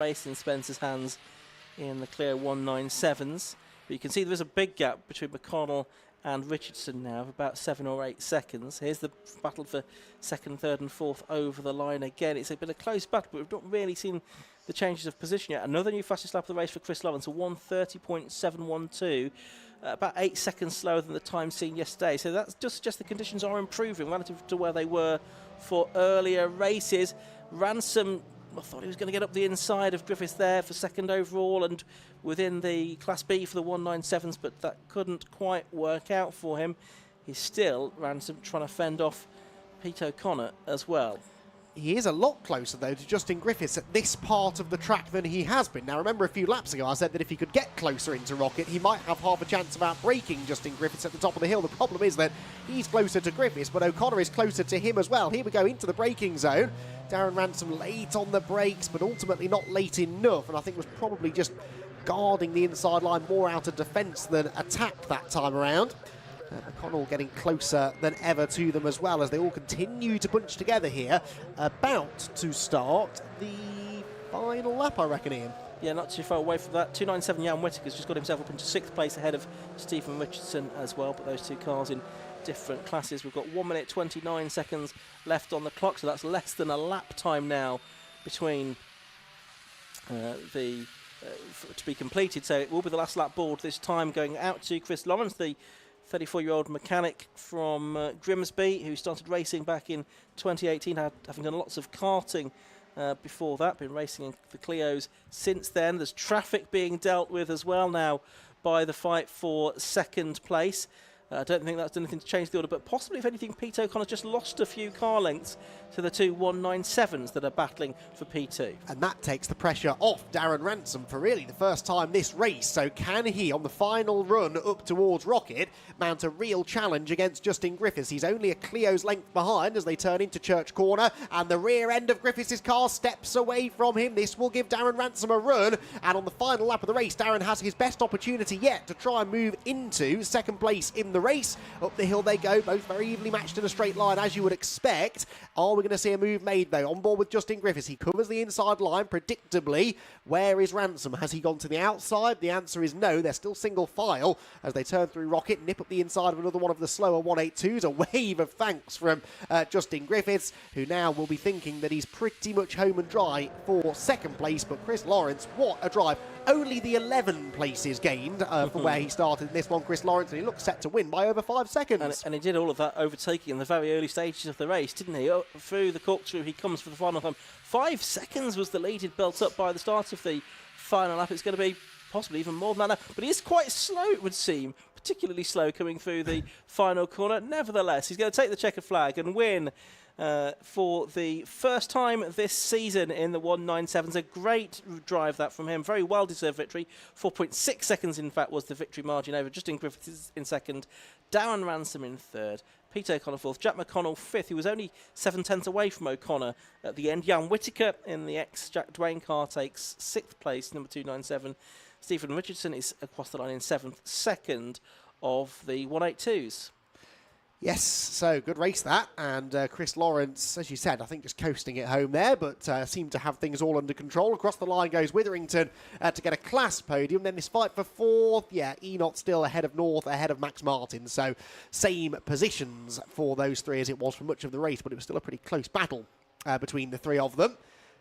race in Spencer's hands in the clear 197s. But you can see there is a big gap between McConnell and Richardson now of about 7 or 8 seconds. Here's the battle for second, third and fourth over the line again. It's a bit of a close battle, but we've not really seen the changes of position yet. Another new fastest lap of the race for Chris Lawrence, a 1:30.712, about 8 seconds slower than the time seen yesterday. So that just suggests the conditions are improving relative to where they were for earlier races. Ransom, I thought he was going to get up the inside of Griffiths there for second overall and within the Class B for the 197s, but that couldn't quite work out for him. He's still, Ransom, trying to fend off Pete O'Connor as well. He is a lot closer, though, to Justin Griffiths at this part of the track than he has been. Now, remember a few laps ago I said that if he could get closer into Rocket, he might have half a chance of outbreaking Justin Griffiths at the top of the hill. The problem is that he's closer to Griffiths, but O'Connor is closer to him as well. Here we go into the braking zone. Darren Ransom late on the brakes, but ultimately not late enough, and I think was probably just guarding the inside line more out of defence than attack that time around. McConnell getting closer than ever to them as well as they all continue to bunch together here. About to start the final lap, I reckon, Ian. Yeah, not too far away from that. 297 Jan Whittaker's just got himself up into 6th place ahead of Stephen Richardson as well, but those two cars in different classes. We've got 1 minute 29 seconds left on the clock, so that's less than a lap time now between to be completed. So it will be the last lap board this time, going out to Chris Lawrence, the 34-year-old mechanic from Grimsby, who started racing back in 2018, having done lots of karting before that, been racing in the Clios since then. There's traffic being dealt with as well now by the fight for second place. I don't think that's done anything to change the order, but possibly, if anything, Pete O'Connor's just lost a few car lengths to the two 197s that are battling for P2. And that takes the pressure off Darren Ransom for really the first time this race. So can he, on the final run up towards Rocket, mount a real challenge against Justin Griffiths? He's only a Clio's length behind as they turn into Church Corner, and the rear end of Griffiths' car steps away from him. This will give Darren Ransom a run, and on the final lap of the race, Darren has his best opportunity yet to try and move into second place in the race. Up the hill they go, both very evenly matched in a straight line, as you would expect. Are we going to see a move made, though? On board with Justin Griffiths. He covers the inside line predictably. Where is Ransom? Has he gone to the outside? The answer is no. They're still single file as they turn through Rocket, nip up the inside of another one of the slower 182s. A wave of thanks from Justin Griffiths, who now will be thinking that he's pretty much home and dry for second place. But Chris Lawrence, what a drive. Only the 11 places gained from where he started in this one, Chris Lawrence, and he looks set to win by over 5 seconds. And he did all of that overtaking in the very early stages of the race, didn't he? Through the corkscrew, he comes for the final time. 5 seconds was the lead he'd built up by the start of the final lap. It's going to be possibly even more than that now. But he is quite slow, it would seem, particularly slow coming through the final corner. Nevertheless, he's going to take the checkered flag and win for the first time this season in the 197s. A great drive that from him. Very well-deserved victory. 4.6 seconds, in fact, was the victory margin over Justin Griffiths in second, Darren Ransom in third, Pete O'Connor fourth, Jack McConnell fifth. He was only 7/10 away from O'Connor at the end. Jan Whittaker in the ex-Jack Dwayne car takes 6th place, number 297. Stephen Richardson is across the line in 7th, second of the 182s. Yes, so good race that, and Chris Lawrence, as you said, I think just coasting it home there, but seemed to have things all under control. Across the line goes Witherington to get a class podium. Then this fight for 4th, Enoch still ahead of North, ahead of Max Martin, so same positions for those three as it was for much of the race, but it was still a pretty close battle between the three of them.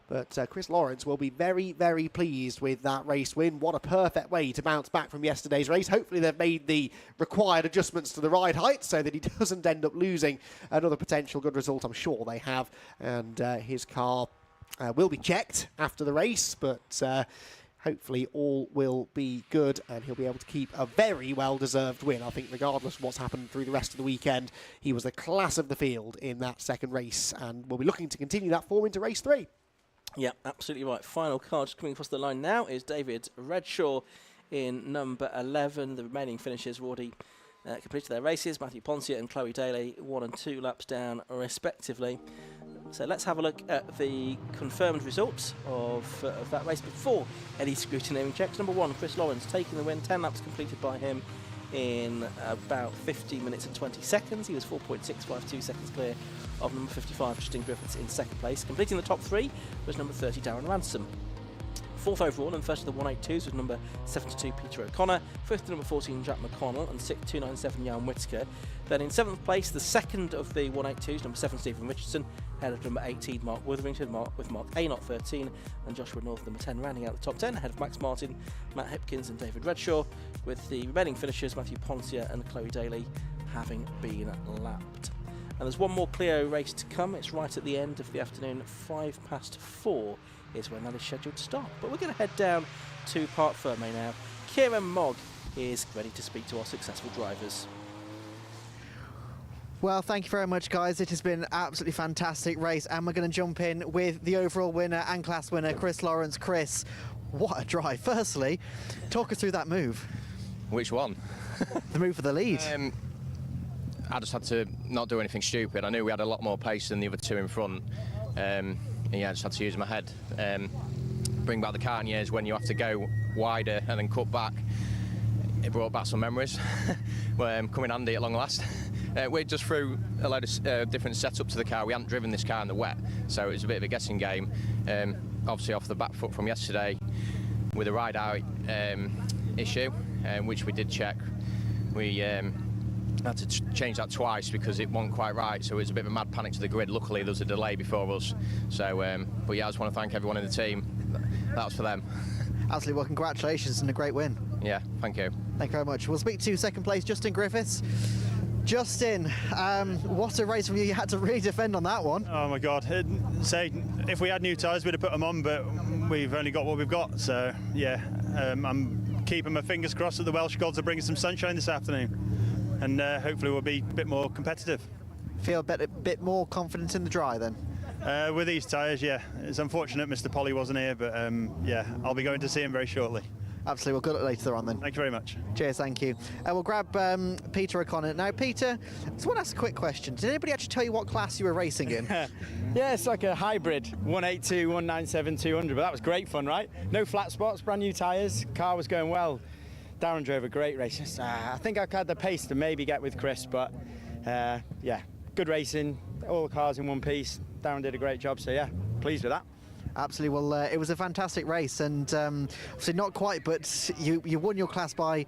But Chris Lawrence will be very, very pleased with that race win. What a perfect way to bounce back from yesterday's race. Hopefully they've made the required adjustments to the ride height so that he doesn't end up losing another potential good result. I'm sure they have. And his car will be checked after the race, but hopefully all will be good and he'll be able to keep a very well-deserved win. I think regardless of what's happened through the rest of the weekend, he was the class of the field in that second race and will be looking to continue that form into race 3. Yeah, absolutely right. Final car just coming across the line now is David Redshaw in number 11. The remaining finishers have already completed their races. Matthew Poncia and Chloe Daly 1 and 2 laps down respectively. So let's have a look at the confirmed results of that race before any scrutineering checks. Number 1, Chris Lawrence taking the win. 10 laps completed by him in about 15 minutes and 20 seconds. He was 4.652 seconds clear of number 55, Justin Griffiths, in second place. Completing the top 3 was number 30, Darren Ransom. Fourth overall and first of the 182s was number 72 Peter O'Connor, fifth number 14 Jack McConnell, and sixth 297 Jan Whittaker. Then in seventh place, the second of the 182s, number 7 Stephen Richardson, ahead of number 18 Mark Witherington, with Mark A. 13, and Joshua North number 10 rounding out the top 10, ahead of Max Martin, Matt Hipkins and David Redshaw, with the remaining finishers Matthew Poncia and Chloe Daly having been lapped. And there's one more Clio race to come. It's right at the end of the afternoon, 4:05 is when that is scheduled to start. But we're going to head down to Parc Ferme now. Kieran Mogg is ready to speak to our successful drivers. Well, thank you very much, guys. It has been an absolutely fantastic race, and we're going to jump in with the overall winner and class winner, Chris Lawrence. Chris, what a drive. Firstly, talk us through that move. Which one? The move for the lead. I just had to not do anything stupid. I knew we had a lot more pace than the other two in front. And yeah, I just had to use my head. Bring back the karting years when you have to go wider and then cut back. It brought back some memories. Coming handy at long last. We just threw a load of different setup to the car. We hadn't driven this car in the wet, so it was a bit of a guessing game. Obviously off the back foot from yesterday with a ride out issue, which we did check. We had to change that twice because it wasn't quite right, so it was a bit of a mad panic to the grid. Luckily there was a delay before us, so but yeah, I just want to thank everyone in the team. That was for them. Absolutely. Well, congratulations and a great win. Yeah, thank you. Thank you very much. We'll speak to second place Justin Griffiths. Justin, what a race from you. You had to really defend on that one. Oh my God. Say, if we had new tyres, we'd have put them on, but we've only got what we've got. So, yeah, I'm keeping my fingers crossed that the Welsh gods are bringing some sunshine this afternoon. And hopefully we'll be a bit more competitive. Feel a bit more confident in the dry then? With these tyres, yeah. It's unfortunate Mr. Polly wasn't here, but yeah, I'll be going to see him very shortly. Absolutely. We'll go later on then. Thank you very much. Cheers, thank you. We'll grab Peter O'Connor. Now, Peter, I just want to ask a quick question. Did anybody actually tell you what class you were racing in? Yeah, it's like a hybrid, 182, 197, 200, but that was great fun, right? No flat spots, brand new tyres, car was going well. Darren drove a great race. I think I had the pace to maybe get with Chris, but yeah, good racing, all the cars in one piece. Darren did a great job, so yeah, pleased with that. Absolutely. Well, it was a fantastic race, and obviously not quite, but you won your class by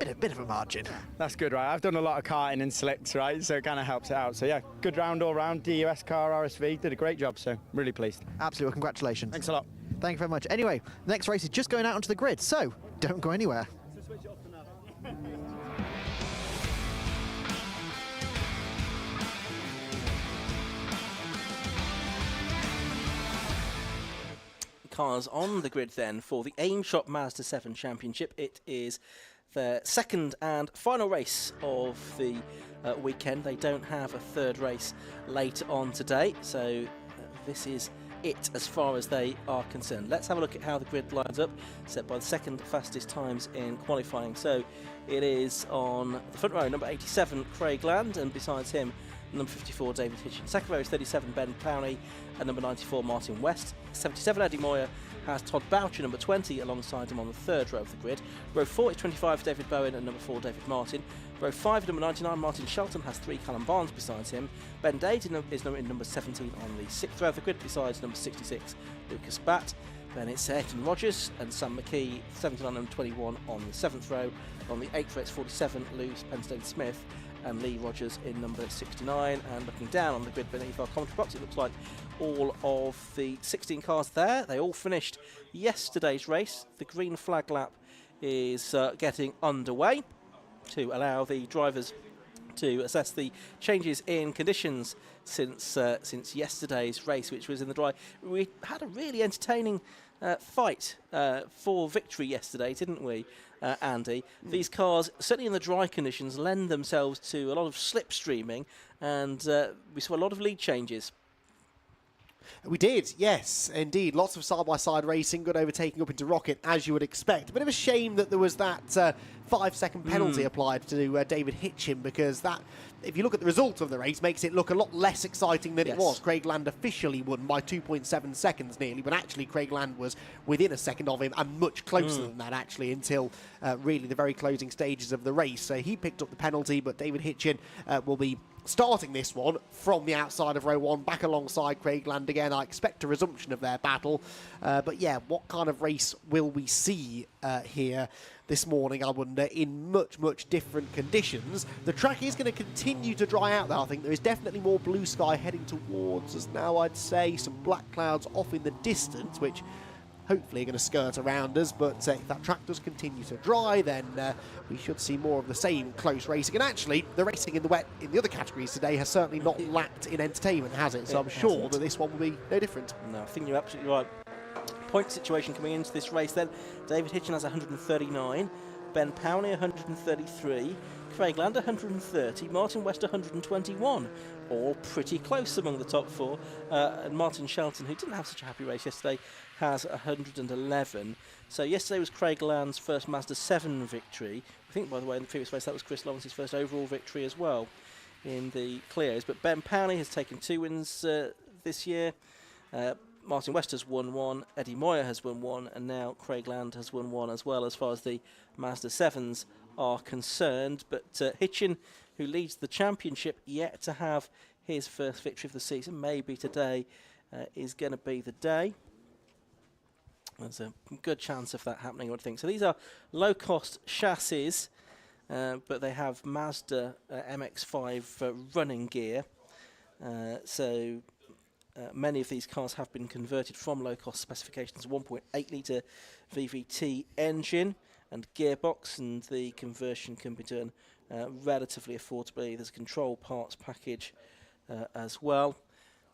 a bit of a margin. That's good, right? I've done a lot of karting and slicks, right? So it kind of helps it out. So yeah, good round all round. DUS car, RSV, did a great job, so really pleased. Absolutely. Well, congratulations. Thanks a lot. Thank you very much. Anyway, the next race is just going out onto the grid, so don't go anywhere. Cars on the grid then for the Aim Shop Mazda 7 Championship. It is the second and final race of the weekend. They don't have a third race later on today, so this is it as far as they are concerned. Let's have a look at how the grid lines up, set by the second fastest times in qualifying. So it is on the front row, number 87 Craig Land, and besides him number 54 David Hitchin. Second row is 37 Ben Clowney and number 94 Martin West. 77 Eddie Moyer has Todd Boucher, number 20, alongside him on the third row of the grid. Row 4 is 25 David Bowen and number 4 David Martin. Row 5, number 99 Martin Shelton has 3 Callum Barnes besides him. Ben Dade is in number 17 on the 6th row of the grid, besides number 66 Lucas Batt. Then it's Ayrton Rogers and Sam McKee, 79 and 21 on the 7th row. On the 8th row it's 47 Lewis Penstone Smith and Lee Rogers in number 69. And looking down on the grid beneath our commentary box, it looks like all of the 16 cars there, they all finished yesterday's race. The green flag lap is getting underway to allow the drivers to assess the changes in conditions since yesterday's race, which was in the dry. We had a really entertaining fight for victory yesterday, didn't we, Andy? These cars, certainly in the dry conditions, lend themselves to a lot of slipstreaming, and we saw a lot of lead changes. We did, yes, indeed. Lots of side-by-side racing, good overtaking up into Rocket, as you would expect. A bit of a shame that there was that 5-second penalty applied to David Hitchin, because that, if you look at the result of the race, makes it look a lot less exciting than it was. Craig Land officially won by 2.7 seconds nearly, but actually Craig Land was within a second of him and much closer than that, actually, until really the very closing stages of the race. So he picked up the penalty, but David Hitchin will be starting this one from the outside of row 1, back alongside Craig Land again. I expect a resumption of their battle. But yeah, what kind of race will we see here this morning, I wonder, in much, much different conditions? The track is going to continue to dry out, though. I think there is definitely more blue sky heading towards us now, I'd say. Some black clouds off in the distance, which hopefully are going to skirt around us, but if that track does continue to dry, then we should see more of the same close racing. And actually, the racing in the wet in the other categories today has certainly not lacked in entertainment, has it? So I'm sure that this one will be no different. No, I think you're absolutely right. Point situation coming into this race then, David Hitchin has 139, Ben Powney 133, Craig Land 130, Martin West 121. All pretty close among the top 4. And Martin Shelton, who didn't have such a happy race yesterday, has 111. So yesterday was Craig Land's first Mazda 7 victory. I think, by the way, in the previous race that was Chris Lawrence's first overall victory as well in the Clios. But Ben Powney has taken 2 wins this year. Martin West has won 1, Eddie Moyer has won 1, and now Craig Land has won 1 as well, as far as the Mazda 7s are concerned. But Hitchin, who leads the championship, yet to have his first victory of the season. Maybe today is going to be the day. There's a good chance of that happening, I would think. So these are low-cost chassis, but they have Mazda MX-5 running gear. Many of these cars have been converted from low-cost specifications, 1.8-litre VVT engine and gearbox, and the conversion can be done relatively affordably. There's a control parts package as well,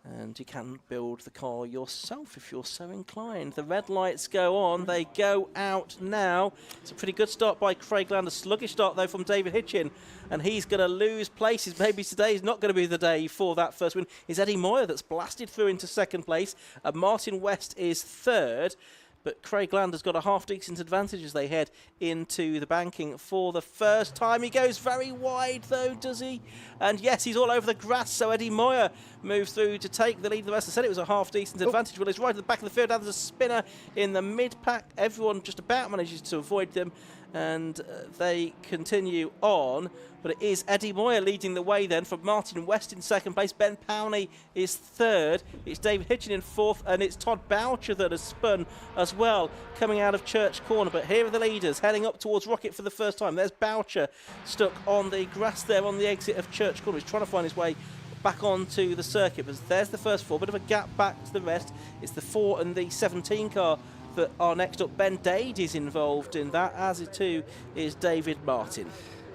and you can build the car yourself if you're so inclined. The red lights go on, they go out now. It's a pretty good start by Craig Land, a sluggish start though from David Hitchin, and he's going to lose places. Maybe today is not going to be the day for that first win. It's Eddie Moyer that's blasted through into second place, and Martin West is third. But Craig Land has got a half-decent advantage as they head into the banking for the first time. He goes very wide, though, does he? And yes, he's all over the grass, so Eddie Moyer moves through to take the lead of the rest. I said it was a half-decent advantage. Well, he's right at the back of the field. Now there's a spinner in the mid-pack. Everyone just about manages to avoid them, and they continue on. But it is Eddie Moyer leading the way then, from Martin West in second place. Ben Powney is third. It's David Hitchin in fourth, and it's Todd Boucher that has spun as well, coming out of Church Corner. But here are the leaders heading up towards Rocket for the first time. There's Boucher stuck on the grass there on the exit of Church Corner. He's trying to find his way back onto the circuit, but there's the first 4. Bit of a gap back to the rest. It's the 4 and the 17 car that are next up. Ben Dade is involved in that, as too is David Martin.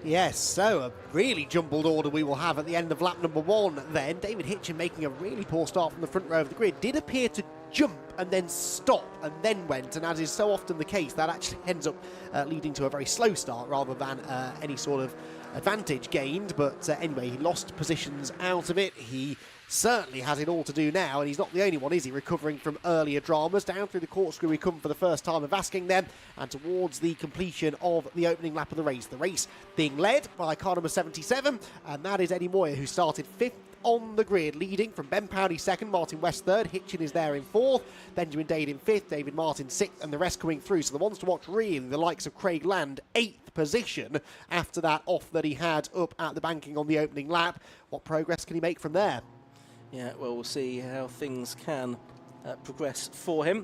Yes, so a really jumbled order we will have at the end of lap number 1 then. David Hitchin making a really poor start from the front row of the grid. Did appear to jump and then stop and then went, and as is so often the case, that actually ends up leading to a very slow start rather than any sort of advantage gained. But anyway, he lost positions out of it. He certainly has it all to do now, and he's not the only one, is he, recovering from earlier dramas. Down through the corkscrew we come for the first time of asking them, and towards the completion of the opening lap of the race. The race being led by car number 77, and that is Eddie Moyer, who started 5th on the grid, leading from Ben Powney 2nd, Martin West 3rd, Hitchin is there in 4th, Benjamin Dade in 5th, David Martin 6th, and the rest coming through. So the ones to watch really, the likes of Craig Land, 8th position after that off that he had up at the banking on the opening lap. What progress can he make from there? Yeah, well, we'll see how things can progress for him.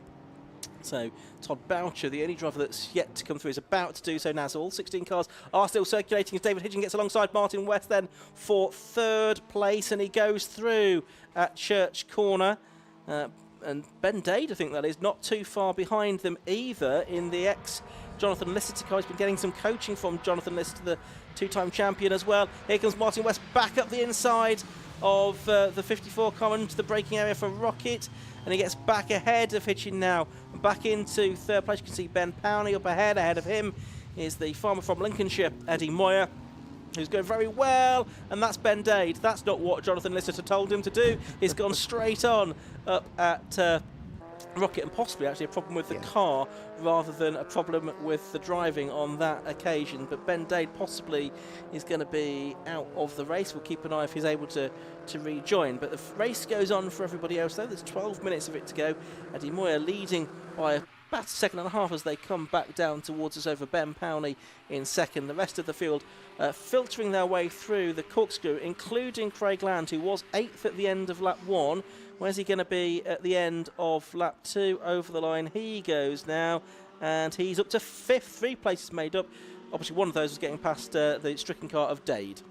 So Todd Boucher, the only driver that's yet to come through, is about to do so now. So all 16 cars are still circulating as David Hitchin gets alongside Martin West then for 3rd place, and he goes through at Church Corner. And Ben Dade, I think that is, not too far behind them either in the Jonathan Lister car. He's been getting some coaching from Jonathan Lister, the 2-time champion as well. Here comes Martin West back up the inside of the 54 car into the braking area for Rocket, and he gets back ahead of Hitchin now, back into 3rd place. You can see Ben Powney up ahead. Ahead of him is the farmer from Lincolnshire, Eddie Moyer, who's going very well, and that's Ben Dade. That's not what Jonathan Lister told him to do. He's gone straight on up at Rocket, and possibly actually a problem with the car rather than a problem with the driving on that occasion. But Ben Dade possibly is going to be out of the race. We'll keep an eye if he's able to rejoin. But the race goes on for everybody else, though. There's 12 minutes of it to go. Eddie Moyer leading by a about a second and a half as they come back down towards us over Ben Powney in second. The rest of the field filtering their way through the corkscrew, including Craig Land, who was 8th at the end of lap 1. Where's he going to be at the end of lap 2? Over the line he goes now, and he's up to 5th. 3 places made up. Obviously, one of those was getting past the stricken car of Dade.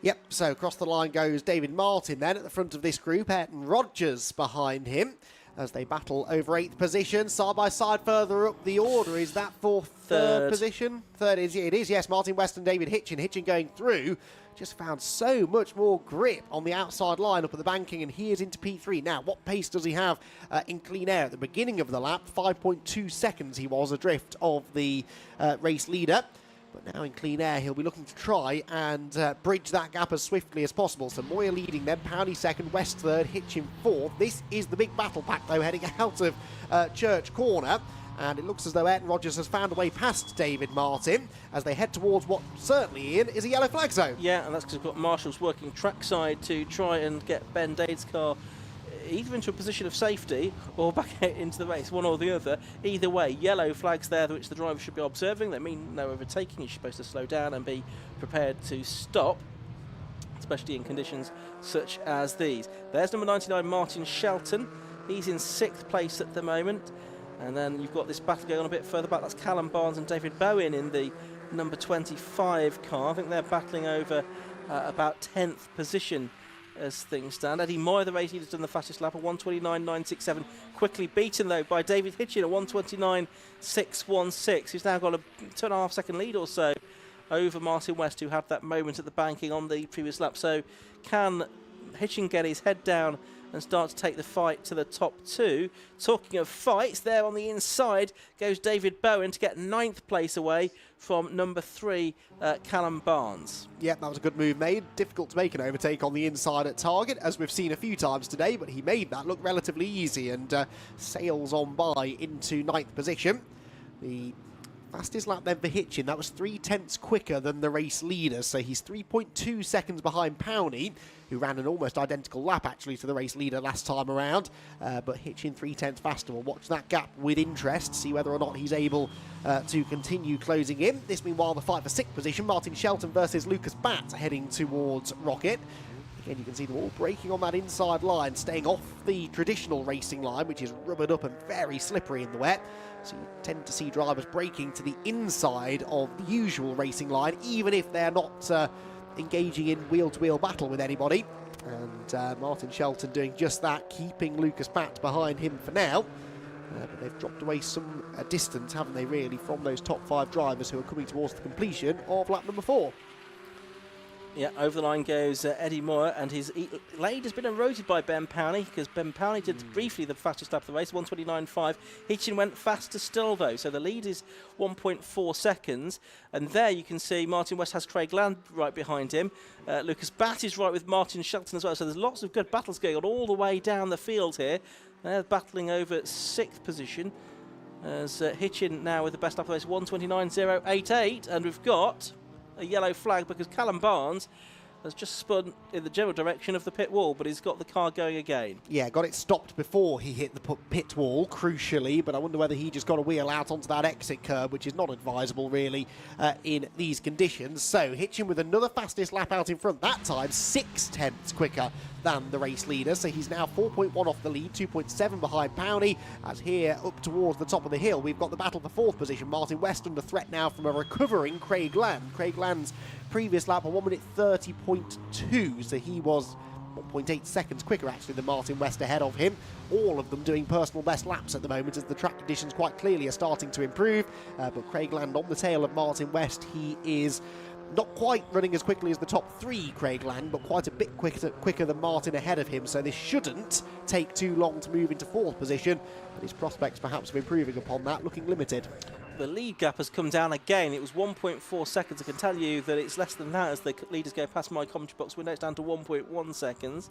Yep, so across the line goes David Martin then at the front of this group. Ayrton Rogers behind him as they battle over 8th position. Side by side further up the order. Is that for third position? Third is, it is, yes. Martin West and David Hitchin. Hitchin going through. Just found so much more grip on the outside line up at the banking, and he is into P3. Now, what pace does he have in clean air? At the beginning of the lap, 5.2 seconds he was adrift of the race leader. But now in clean air, he'll be looking to try and bridge that gap as swiftly as possible. So Moyer leading them, Powney second, West third, Hitchin fourth. This is the big battle pack, though, heading out of Church Corner. And it looks as though Ayrton Rogers has found a way past David Martin as they head towards what certainly, Ian, is a yellow flag zone. Yeah, and that's because we've got Marshall's working trackside to try and get Ben Dade's car either into a position of safety or back into the race, one or the other. Either way, yellow flags there which the driver should be observing. They mean no overtaking. You're supposed to slow down and be prepared to stop, especially in conditions such as these. There's number 99, Martin Shelton. He's in 6th place at the moment. And then you've got this battle going on a bit further back. That's Callum Barnes and David Bowen in the number 25 car. I think they're battling over about 10th position as things stand. Eddie Moyer, the race leader, has done the fastest lap, a 1:29.967. Quickly beaten, though, by David Hitchin, a 1:29.616. He's now got a 2.5 second lead or so over Martin West, who had that moment at the banking on the previous lap. So can Hitchin get his head down and start to take the fight to the top 2? Talking of fights, there on the inside goes David Bowen to get 9th place away from number 3, Callum Barnes. Yeah, that was a good move made. Difficult to make an overtake on the inside at target, as we've seen a few times today, but he made that look relatively easy and sails on by into 9th position. The fastest lap then for Hitchin, that was 0.3 quicker than the race leader, so he's 3.2 seconds behind Powney, who ran an almost identical lap actually to the race leader last time around, but Hitchin 0.3 faster. We'll watch that gap with interest, see whether or not he's able to continue closing in. This meanwhile the fight for 6th position, Martin Shelton versus Lucas Batt heading towards Rocket. Again, you can see them all breaking on that inside line, staying off the traditional racing line, which is rubbered up and very slippery in the wet. So you tend to see drivers braking to the inside of the usual racing line, even if they're not engaging in wheel-to-wheel battle with anybody. And Martin Shelton doing just that, keeping Lucas Batt behind him for now. But they've dropped away some distance, haven't they, really, from those top 5 drivers who are coming towards the completion of lap number 4. Yeah, over the line goes Eddie Moore, and his lead has been eroded by Ben Powney, because Ben Powney did briefly the fastest lap of the race, 1:29.5. Hitchin went faster still, though, so the lead is 1.4 seconds. And there you can see Martin West has Craig Land right behind him. Lucas Batt is right with Martin Shelton as well, so there's lots of good battles going on all the way down the field here. They're battling over 6th position, as Hitchin now with the best lap of the race, 1:29.088, and we've got a yellow flag because Callum Barnes has just spun in the general direction of the pit wall, but he's got the car going again. Yeah, got it stopped before he hit the pit wall, crucially, but I wonder whether he just got a wheel out onto that exit curb, which is not advisable, really, in these conditions. So, Hitchin with another fastest lap out in front, that time 0.6 quicker than the race leader, so he's now 4.1 off the lead, 2.7 behind Powney. As here up towards the top of the hill, we've got the battle for 4th position. Martin West under threat now from a recovering Craig Land. Craig Land's previous lap, a 1:30.2, so he was 1.8 seconds quicker actually than Martin West ahead of him. All of them doing personal best laps at the moment as the track conditions quite clearly are starting to improve, but Craig Land on the tail of Martin West. He is not quite running as quickly as the top 3, Craig Land, but quite a bit quicker than Martin ahead of him, so this shouldn't take too long to move into 4th position, but his prospects perhaps of improving upon that looking limited. The lead gap has come down again. It was 1.4 seconds. I can tell you that it's less than that as the leaders go past my commentary box window. It's down to 1.1 seconds.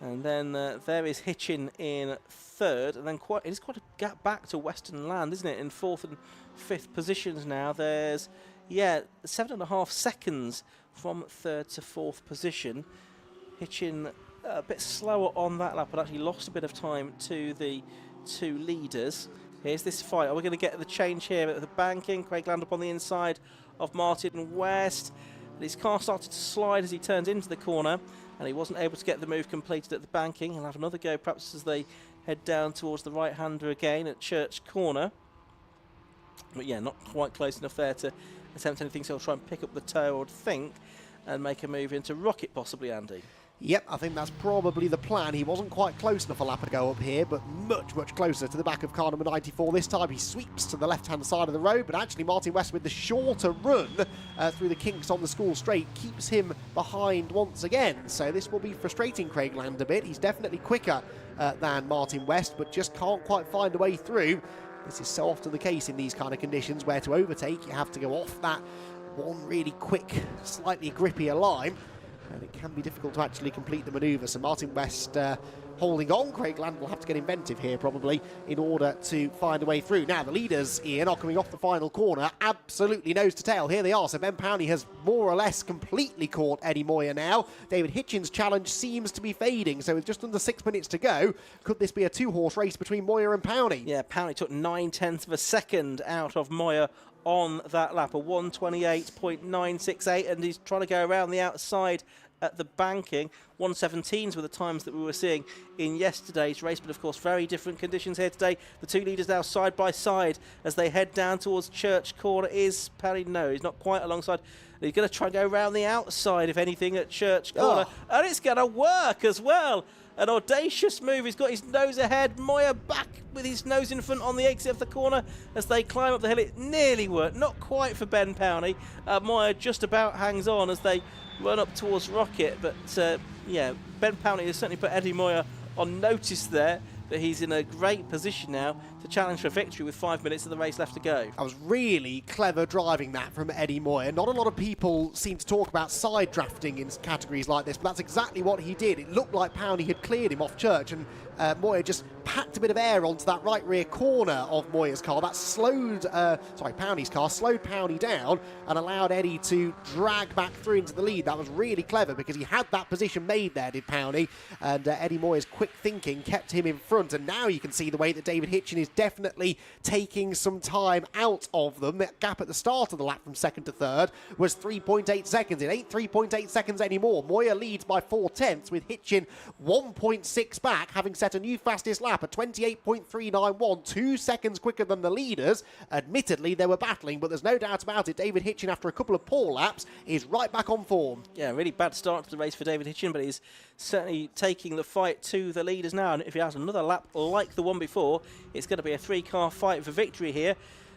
And then there is Hitchin in 3rd, and then it is quite a gap back to Western Land, isn't it, in 4th and 5th positions now. There's 7.5 seconds from 3rd to 4th position. Hitchin a bit slower on that lap, but actually lost a bit of time to the 2 leaders. Here's this fight. Are we going to get the change here at the banking? Craig Land up on the inside of Martin West. And his car started to slide as he turned into the corner, and he wasn't able to get the move completed at the banking. He'll have another go perhaps as they head down towards the right-hander again at Church Corner. But yeah, not quite close enough there to attempt anything, so he'll try and pick up the toe, I would think, and make a move into Rocket possibly, Andy. Yep, I think that's probably the plan. He wasn't quite close enough a lap ago up here, but much, much closer to the back of car number 94. This time he sweeps to the left-hand side of the road, but actually Martin West with the shorter run through the kinks on the school straight keeps him behind once again. So this will be frustrating Craig Land a bit. He's definitely quicker than Martin West, but just can't quite find a way through. This is so often the case in these kind of conditions where to overtake you have to go off that one really quick, slightly grippier line. And it can be difficult to actually complete the manoeuvre. So Martin West holding on. Craig Land will have to get inventive here probably in order to find a way through. Now the leaders, Ian, are coming off the final corner. Absolutely nose to tail. Here they are. So Ben Powney has more or less completely caught Eddie Moyer now. David Hitchin's challenge seems to be fading. So with just under 6 minutes to go, could this be a two-horse race between Moyer and Powney? Yeah, Powney took 9/10 of a second out of Moyer on that lap, a 1:28.968, and he's trying to go around the outside at the banking. 1:17s were the times that we were seeing in yesterday's race, but of course very different conditions here today. The two leaders now side by side as they head down towards Church Corner. Is Powney? No, he's not quite alongside. He's going to try and go around the outside, if anything, at Church Corner, and it's going to work as well. An audacious move. He's got his nose ahead. Moyer back with his nose in front on the exit of the corner as they climb up the hill. It nearly worked. Not quite for Ben Powney. Moyer just about hangs on as they run up towards Rocket. But, yeah, Ben Powney has certainly put Eddie Moyer on notice there, that he's in a great position now to challenge for victory with 5 minutes of the race left to go. That was really clever driving that from Eddie Moyer. Not a lot of people seem to talk about side drafting in categories like this, but that's exactly what he did. It looked like Powney had cleared him off Church, and Moyer just packed a bit of air onto that right rear corner of Moyer's car. That slowed, Powney's car, slowed Powney down and allowed Eddie to drag back through into the lead. That was really clever because he had that position made there, did Powney, and Eddie Moyer's quick thinking kept him in front. And now you can see the way that David Hitchin is definitely taking some time out of them. That gap at the start of the lap from second to third was 3.8 seconds. It ain't 3.8 seconds anymore. Moyer leads by 4/10 with Hitchin 1.6 back, having set a new fastest lap at 28.391, 2 seconds quicker than the leaders. Admittedly, they were battling, but there's no doubt about it. David Hitchin, after a couple of poor laps, is right back on form. Yeah, really bad start to the race for David Hitchin, but he's certainly taking the fight to the leaders now. And if he has another lap like the one before, it's going to be a three-car fight for victory here.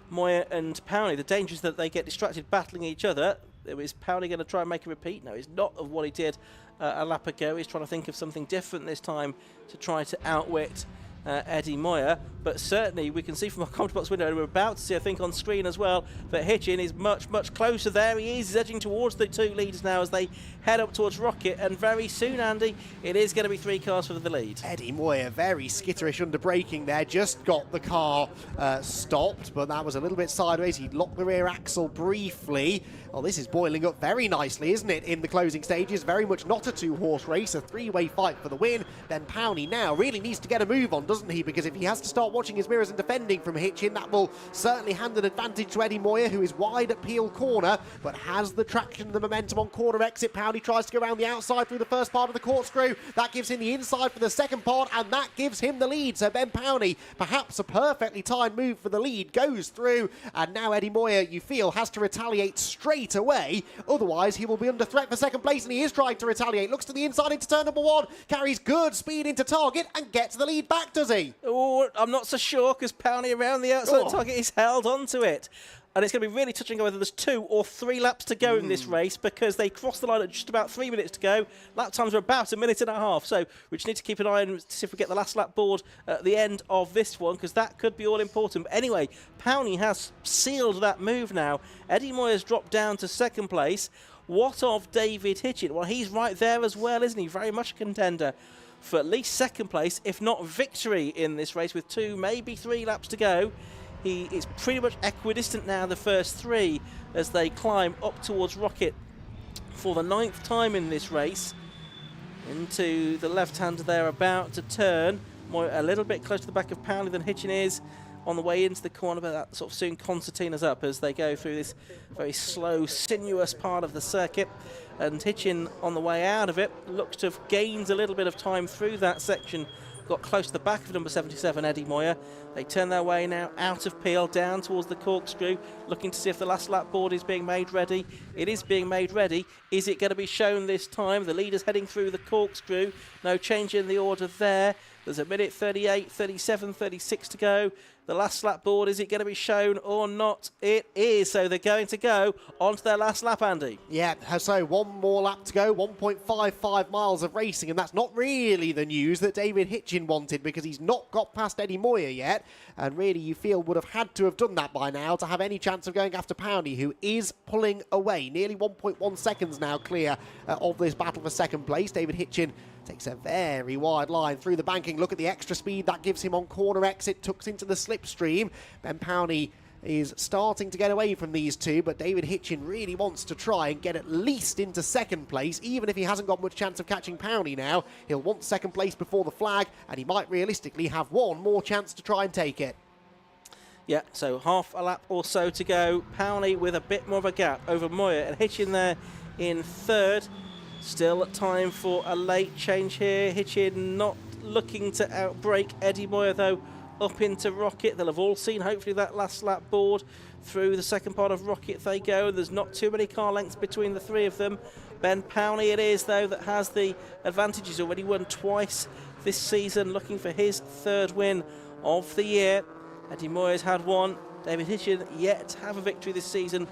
Moyer and Powney, the danger is that they get distracted battling each other. Is Powney going to try and make a repeat? No, he's not of what he did a lap ago. He's trying to think of something different this time to try to outwit Eddie Moyer, but certainly we can see from our comment box window, and we're about to see, I think, on screen as well, that Hitchin is much, much closer. There he is, he's edging towards the two leaders now as they head up towards Rocket, and very soon, Andy, it is going to be three cars for the lead. Eddie Moyer very skitterish under braking there, just got the car stopped, but that was a little bit sideways. He locked the rear axle briefly. Well, this is boiling up very nicely, isn't it, in the closing stages? Very much not a two-horse race, a three-way fight for the win. Then Powney now really needs to get a move on, doesn't he? Because if he has to start watching his mirrors and defending from Hitchin, that will certainly hand an advantage to Eddie Moyer, who is wide at Peel Corner, but has the traction and the momentum on corner exit. Powney tries to go around the outside through the first part of the corkscrew. That gives him the inside for the second part, and that gives him the lead. So Ben Powney, perhaps a perfectly timed move for the lead, goes through, and now Eddie Moyer, you feel, has to retaliate straight away. Otherwise, he will be under threat for second place, and he is trying to retaliate. Looks to the inside into turn number one, carries good speed into target, and gets the lead back, does he? Oh, I'm not so sure, because Powney around the outside target is held onto it. And it's going to be really touching on whether there's 2 or 3 laps to go in this race, because they crossed the line at just about 3 minutes to go. Lap times are about a minute and a half, so we just need to keep an eye on to see if we get the last lap board at the end of this one, because that could be all important. But anyway, Powney has sealed that move now. Eddie Moyer's dropped down to second place. What of David Hitchin? Well, he's right there as well, isn't he? Very much a contender for at least second place, if not victory in this race, with 2, maybe 3 laps to go. He is pretty much equidistant now, the first 3, as they climb up towards Rocket for the 9th time in this race. Into the left-hander they're about to turn. More, a little bit closer to the back of Powney than Hitchin is. on the way into the corner, but that sort of soon concertina's up as they go through this very slow, sinuous part of the circuit. And Hitchin on the way out of it looks to have gained a little bit of time through that section, got close to the back of number 77, Eddie Moyer. They turn their way now out of Peel, down towards the corkscrew, looking to see if the last lap board is being made ready. It is being made ready. Is it going to be shown this time? The leader's heading through the corkscrew. No change in the order there. There's a minute 38, 37, 36 to go. The last lap board, is it going to be shown or not? It is. So they're going to go on to their last lap, Andy. Yeah, so one more lap to go, 1.55 miles of racing, and that's not really the news that David Hitchin wanted, because he's not got past Eddie Moyer yet, and really you feel would have had to have done that by now to have any chance of going after Powney, who is pulling away. Nearly 1.1 seconds now clear of this battle for second place. David Hitchin takes a very wide line through the banking. Look at the extra speed that gives him on corner exit, tucks into the slipstream. Ben Powney is starting to get away from these two, but David Hitchin really wants to try and get at least into second place. Even if he hasn't got much chance of catching Powney now, he'll want second place before the flag, and he might realistically have one more chance to try and take it. Yeah, so half a lap or so to go. Powney with a bit more of a gap over Moyer, and Hitchin there in third. Still time for a late change here. Hitchin not looking to outbreak Eddie Moyer, though, up into Rocket. They'll have all seen, hopefully, that last lap board. Through the second part of Rocket they go. There's not too many car lengths between the three of them. Ben Powney it is, though, that has the advantage. He's already won twice this season, looking for his third win of the year. Eddie Moyer's had one. David Hitchin yet to have a victory this season.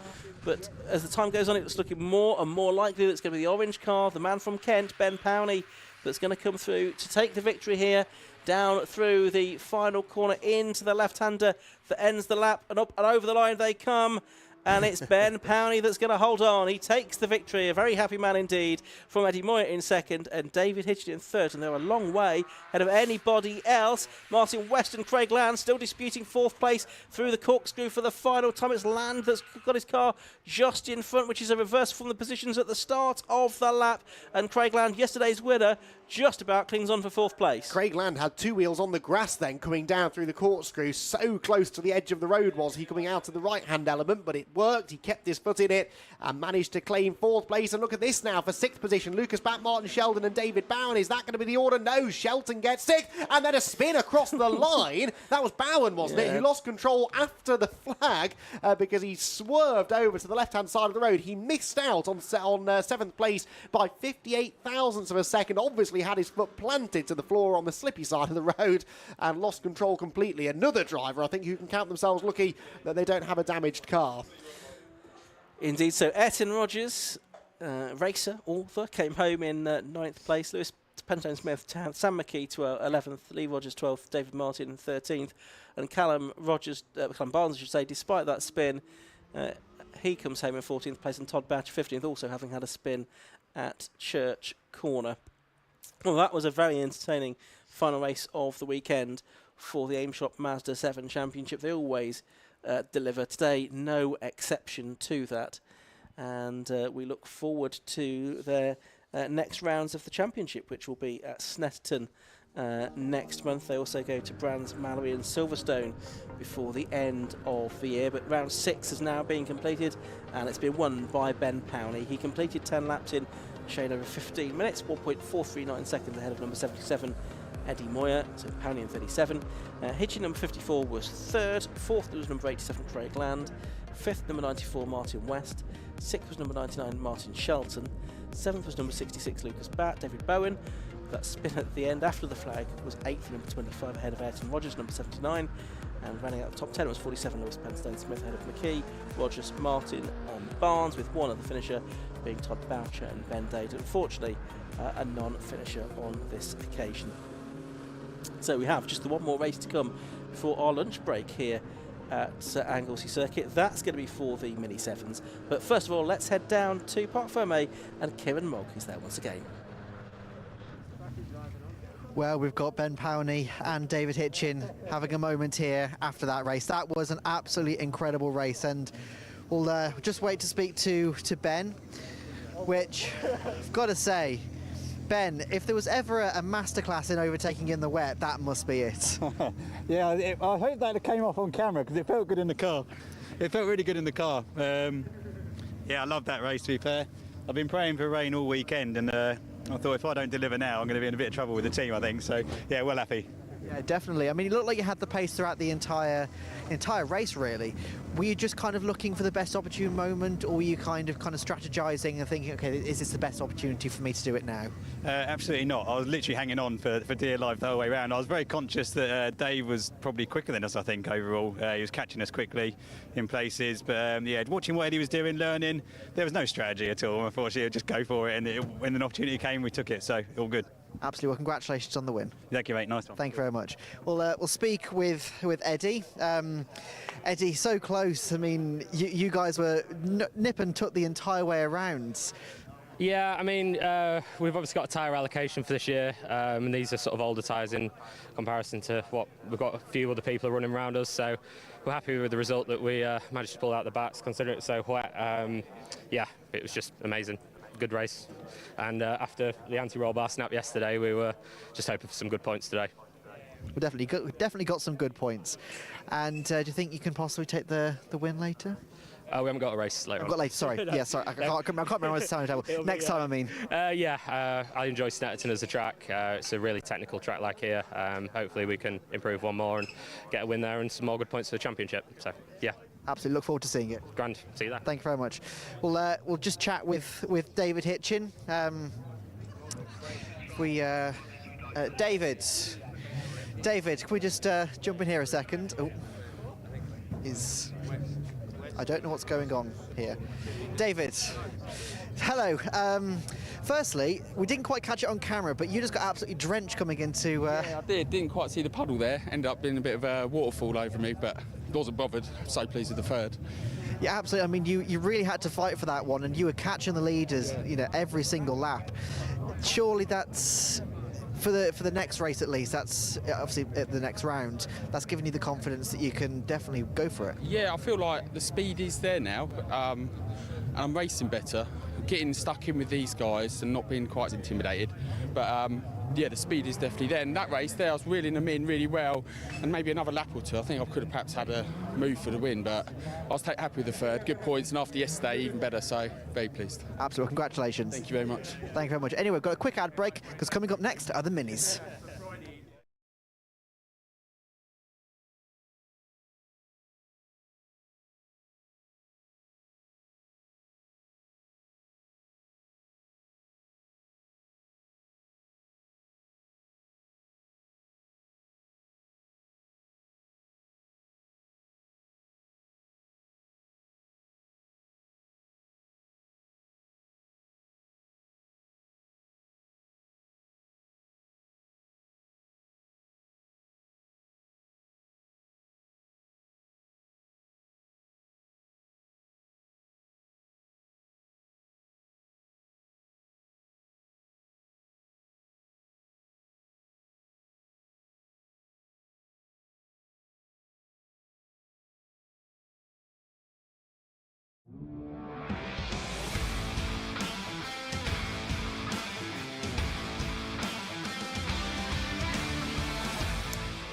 But as the time goes on, it's looking more and more likely that it's going to be the orange car, the man from Kent, Ben Powney, that's going to come through to take the victory here. Down through the final corner into the left-hander that ends the lap, and up and over the line they come. And it's Ben Powney that's going to hold on. He takes the victory. A very happy man indeed from Eddie Moyer in second and David Hitchin in third. And they're a long way ahead of anybody else. Martin West and Craig Land still disputing fourth place through the corkscrew for the final time. It's Land that's got his car just in front, which is a reverse from the positions at the start of the lap. And Craig Land, yesterday's winner, just about clings on for fourth place. Craig Land had two wheels on the grass then, coming down through the corkscrew. So close to the edge of the road was he, coming out of the right-hand element, but it worked. He kept his foot in it and managed to claim fourth place. And look at this now for sixth position. Lucas Batt, Martin Sheldon and David Bowen. Is that going to be the order? No, Shelton gets sixth. And then a spin across the line. That was Bowen, wasn't it? Who lost control after the flag because he swerved over to the left-hand side of the road. He missed out on seventh place by 58 thousandths of a second. Obviously had his foot planted to the floor on the slippy side of the road and lost control completely. Another driver, I think, who can count themselves lucky that they don't have a damaged car. Indeed, so Ayrton Rogers, racer, author, came home in ninth place. Lewis Pentone Smith, Sam McKee to 11th, Lee Rogers 12th, David Martin 13th, and Callum Barnes, I should say, despite that spin, he comes home in 14th place, and Todd Batch 15th, also having had a spin at Church Corner. Well, that was a very entertaining final race of the weekend for the Aim Shop Mazda 7 Championship. They always deliver. Today, no exception to that. And we look forward to their next rounds of the championship, which will be at Snetterton next month. They also go to Brands, Mallory and Silverstone before the end of the year. But round 6 has now been completed, and it's been won by Ben Powney. He completed 10 laps in shade over 15 minutes, 1.439 seconds ahead of number 77, Eddie Moyer, so Powney in 37. Hitchin number 54 was third, fourth was number 87, Craig Land, fifth number 94, Martin West, sixth was number 99, Martin Shelton, seventh was number 66, Lucas Batt. David Bowen, that spin at the end after the flag, was eighth, number 25, ahead of Ayrton Rogers, number 79, and running out the top 10 was 47, Lewis Penstone Smith ahead of McKee, Rogers, Martin and Barnes, with one other finisher being Todd Boucher and Ben Dade. Unfortunately, a non-finisher on this occasion. So we have just the one more race to come before our lunch break here at Anglesey Circuit. That's going to be for the Mini 7s. But first of all, let's head down to Parc Fermé, and Kieran Mogg is there once again. Well, we've got Ben Powney and David Hitchin having a moment here after that race. That was an absolutely incredible race, and we'll just wait to speak to Ben, which I've got to say, Ben, if there was ever a masterclass in overtaking in the wet, that must be it. Yeah, I hope that it came off on camera because it felt good in the car. It felt really good in the car. Yeah, I love that race, to be fair. I've been praying for rain all weekend, and I thought if I don't deliver now, I'm going to be in a bit of trouble with the team, I think. So, yeah, well happy. Yeah, definitely. I mean, it looked like you had the pace throughout the entire race, really. Were you just kind of looking for the best opportune moment, or were you kind of strategizing and thinking, okay, is this the best opportunity for me to do it now? Absolutely not. I was literally hanging on for dear life the whole way around. I was very conscious that Dave was probably quicker than us, I think, overall. He was catching us quickly in places. But, yeah, watching what Eddie was doing, learning, there was no strategy at all. Unfortunately, just go for it. And when an opportunity came, we took it. So, all good. Absolutely. Well, congratulations on the win. Thank you, mate. Nice one. Thank you very much. We'll speak with Eddie. Eddie, so close. I mean, you guys were nip and tuck the entire way around. Yeah, I mean, we've obviously got a tyre allocation for this year, and these are sort of older tyres in comparison to what we've got. A few other people running around us, so we're happy with the result that we managed to pull out the bats, considering it's so wet. Yeah, it was just amazing. Good race, and after the anti-roll bar snap yesterday, we were just hoping for some good points today. We definitely got some good points. And do you think you can possibly take the win later? We haven't got a race later. I've got later. Sorry. Yeah, sorry. I can't remember what's the timetable. Next time, I mean. Yeah, I enjoy Snetterton as a track. It's a really technical track like here. Hopefully, we can improve one more and get a win there and some more good points for the championship. So, yeah. Absolutely, look forward to seeing it. Grand, see you there. Thank you very much. We'll just chat with David Hitchin. David, can we just jump in here a second? Oh, I don't know what's going on here. David, hello. Firstly, we didn't quite catch it on camera, but you just got absolutely drenched coming into... Yeah, I did. Didn't quite see the puddle there. Ended up being a bit of a waterfall over me, but wasn't bothered. So pleased with the third. Yeah, absolutely. I mean, you really had to fight for that one, and you were catching the leaders, every single lap. Surely that's... For the next race at least, that's obviously at the next round, that's given you the confidence that you can definitely go for it. Yeah, I feel like the speed is there now, and I'm racing better, getting stuck in with these guys and not being quite intimidated. But yeah, the speed is definitely there. And that race there, I was reeling them in really well, and maybe another lap or two. I think I could have perhaps had a move for the win, but I was happy with the third. Good points, and after yesterday, even better. So very pleased. Absolutely, congratulations. Thank you very much. Thank you very much. Anyway, we've got a quick ad break because coming up next are the minis.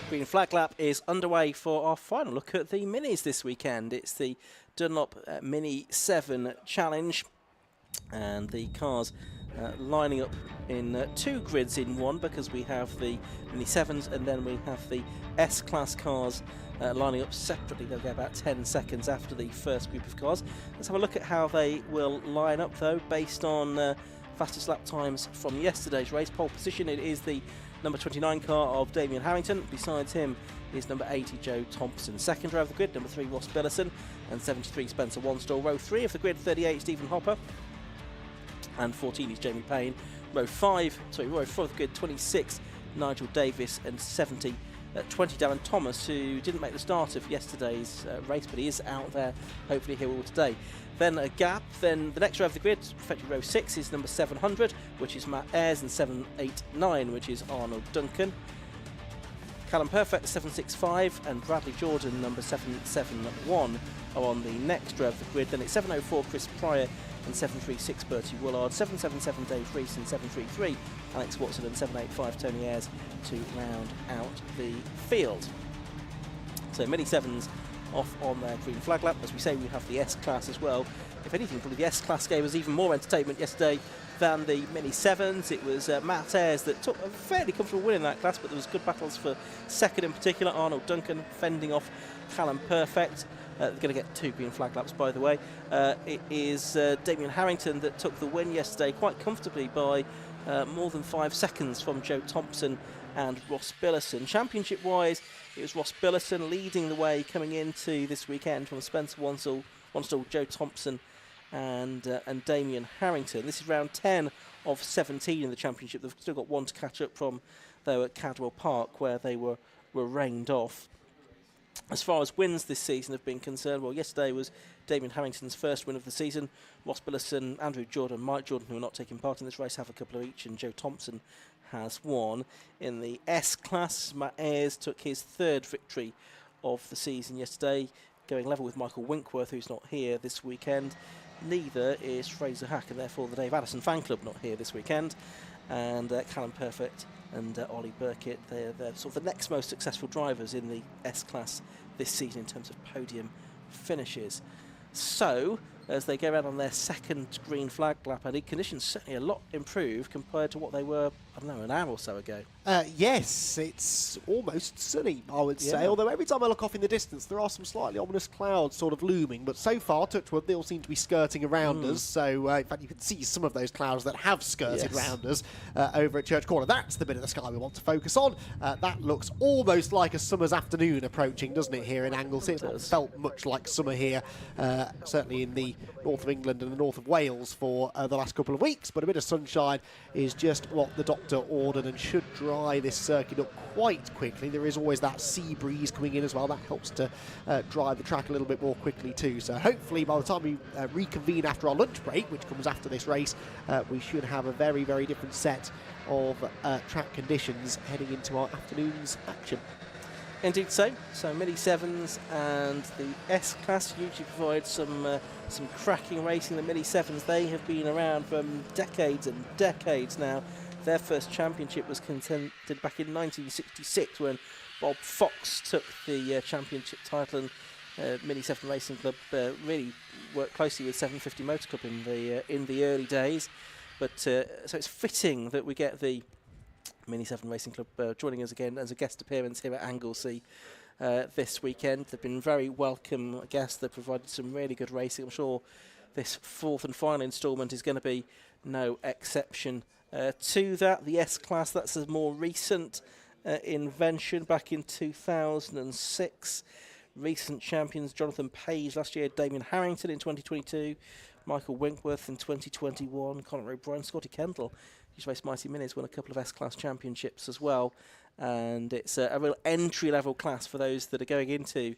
Green Flag Lap is underway for our final look at the minis this weekend. It's the Dunlop Mini 7 Challenge, and the cars lining up in two grids in one, because we have the Mini 7s and then we have the S-Class cars lining up separately. They'll get about 10 seconds after the first group of cars. Let's have a look at how they will line up, though, based on fastest lap times from yesterday's race. Pole position, it is the number 29 car of Damien Harrington. Besides him is number 80 Joe Thompson. Second row of the grid, number 3 Ross Billison, and 73 Spencer Wanstall. Row 3 of the grid, 38 Stephen Hopper, and 14 is Jamie Payne. Row 4 of the grid, 26 Nigel Davis, and 20 Darren Thomas, who didn't make the start of yesterday's race, but he is out there. Hopefully he will today. Then a gap. Then the next row of the grid, effectively row 6, is number 700, which is Matt Ayres, and 789, which is Arnold Duncan. Callum Perfect 765 and Bradley Jordan number 771 are on the next row of the grid. Then it's 704 Chris Pryor and 736 Bertie Woolard, 777 Dave Rees and 733 Alex Watson and 785 Tony Ayres to round out the field. So Mini 7s off on their green flag lap. As we say, we have the S-Class as well. If anything, probably the S-Class gave us even more entertainment yesterday than the Mini 7s. It was Matt Ayres that took a fairly comfortable win in that class, but there was good battles for second in particular. Arnold Duncan fending off Callum Perfect. They're going to get 2 green flag laps, by the way. It is Damien Harrington that took the win yesterday quite comfortably by more than 5 seconds from Joe Thompson and Ross Billison. Championship-wise, it was Ross Billison leading the way coming into this weekend from Spencer Wansell, Joe Thompson and Damien Harrington. This is round 10 of 17 in the championship. They've still got one to catch up from, though, at Cadwell Park, where they were rained off. As far as wins this season have been concerned, well, yesterday was Damien Harrington's first win of the season. Ross Billison, Andrew Jordan, Mike Jordan, who are not taking part in this race, have a couple of each, and Joe Thompson has won. In the S-Class, Matt Ayres took his 3rd victory of the season yesterday, going level with Michael Winkworth, who's not here this weekend. Neither is Fraser Hack, and therefore the Dave Addison fan club not here this weekend. And Callum Perfect and Ollie Burkitt, they're sort of the next most successful drivers in the S-Class this season in terms of podium finishes. So, as they go around on their second green flag lap, I think conditions certainly a lot improved compared to what they were, I don't know, an hour or so ago. Yes, it's almost sunny, I would say, although every time I look off in the distance there are some slightly ominous clouds sort of looming, but so far, touch wood, they all seem to be skirting around us, so in fact you can see some of those clouds that have skirted round us over at Church Corner. That's the bit of the sky we want to focus on. That looks almost like a summer's afternoon approaching, doesn't it, here in Anglesey? It's not felt much like summer here, certainly in the north of England and the north of Wales for the last couple of weeks, but a bit of sunshine is just what the doctor ordered and should dry this circuit up quite quickly. There is always that sea breeze coming in as well. That helps to dry the track a little bit more quickly too. So hopefully by the time we reconvene after our lunch break, which comes after this race, we should have a very, very different set of track conditions heading into our afternoon's action. Indeed so. So Mini 7s and the S-Class usually provide some cracking racing. The Mini 7s, they have been around for decades and decades now. Their first championship was contended back in 1966 when Bob Fox took the championship title, and Mini 7 Racing Club really worked closely with 750 Motor Club in the early days. But so it's fitting that we get the Mini 7 Racing Club joining us again as a guest appearance here at Anglesey this weekend. They've been very welcome guests. They've provided some really good racing. I'm sure this 4th and final instalment is going to be no exception to that. The S-Class, that's a more recent invention back in 2006. Recent champions, Jonathan Page last year, Damien Harrington in 2022, Michael Winkworth in 2021, Conor O'Brien, Scotty Kendall, who's raced Mighty Minis, won a couple of S-Class championships as well. And it's a real entry-level class for those that are going into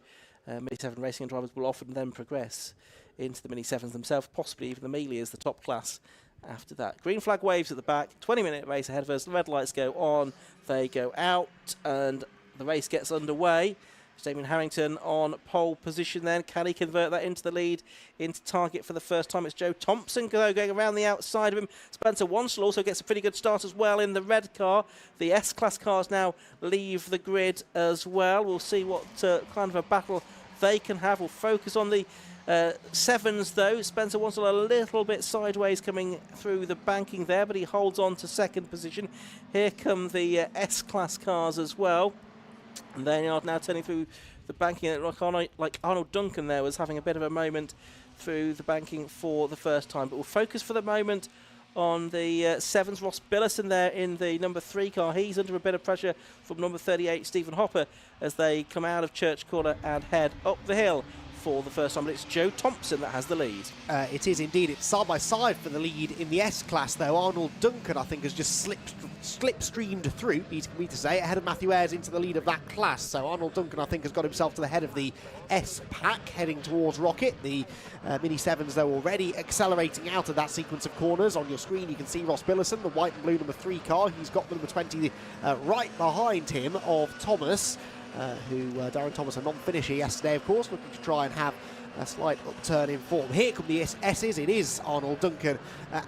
Mini 7 racing, and drivers will often then progress into the Mini 7s themselves, possibly even the Mealy as the top class after that. Green flag waves at the back, 20-minute race ahead of us. The red lights go on, they go out, and the race gets underway. Damien Harrington on pole position then. Can he convert that into the lead, into target for the first time? It's Joe Thompson going around the outside of him. Spencer Wansell also gets a pretty good start as well in the red car. The S-Class cars now leave the grid as well. We'll see what kind of a battle they can have. We'll focus on the 7s though. Spencer Wansell a little bit sideways coming through the banking there, but he holds on to second position. Here come the S-Class cars as well. And they are now turning through the banking. Like Arnold Duncan there was having a bit of a moment through the banking for the first time. But we'll focus for the moment on the 7s. Ross Billison there in the number 3 car. He's under a bit of pressure from number 38, Stephen Hopper, as they come out of Church Corner and head up the hill for the first time, but it's Joe Thompson that has the lead. It is indeed. It's side by side for the lead in the S-Class, though. Arnold Duncan, I think, has just slipstreamed through, easy for me to say, ahead of Matthew Ayres into the lead of that class. So Arnold Duncan, I think, has got himself to the head of the S-Pack, heading towards Rocket. The Mini 7s, though, already accelerating out of that sequence of corners. On your screen, you can see Ross Billison, the white and blue number 3 car. He's got the number 20 right behind him of Thomas, who Darren Thomas, a non-finisher yesterday, of course, looking to try and have a slight upturn in form. Here come the S's. It is Arnold Duncan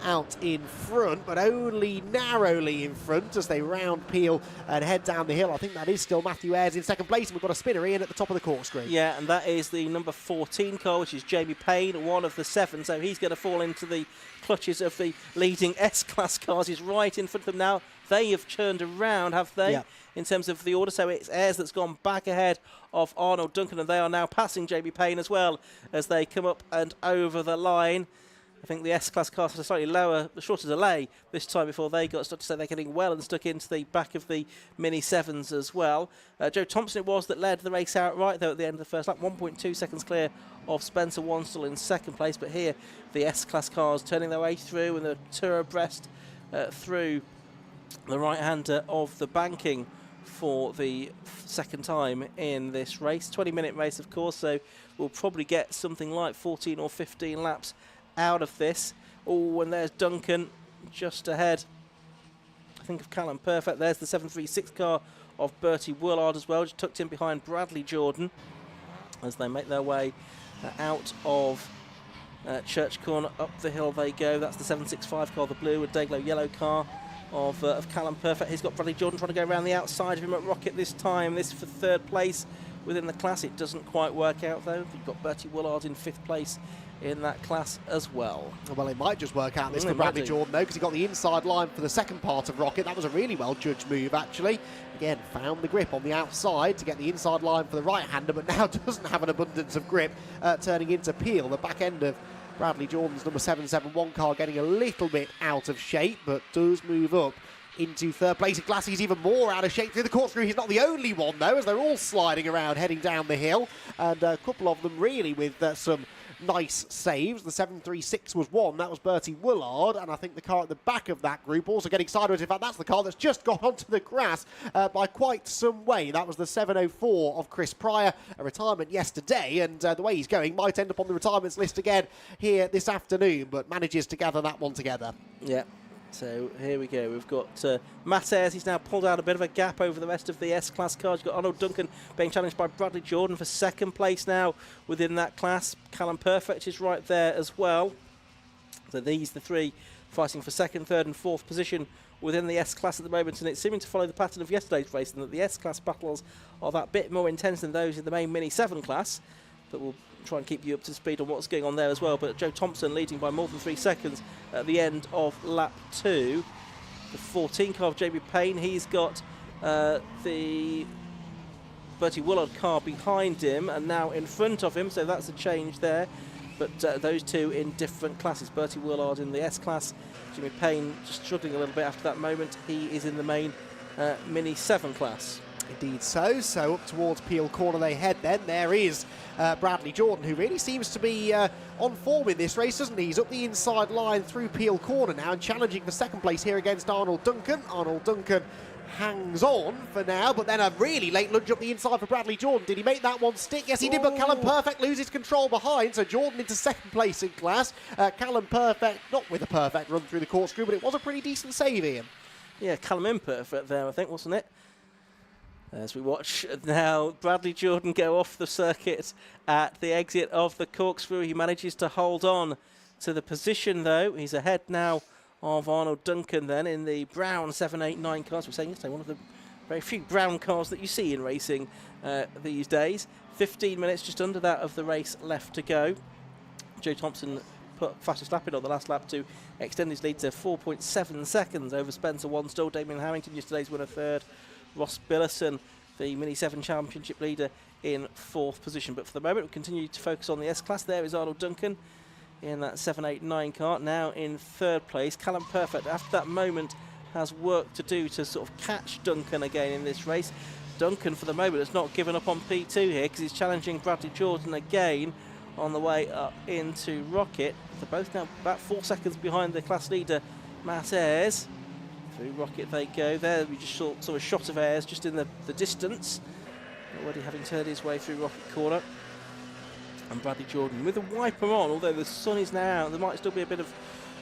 out in front, but only narrowly in front as they round Peel and head down the hill. I think that is still Matthew Ayres in second place, and we've got a spinner in at the top of the corkscrew. Yeah, and that is the number 14 car, which is Jamie Payne, one of the 7, so he's going to fall into the clutches of the leading S-Class cars. He's right in front of them now. They have turned around, have they, in terms of the order? So it's Ayres that's gone back ahead of Arnold Duncan, and they are now passing Jamie Payne as well as they come up and over the line. I think the S-Class cars had a slightly lower, shorter delay this time before they got stuck, so they're getting well and stuck into the back of the Mini 7s as well. Joe Thompson it was that led the race outright, though, at the end of the first lap, 1.2 seconds clear of Spencer Wanstall in second place. But here, the S-Class cars turning their way through, and the tour abreast through the right-hander of the banking for the second time in this race. 20-minute race, of course, so we'll probably get something like 14 or 15 laps out of this. Oh, and there's Duncan just ahead, I think, of Callum Perfect. There's the 736 car of Bertie Willard as well, just tucked in behind Bradley Jordan as they make their way out of Church Corner. Up the hill they go. That's the 765 car, the blue and Dayglow yellow car of Callum Perfect. He's got Bradley Jordan trying to go around the outside of him at Rocket this time. This for third place within the class. It doesn't quite work out, though. You've got Bertie Willard in 5th place in that class as well. Well, it might just work out this for Bradley Jordan, though, because he got the inside line for the second part of Rocket. That was a really well-judged move, actually. Again, found the grip on the outside to get the inside line for the right-hander, but now doesn't have an abundance of grip, turning into Peel. The back end of Bradley Jordan's number 771 car getting a little bit out of shape, but does move up into third place. Glassie's even more out of shape through the corkscrew. He's not the only one, though, as they're all sliding around, heading down the hill, and a couple of them really with some nice saves. The 736 was one. That was Bertie Willard, and I think the car at the back of that group also getting sideways. In fact, that's the car that's just got onto the grass by quite some way. That was the 704 of Chris Pryor, a retirement yesterday, and the way he's going might end up on the retirements list again here this afternoon, but manages to gather that one together. Yeah. So here we go. We've got Matt Ayres. He's now pulled out a bit of a gap over the rest of the S-Class cars. You've got Arnold Duncan being challenged by Bradley Jordan for second place now within that class. Callum Perfect is right there as well. So these the three fighting for second, third and fourth position within the S-Class at the moment, and it's seeming to follow the pattern of yesterday's race, and that the S-Class battles are that bit more intense than those in the main Mini 7 class. But we'll try and keep you up to speed on what's going on there as well. But Joe Thompson leading by more than 3 seconds at the end of lap 2. The 14 car of Jamie Payne, he's got the Bertie Willard car behind him and now in front of him, so that's a change there. But those two in different classes. Bertie Willard in the S-Class, Jamie Payne just struggling a little bit after that moment. He is in the main Mini 7 class. Indeed so. So up towards Peel Corner they head then. There is Bradley Jordan, who really seems to be on form in this race, doesn't he? He's up the inside line through Peel Corner now and challenging for second place here against Arnold Duncan. Arnold Duncan hangs on for now, but then a really late lunge up the inside for Bradley Jordan. Did he make that one stick? Yes, he did, but Callum Perfect loses control behind, so Jordan into second place in class. Callum Perfect, not with a perfect run through the corkscrew, but it was a pretty decent save, Ian. Yeah, Callum Imperfect there, I think, wasn't it? As we watch now Bradley Jordan go off the circuit at the exit of the corkscrew. He manages to hold on to the position, though. He's ahead now of Arnold Duncan then in the brown 789 cars. We're saying yesterday, one of the very few brown cars that you see in racing these days. 15 minutes, just under that of the race left to go. Joe Thompson put fastest lap in on the last lap to extend his lead to 4.7 seconds over Spencer Wanstall. Damien Harrington, yesterday's winner, third. Ross Billison, the Mini 7 Championship leader, in fourth position. But for the moment, we'll continue to focus on the S-Class. There is Arnold Duncan in that 789 car, now in third place. Callum Perfect, after that moment, has work to do to sort of catch Duncan again in this race. Duncan, for the moment, has not given up on P2 here because he's challenging Bradley Jordan again on the way up into Rocket. They're both now about 4 seconds behind the class leader, Matt Ayres. Through Rocket they go. There we just saw a shot of Ayres just in the distance, already having turned his way through Rocket Corner. And Bradley Jordan with a wiper on, although the sun is now out, there might still be a bit of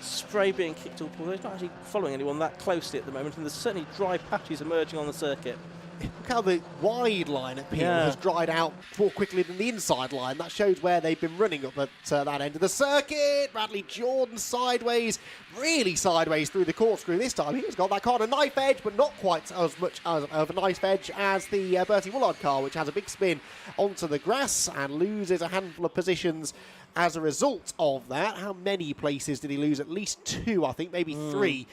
spray being kicked up, although he's not actually following anyone that closely at the moment, and there's certainly dry patches emerging on the circuit. Look how the wide line at Peel has dried out more quickly than the inside line. That shows where they've been running up at that end of the circuit. Bradley Jordan sideways, really sideways through the corkscrew this time. He's got that car on a knife edge, but not quite as much of a knife edge as the Bertie Woolard car, which has a big spin onto the grass and loses a handful of positions as a result of that. How many places did he lose? At least 2, I think, maybe 3.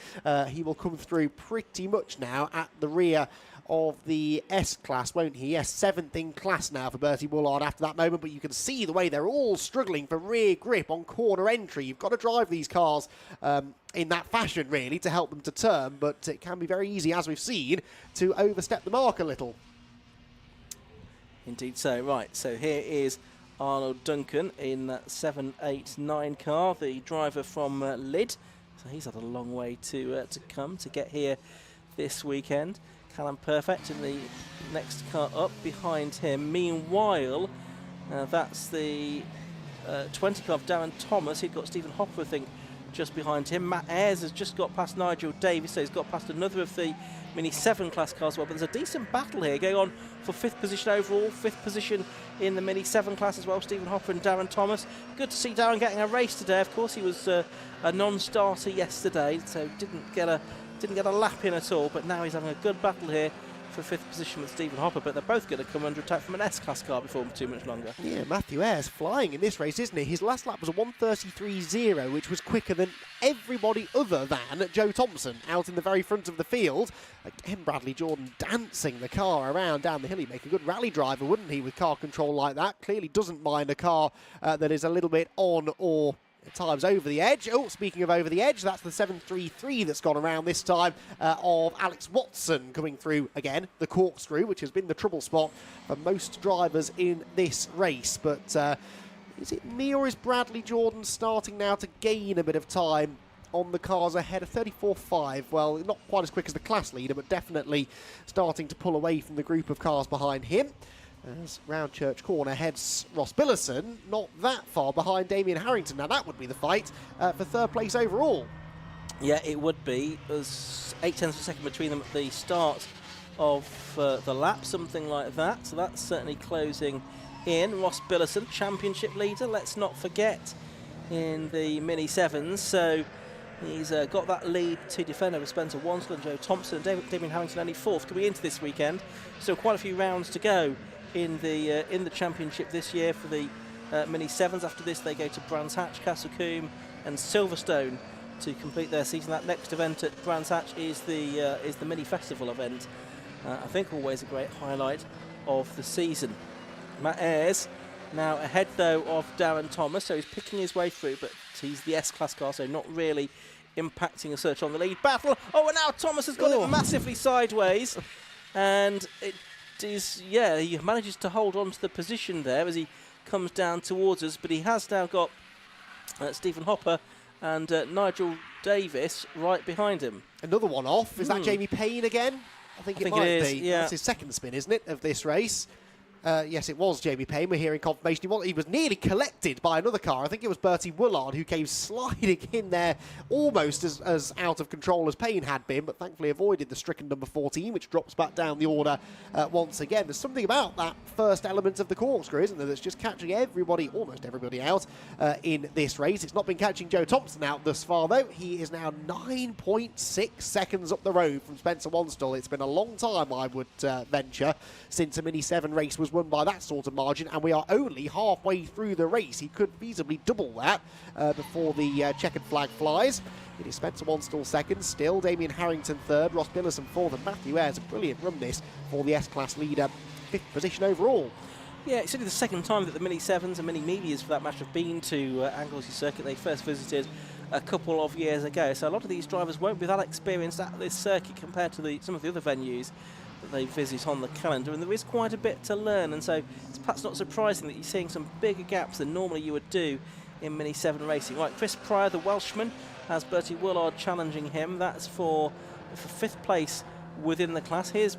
He will come through pretty much now at the rear of the S-Class, won't he? Yes, 7th in class now for Bertie Woolard after that moment, but you can see the way they're all struggling for rear grip on corner entry. You've got to drive these cars in that fashion, really, to help them to turn, but it can be very easy, as we've seen, to overstep the mark a little. Indeed so. Right, so here is Arnold Duncan in that 789 car, the driver from Lydd. So he's had a long way to come to get here this weekend. Callum Perfect in the next car up behind him. Meanwhile, that's the 20 car of Darren Thomas. He'd got Stephen Hopper, I think, just behind him. Matt Ayres has just got past Nigel Davis, so he's got past another of the Mini 7 class cars as well. But there's a decent battle here going on for 5th position overall, 5th position in the Mini 7 class as well. Stephen Hopper and Darren Thomas. Good to see Darren getting a race today. Of course, he was a non-starter yesterday, so didn't get a lap in at all, but now he's having a good battle here for 5th position with Stephen Hopper, but they're both going to come under attack from an S-Class car before too much longer. Yeah, Matthew Ayres flying in this race, isn't he? His last lap was a 1:33.0, which was quicker than everybody other than Joe Thompson out in the very front of the field. Again, Bradley Jordan dancing the car around down the hill. He'd make a good rally driver, wouldn't he, with car control like that? Clearly doesn't mind a car that is a little bit on or at times over the edge. Oh, speaking of over the edge, that's the 733 that's gone around this time of Alex Watson coming through again, the corkscrew, which has been the trouble spot for most drivers in this race. But is it me or is Bradley Jordan starting now to gain a bit of time on the cars ahead of 34.5? Well, not quite as quick as the class leader, but definitely starting to pull away from the group of cars behind him. As round Church Corner heads Ross Billison, not that far behind Damien Harrington. Now that would be the fight for 3rd place overall. Yeah, it would be. There's 0.8 of a second between them at the start of the lap, something like that. So that's certainly closing in. Ross Billison, championship leader, let's not forget, in the Mini 7s. So he's got that lead to defend over Spencer Wansell and Joe Thompson. Damien Harrington only 4th coming into this weekend. So quite a few rounds to go in the championship this year for the Mini 7s. After this they go to Brands Hatch, Castlecombe and Silverstone to complete their season. That next event at Brands Hatch is the Mini Festival event. I think always a great highlight of the season. Matt Ayres now ahead though of Darren Thomas, so he's picking his way through, but he's the S-Class car, so not really impacting a search on the lead battle. Oh, and now Thomas has got it massively sideways, and it is, yeah, he manages to hold on to the position there as he comes down towards us, but he has now got Stephen Hopper and Nigel Davis right behind him. Another one off. Is that Jamie Payne again? I think it might be. Yeah. That's his 2nd spin, isn't it, of this race? Yes, it was Jamie Payne. We're hearing confirmation. He was nearly collected by another car. I think it was Bertie Woolard who came sliding in there almost as out of control as Payne had been, but thankfully avoided the stricken number 14, which drops back down the order once again. There's something about that first element of the corkscrew, isn't there, that's just catching almost everybody out in this race. It's not been catching Joe Thompson out thus far, though. He is now 9.6 seconds up the road from Spencer Wansell. It's been a long time, I would venture, since a Mini 7 race was won by that sort of margin, and we are only halfway through the race. He could feasibly double that before the checkered flag flies. It is Spencer Wansell 2nd, still Damien Harrington 3rd, Ross Billison 4th, and Matthew Ayres. A brilliant run this for the S-Class leader, 5th position overall. Yeah, it's only the 2nd time that the Mini 7s and Mini Medias, for that matter, have been to Anglesey Circuit. They first visited a couple of years ago, so a lot of these drivers won't be that experienced at this circuit compared to some of the other venues. that they visit on the calendar, and there is quite a bit to learn, and so it's perhaps not surprising that you're seeing some bigger gaps than normally you would do in Mini 7 racing. Right, Chris Pryor, the Welshman, has Bertie Willard challenging him. That's for 5th place within the class. Here's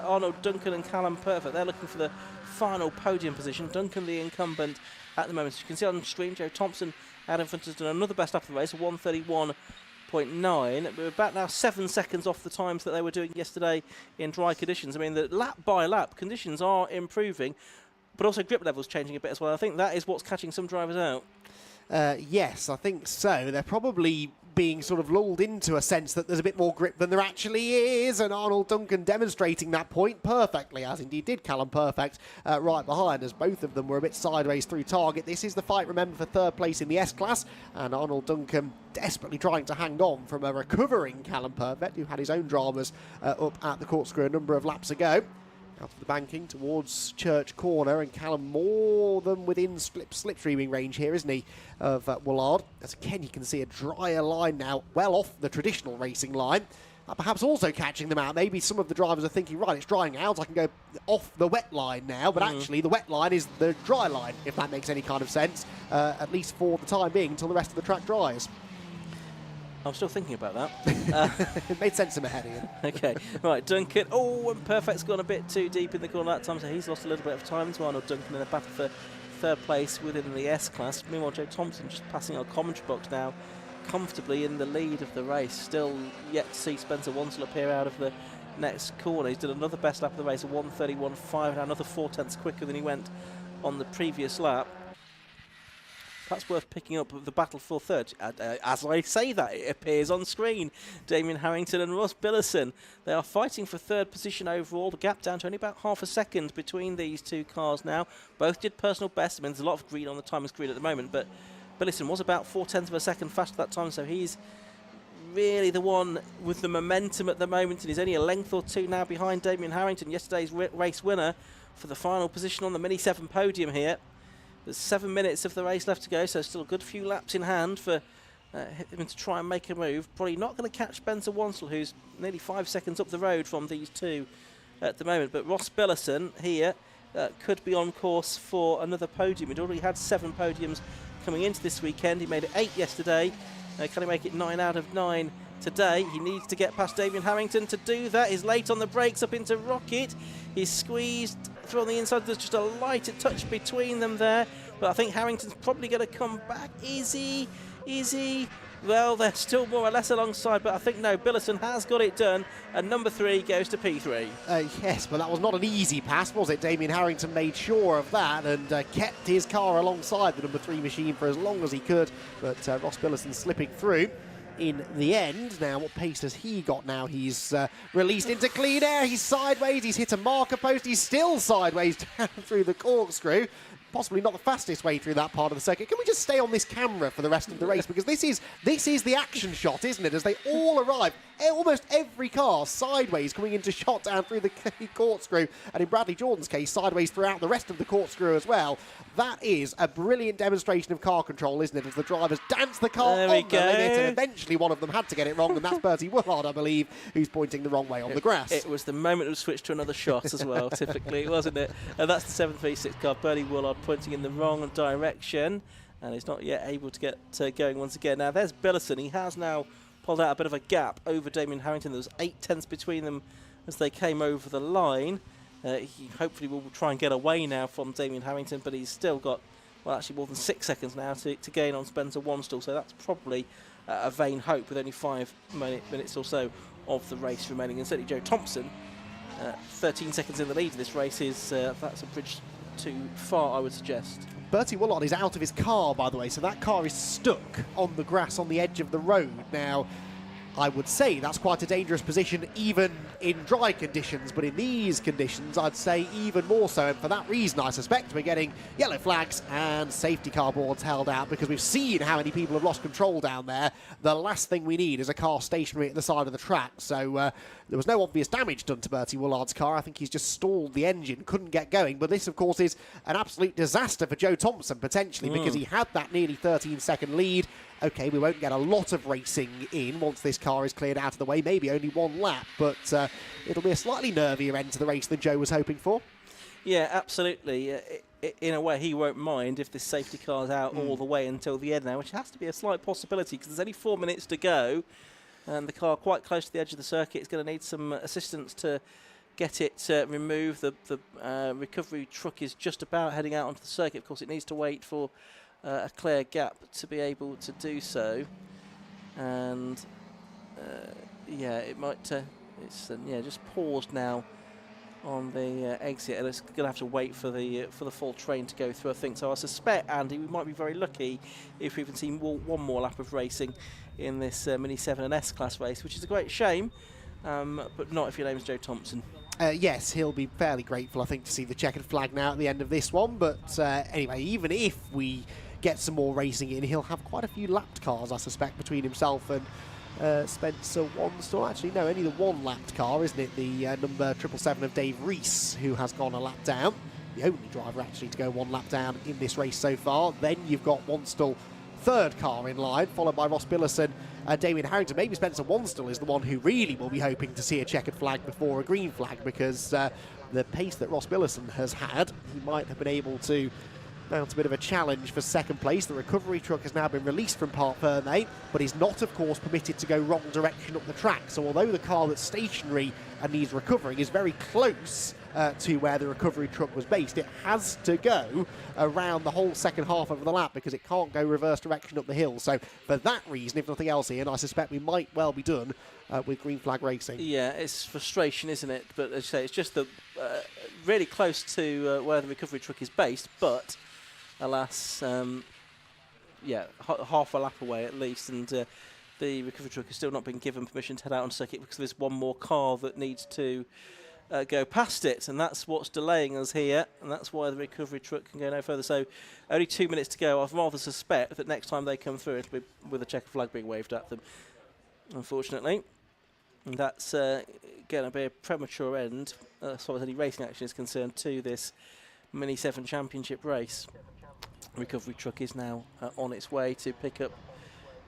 Arnold Duncan and Callum Perfect. They're looking for the final podium position. Duncan, the incumbent at the moment. As you can see on stream, Joe Thompson out in front has done another best lap of the race, 1:31.9. We're about now 7 seconds off the times that they were doing yesterday in dry conditions. I mean, the lap by lap conditions are improving, but also grip levels changing a bit as well. I think that is what's catching some drivers out. Yes, I think so. They're probably being sort of lulled into a sense that there's a bit more grip than there actually is, and Arnold Duncan demonstrating that point perfectly, as indeed did Callum Perfect right behind, as both of them were a bit sideways through target. This is the fight, remember, for 3rd place in the S-Class, and Arnold Duncan desperately trying to hang on from a recovering Callum Perfect, who had his own dramas up at the corkscrew a number of laps ago. Out of the banking towards Church Corner, and Callum more than within slipstreaming range here, isn't he, of Willard. As again, you can see a drier line now, well off the traditional racing line. Perhaps also catching them out. Maybe some of the drivers are thinking, right, it's drying out, I can go off the wet line now, but actually the wet line is the dry line, if that makes any kind of sense, at least for the time being, until the rest of the track dries. I'm still thinking about that. It made sense in my head, Ian. Okay, right, Duncan. Oh, and Perfect's gone a bit too deep in the corner that time, so he's lost a little bit of time to Arnold Duncan in a battle for 3rd place within the S-Class. Meanwhile, Joe Thompson just passing our commentary box now, comfortably in the lead of the race. Still yet to see Spencer Wansel appear out of the next corner. He's done another best lap of the race, a 1:31.5, now another 4/10 quicker than he went on the previous lap. That's worth picking up the battle for 3rd. As I say that, it appears on screen. Damien Harrington and Ross Billison. They are fighting for 3rd position overall. The gap down to only about half a second between these two cars now. Both did personal best. I mean, there's a lot of green on the timer's screen at the moment, but Billison was about 0.4 of a second faster that time, so he's really the one with the momentum at the moment, and he's only a length or two now behind Damien Harrington, yesterday's race winner, for the final position on the Mini 7 podium here. There's 7 minutes of the race left to go, so still a good few laps in hand for him to try and make a move. Probably not going to catch Spencer Wansel, who's nearly 5 seconds up the road from these two at the moment. But Ross Billison here could be on course for another podium. He'd already had 7 podiums coming into this weekend. He made it 8 yesterday. Can he make it 9 out of 9 today? He needs to get past Damien Harrington to do that. He's late on the brakes up into Rocket. He's squeezed through on the inside. There's just a light touch between them there, but I think Harrington's probably going to come back. Is he? Well, they're still more or less alongside, but I think no, Billison has got it done, and number 3 goes to P3. Yes, but that was not an easy pass, was it? Damien Harrington made sure of that and kept his car alongside the number 3 machine for as long as he could, but Ross Billison slipping through in the end. Now, what pace has he got now? He's released into clean air. He's sideways. He's hit a marker post. He's still sideways down through the corkscrew. Possibly not the fastest way through that part of the circuit. Can we just stay on this camera for the rest of the race? Because this is the action shot, isn't it? As they all arrive, almost every car sideways coming into shot down through the corkscrew, and in Bradley Jordan's case, sideways throughout the rest of the corkscrew as well. That is a brilliant demonstration of car control, isn't it? As the drivers dance the car on the limit, and eventually one of them had to get it wrong, and that's Bertie Willard, I believe, who's pointing the wrong way on the grass. It was the moment it was switched to another shot as well, typically, wasn't it? And that's the 736 car, Bertie Willard pointing in the wrong direction, and he's not yet able to get going once again. Now, there's Billison. He has now pulled out a bit of a gap over Damien Harrington. There was 0.8 between them as they came over the line. He hopefully will try and get away now from Damien Harrington, but he's still got, well, actually more than 6 seconds now to gain on Spencer Wansel, so that's probably a vain hope with only 5 minutes or so of the race remaining. And certainly Joe Thompson, 13 seconds in the lead of this race, is that's a bridge too far, I would suggest. Bertie Willard is out of his car, by the way, so that car is stuck on the grass on the edge of the road. Now, I would say that's quite a dangerous position even in dry conditions, but in these conditions I'd say even more so, and for that reason I suspect we're getting yellow flags and safety car boards held out, because we've seen how many people have lost control down there. The last thing we need is a car stationary at the side of the track, so there was no obvious damage done to Bertie Willard's car. I think he's just stalled the engine, couldn't get going, but this of course is an absolute disaster for Joe Thompson potentially, because he had that nearly 13-second lead, OK, we won't get a lot of racing in once this car is cleared out of the way, maybe only one lap, but it'll be a slightly nervier end to the race than Joe was hoping for. Yeah, absolutely. In a way, he won't mind if this safety car's out all the way until the end now, which has to be a slight possibility because there's only 4 minutes to go, and the car quite close to the edge of the circuit is going to need some assistance to get it removed. The recovery truck is just about heading out onto the circuit. Of course, it needs to wait for a clear gap to be able to do so, and yeah, it might. It's just paused now on the exit, and it's going to have to wait for the full train to go through, I think. So I suspect, Andy, we might be very lucky if we even see one more lap of racing in this Mini 7 and S-Class race, which is a great shame, but not if your name is Joe Thompson. Yes, he'll be fairly grateful, I think, to see the checkered flag now at the end of this one. But anyway, even if we get some more racing in, he'll have quite a few lapped cars, I suspect, between himself and Spencer Wanstall. Actually, no, only the one lapped car, isn't it? The number 777 of Dave Rees, who has gone a lap down. The only driver actually to go one lap down in this race so far. Then you've got Wanstall, third car in line, followed by Ross Billison, Damien Harrington. Maybe Spencer Wanstall is the one who really will be hoping to see a checkered flag before a green flag, because the pace that Ross Billison has had, he might have been able to mount a bit of a challenge for second place. The recovery truck has now been released from Parc Fermé, but is not, of course, permitted to go wrong direction up the track. So although the car that's stationary and needs recovering is very close to where the recovery truck was based, it has to go around the whole second half of the lap because it can't go reverse direction up the hill. So for that reason, if nothing else, Ian, I suspect we might well be done with green flag racing. Yeah, it's frustration, isn't it? But as you say, it's just really close to where the recovery truck is based, but alas, half a lap away at least, and the recovery truck has still not been given permission to head out on circuit because there's one more car that needs to go past it, and that's what's delaying us here, and that's why the recovery truck can go no further. So only 2 minutes to go. I'd rather suspect that next time they come through it'll be with a checkered flag being waved at them, unfortunately. And that's going to be a premature end, as far as any racing action is concerned, to this Mini 7 Championship race. Recovery truck is now on its way to pick up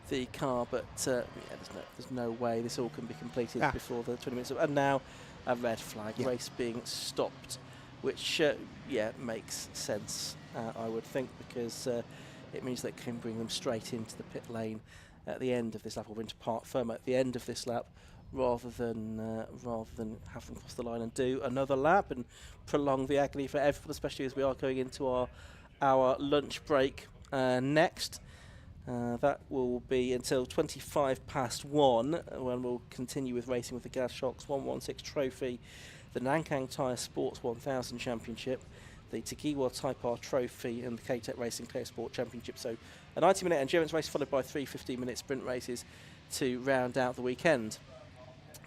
the car, but there's no way this all can be completed before the 20 minutes. And now a red flag, race being stopped, which makes sense, I would think, because it means they can bring them straight into the pit lane at the end of this lap, or into Parc Fermé at the end of this lap, rather than have them cross the line and do another lap and prolong the agony for everyone, especially as we are going into our lunch break next. That will be until 1:25 when we'll continue with racing with the Gas Shocks 116 Trophy, the Nankang Tyre Sports 1000 Championship, the Tagiwa Type R Trophy, and the K-Tech Racing Clear Sport Championship. So a 90-minute endurance race followed by 3 15-minute sprint races to round out the weekend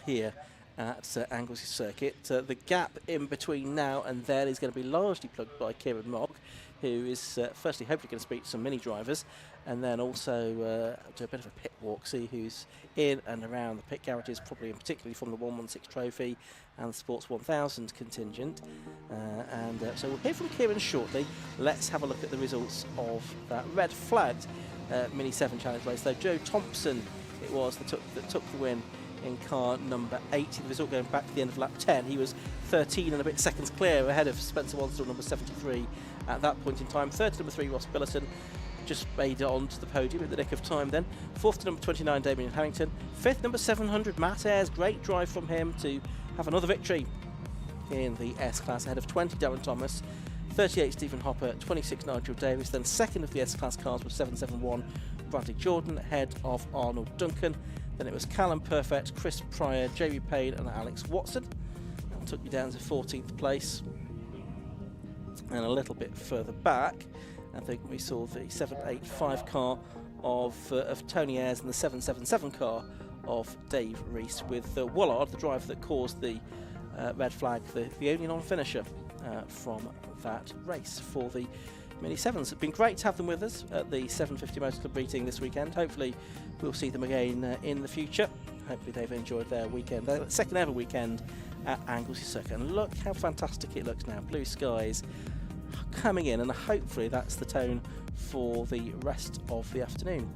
here at Anglesey Circuit. The gap in between now and then is going to be largely plugged by Kieran Mogg, who is firstly hopefully going to speak to some mini drivers, and then also do a bit of a pit walk, see who's in and around the pit garages, probably and particularly from the 116 Trophy and the Sports 1000 contingent. So we'll hear from Kieran shortly. Let's have a look at the results of that red flagged Mini 7 Challenge race. Though Joe Thompson it was that took the win in car number 80. The result going back to the end of lap 10. He was 13 and a bit seconds clear ahead of Spencer Wanstall, number 73 at that point in time. Third to number 3, Ross Billison, just made it onto the podium in the nick of time then. Fourth to number 29, Damien Harrington. Fifth, number 700, Matt Ayres. Great drive from him to have another victory in the S-Class ahead of 20, Darren Thomas. 38, Stephen Hopper. 26, Nigel Davis. Then second of the S-Class cars was 771, Bradley Jordan, ahead of Arnold Duncan. Then it was Callum Perfect, Chris Pryor, Jamie Payne and Alex Watson. That took you down to 14th place. And a little bit further back, I think we saw the 785 car of Tony Ayres and the 777 car of Dave Rees, with Wallard, the driver that caused the red flag, the only non-finisher from that race for the Mini 7s. It's been great to have them with us at the 750 Motor Club meeting this weekend. Hopefully we'll see them again in the future. Hopefully they've enjoyed their weekend, their second ever weekend at Anglesey Circuit. And look how fantastic it looks now. Blue skies coming in, and hopefully that's the tone for the rest of the afternoon.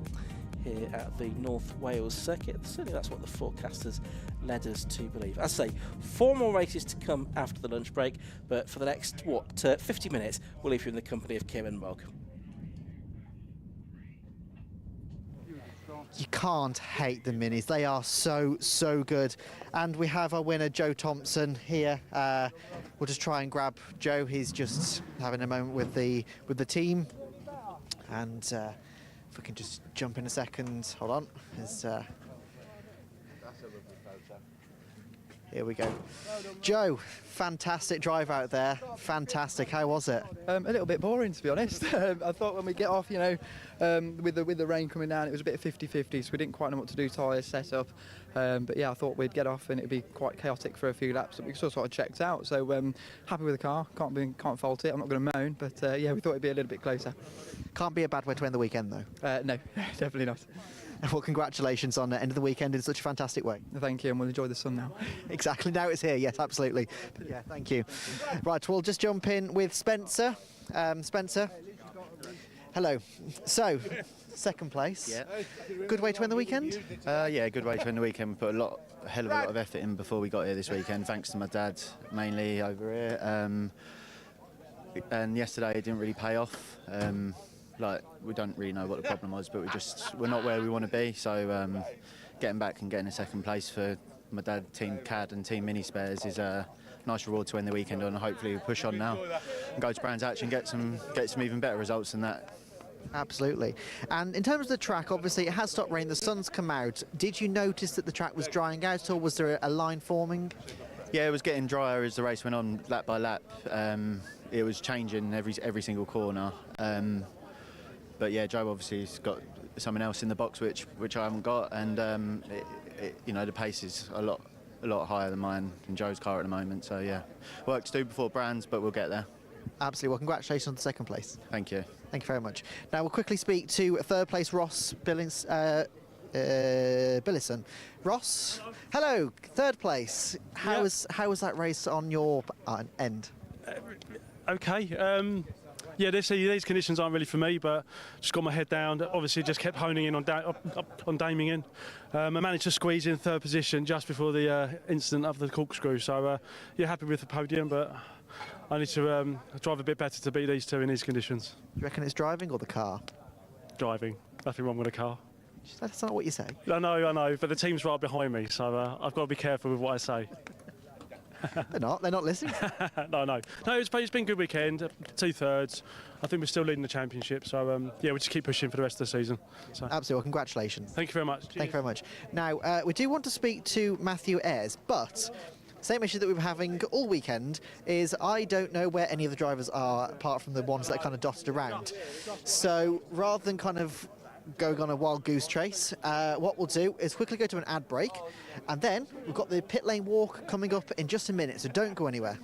here at the North Wales circuit. Certainly that's what the forecasters led us to believe. As I say, 4 more races to come after the lunch break, but for the next, 50 minutes, we'll leave you in the company of Kim and Mog. You can't hate the minis. They are so good. And we have our winner, Joe Thompson, here. We'll just try and grab Joe. He's just having a moment with the team. And if we can just jump in a second. Hold on. Here we go. Joe, fantastic drive out there. Fantastic. How was it? A little bit boring, to be honest. I thought when we get off, with the rain coming down, it was a bit of 50-50, so we didn't quite know what to do, tyres set up. But yeah, I thought we'd get off and it'd be quite chaotic for a few laps, but we sort of checked out. So happy with the car. Can't fault it. I'm not going to moan, but yeah, we thought it'd be a little bit closer. Can't be a bad way to end the weekend, though. No, definitely not. Well, congratulations on the end of the weekend in such a fantastic way. Thank you, and we'll enjoy the sun now. Exactly, now it's here, yes, absolutely. But yeah, thank you. Right, we'll just jump in with Spencer. Spencer, hello. So, second place. Yeah. Good way to end the weekend? Yeah, good way to end the weekend. We put a hell of a lot of effort in before we got here this weekend, thanks to my dad, mainly over here. And yesterday it didn't really pay off. We don't really know what the problem was, but we're not where we want to be. So getting back and getting a second place for my dad, Team CAD and Team Mini Spares is a nice reward to end the weekend on. Hopefully we'll push on now and go to Brands Hatch and get some even better results than that. Absolutely. And in terms of the track, obviously it has stopped raining, the sun's come out. Did you notice that the track was drying out, or was there a line forming? Yeah, it was getting drier as the race went on, lap by lap. It was changing every single corner. But yeah, Joe obviously has got something else in the box which I haven't got, and the pace is a lot higher than mine in Joe's car at the moment. So yeah, work to do before Brands, but we'll get there. Absolutely. Well, congratulations on the second place. Thank you. Thank you very much. Now we'll quickly speak to third place Ross Billison. Ross, hello, third place. How was that race on your end? Okay. Yeah, these conditions aren't really for me, but just got my head down. Obviously, just kept honing in on daming in. I managed to squeeze in third position just before the incident of the corkscrew. So, yeah, happy with the podium, but I need to drive a bit better to beat these two in these conditions. Do you reckon it's driving or the car? Driving. Nothing wrong with the car. That's not what you say. I know, but the team's right behind me, so I've got to be careful with what I say. They're not listening. No, it's been a good weekend, 2/3. I think we're still leading the championship, so yeah, we'll just keep pushing for the rest of the season. So. Absolutely, well, congratulations. Thank you very much. Cheers. Thank you very much. Now, we do want to speak to Matthew Ayres, but same issue that we've been having all weekend is I don't know where any of the drivers are, apart from the ones that are kind of dotted around. So rather than kind of going on a wild goose chase, what we'll do is quickly go to an ad break, and then we've got the pit lane walk coming up in just a minute, so don't go anywhere.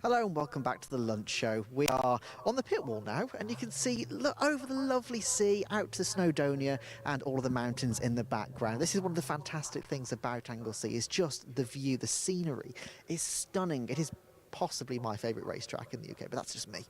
Hello and welcome back to the lunch show. We are on the pit wall now, and you can see look over the lovely sea, out to the Snowdonia and all of the mountains in the background. This is one of the fantastic things about Anglesey, is just the view, the scenery is stunning. It is possibly my favourite racetrack in the UK, but that's just me.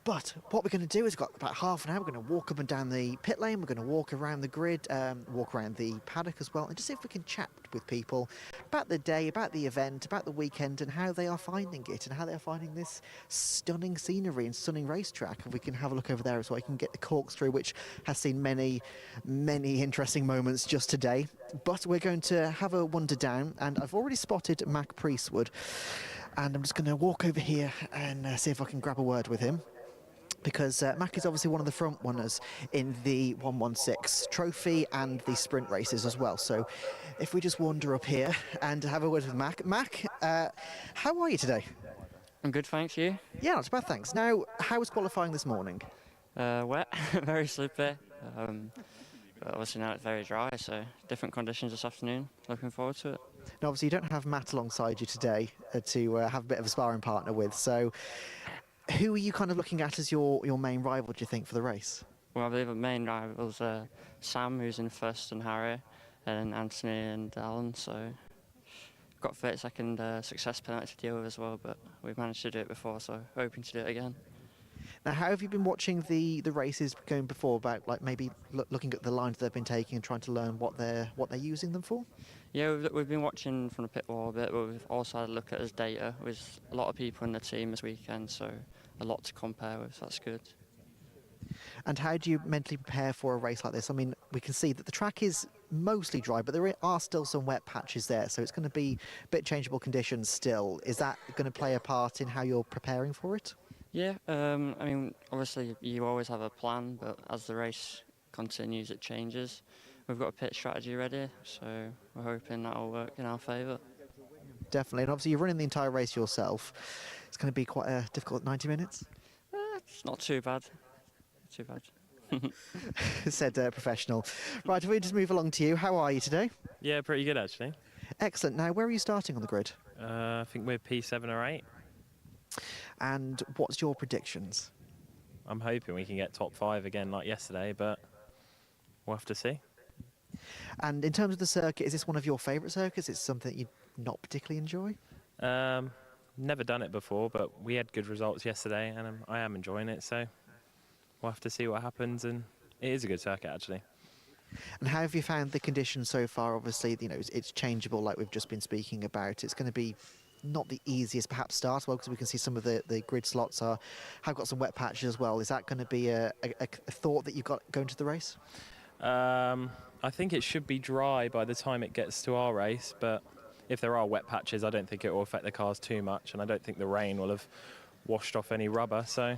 But what we're going to do is, we've got about half an hour, we're going to walk up and down the pit lane, we're going to walk around the grid, walk around the paddock as well, and just see if we can chat with people about the day, about the event, about the weekend, and how they are finding it, and how they are finding this stunning scenery and stunning racetrack. And we can have a look over there as well. You can get the corkscrew, which has seen many, many interesting moments just today. But we're going to have a wander down, and I've already spotted Mac Priestwood, and I'm just going to walk over here and see if I can grab a word with him, because Mac is obviously one of the front runners in the 116 trophy and the sprint races as well. So if we just wander up here and have a word with Mac. Mac, how are you today? I'm good, thanks. You? Yeah, not too bad, thanks. Now, how was qualifying this morning? Wet, very slippery. But obviously now it's very dry, so different conditions this afternoon. Looking forward to it. Now, obviously you don't have Matt alongside you today to have a bit of a sparring partner with, so who are you kind of looking at as your main rival, do you think, for the race? Well, I believe the main rivals are Sam, who's in first, and Harry, and Anthony and Alan. So got 30-second success penalty to deal with as well, but we've managed to do it before, so hoping to do it again. Now, how have you been watching the races going before, about like maybe looking at the lines they've been taking and trying to learn what they're using them for? Yeah, we've been watching from the pit wall a bit, but we've also had a look at his data. With a lot of people in the team this weekend, so a lot to compare with. So that's good. And how do you mentally prepare for a race like this? I mean, we can see that the track is mostly dry, but there are still some wet patches there, so it's going to be a bit changeable conditions still. Is that going to play a part in how you're preparing for it? Yeah, I mean, obviously you always have a plan, but as the race continues, it changes. We've got a pit strategy ready, so we're hoping that'll work in our favour. Definitely, and obviously you're running the entire race yourself. It's going to be quite a difficult 90 minutes. It's not too bad. Too bad. Said professional. Right, if we just move along to you, how are you today? Yeah, pretty good actually. Excellent. Now, where are you starting on the grid? I think we're P7 or 8. And what's your predictions? I'm hoping we can get top 5 again like yesterday, but we'll have to see. And in terms of the circuit, is this one of your favourite circuits? Is it something that you not particularly enjoy? Never done it before, but we had good results yesterday, and I am enjoying it. So we'll have to see what happens, and it is a good circuit actually. And how have you found the conditions so far? Obviously, you know, it's changeable, like we've just been speaking about. It's going to be not the easiest, perhaps, start well, because we can see some of the grid slots have got some wet patches as well. Is that going to be a thought that you've got going to the race? I think it should be dry by the time it gets to our race, but if there are wet patches, I don't think it will affect the cars too much, and I don't think the rain will have washed off any rubber, so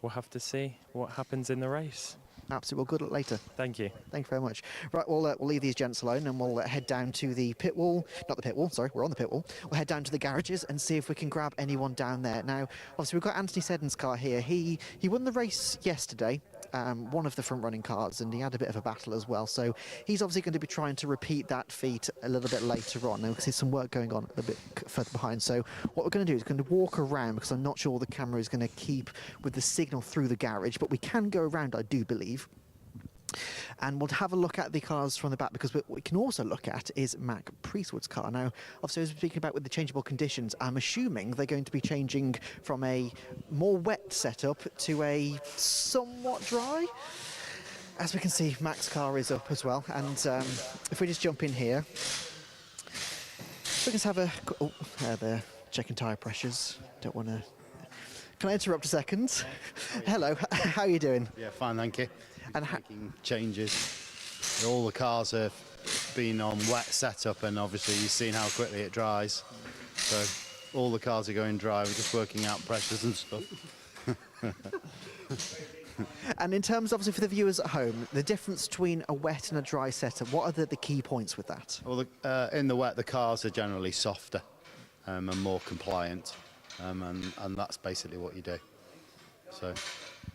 we'll have to see what happens in the race. Absolutely. Well, good luck later. Thank you. Thank you very much. Right, we'll leave these gents alone, and we'll head down to the pit wall. Not the pit wall, sorry, we're on the pit wall. We'll head down to the garages and see if we can grab anyone down there. Now, obviously, we've got Anthony Seddon's car here. He won the race yesterday, one of the front-running cars, and he had a bit of a battle as well. So he's obviously going to be trying to repeat that feat a little bit later on. Now, we can see some work going on a bit further behind. So what we're going to do is going to walk around, because I'm not sure the camera is going to keep with the signal through the garage, but we can go around, I do believe. And we'll have a look at the cars from the back, because what we can also look at is Mac Priestwood's car. Now, obviously, as we're speaking about with the changeable conditions, I'm assuming they're going to be changing from a more wet setup to a somewhat dry. As we can see, Mac's car is up as well. And if we just jump in here, we can just have a... Oh, they're checking tyre pressures. Don't want to... Can I interrupt a second? Hello, how are you doing? Yeah, fine, thank you. And making changes. All the cars have been on wet setup, and obviously you've seen how quickly it dries. So all the cars are going dry. We're just working out pressures and stuff. And in terms, obviously, for the viewers at home, the difference between a wet and a dry setup, what are the key points with that? Well, in the wet, the cars are generally softer and more compliant, and that's basically what you do. So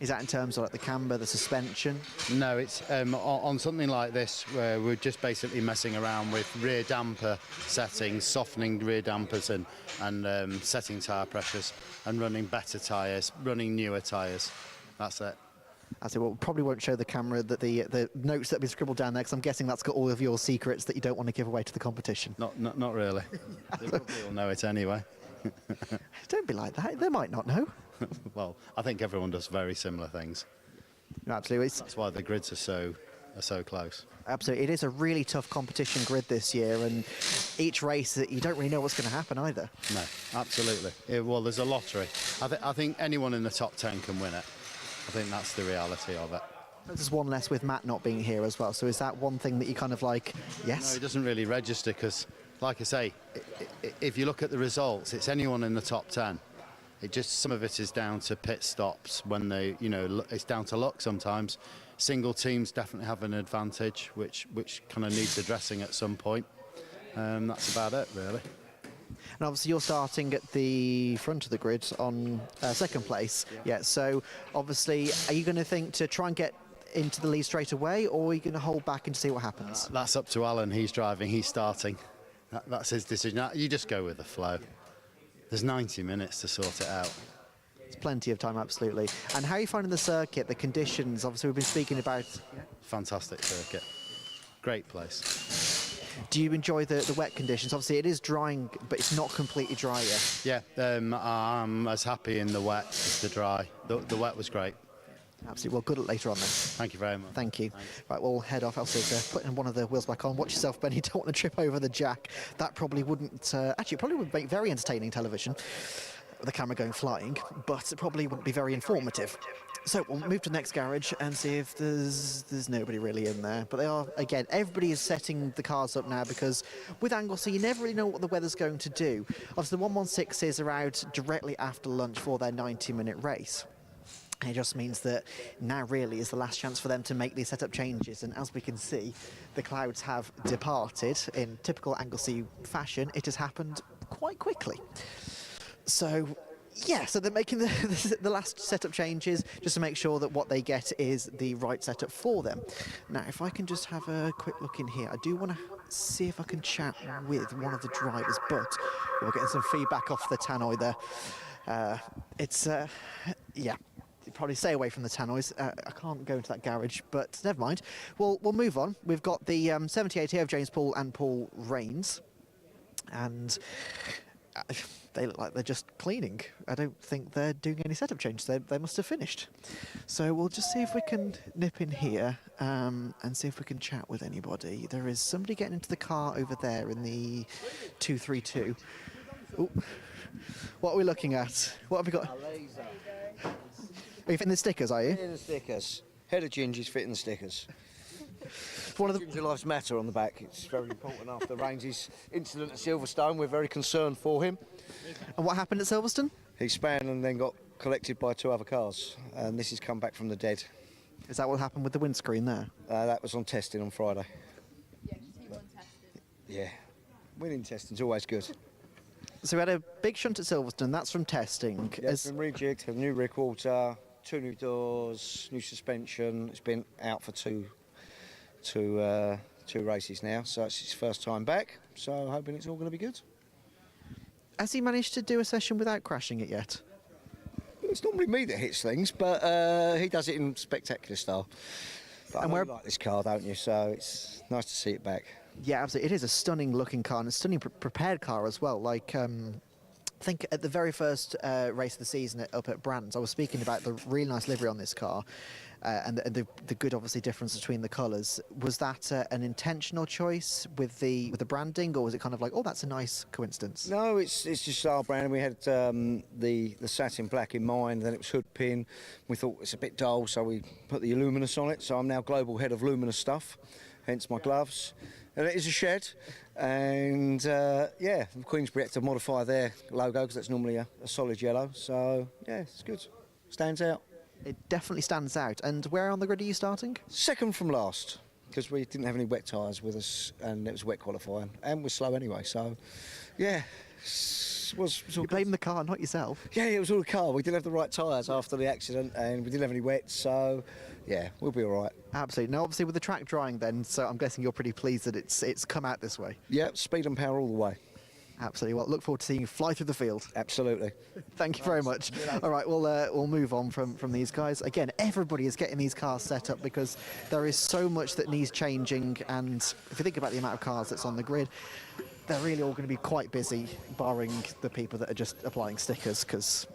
Is that in terms of like the camber, the suspension? No, it's on something like this where we're just basically messing around with rear damper settings, softening rear dampers and setting tyre pressures and running better tyres, running newer tyres. That's it. As it will, probably won't show the camera that the notes that have been scribbled down there, because I'm guessing that's got all of your secrets that you don't want to give away to the competition. Not really. They probably all know it anyway. Don't be like that. They might not know. Well, I think everyone does very similar things. No, absolutely. That's why the grids are so close. Absolutely. It is a really tough competition grid this year, and each race, you don't really know what's going to happen either. No, absolutely. Well, there's a lottery. I think anyone in the top 10 can win it. I think that's the reality of it. There's one less with Matt not being here as well, so is that one thing that you kind of like, yes? No, it doesn't really register because, like I say, if you look at the results, it's anyone in the top 10. Some of it is down to pit stops when they, it's down to luck sometimes. Single teams definitely have an advantage, which kind of needs addressing at some point. That's about it, really. And obviously you're starting at the front of the grid on second place. Yeah, so obviously, are you going to think to try and get into the lead straight away, or are you going to hold back and see what happens? That's up to Alan. He's driving, he's starting. That's his decision. You just go with the flow. There's 90 minutes to sort it out. It's plenty of time, absolutely. And how are you finding the circuit, the conditions? Obviously, we've been speaking about... Fantastic circuit. Great place. Do you enjoy the wet conditions? Obviously, it is drying, but it's not completely dry yet. Yeah, I'm as happy in the wet as the dry. The wet was great. Absolutely. Well, good luck later on then. Thank you very much. Thank you. Right, we'll head off. Elsie's putting one of the wheels back on. Watch yourself, Benny. Don't want to trip over the jack. That probably wouldn't... actually, it probably would make very entertaining television, with the camera going flying, but it probably wouldn't be very informative. So we'll move to the next garage and see if there's nobody really in there. But they are, again, everybody is setting the cars up now, because with Anglesey, you never really know what the weather's going to do. Obviously, the 116s are out directly after lunch for their 90-minute race. And it just means that now really is the last chance for them to make these setup changes. And as we can see, the clouds have departed in typical Anglesey fashion. It has happened quite quickly. So, yeah, so they're making the last setup changes just to make sure that what they get is the right setup for them. Now, if I can just have a quick look in here, I do want to see if I can chat with one of the drivers, but we're getting some feedback off the tannoy there. Yeah. Probably stay away from the tannoys. I can't go into that garage, but never mind. We'll move on. We've got the 78 here of James Paul and Paul Rains, and they look like they're just cleaning. I don't think they're doing any setup changes. They must have finished. So we'll just see if we can nip in here and see if we can chat with anybody. There is somebody getting into the car over there in the 232. Ooh. What are we looking at? What have we got? Are you fitting the stickers, are you? Fitting the stickers. Head of Ginger's fitting the stickers. One of the Ginger Lives Matter on the back. It's very important after Rains's incident at Silverstone. We're very concerned for him. And what happened at Silverstone? He span and then got collected by 2 other cars. And this has come back from the dead. Is that what happened with the windscreen there? That was on testing on Friday. Yeah, he won testing. Yeah. Winning testing's always good. So we had a big shunt at Silverstone. That's from testing. Yeah, it's been rejigged. A new rear quarter, 2 new doors, new suspension. It's been out for two races now, so it's his first time back. So hoping it's all going to be good. Has he managed to do a session without crashing it yet? It's normally me that hits things, but he does it in spectacular style. But I like this car, don't you? So it's nice to see it back. Yeah, absolutely. It is a stunning looking car and a stunning prepared car as well. Like, I think at the very first race of the season up at Brands, I was speaking about the really nice livery on this car and the good, obviously, difference between the colours. Was that an intentional choice with the branding, or was it kind of like, oh, that's a nice coincidence? No, it's just our brand. We had the satin black in mind, then it was hood pin. We thought it's a bit dull, so we put the Luminous on it. So I'm now global head of Luminous stuff, hence my gloves. And it is a shed, and yeah, Queensbury had to modify their logo because that's normally a solid yellow. So yeah, it's good. Stands out. It definitely stands out. And where on the grid are you starting? Second from last, because we didn't have any wet tyres with us, and it was wet qualifying, and we're slow anyway. So yeah, You blame the car, not yourself. Yeah, it was all the car. We didn't have the right tyres after the accident, and we didn't have any wets, so yeah, we'll be all right. Absolutely. Now, obviously, with the track drying, then, so I'm guessing you're pretty pleased that it's come out this way. Yeah, speed and power all the way. Absolutely. Well, look forward to seeing you fly through the field. Absolutely. Thank you very much. All right, we'll move on from these guys. Again, everybody is getting these cars set up because there is so much that needs changing, and if you think about the amount of cars that's on the grid, they're really all going to be quite busy, barring the people that are just applying stickers, because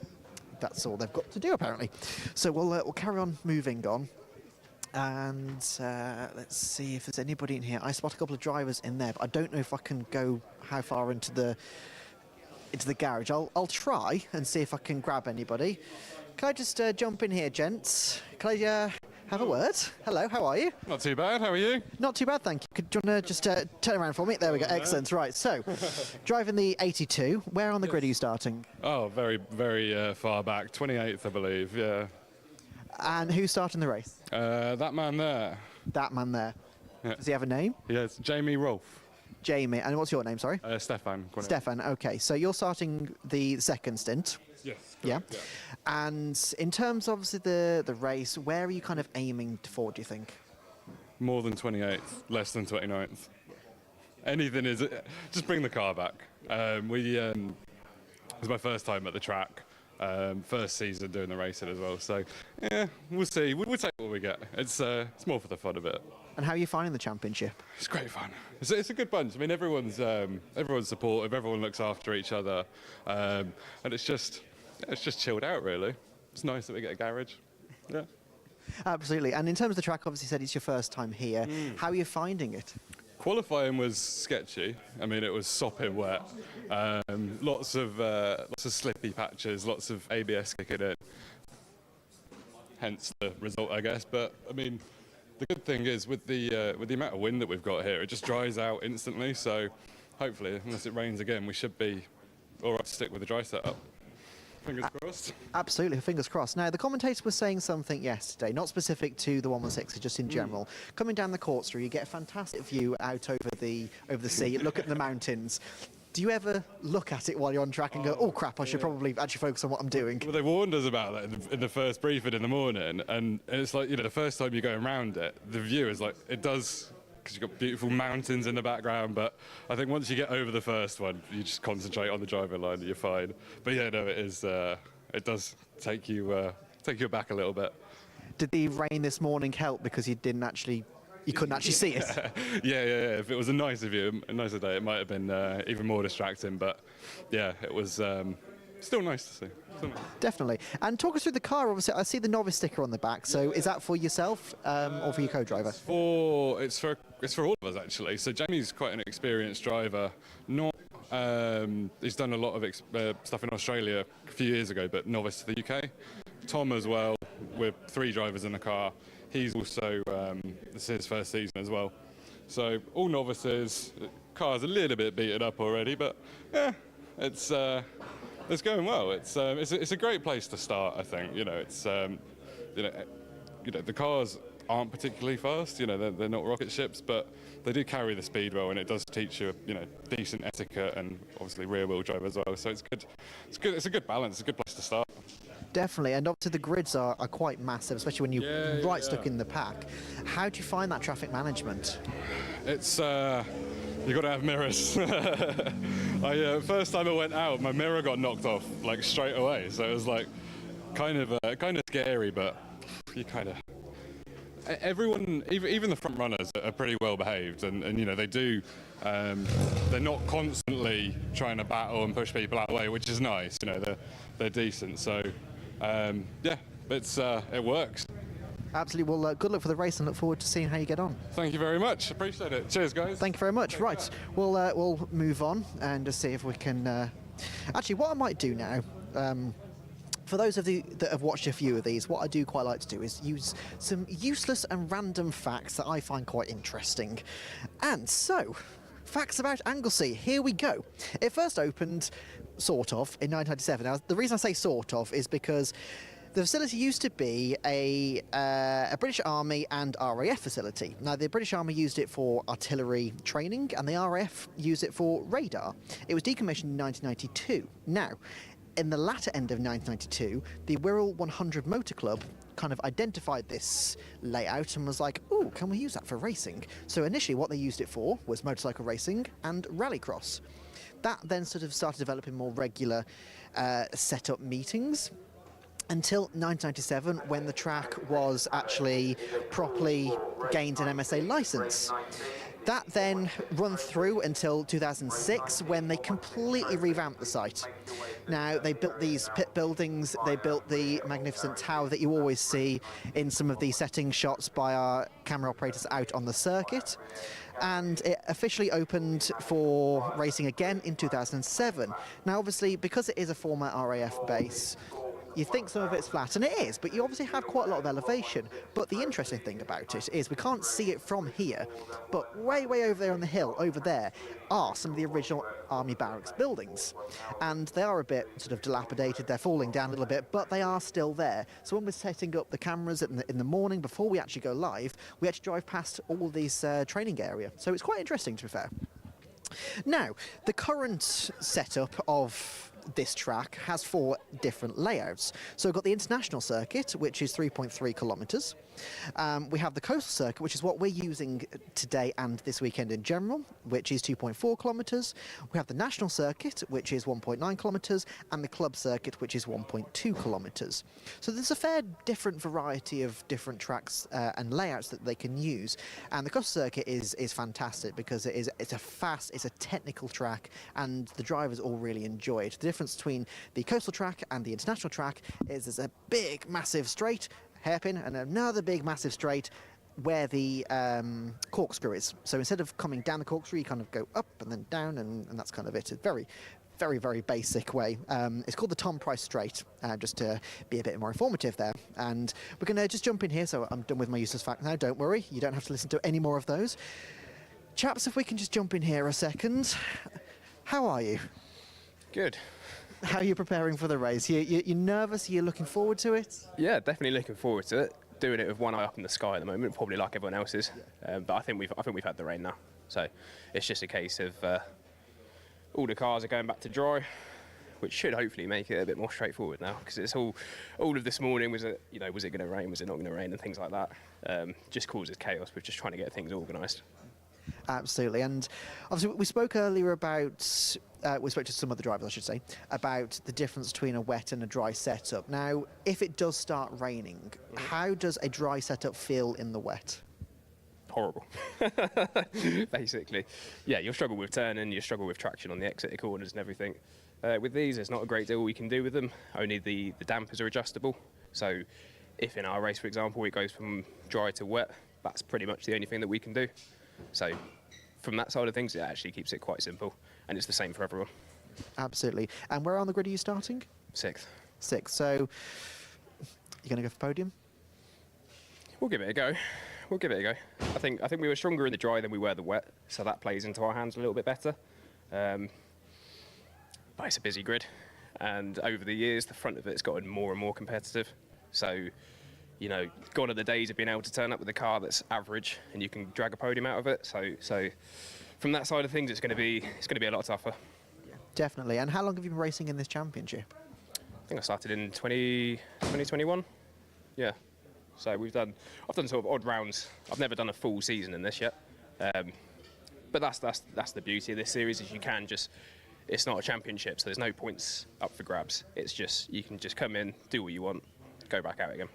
that's all they've got to do, apparently. So we'll carry on moving on. And let's see if there's anybody in here. I spot a couple of drivers in there, but I don't know if I can go how far into the garage. I'll try and see if I can grab anybody. Can I just jump in here, gents? Can I have a word? Hello, how are you? Not too bad, how are you? Not too bad, thank you. Do you want to just turn around for me? There we go, excellent. Right, so, driving the 82, where on the grid are you starting? Oh, very, very far back, 28th, I believe, yeah. And who's starting the race? That man there. That man there. Yeah. Does he have a name? Yes, Jamie Rolfe. Jamie, and what's your name, sorry? Stefan. Stefan, okay. So you're starting the second stint? Yes. Yeah. And in terms of obviously the race, where are you kind of aiming for, do you think? More than 28th, less than 29th. Anything is... just bring the car back. It was my first time at the track. First season doing the racing as well, so yeah, we'll see. We'll take what we get. It's more for the fun of it. And how are you finding the championship? It's great fun. It's a good bunch. I mean, everyone's supportive. Everyone looks after each other, and it's just chilled out. Really, it's nice that we get a garage. Yeah. Absolutely. And in terms of the track, obviously you said it's your first time here. How are you finding it? Qualifying was sketchy. I mean, it was sopping wet. Lots of slippy patches, lots of ABS kicking in. Hence the result, I guess. But I mean, the good thing is with the amount of wind that we've got here, it just dries out instantly. So hopefully, unless it rains again, we should be all right to stick with the dry setup. Fingers crossed. Absolutely, fingers crossed. Now, the commentator was saying something yesterday, not specific to the 116, just in general. Coming down the corkscrew, you get a fantastic view out over the sea, look at the mountains. Do you ever look at it while you're on track and go, oh crap, I should probably actually focus on what I'm doing? Well, they warned us about that in the first briefing in the morning, and it's like, the first time you're going around it, the view is like, it does, because you've got beautiful mountains in the background, but I think once you get over the first one, you just concentrate on the driving line and you're fine. But yeah, no, it does take you back a little bit. Did the rain this morning help because you couldn't actually see it? Yeah. If it was a nicer view, a nicer day, it might have been even more distracting. But yeah, it was still nice to see. Definitely. And talk us through the car. Obviously, I see the novice sticker on the back. So is that for yourself or for your co-driver? It's for all of us actually. So Jamie's quite an experienced driver. He's done a lot of stuff in Australia a few years ago, but novice to the UK. Tom as well. We're 3 drivers in the car. He's also this is his first season as well. So all novices. The car's a little bit beaten up already, but yeah, it's going well. It's a great place to start. I think the cars aren't particularly fast. They're not rocket ships, but they do carry the speed well, and it does teach you decent etiquette and obviously rear-wheel drive as well. So it's good. It's a good balance. It's a good place to start. Definitely, and obviously the grids are quite massive, especially when you're stuck in the pack. How do you find that traffic management? It's you got to have mirrors. First time I went out, my mirror got knocked off like straight away. So it was like kind of scary, but you kind of. Everyone, even the front runners, are pretty well behaved, and they do. They're not constantly trying to battle and push people out of the way, which is nice. They're decent. So it works. Absolutely. Well, good luck for the race, and look forward to seeing how you get on. Thank you very much. Appreciate it. Cheers, guys. Thank you very much. Right, we'll move on and just see if we can. Actually, what I might do now. For those of you that have watched a few of these, what I do quite like to do is use some useless and random facts that I find quite interesting. And so, facts about Anglesey. Here we go. It first opened, sort of, in 1997. Now, the reason I say sort of is because The facility used to be a British Army and RAF facility. Now, the British Army used it for artillery training, and the RAF used it for radar. It was decommissioned in 1992. Now, in the latter end of 1992, the Wirral 100 Motor Club kind of identified this layout and was like, ooh, can we use that for racing? So initially what they used it for was motorcycle racing and rallycross. That then sort of started developing more regular set-up meetings until 1997, when the track was actually properly gained an MSA license. That then run through until 2006, when they completely revamped the site. Now, they built these pit buildings, they built the magnificent tower that you always see in some of the setting shots by our camera operators out on the circuit. And it officially opened for racing again in 2007. Now, obviously, because it is a former RAF base, you think some of it's flat, and it is, but you obviously have quite a lot of elevation. But the interesting thing about it is we can't see it from here, but way, way over there on the hill, over there, are some of the original Army barracks buildings. And they are a bit sort of dilapidated, they're falling down a little bit, but they are still there. So when we're setting up the cameras in the morning, before we actually go live, we actually drive past all these training area. So it's quite interesting, to be fair. Now, the current setup of this track has 4 different layouts. So we've got the international circuit, which is 3.3 kilometres. We have the coastal circuit, which is what we're using today and this weekend in general, which is 2.4 kilometres. We have the national circuit, which is 1.9 kilometres, and the club circuit, which is 1.2 kilometres. So there's a fair different variety of different tracks and layouts that they can use. And the coastal circuit is fantastic because it's a fast, it's a technical track, and the drivers all really enjoy it. The difference between the coastal track and the international track is there's a big, massive straight, hairpin, and another big, massive straight where the corkscrew is. So instead of coming down the corkscrew, you kind of go up and then down, and that's kind of it. It's very, very, very basic way. It's called the Tom Price Straight, just to be a bit more informative there. And we're going to just jump in here, so I'm done with my useless fact now. Don't worry, you don't have to listen to any more of those. Chaps, if we can just jump in here a second. How are you? Good. How are you preparing for the race? You're nervous? You're looking forward to it? Yeah, definitely looking forward to it. Doing it with one eye up in the sky at the moment, probably like everyone else is. But I think we've had the rain now, so it's just a case of all the cars are going back to dry, which should hopefully make it a bit more straightforward now. Because it's all of this morning was it going to rain? Was it not going to rain? And things like that just causes chaos with just trying to get things organised. Absolutely, and obviously we spoke earlier about, we spoke to some of the drivers, I should say, about the difference between a wet and a dry setup. Now, if it does start raining, how does a dry setup feel in the wet? Horrible, basically. Yeah, you'll struggle with turning, you'll struggle with traction on the exit corners and everything. With these, there's not a great deal we can do with them, only the dampers are adjustable. So if in our race, for example, it goes from dry to wet, that's pretty much the only thing that we can do. So from that side of things, it actually keeps it quite simple, and it's the same for everyone. Absolutely. And where on the grid are you starting? 6th. 6th. So you're going to go for podium? We'll give it a go. I think we were stronger in the dry than we were the wet, so that plays into our hands a little bit better. But it's a busy grid, and over the years, the front of it's gotten more and more competitive. So, you know, gone are the days of being able to turn up with a car that's average and you can drag a podium out of it. So from that side of things, it's going to be a lot tougher. Definitely. And how long have you been racing in this championship? I think I started in 2021. Yeah. So I've done sort of odd rounds. I've never done a full season in this yet. But that's the beauty of this series, is it's not a championship, so there's no points up for grabs. It's just, you can just come in, do what you want, go back out again.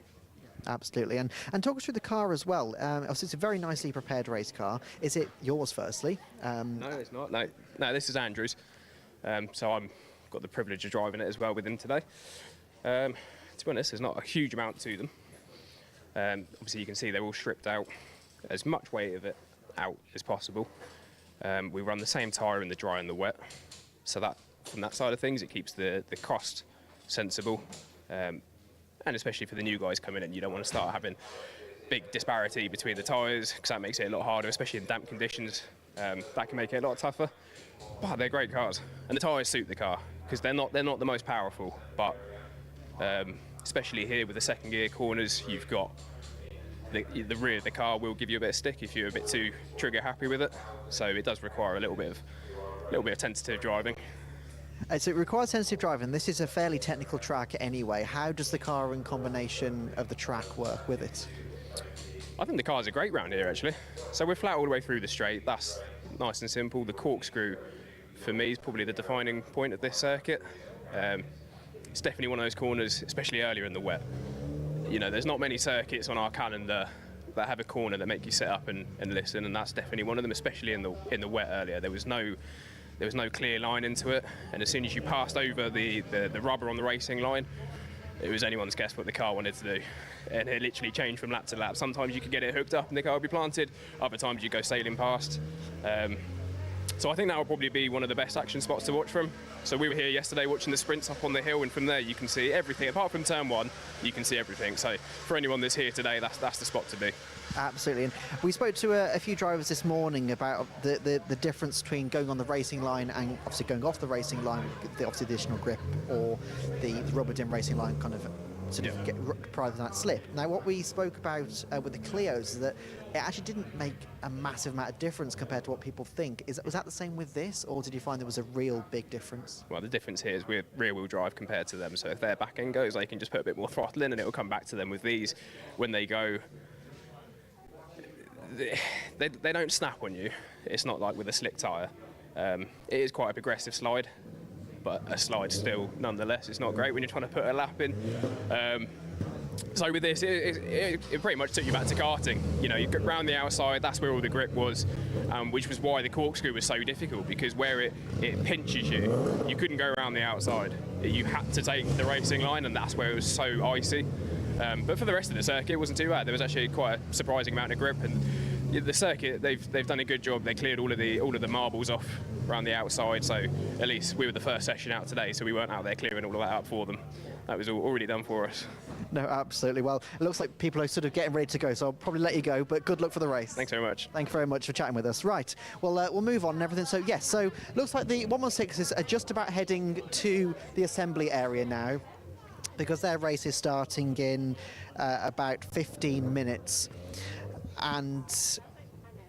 Absolutely. And talk us through the car as well. It's a very nicely prepared race car. Is it yours, firstly? No, it's not. No, this is Andrew's. So I've got the privilege of driving it as well with him today. To be honest, there's not a huge amount to them. Obviously, you can see they're all stripped out, as much weight of it out as possible. We run the same tyre in the dry and the wet. So that, from that side of things, it keeps the cost sensible. And especially for the new guys coming in, you don't want to start having big disparity between the tyres, because that makes it a lot harder, especially in damp conditions. That can make it a lot tougher. But they're great cars, and the tyres suit the car, because they're not the most powerful, but Especially here with the second gear corners, you've got the rear of the car will give you a bit of stick if you're a bit too trigger happy with it. So it does require a little bit of tentative driving. So it requires sensitive driving. This is a fairly technical track anyway. How does the car and combination of the track work with it? I think the cars are great round here actually. So we're flat all the way through the straight. That's nice and simple. The corkscrew for me is probably the defining point of this circuit. It's definitely one of those corners, especially earlier in the wet. You know, there's not many circuits on our calendar that have a corner that make you sit up and listen, and that's definitely one of them, especially in the wet earlier. There was no clear line into it, and as soon as you passed over the rubber on the racing line, it was anyone's guess what the car wanted to do. And it literally changed from lap to lap. Sometimes you could get it hooked up and the car would be planted, other times you go sailing past. So I think that will probably be one of the best action spots to watch from. So we were here yesterday watching the sprints up on the hill, and from there you can see everything. Apart from turn 1, you can see everything. So for anyone that's here today, that's the spot to be. Absolutely. And we spoke to a few drivers this morning about the difference between going on the racing line and obviously going off the racing line, the obviously additional grip, or the rubber dim racing line kind of sort of get prior to that slip. Now, what we spoke about with the Clios is that it actually didn't make a massive amount of difference compared to what people think. Was that the same with this, or did you find there was a real big difference? Well, the difference here is we're rear-wheel drive compared to them, so if their back end goes, they can just put a bit more throttle in and it will come back to them. With these, when they go, they don't snap on you. It's not like with a slick tyre. It is quite a progressive slide, but a slide still, nonetheless, it's not great when you're trying to put a lap in. So with this, it pretty much took you back to karting. You know, you go round the outside, that's where all the grip was, which was why the corkscrew was so difficult, because where it pinches you, you couldn't go around the outside. You had to take the racing line, and that's where it was so icy. But for the rest of the circuit, it wasn't too bad. There was actually quite a surprising amount of grip, and the circuit, they've done a good job. They cleared all of the marbles off around the outside, so at least we were the first session out today, so we weren't out there clearing all of that up for them. That was already done for us. No, absolutely. Well, it looks like people are sort of getting ready to go, so I'll probably let you go, but good luck for the race. Thanks very much. Thank you very much for chatting with us. Right, well, we'll move on and everything. So, yes, so looks like the 116s are just about heading to the assembly area now, because their race is starting in about 15 minutes. And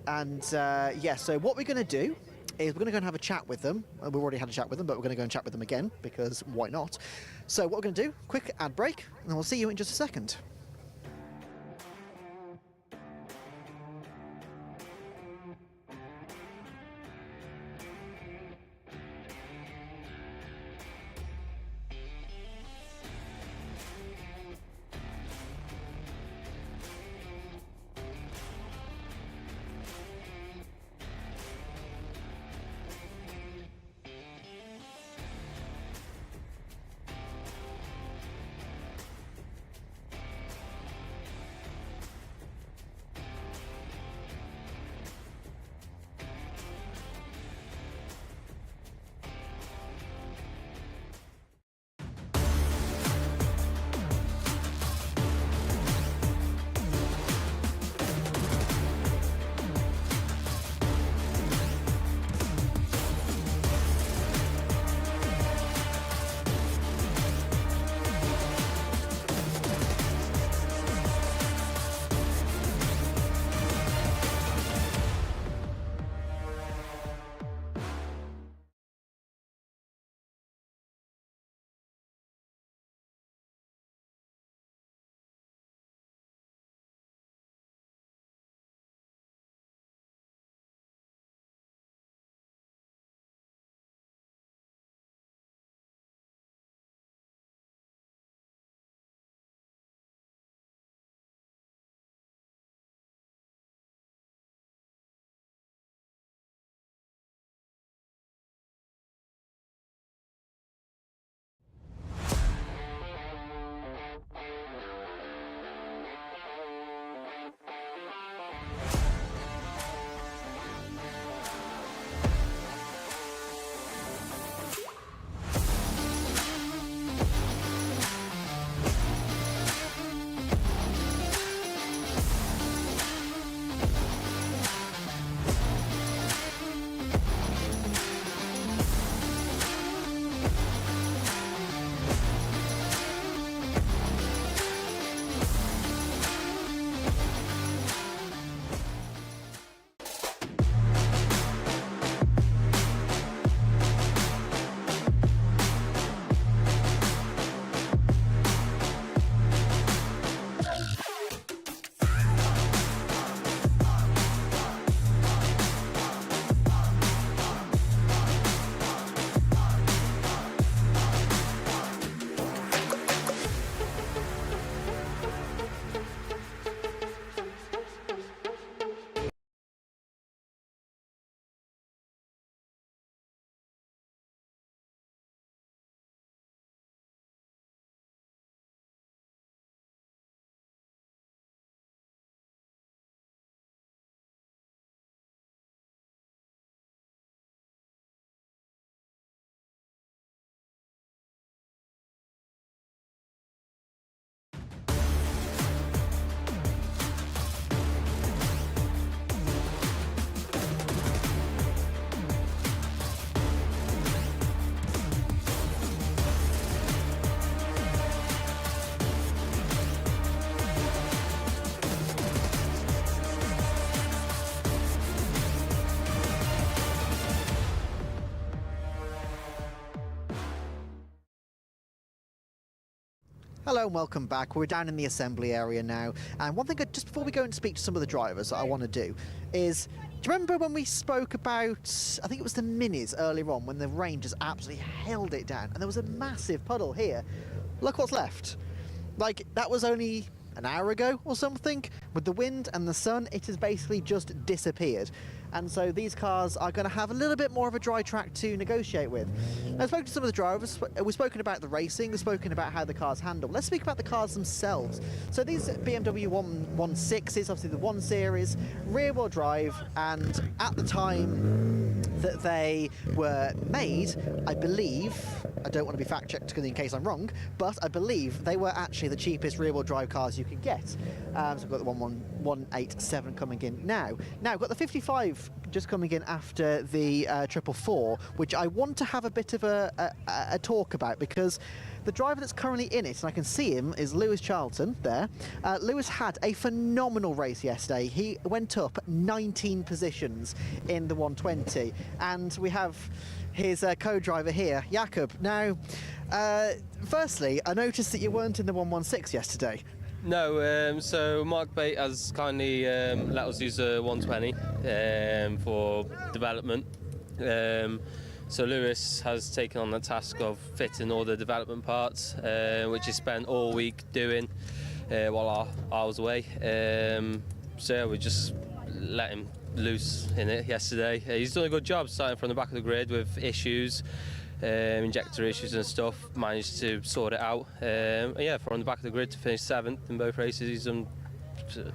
yeah, so what we're going to do is we're going to go and have a chat with them. We've already had a chat with them, but we're going to go and chat with them again, because why not? So what we're going to do, quick ad break, and we'll see you in just a second. Hello and welcome back. We're down in the assembly area now, and one thing, just before we go and speak to some of the drivers, that I want to do is, do you remember when we spoke about, I think it was the minis earlier on, when the rain just absolutely held it down, and there was a massive puddle here? Look what's left. Like, that was only an hour ago or something. With the wind and the sun, it has basically just disappeared. And so these cars are going to have a little bit more of a dry track to negotiate with. I spoke to some of the drivers. We've spoken about the racing, we've spoken about how the cars handle. Let's speak about the cars themselves. So these BMW 116s, obviously the 1 Series, rear-wheel drive, and at the time that they were made, I believe, I don't want to be fact-checked in case I'm wrong, but I believe they were actually the cheapest rear-wheel drive cars you could get. So we've got the 187 coming in now. Now, we've got the 55 just coming in after the 444, which I want to have a bit of a talk about, because the driver that's currently in it, and I can see him, is Lewis Charlton there. Lewis had a phenomenal race yesterday. He went up 19 positions in the 120, and we have his co-driver here, Jakob. Now, firstly, I noticed that you weren't in the 116 yesterday. No, so Mark Bate has kindly let us use a 120 for development. So Lewis has taken on the task of fitting all the development parts, which he spent all week doing while I was away. So yeah, we just let him loose in it yesterday. He's done a good job starting from the back of the grid with issues. Injector issues and stuff, managed to sort it out. Yeah, from the back of the grid to finish 7th in both races, he's done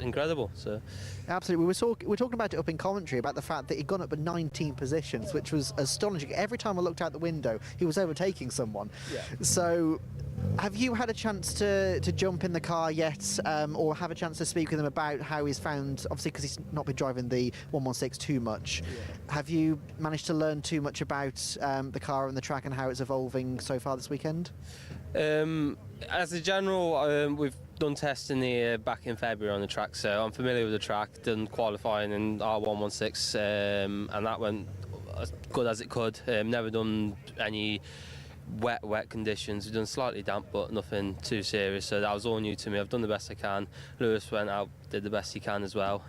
incredible. So absolutely, we were talking about it up in commentary about the fact that he'd gone up 19 positions, which was astonishing. Every time I looked out the window, he was overtaking someone. Yeah. So, have you had a chance to jump in the car yet, or have a chance to speak with him about how he's found, obviously because he's not been driving the 116 too much, have you managed to learn too much about the car and the track and how it's evolving so far this weekend? As a general, we've done testing here back in February on the track, so I'm familiar with the track, done qualifying in R116, and that went as good as it could. Never done any wet conditions. We've done slightly damp, but nothing too serious, so that was all new to me. I've done the best I can. Lewis went out, did the best he can as well.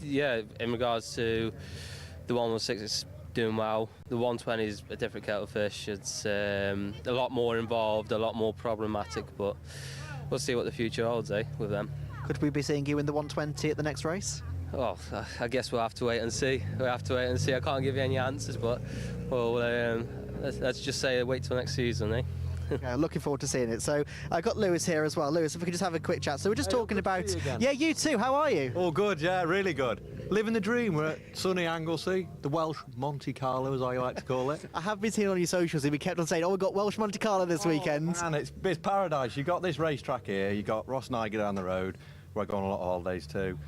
Yeah, in regards to the 116, it's doing well. The 120 is a different kettle of fish. It's a lot more involved, a lot more problematic, but we'll see what the future holds, with them. Could we be seeing you in the 120 at the next race? Oh, I guess we'll have to wait and see. I can't give you any answers, but well, let's just say wait till next season, eh? Yeah, looking forward to seeing it. So I got Lewis here as well. Lewis, if we could just have a quick chat. So we're just talking about. Yeah, you too. How are you? All good. Yeah, really good. Living the dream. We're at sunny Anglesey, the Welsh Monte Carlo, as I like to call it. I have been seeing on your socials, and we kept on saying, "Oh, we've got Welsh Monte Carlo this weekend." Man, it's paradise. You got this racetrack here. You got Ross Niger down the road, where I go on a lot of holidays too.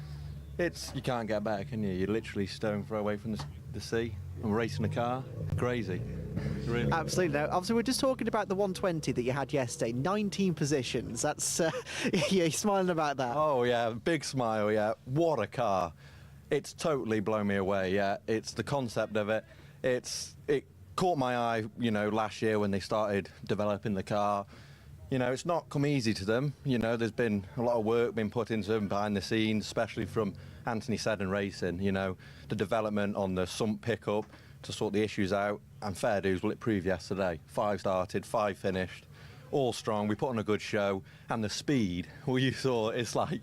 You can't get better, can you? You're literally stone throw away from the sea. I'm racing a car. Crazy. Really. Absolutely. Now, obviously, we're just talking about the 120 that you had yesterday. 19 positions. That's yeah, you're smiling about that. Oh yeah, big smile. Yeah, what a car! It's totally blown me away. Yeah, it's the concept of it. It caught my eye, last year when they started developing the car. It's not come easy to them. There's been a lot of work being put into them behind the scenes, especially from Anthony Seddon Racing. The development on the sump pickup to sort the issues out, and fair dues, well, it proved yesterday. 5 started, 5 finished, all strong. We put on a good show, and the speed, well, you saw, it's like,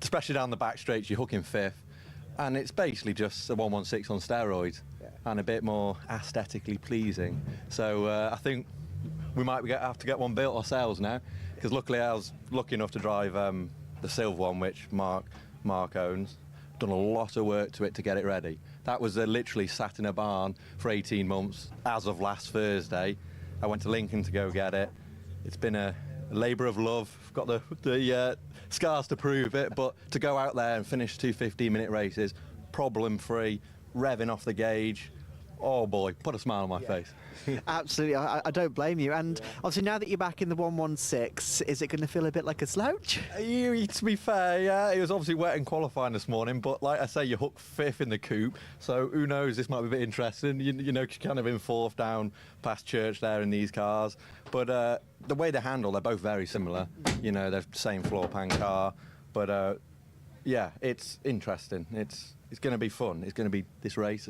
especially down the back straights, you're hooking 5th, and it's basically just a 116 on steroids, and a bit more aesthetically pleasing. So I think we might have to get one built ourselves now, because luckily I was lucky enough to drive the silver one, which Mark owns. Done a lot of work to it to get it ready. That was literally sat in a barn for 18 months as of last Thursday. I went to Lincoln to go get it. It's been a labour of love. I've got the scars to prove it, but to go out there and finish 2 15-minute races, problem-free, revving off the gauge, oh boy, put a smile on my face. Absolutely, I don't blame you. And obviously, now that you're back in the 116, is it going to feel a bit like a slouch? To be fair, yeah, it was obviously wet in qualifying this morning, but like I say, you hooked 5th in the coupe, so who knows, this might be a bit interesting. You know, you're kind of in 4th down past Church there in these cars, but the way they handle, they're both very similar. You know, they're the same floor pan car, but yeah, it's interesting. It's going to be fun. It's going to be this race.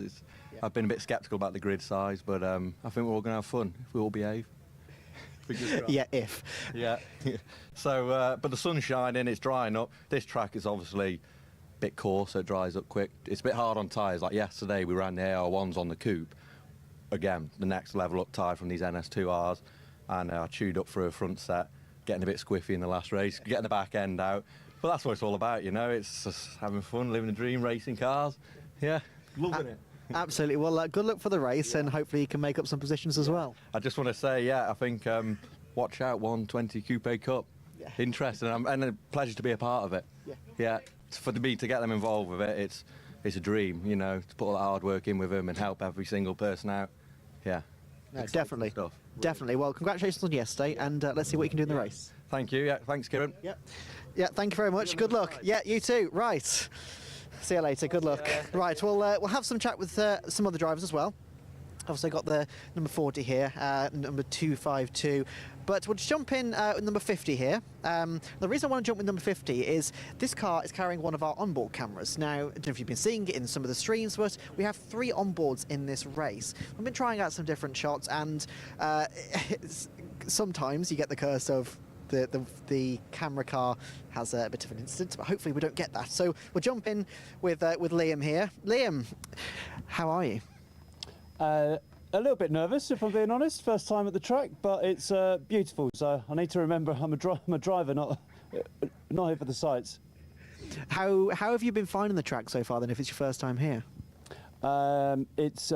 I've been a bit sceptical about the grid size, but I think we're all going to have fun if we all behave. Yeah, if. Yeah. So, but the sun's shining, it's drying up. This track is obviously a bit coarse, so it dries up quick. It's a bit hard on tyres. Like yesterday, we ran the AR1s on the coupe. Again, the next level up tyre from these NS2Rs, and I chewed up through a front set, getting a bit squiffy in the last race, getting the back end out. But that's what it's all about, you know. It's just having fun, living the dream, racing cars. Yeah, loving it. Absolutely. Well, good luck for the race, and hopefully you can make up some positions as well. I just want to say, I think watch out 120 Coupe Cup. Interesting, and a pleasure to be a part of it. Yeah. For me to get them involved with it, it's a dream, you know, to put all that hard work in with them and help every single person out. Yeah. No, definitely. Definitely. Well, congratulations on yesterday, and let's see what you can do in the race. Thank you. Yeah. Thanks, Kieran. Yeah. Thank you very much. Good luck. Yeah. You too. Right. See you later. Good luck. Right, we'll have some chat with some other drivers as well. Obviously, got the number 40 here, number 252. But we'll just jump in with number 50 here. The reason I want to jump with number 50 is this car is carrying one of our onboard cameras. Now, I don't know if you've been seeing it in some of the streams, but we have 3 onboards in this race. We've been trying out some different shots, and sometimes you get the curse of the camera car has a bit of an incident, but hopefully we don't get that. So we'll jump in with Liam here. Liam, how are you? A little bit nervous, if I'm being honest. First time at the track, but it's beautiful. So I need to remember I'm a driver, not here for the sights. How have you been finding the track so far then, if it's your first time here? It's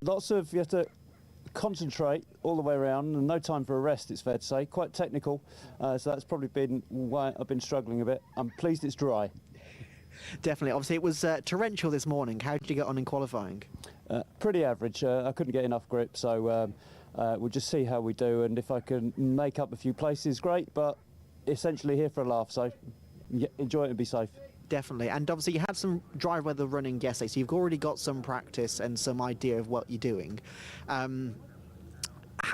lots of, you have to concentrate all the way around and no time for a rest, it's fair to say. Quite technical, so that's probably been why I've been struggling a bit. I'm pleased it's dry. Definitely. Obviously it was torrential this morning. How did you get on in qualifying? Pretty average. I couldn't get enough grip, so we'll just see how we do, and if I can make up a few places, great, but essentially here for a laugh, so enjoy it and be safe. Definitely. And obviously you had some dry weather running yesterday, so you've already got some practice and some idea of what you're doing.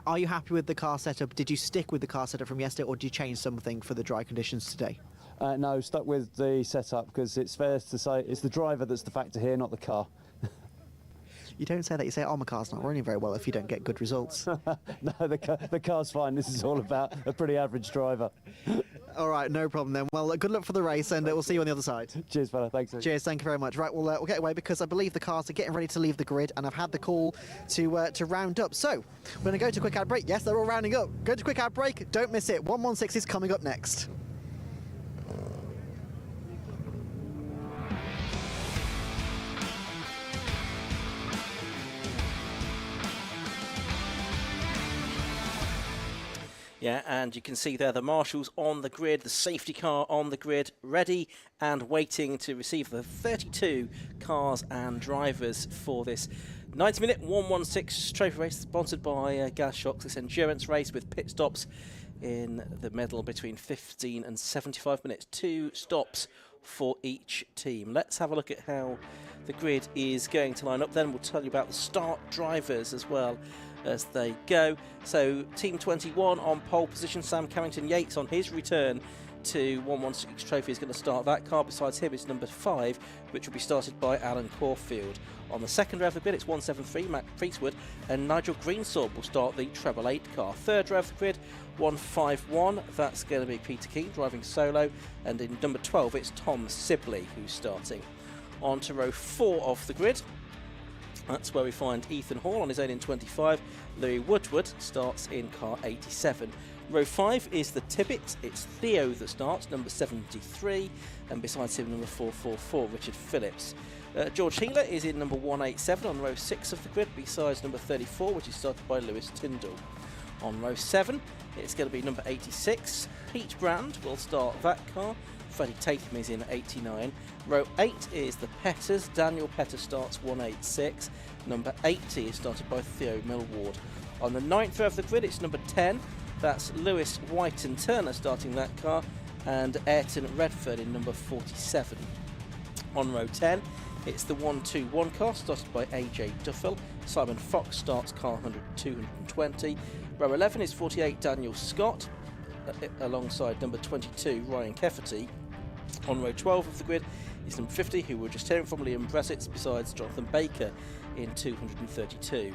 Are you happy with the car setup? Did you stick with the car setup from yesterday, or did you change something for the dry conditions today? No, stuck with the setup, because it's fair to say it's the driver that's the factor here, not the car. You don't say that. You say, oh, my car's not running very well if you don't get good results. No, the car's fine. This is all about a pretty average driver. All right, no problem then. Well, good luck for the race, and we'll see you on the other side. Cheers, fella. Thanks. Cheers. Thank you very much. Right, we'll get away because I believe the cars are getting ready to leave the grid, and I've had the call to round up. So we're going to go to a quick ad break. Yes, they're all rounding up. Go to a quick ad break. Don't miss it. 116 is coming up next. Yeah, and you can see there the marshals on the grid, the safety car on the grid, ready and waiting to receive the 32 cars and drivers for this 90-minute 116 trophy race sponsored by Gas Shocks. This endurance race with pit stops in the middle between 15 and 75 minutes. 2 stops for each team. Let's have a look at how the grid is going to line up. Then we'll tell you about the start drivers as well as they go. So Team 21 on pole position, Sam Carrington-Yates on his return to 116 Trophy is going to start that car. Besides him is number 5, which will be started by Alan Caulfield. On the second row of the grid, it's 173, Matt Priestwood, and Nigel Greensword will start the treble 8 car. Third row of the grid, 151, that's going to be Peter King driving solo, and in number 12 it's Tom Sibley who's starting. On to row 4 of the grid. That's where we find Ethan Hall on his own in 25. Louis Woodward starts in car 87. Row 5 is the Tibbet. It's Theo that starts, number 73. And besides him, number 444, Richard Phillips. George Healer is in number 187 on row 6 of the grid, besides number 34, which is started by Lewis Tyndall. On row 7, it's going to be number 86. Pete Brand will start that car. Freddie Tatham is in 89. Row 8 is the Petters. Daniel Petter starts 186. Number 80 is started by Theo Millward. On the 9th row of the grid, it's number 10. That's Lewis White and Turner starting that car, and Ayrton Redford in number 47. On row 10, it's the 121 car started by AJ Duffel. Simon Fox starts car 220. Row 11 is 48 Daniel Scott alongside number 22 Ryan Kefferty. On row 12 of the grid is number 50, who we're just hearing from, Liam Bressitz, besides Jonathan Baker in 232.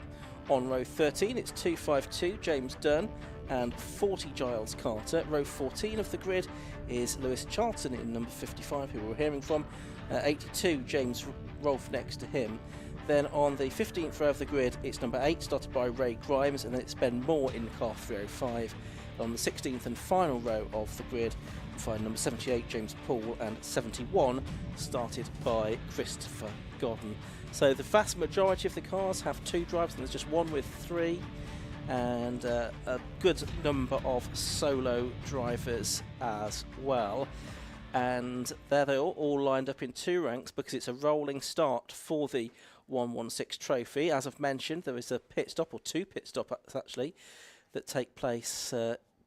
On row 13, it's 252 James Dunn and 40 Giles Carter. Row 14 of the grid is Lewis Charlton in number 55, who we're hearing from. 82 James Rolfe next to him. Then on the 15th row of the grid, it's number 8, started by Ray Grimes, and then it's Ben Moore in car 305. On the 16th and final row of the grid, we find number 78 James Poole and 71 started by Christopher Godden. So the vast majority of the cars have 2 drivers, and there's just one with 3, and a good number of solo drivers as well. And there they all lined up in 2 ranks, because it's a rolling start for the 116 trophy. As I've mentioned, there is a pit stop, or 2 pit stops actually, that take place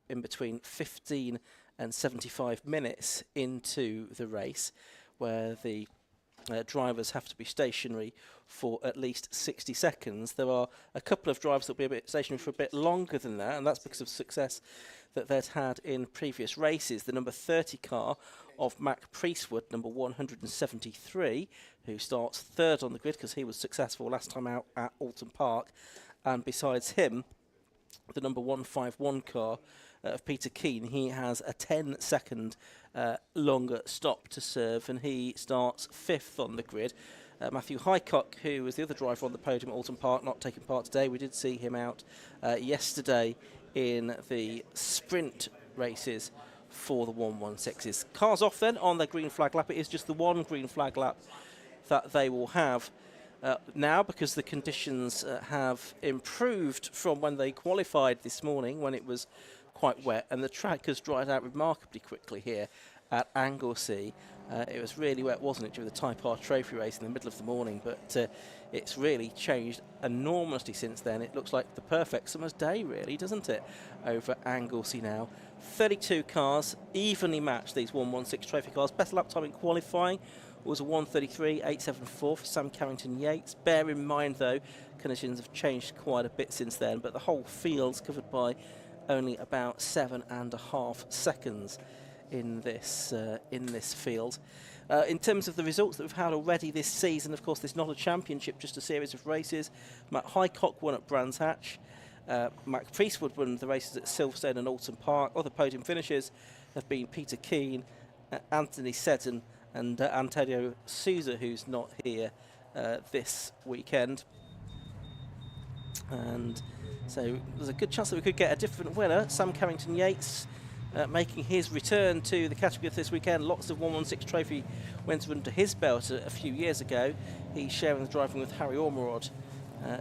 in between 15 and 75 minutes into the race, where the drivers have to be stationary for at least 60 seconds. There are a couple of drivers that will be a bit stationary for a bit longer than that, and that's because of success that they'd had in previous races. The number 30 car of Mac Priestwood, number 173, who starts 3rd on the grid because he was successful last time out at Alton Park, and besides him, the number 151 car of Peter Keane, he has a 10-second longer stop to serve, and he starts 5th on the grid. Matthew Highcock, who was the other driver on the podium at Alton Park, not taking part today. We did see him out yesterday in the sprint races for the 116s. Cars off then on their green flag lap. It is just the one green flag lap that they will have now, because the conditions have improved from when they qualified this morning, when it was quite wet, and the track has dried out remarkably quickly here at Anglesey. It was really wet, wasn't it, during the Type R Trophy race in the middle of the morning, but it's really changed enormously since then. It looks like the perfect summer's day, really, doesn't it, over Anglesey now. 32 cars, evenly matched, these 116 Trophy cars. Best lap time in qualifying was a 1:33.874 for Sam Carrington-Yates. Bear in mind, though, conditions have changed quite a bit since then, but the whole field's covered by only about 7.5 seconds in this field. In terms of the results that we've had already this season, of course, there's not a championship, just a series of races. Matt Highcock won at Brands Hatch. Mac Priestwood won the races at Silverstone and Alton Park. Other podium finishers have been Peter Keane, Anthony Seddon, and Antonio Souza, who's not here this weekend. And so there's a good chance that we could get a different winner. Sam Carrington-Yates making his return to the category this weekend. Lots of 116 Trophy wins under his belt a few years ago. He's sharing the driving with Harry Ormerod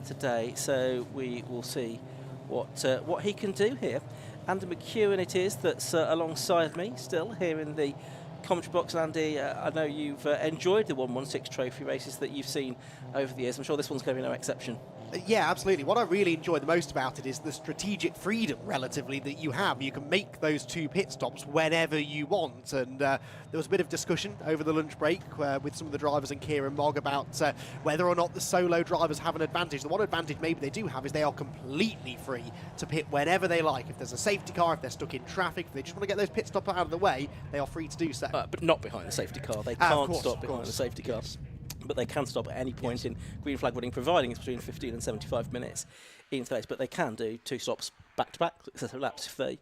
today, so we will see what he can do here. Andy McEwen it is that's alongside me still here in the commentary box. Andy, I know you've enjoyed the 116 Trophy races that you've seen over the years. I'm sure this one's going to be no exception. Yeah, absolutely. What I really enjoy the most about it is the strategic freedom, relatively, that you have. You can make those 2 pit stops whenever you want. And there was a bit of discussion over the lunch break with some of the drivers and Kieran Mogg about whether or not the solo drivers have an advantage. The one advantage maybe they do have is they are completely free to pit whenever they like. If there's a safety car, if they're stuck in traffic, if they just want to get those pit stops out of the way, they are free to do so. But not behind the safety car. They can't stop behind the safety car. But they can stop at any point in green flag running, providing it's between 15 and 75 minutes into the race. But they can do 2 stops back-to-back successive laps if they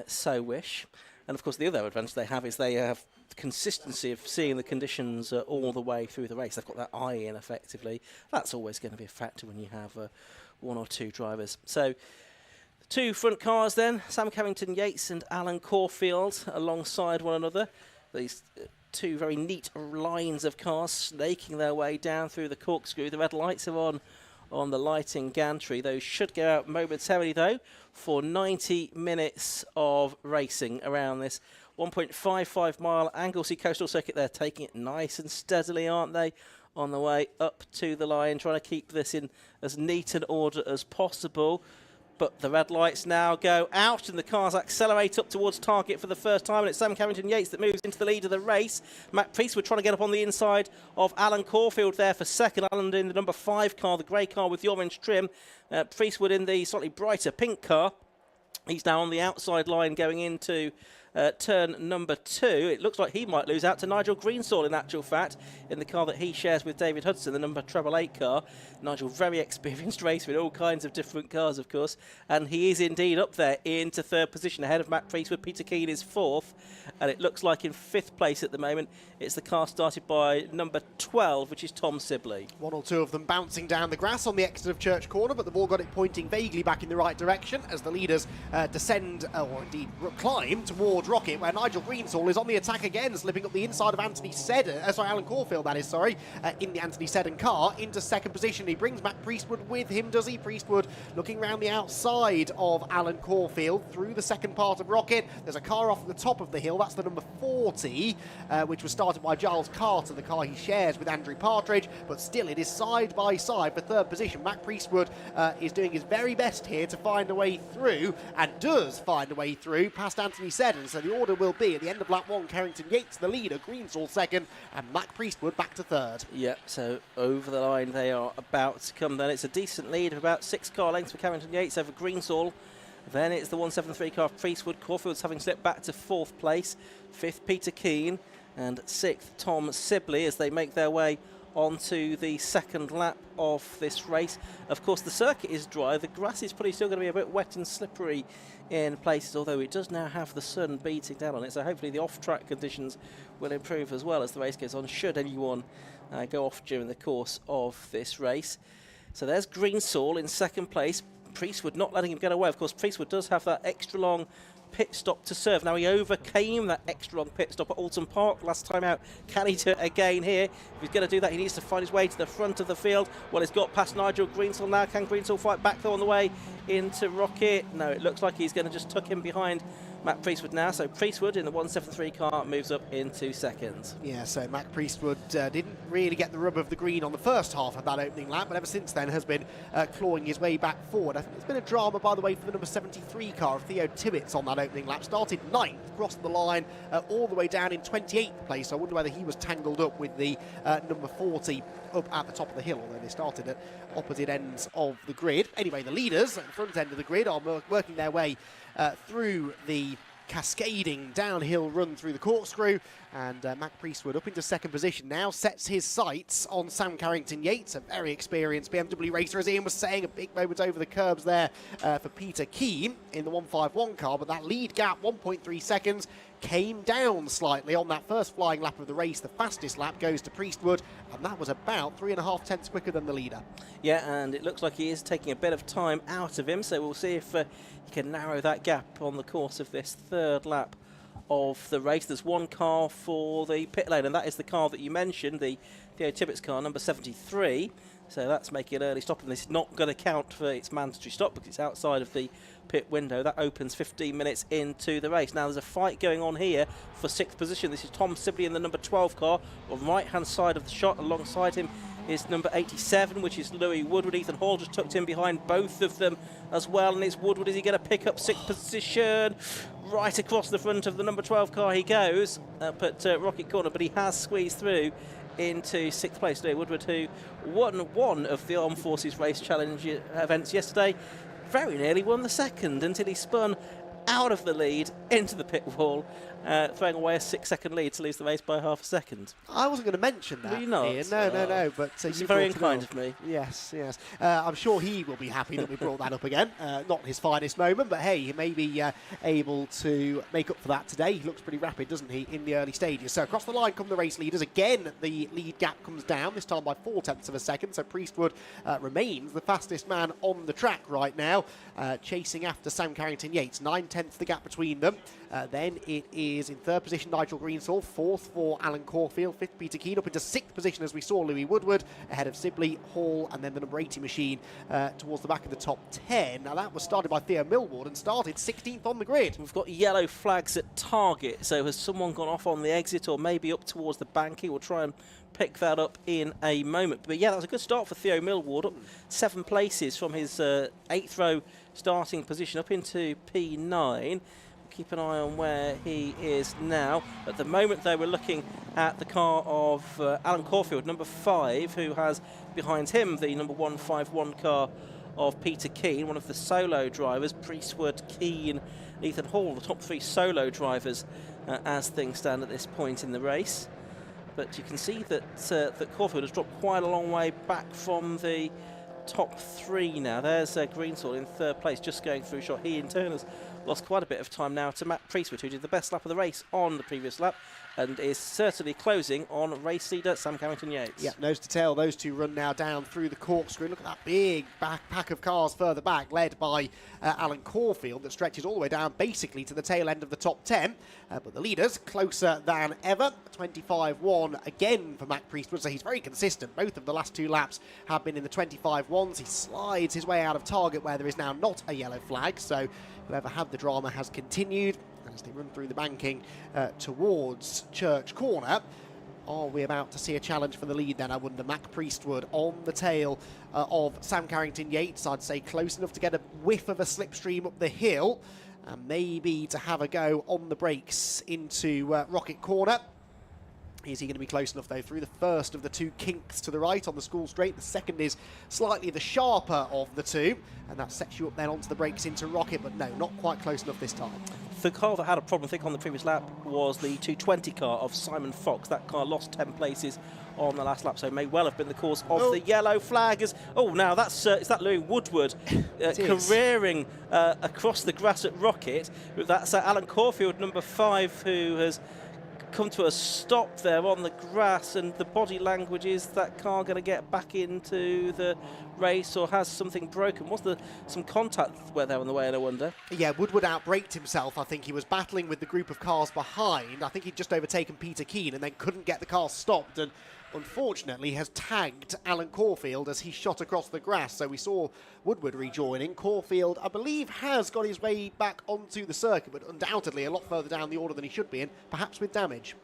so wish. And of course, the other advantage they have is they have the consistency of seeing the conditions all the way through the race. They've got that eye in, effectively. That's always going to be a factor when you have 1 or 2 drivers. So the 2 front cars then, Sam Carrington-Yates and Alan Caulfield alongside one another. These 2 very neat lines of cars snaking their way down through the corkscrew. The red lights are on the lighting gantry. Those should go out momentarily, though, for 90 minutes of racing around this 1.55 mile Anglesey Coastal Circuit. They're taking it nice and steadily, aren't they? On the way up to the line, trying to keep this in as neat an order as possible. But the red lights now go out and the cars accelerate up towards target for the first time, and it's Sam Carrington-Yates that moves into the lead of the race. Matt Priestwood trying to get up on the inside of Alan Caulfield there for second. Alan in the number 5 car, the grey car with the orange trim. Priestwood in the slightly brighter pink car. He's now on the outside line going into turn number 2. It looks like he might lose out to Nigel Greensall, in actual fact, in the car that he shares with David Hudson, the number 888 car. Nigel, very experienced racer in all kinds of different cars, of course, and he is indeed up there into 3rd position ahead of Matt Priestwood. Peter Keane is 4th, and it looks like in 5th place at the moment it's the car started by number 12, which is Tom Sibley. One or two of them bouncing down the grass on the exit of Church Corner, but the ball got it pointing vaguely back in the right direction as the leaders descend, or indeed climb towards Rocket, where Nigel Greensall is on the attack again, slipping up the inside of Anthony Seddon, Alan Caulfield, that is, in the Anthony Seddon car into 2nd position. He brings Matt Priestwood with him, does he? Priestwood looking round the outside of Alan Caulfield through the second part of Rocket. There's a car off the top of the hill, that's the number 40, which was started by Giles Carter, the car he shares with Andrew Partridge, but still it is side by side for 3rd position. Matt Priestwood is doing his very best here to find a way through, and does find a way through past Anthony Seddon. So the order will be at the end of lap 1, Carrington-Yates the leader, Greensall 2nd, and Matt Priestwood back to 3rd. Yep, so over the line they are about to come then. It's a decent lead of about 6 car lengths for Carrington-Yates over Greensall. Then it's the 173 car of Priestwood. Caulfield's having slipped back to 4th place. 5th, Peter Keane, and 6th, Tom Sibley, as they make their way onto the 2nd lap of this race. Of course, the circuit is dry. The grass is probably still going to be a bit wet and slippery in places, although it does now have the sun beating down on it. So hopefully the off-track conditions will improve as well as the race goes on, should anyone go off during the course of this race. So there's Greensall in 2nd place. Priestwood not letting him get away. Of course, Priestwood does have that extra long pit stop to serve. Now, he overcame that extra long pit stop at Alton Park last time out. Can he do it again here? If he's going to do that, he needs to find his way to the front of the field. Well, he's got past Nigel Greensall now. Can Greensall fight back, though, on the way into Rocket? No, it looks like he's going to just tuck him behind Matt Priestwood now. So Priestwood in the 173 car moves up into 2nd. Yeah, so Matt Priestwood didn't really get the rub of the green on the first half of that opening lap, but ever since then has been clawing his way back forward. I think it's been a drama, by the way, for the number 73 car of Theo Tibbets on that opening lap. Started 9th, crossed the line all the way down in 28th place. I wonder whether he was tangled up with the number 40 up at the top of the hill, although they started at opposite ends of the grid. Anyway, the leaders at the front end of the grid are working their way through the cascading downhill run through the corkscrew, and Matt Priestwood up into 2nd position now, sets his sights on Sam Carrington-Yates, a very experienced BMW racer, as Ian was saying. A big moment over the curbs there for Peter Keane in the 151 car, but that lead gap, 1.3 seconds, came down slightly on that first flying lap of the race. The fastest lap goes to Priestwood, and that was about 3.5 tenths quicker than the leader. Yeah, and it looks like he is taking a bit of time out of him, so we'll see if he can narrow that gap on the course of this 3rd lap of the race. There's one car for the pit lane, and that is the car that you mentioned, the Theo Tibbets car, number 73. So that's making an early stop, and this is not going to count for its mandatory stop because it's outside of the pit window. That opens 15 minutes into the race. Now there's a fight going on here for 6th position. This is Tom Sibley in the number 12 car on the right-hand side of the shot. Alongside him is number 87, which is Louis Woodward. Ethan Hall just tucked in behind both of them as well, and it's Woodward. Is he going to pick up 6th position? Right across the front of the number 12 car he goes up at Rocket Corner, but he has squeezed through into 6th place. Louis Woodward, who won one of the Armed Forces Race Challenge events yesterday, very nearly won the 2nd until he spun out of the lead into the pit wall, throwing away a 6-second lead to lose the race by half a second. I wasn't going to mention that. Were you not? Ian. No. But it's very unkind of me. Yes. I'm sure he will be happy that we brought that up again. Not his finest moment, but hey, he may be able to make up for that today. He looks pretty rapid, doesn't he, in the early stages. So across the line come the race leaders. Again, the lead gap comes down, this time by 4 tenths of a second. So Priestwood remains the fastest man on the track right now, chasing after Sam Carrington-Yates. 9/10 tenths the gap between them. Then it is in third position Nigel Greensall, fourth for Alan Caulfield, fifth Peter Keane, up into sixth position as we saw Louis Woodward, ahead of Sibley, Hall, and then the number 80 machine towards the back of the top 10. Now that was started by Theo Millward and started 16th on the grid. We've got yellow flags at target, so has someone gone off on the exit or maybe up towards the banking? We'll try and pick that up in a moment. But yeah, that was a good start for Theo Millward, up 7 places from his 8th row starting position up into P9. Keep an eye on where he is now. At the moment, though, we're looking at the car of Alan Caulfield, number 5, who has behind him the number 151 car of Peter Keane, one of the solo drivers. Priestwood, Keane, Ethan Hall, the top 3 solo drivers as things stand at this point in the race. But you can see that that Caulfield has dropped quite a long way back from the top 3 now. There's Greensall in 3rd place, just going through shot. He in turn has lost quite a bit of time now to Matt Priestwood, who did the best lap of the race on the previous lap and is certainly closing on race leader Sam Carrington-Yates. Yeah, nose to tail, those two run now down through the corkscrew. Look at that big pack of cars further back, led by Alan Caulfield, that stretches all the way down basically to the tail end of the top 10. But the leaders closer than ever. 25-1 again for Matt Priestwood, so he's very consistent. Both of the last 2 laps have been in the 25-1s. He slides his way out of target where there is now not a yellow flag, so whoever had the drama has continued. As they run through the banking towards Church Corner, are we about to see a challenge for the lead then? I wonder. Mac Priestwood on the tail of Sam Carrington-Yates. I'd say close enough to get a whiff of a slipstream up the hill and maybe to have a go on the brakes into Rocket Corner. Is he going to be close enough, though, through the first of the 2 kinks to the right on the school straight? The second is slightly the sharper of the 2, and that sets you up then onto the brakes into Rocket, but no, not quite close enough this time. The car that had a problem, I think, on the previous lap was the 220 car of Simon Fox. That car lost 10 places on the last lap, so may well have been the cause of the yellow flag. Now that's is that Louis Woodward careering across the grass at Rocket. That's Alan Caulfield, number 5, who has come to a stop there on the grass, and the body language is that car going to get back into the race, or has something broken? Was there some contact there on the way, and I wonder? Yeah, Woodward outbraked himself. I think he was battling with the group of cars behind. I think he'd just overtaken Peter Keane and then couldn't get the car stopped, and unfortunately has tagged Alan Caulfield as he shot across the grass. So we saw Woodward rejoining. Caulfield, I believe, has got his way back onto the circuit, but undoubtedly a lot further down the order than he should be in, perhaps with damage.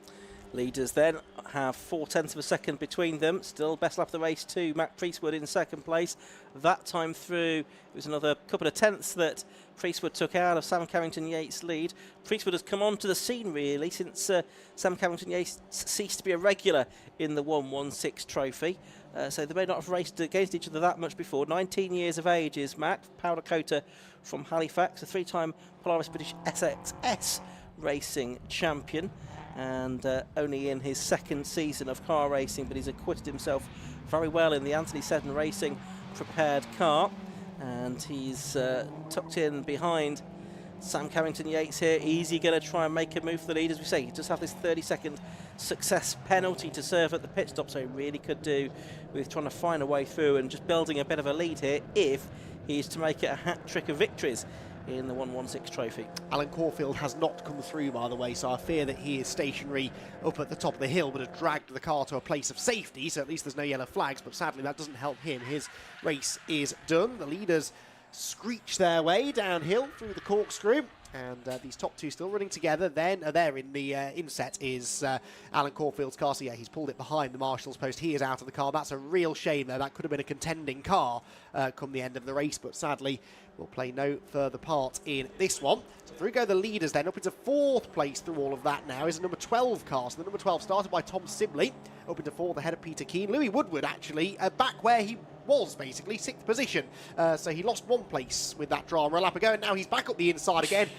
Leaders then have 0.4 of a second between them. Still best lap of the race to Matt Priestwood in 2nd place. That time through, it was another couple of tenths that Priestwood took out of Sam Carrington-Yates' lead. Priestwood has come onto the scene, really, since Sam Carrington-Yates ceased to be a regular in the 116 trophy. So they may not have raced against each other that much before. 19 years of age is Matt, powder coater from Halifax, a 3-time Polaris British SXS racing champion, and only in his 2nd season of car racing, but he's acquitted himself very well in the Anthony Seddon Racing prepared car, and he's tucked in behind Sam Carrington-Yates here. Easy going to try and make a move for the lead. As we say, he does have this 30-second success penalty to serve at the pit stop, so he really could do with trying to find a way through and just building a bit of a lead here if he's to make it a hat-trick of victories in the 116 trophy. Alan Caulfield has not come through, by the way, so I fear that he is stationary up at the top of the hill, but has dragged the car to a place of safety, so at least there's no yellow flags, but sadly that doesn't help him. His race is done. The leaders screech their way downhill through the corkscrew, and these top 2 still running together. Then there in the inset is Alan Caulfield's car, so yeah, he's pulled it behind the marshal's post. He is out of the car. That's a real shame, though. That could have been a contending car come the end of the race, but sadly will play no further part in this one. So through go the leaders then. Up into 4th place through all of that now is a number 12 car. So the number 12 started by Tom Sibley. Up into 4th ahead of Peter Keane. Louis Woodward actually back where he was, basically 6th position. So he lost 1 place with that drama a lap ago, and now he's back up the inside again.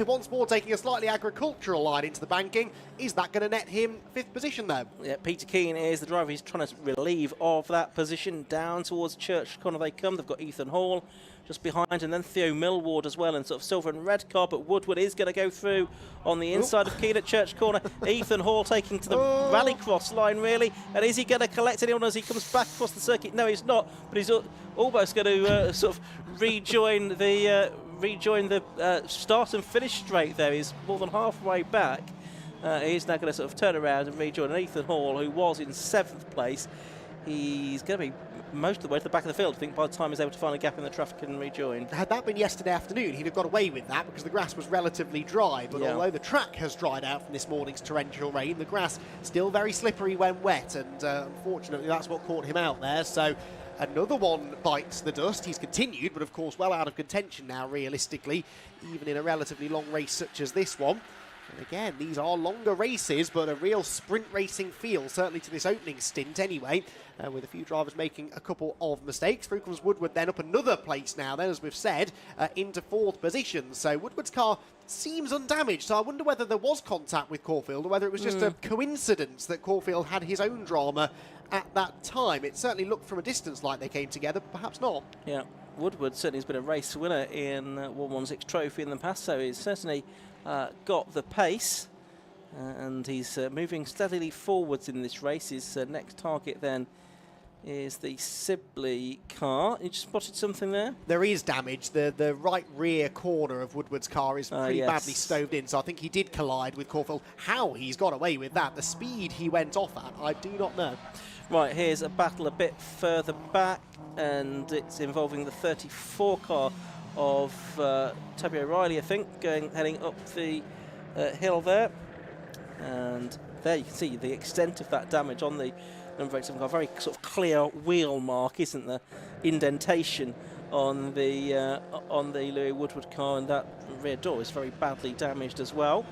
Once more taking a slightly agricultural line into the banking. Is that going to net him 5th position though? Yeah, Peter Keane is the driver. He's trying to relieve of that position. Down towards Church Corner they come. They've got Ethan Hall just behind, and then Theo Millward as well in sort of silver and red car, but Woodward is going to go through on the inside of Keane at Church Corner. Ethan Hall taking to the rallycross line, really, and is he going to collect anyone as he comes back across the circuit? No, he's not, but he's almost going to sort of rejoin the rejoin the start and finish straight there. He's more than halfway back. He's now going to sort of turn around and rejoin Ethan Hall, who was in 7th place. He's going to be most of the way to the back of the field, I think, by the time he's able to find a gap in the traffic and rejoin. Had that been yesterday afternoon, he'd have got away with that because the grass was relatively dry. But although the track has dried out from this morning's torrential rain, the grass still very slippery when wet, and unfortunately that's what caught him out there. So another one bites the dust. He's continued, but of course well out of contention now, realistically, even in a relatively long race such as this one. And again, these are longer races, but a real sprint racing feel, certainly to this opening stint anyway, with a few drivers making a couple of mistakes. Through comes Woodward then up another place now, then, as we've said, into 4th position. So Woodward's car seems undamaged, so I wonder whether there was contact with Caulfield or whether it was just a coincidence that Caulfield had his own drama at that time. It certainly looked from a distance like they came together, but perhaps not. Yeah, Woodward certainly has been a race winner in 116 Trophy in the past, so he's certainly got the pace, and he's moving steadily forwards in this race. His next target then is the Sibley car. You just spotted something there? There is damage. The right rear corner of Woodward's car is pretty badly stoved in, so I think he did collide with Caulfield. How he's got away with that, the speed he went off at, I do not know. Right, here's a battle a bit further back, and it's involving the 34 car of Toby O'Reilly, I think, heading up the hill there. And there you can see the extent of that damage on the number 87 car. Very sort of clear wheel mark, isn't there? Indentation on the Louis Woodward car, and that rear door is very badly damaged as well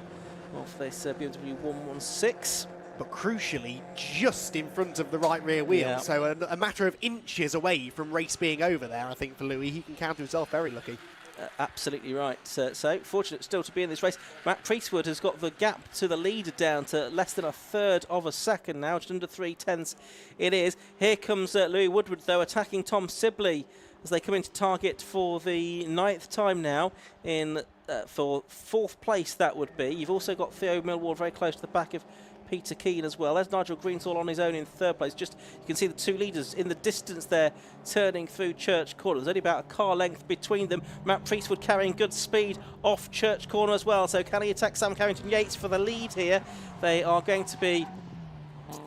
off this BMW 116. But crucially, just in front of the right rear wheel. So a matter of inches away from race being over there, I think, for Louis. He can count himself very lucky. Absolutely right. So fortunate still to be in this race. Matt Priestwood has got the gap to the leader down to less than 1/3 of a second now, just under 3/10 it is. Here comes Louis Woodward, though, attacking Tom Sibley as they come into target for the 9th time now in for 4th place, that would be. You've also got Theo Millward very close to the back of Peter Keane as well. There's Nigel Greensall on his own in 3rd place. Just you can see the 2 leaders in the distance there turning through Church Corner. There's only about a car length between them. Matt Priestwood carrying good speed off Church Corner as well. So can he attack Sam Carrington-Yates for the lead here? They are going to be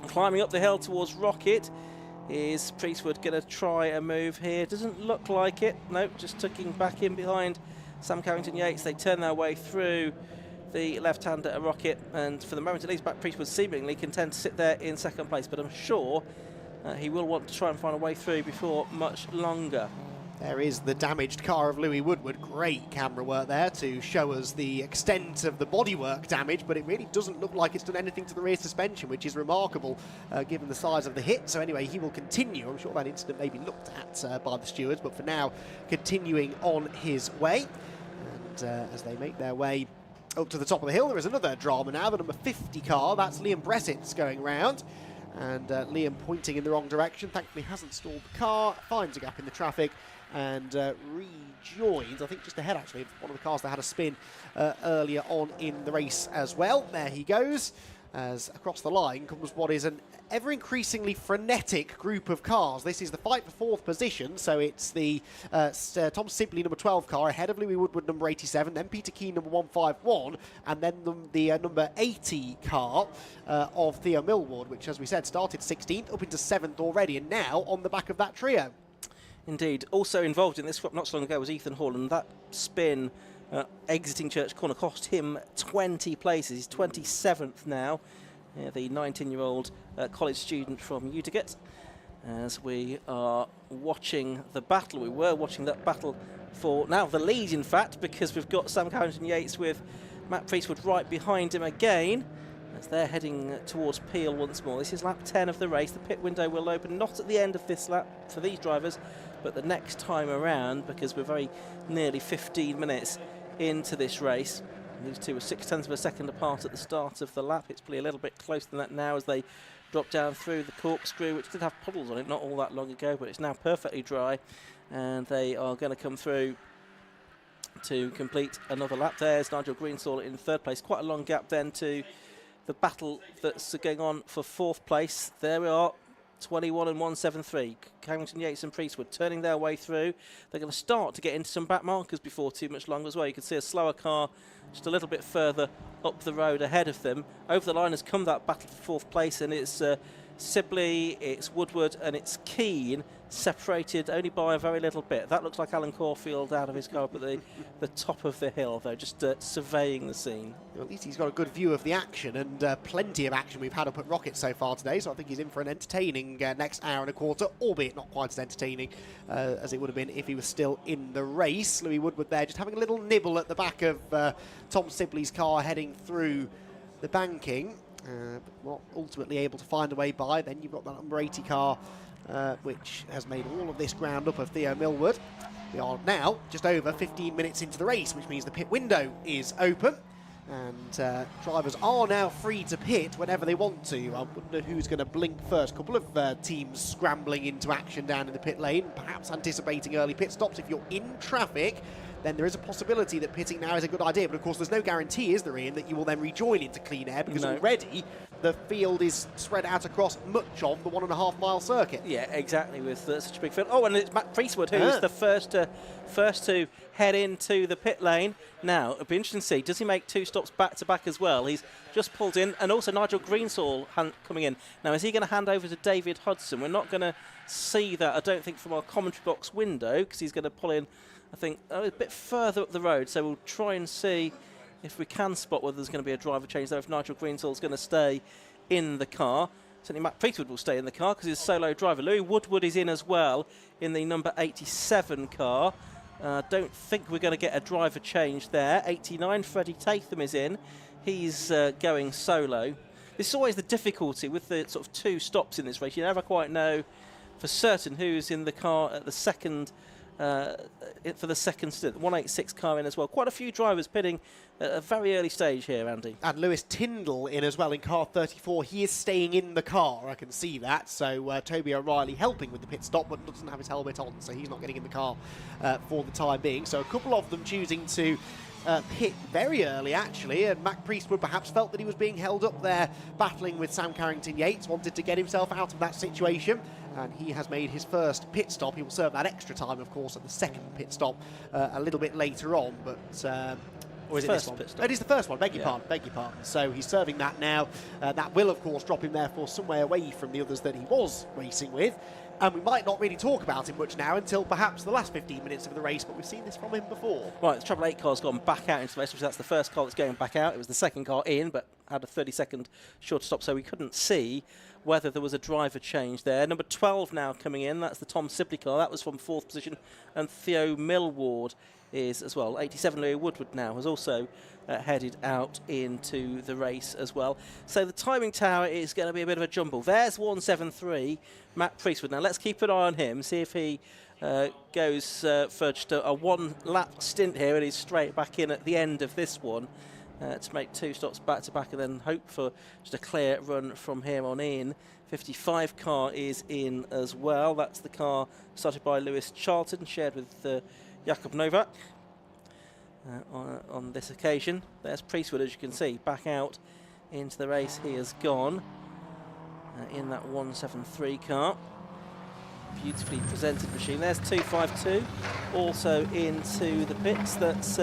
climbing up the hill towards Rocket. Is Priestwood going to try a move here? Doesn't look like it. Nope, just tucking back in behind Sam Carrington-Yates. They turn their way through the left-hander at Rocket, and for the moment at least, Matt Priestwood seemingly content to sit there in 2nd place, but I'm sure he will want to try and find a way through before much longer. There is the damaged car of Louis Woodward. Great camera work there to show us the extent of the bodywork damage, but it really doesn't look like it's done anything to the rear suspension, which is remarkable given the size of the hit. So anyway, he will continue. I'm sure that incident may be looked at by the stewards, but for now, continuing on his way. And as they make their way up to the top of the hill, there is another drama now, the number 50 car. That's Liam Bressett's going round, and Liam pointing in the wrong direction. Thankfully hasn't stalled the car, finds a gap in the traffic, and rejoins, I think just ahead actually, of one of the cars that had a spin earlier on in the race as well. There he goes, as across the line comes what is an ever-increasingly frenetic group of cars. This is the fight for 4th position, so it's the Tom Sibley number 12 car ahead of Louis Woodward number 87, then Peter Keane number 151, and then the number 80 car of Theo Millward, which, as we said, started 16th, up into 7th already, and now on the back of that trio. Indeed. Also involved in this swap not so long ago was Ethan Hall, and that spin exiting Church Corner cost him 20 places. He's 27th now. The 19-year-old college student from Utica. As we are watching the battle, we were watching that battle for now the lead, in fact, because we've got Sam Carrington-Yates with Matt Priestwood right behind him again, as they're heading towards Peel once more. This is lap 10 of the race. The pit window will open not at the end of this lap for these drivers, but the next time around, because we're very nearly 15 minutes into this race. These two were 0.6 of a second apart at the start of the lap. It's probably a little bit closer than that now as they drop down through the corkscrew, which did have puddles on it not all that long ago, but it's now perfectly dry, and they are going to come through to complete another lap. There's Nigel Greensall in 3rd place. Quite a long gap then to the battle that's going on for 4th place. There we are. 21 and 173. Carrington, Yates and Priestwood turning their way through. They're going to start to get into some back markers before too much longer as well. You can see a slower car just a little bit further up the road ahead of them. Over the line has come that battle for fourth place, and it's Sibley, it's Woodward and it's Keane, separated only by a very little bit. That looks like Alan Caulfield out of his car up at the top of the hill, though, just surveying the scene. Well, at least he's got a good view of the action, and plenty of action we've had up at Rocket so far today, so I think he's in for an entertaining next hour and a quarter, albeit not quite as entertaining as it would have been if he was still in the race. Louis Woodward there just having a little nibble at the back of Tom Sibley's car heading through the banking. But not ultimately able to find a way by. Then you've got that number 80 car, which has made all of this ground up of Theo Millward. We are now just over 15 minutes into the race, which means the pit window is open. And drivers are now free to pit whenever they want to. I wonder who's going to blink first. A couple of teams scrambling into action down in the pit lane, perhaps anticipating early pit stops. If you're in traffic, then there is a possibility that pitting now is a good idea. But of course, there's no guarantee, is there, Ian, that you will then rejoin into clean air, because already the field is spread out across much of the 1.5 mile circuit. Yeah, exactly, with such a big field. Oh, and it's Matt Priestwood who's the first to head into the pit lane. Now, it'll be interesting to see, does he make 2 stops back-to-back as well? He's just pulled in, and also Nigel Greensall coming in. Now, is he going to hand over to David Hudson? We're not going to see that, I don't think, from our commentary box window, because he's going to pull in, I think, a bit further up the road. So we'll try and see if we can spot whether there's going to be a driver change there, if Nigel Greensall's going to stay in the car. Certainly Matt Priestwood will stay in the car because he's a solo driver. Louis Woodward is in as well in the number 87 car. Don't think we're going to get a driver change there. 89, Freddie Tatham is in. He's going solo. This is always the difficulty with the sort of 2 stops in this race. You never quite know for certain who's in the car at the second for the second stint. 186 car in as well. Quite a few drivers pitting at a very early stage here, Andy. And Lewis Tyndall in as well in car 34. He is staying in the car, I can see that. So Toby O'Reilly helping with the pit stop, but doesn't have his helmet on, so he's not getting in the car for the time being. So a couple of them choosing to pit very early, actually, and Mac Priestwood perhaps felt that he was being held up there battling with Sam Carrington-Yates, wanted to get himself out of that situation, and he has made his first pit stop. He will serve that extra time, of course, at the second pit stop a little bit later on, but or is it this one? It is the first one, beg your pardon. So he's serving that now. That will, of course, drop him therefore some way away from the others that he was racing with. And we might not really talk about him much now until perhaps the last 15 minutes of the race, but we've seen this from him before. Right, the Treble 8 car's gone back out into the race, which that's the first car that's going back out. It was the second car in, but had a 30-second short stop, so we couldn't see whether there was a driver change there. Number 12 now coming in, that's the Tom Sibley car. That was from 4th position, and Theo Millward is as well. 87 Louis Woodward now has also headed out into the race as well. So the timing tower is going to be a bit of a jumble. There's 173, Matt Priestwood. Now let's keep an eye on him, see if he goes for just a one-lap stint here and he's straight back in at the end of this one to make 2 stops back-to-back and then hope for just a clear run from here on in. 55 car is in as well. That's the car started by Lewis Charlton, shared with Jakob Novak. On this occasion, there's Priestwood, as you can see, back out into the race. He has gone in that 173 car. Beautifully presented machine. There's 252 also into the pits. That's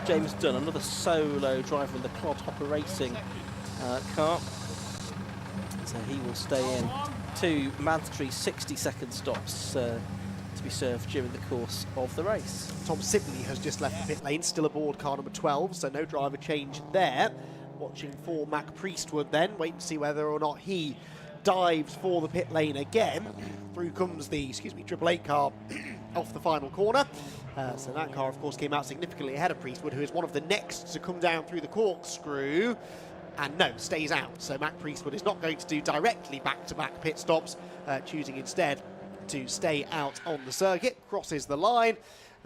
James Dunn, another solo driver in the Clodhopper Racing car. So he will stay in. 2 mandatory 60-second stops to be served during the course of the race. Tom Sibley has just left the pit lane, still aboard car number 12, so no driver change there. Watching for Mac Priestwood then, wait to see whether or not he dives for the pit lane again. Through comes the, Triple 8 car off the final corner. So that car, of course, came out significantly ahead of Priestwood, who is one of the next to come down through the corkscrew. And no, stays out. So Mac Priestwood is not going to do directly back-to-back pit stops, choosing instead to stay out on the circuit, crosses the line,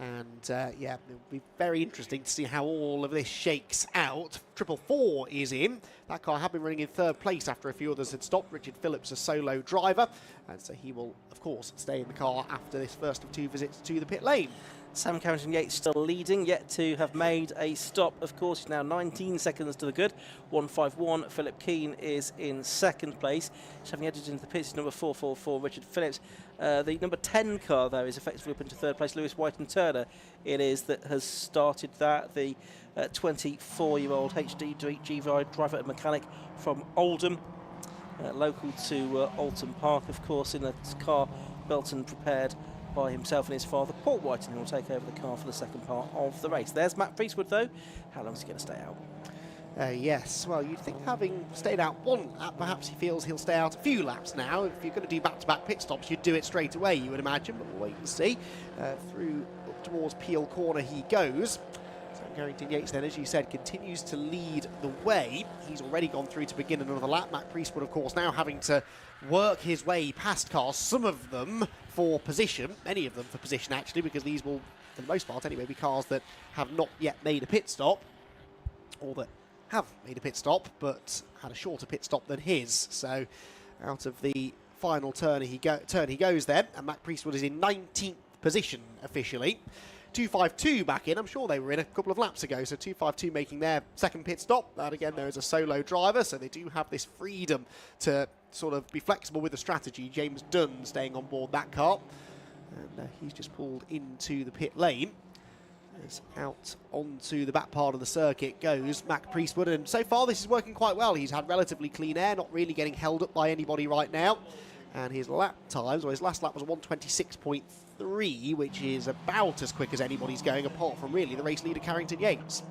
And yeah, it'll be very interesting to see how all of this shakes out. 444 is in. That car had been running in third place after a few others had stopped. Richard Phillips, a solo driver, and so he will, of course, stay in the car after this first of 2 visits to the pit lane. Sam Carrington-Yates still leading, yet to have made a stop. Of course, he's now 19 seconds to the good. 151. Philip Keane is in second place. He's having headed into the pits, number 444, Richard Phillips. The number 10 car, though, is effectively up into third place. Lewis White and Turner, it is, that has started that. The 24-year-old HDG driver and mechanic from Oldham, local to Alton Park, of course, in a car built and prepared by himself and his father, Paul Whiting, who will take over the car for the second part of the race. There's Matt Priestwood, though. How long is he going to stay out? Yes, well, you'd think having stayed out one lap, perhaps he feels he'll stay out a few laps now. If you're going to do back-to-back pit stops, you'd do it straight away, you would imagine, but we'll wait and see. Through up towards Peel Corner he goes. So Carrington-Yates then, as you said, continues to lead the way. He's already gone through to begin another lap. Matt Priestwood, of course, now having to work his way past cars, some of them for position, many of them for position actually, because these will, for the most part anyway, be cars that have not yet made a pit stop, or that have made a pit stop but had a shorter pit stop than his. So out of the final turn he goes there, and Matt Priestwood is in 19th position officially. 252 back in. I'm sure they were in a couple of laps ago, so 252 making their second pit stop. And again, there is a solo driver, so they do have this freedom to sort of be flexible with the strategy. James Dunn staying on board that car, and he's just pulled into the pit lane. As out onto the back part of the circuit goes Mac Priestwood, and so far this is working quite well. He's had relatively clean air, not really getting held up by anybody right now. And his lap times, or his last lap was 126.3, which is about as quick as anybody's going, apart from really the race leader Carrington-Yates.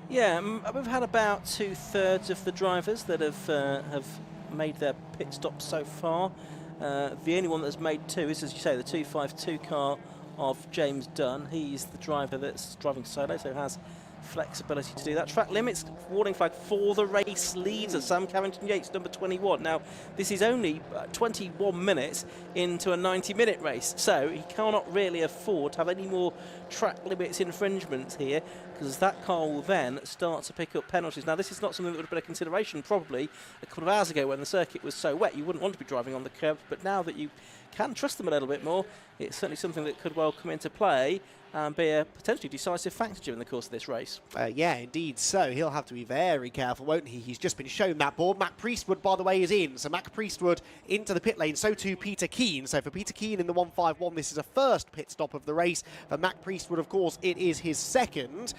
Yeah, we've had about 2/3 of the drivers that have made their pit stops so far. The only one that's made 2 is, as you say, the 252 car of James Dunn. He's the driver that's driving solo, so has flexibility to do that. Track limits, warning flag for the race leader, Sam Carrington-Yates, number 21. Now, this is only 21 minutes into a 90-minute race, so he cannot really afford to have any more track limits infringements here, because that car will then start to pick up penalties. Now, this is not something that would have been a consideration probably a couple of hours ago when the circuit was so wet. You wouldn't want to be driving on the curb, but now that you can trust them a little bit more, it's certainly something that could well come into play and be a potentially decisive factor during the course of this race. Yeah, indeed so. He'll have to be very careful, won't he? He's just been shown that board. Mac Priestwood, by the way, is in. So Mac Priestwood into the pit lane, so too Peter Keane. So for Peter Keane in the 151, this is a first pit stop of the race. For Mac Priestwood, of course, it is his second.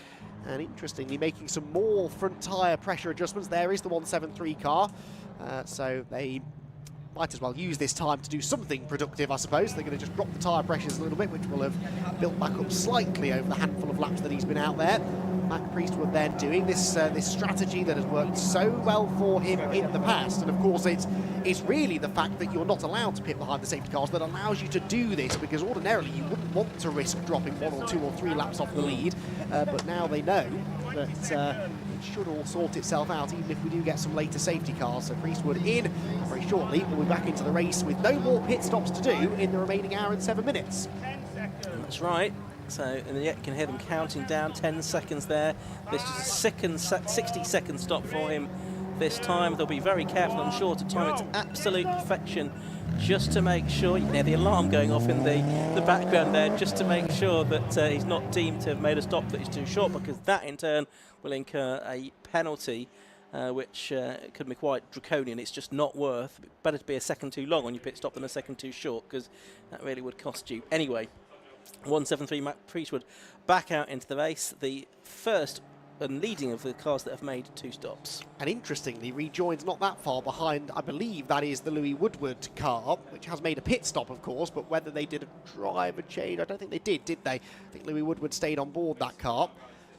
And interestingly, making some more front tyre pressure adjustments. There is the 173 car. So they might as well use this time to do something productive, I suppose. They're going to just drop the tyre pressures a little bit, which will have built back up slightly over the handful of laps that he's been out there. Mac Priestwood then doing this strategy that has worked so well for him in the past. And of course, it's really the fact that you're not allowed to pit behind the safety cars that allows you to do this, because ordinarily you wouldn't want to risk dropping 1 or 2 or 3 laps off the lead. But now they know that it should all sort itself out, even if we do get some later safety cars. So Priestwood in, and very shortly we'll be back into the race with no more pit stops to do in the remaining hour and 7 minutes. That's right. So, and yet you can hear them counting down, 10 seconds there. This is a 60-second stop for him this time. They'll be very careful, I'm sure, to time it to absolute perfection, just to make sure. You can hear the alarm going off in the background there, just to make sure that he's not deemed to have made a stop that is too short, because that in turn will incur a penalty, which could be quite draconian. It's just not worth. Better to be a second too long on your pit stop than a second too short, because that really would cost you. Anyway, 173 Mac Priestwood back out into the race, the first and leading of the cars that have made 2 stops. And interestingly, rejoins not that far behind. I believe that is the Louis Woodward car, which has made a pit stop, of course, but whether they did a driver change, I don't think they did they? I think Louis Woodward stayed on board that car.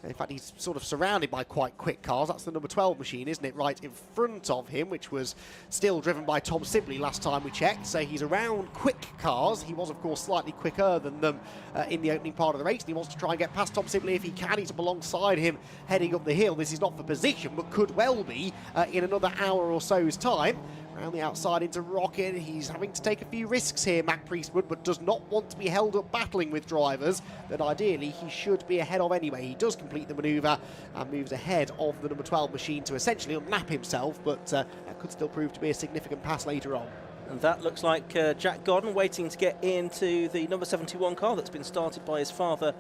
In fact, he's sort of surrounded by quite quick cars. That's the number 12 machine, isn't it? Right in front of him, which was still driven by Tom Sibley last time we checked. So he's around quick cars. He was, of course, slightly quicker than them in the opening part of the race. And he wants to try and get past Tom Sibley if he can. He's up alongside him heading up the hill. This is not for position, but could well be in another hour or so's time. Around the outside into Rocket. He's having to take a few risks here, Mac Priestwood, but does not want to be held up battling with drivers that ideally he should be ahead of anyway. He does complete the manoeuvre and moves ahead of the number 12 machine to essentially unlap himself, but that could still prove to be a significant pass later on. And that looks like Jack Godden waiting to get into the number 71 car that's been started by his father,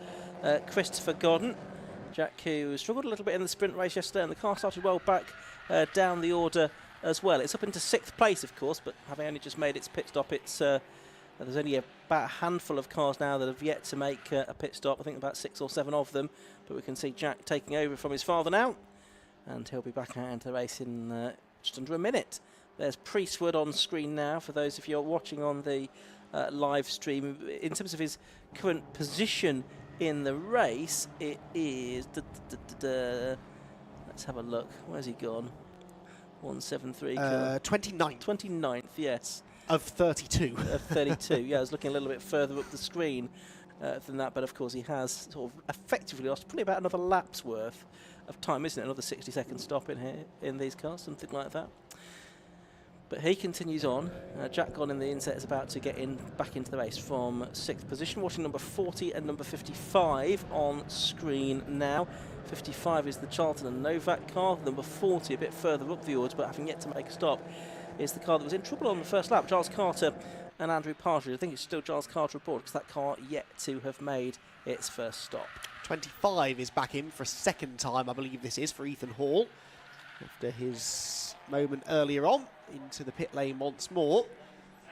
Christopher Godden. Jack, who struggled a little bit in the sprint race yesterday, and the car started well back down the order as well. It's up into 6th place, of course, but having only just made its pit stop, it's there's only about a handful of cars now that have yet to make a pit stop. I think about 6 or 7 of them, but we can see Jack taking over from his father now, and he'll be back out into the race in just under a minute. There's Priestwood on screen now for those of you watching on the live stream. In terms of his current position in the race, it is let's have a look. Where's he gone? 173. 29th. 29th, yes. Of 32. Of 32. Yeah, I was looking a little bit further up the screen than that, but of course he has sort of effectively lost probably about another lap's worth of time, isn't it? Another 60-second stop in here in these cars, something like that. But he continues on. Jack Godden in the inset is about to get back into the race from 6th position. Watching number 40 and number 55 on screen now. 55 is the Charlton and Novak car. Number 40 a bit further up the order, but having yet to make a stop, is the car that was in trouble on the first lap. Giles Carter and Andrew Partridge. I think it's still Giles Carter aboard because that car yet to have made its first stop. 25 is back in for a second time, I believe this is, for Ethan Hall. After his moment earlier on, into the pit lane once more.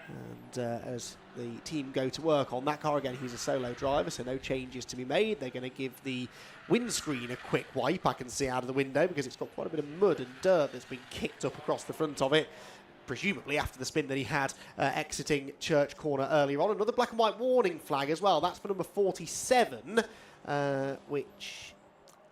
And as the team go to work on that car again, he's a solo driver, so no changes to be made. They're going to give the windscreen a quick wipe, I can see out of the window, because it's got quite a bit of mud and dirt that's been kicked up across the front of it, presumably after the spin that he had exiting Church Corner earlier on. Another black and white warning flag as well. That's for number 47, which...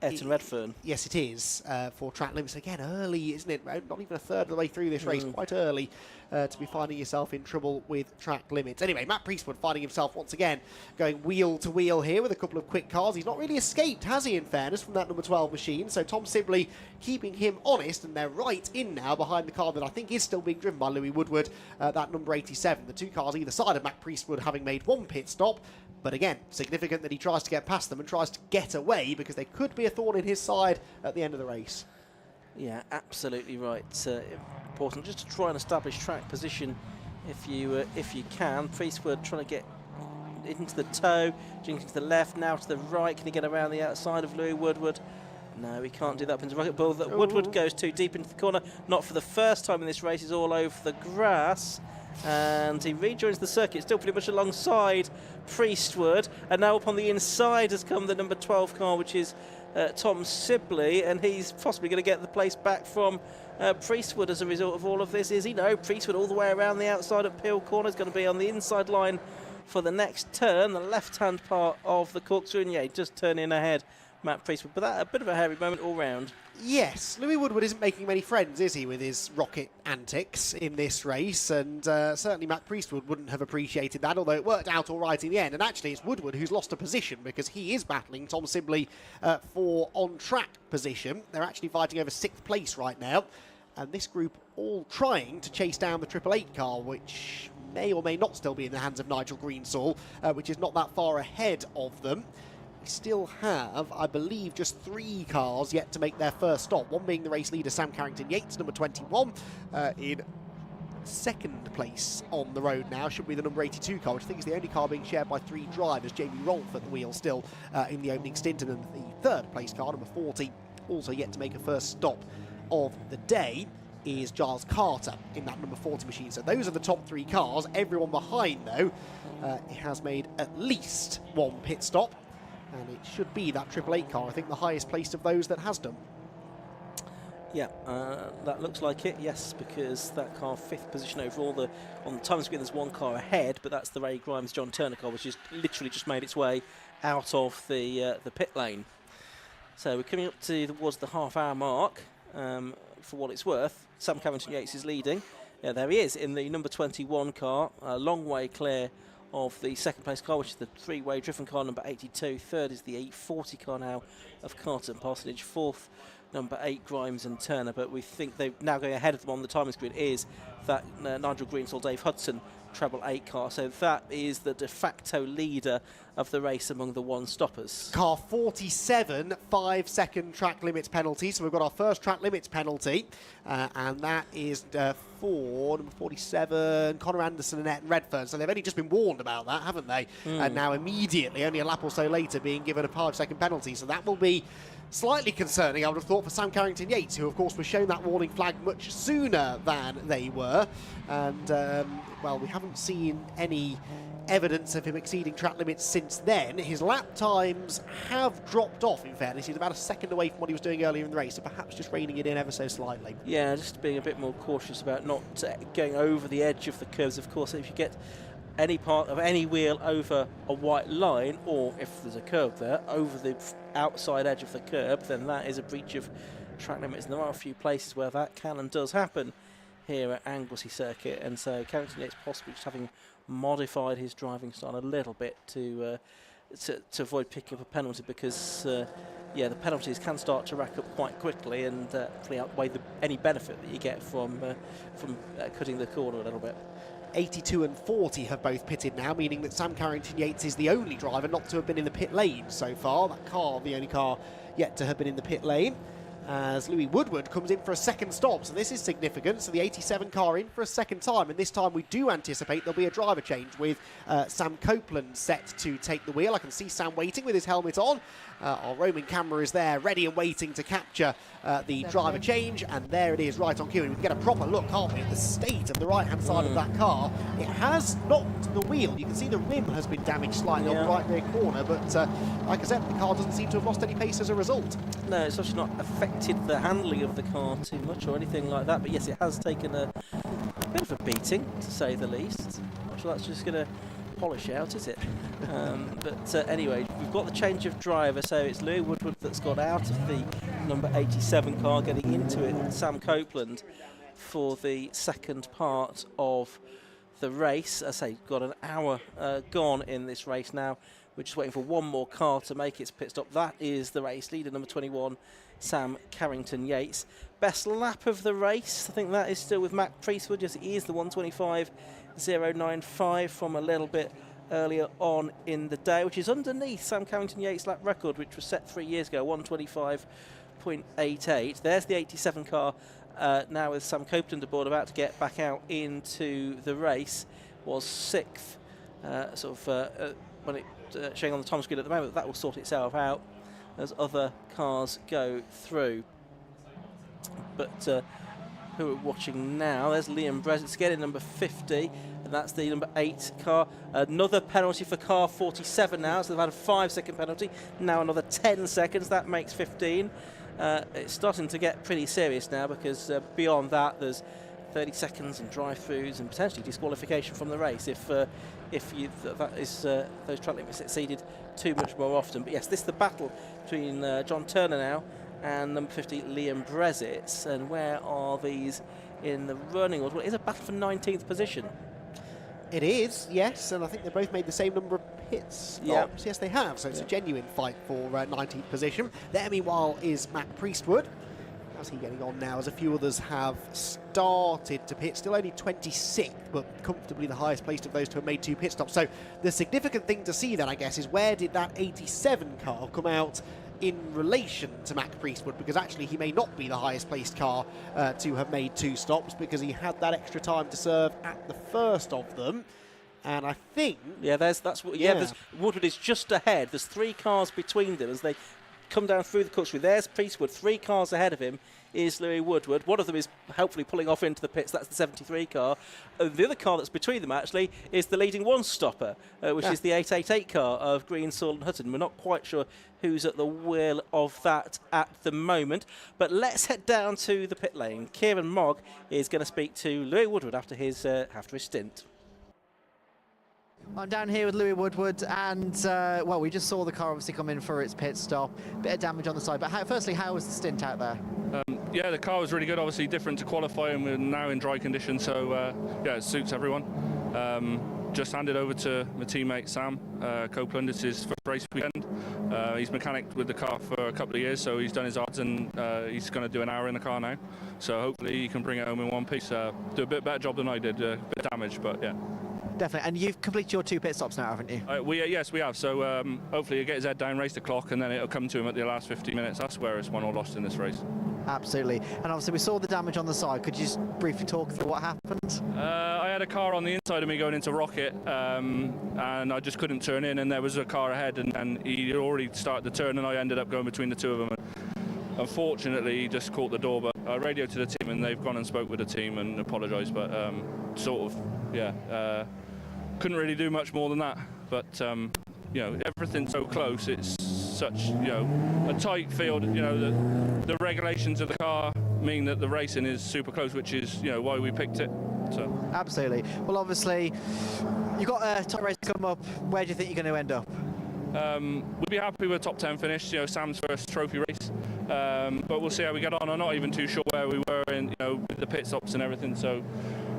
Ayrton Redfern. Yes, it is, for track limits. Again, early, isn't it? Not even a third of the way through this race. Quite early to be finding yourself in trouble with track limits. Anyway, Matt Priestwood finding himself once again going wheel to wheel here with a couple of quick cars. He's not really escaped, has he, in fairness, from that number 12 machine. So Tom Sibley keeping him honest, and they're right in now behind the car that I think is still being driven by Louis Woodward, that number 87. The two cars either side of Matt Priestwood having made one pit stop. But again, significant that he tries to get past them and tries to get away, because they could be a thorn in his side at the end of the race. Yeah, absolutely right. Important just to try and establish track position if you can. Priestwood trying to get into the toe, jinking to the left, now to the right. Can he get around the outside of Louis Woodward? No, he can't do that. Into Rocket Bull. Woodward goes too deep into the corner. Not for the first time in this race. He's all over the grass. And he rejoins the circuit, still pretty much alongside Priestwood. And now up on the inside has come the number 12 car, which is Tom Sibley. And he's possibly going to get the place back from Priestwood as a result of all of this. Is he? No, Priestwood all the way around the outside at Peel Corner is going to be on the inside line for the next turn, the left-hand part of the corkscrew. And yeah, he just turn in ahead, Matt Priestwood. But that a bit of a hairy moment all round. Yes, Louis Woodward isn't making many friends, is he, with his rocket antics in this race, and certainly Matt Priestwood wouldn't have appreciated that, although it worked out all right in the end. And actually it's Woodward who's lost a position, because he is battling Tom Sibley for on-track position. They're actually fighting over 6th place right now, and this group all trying to chase down the 888 car, which may or may not still be in the hands of Nigel Greensall, which is not that far ahead of them. Still have, I believe, just 3 cars yet to make their first stop. One being the race leader, Sam Carrington-Yates, number 21, in 2nd place on the road now. Should be the number 82 car, which I think is the only car being shared by 3 drivers. Jamie Rolfe at the wheel still in the opening stint, and then the 3rd place car, number 40, also yet to make a first stop of the day, is Giles Carter in that number 40 machine. So those are the top 3 cars. Everyone behind, though, has made at least 1 pit stop. And it should be that 888 car, I think the highest placed of those that has done. Yeah, that looks like it, yes, because that car 5th position overall. On the time screen there's 1 car ahead, but that's the Ray Grimes John Turner car, which has literally just made its way out of the pit lane. So we're coming up towards the half-hour mark. For what it's worth, Sam Carrington-Yates is leading. Yeah, there he is in the number 21 car, a long way clear of the 2nd place car, which is the 3-way driven car, number 82. 3rd is the 840 car now of Carter and Parsonage. 4th, number 8 Grimes and Turner, but we think they're now going ahead of them on the timing grid is that Nigel Greensall, Dave Hudson treble 8 car. So that is the de facto leader of the race among the one-stoppers. Car 47, 5-second track limits penalty. So we've got our first track limits penalty, and that is for number 47, Connor Anderson and Ed Redfern. So they've only just been warned about that, haven't they? And now immediately, only a lap or so later, being given a 5-second penalty. So that will be slightly concerning, I would have thought, for Sam Carrington-Yates, who of course was shown that warning flag much sooner than they were. And well, we haven't seen any evidence of him exceeding track limits since then. His lap times have dropped off, in fairness. He's about a second away from what he was doing earlier in the race, so perhaps just reining it in ever so slightly. Yeah, just being a bit more cautious about not going over the edge of the curves. Of course, if you get any part of any wheel over a white line, or if there's a curve there, over the outside edge of the curb, then that is a breach of track limits. And there are a few places where that can and does happen here at Anglesey Circuit, and so Carrington-Yates possibly just having modified his driving style a little bit to avoid picking up a penalty, because yeah, the penalties can start to rack up quite quickly and hopefully outweigh any benefit that you get from cutting the corner a little bit. 82 and 40 have both pitted now, meaning that Sam Carrington-Yates is the only driver not to have been in the pit lane so far. That car, the only car yet to have been in the pit lane, as Louis Woodward comes in for a second stop. So this is significant. So the 87 car in for a second time, and this time we do anticipate there'll be a driver change with Sam Copeland set to take the wheel. I can see Sam waiting with his helmet on. Our roaming camera is there, ready and waiting to capture the driver change, and there it is, right on cue. And we can get a proper look, can't we, at the state of the right-hand side of that car. It has knocked the wheel. You can see the rim has been damaged slightly on the right rear corner, but like I said, the car doesn't seem to have lost any pace as a result. No, it's actually not affected the handling of the car too much or anything like that, but yes, it has taken a bit of a beating, to say the least. Not sure that's just going to polish out, is it? But anyway, we've got the change of driver, so it's Louis Woodward that's got out of the number 87 car, getting into it Sam Copeland for the second part of the race. As I say, got an hour gone in this race now. We're just waiting for one more car to make its pit stop. That is the race leader, number 21, Sam Carrington-Yates. Best lap of the race, I think that is still with Matt Priestwood. Yes, it is the 1:25.095 from a little bit earlier on in the day, which is underneath Sam Carrington-Yates' lap record, which was set 3 years ago, 1:25.88. There's the 87 car now with Sam Copeland aboard, about to get back out into the race. Was 6th, when it showing on the time screen at the moment. That will sort itself out as other cars go through. But who we're watching now, there's Liam Brezitz again in number 50, and that's the number 8 car. Another penalty for car 47 now, so they've had a 5-second penalty, now another 10 seconds, that makes 15. It's starting to get pretty serious now, because beyond that there's 30 seconds and drive-throughs and potentially disqualification from the race if those track limits exceeded too much more often. But yes, this is the battle between John Turner now and number 50 Liam Brezitz. And where are these in the running order? Well, it is a battle for 19th position. It is, yes, and I think they both made the same number of pit stops. Yep. Yes, they have, so it's a genuine fight for 19th position. There, meanwhile, is Matt Priestwood. How's he getting on now, as a few others have started to pit? Still only 26th, but comfortably the highest placed of those to have made 2 pit stops. So the significant thing to see then, I guess, is where did that 87 car come out in relation to Matt Priestwood, because actually he may not be the highest placed car to have made 2 stops, because he had that extra time to serve at the first of them. And I think... Yeah, Woodward is just ahead. There's 3 cars between them as they come down through the country. There's Priestwood, 3 cars ahead of him is Louis Woodward. One of them is hopefully pulling off into the pits. That's the 73 car. The other car that's between them actually is the leading one-stopper, which is the 888 car of Greensall and Hutton. We're not quite sure who's at the wheel of that at the moment, but let's head down to the pit lane. Kieran Mogg is going to speak to Louis Woodward after his stint. I'm down here with Louis Woodward, and well, we just saw the car obviously come in for its pit stop. Bit of damage on the side, but firstly, how was the stint out there? Yeah, the car was really good. Obviously different to qualifying. We're now in dry conditions, so yeah, it suits everyone. just handed over to my teammate Sam Copeland. It's his first race weekend. He's mechanicked with the car for a couple of years, so he's done his odds, and he's going to do an hour in the car now. So hopefully he can bring it home in one piece. Do a bit better job than I did. A bit of damage, but yeah. Definitely. And you've completed your 2 pit stops now, haven't you? Yes, we have. So hopefully he'll get his head down, race the clock, and then it'll come to him at the last 50 minutes. That's where it's won or lost in this race. Absolutely. And obviously we saw the damage on the side. Could you just briefly talk through what happened? I had a car on the inside of me going into Rocket, and I just couldn't turn in, and there was a car ahead, and he had already started the turn, and I ended up going between the two of them. Unfortunately, he just caught the door, but I radioed to the team, and they've gone and spoke with the team and apologised, but couldn't really do much more than that. But everything's so close. It's such a tight field. The regulations of the car mean that the racing is super close, which is why we picked it. So absolutely. Well, obviously you've got a top race come up. Where do you think you're going to end up? We'd be happy with a top 10 finish. Sam's first trophy race, but we'll see how we get on. I'm not even too sure where we were in with the pit stops and everything. So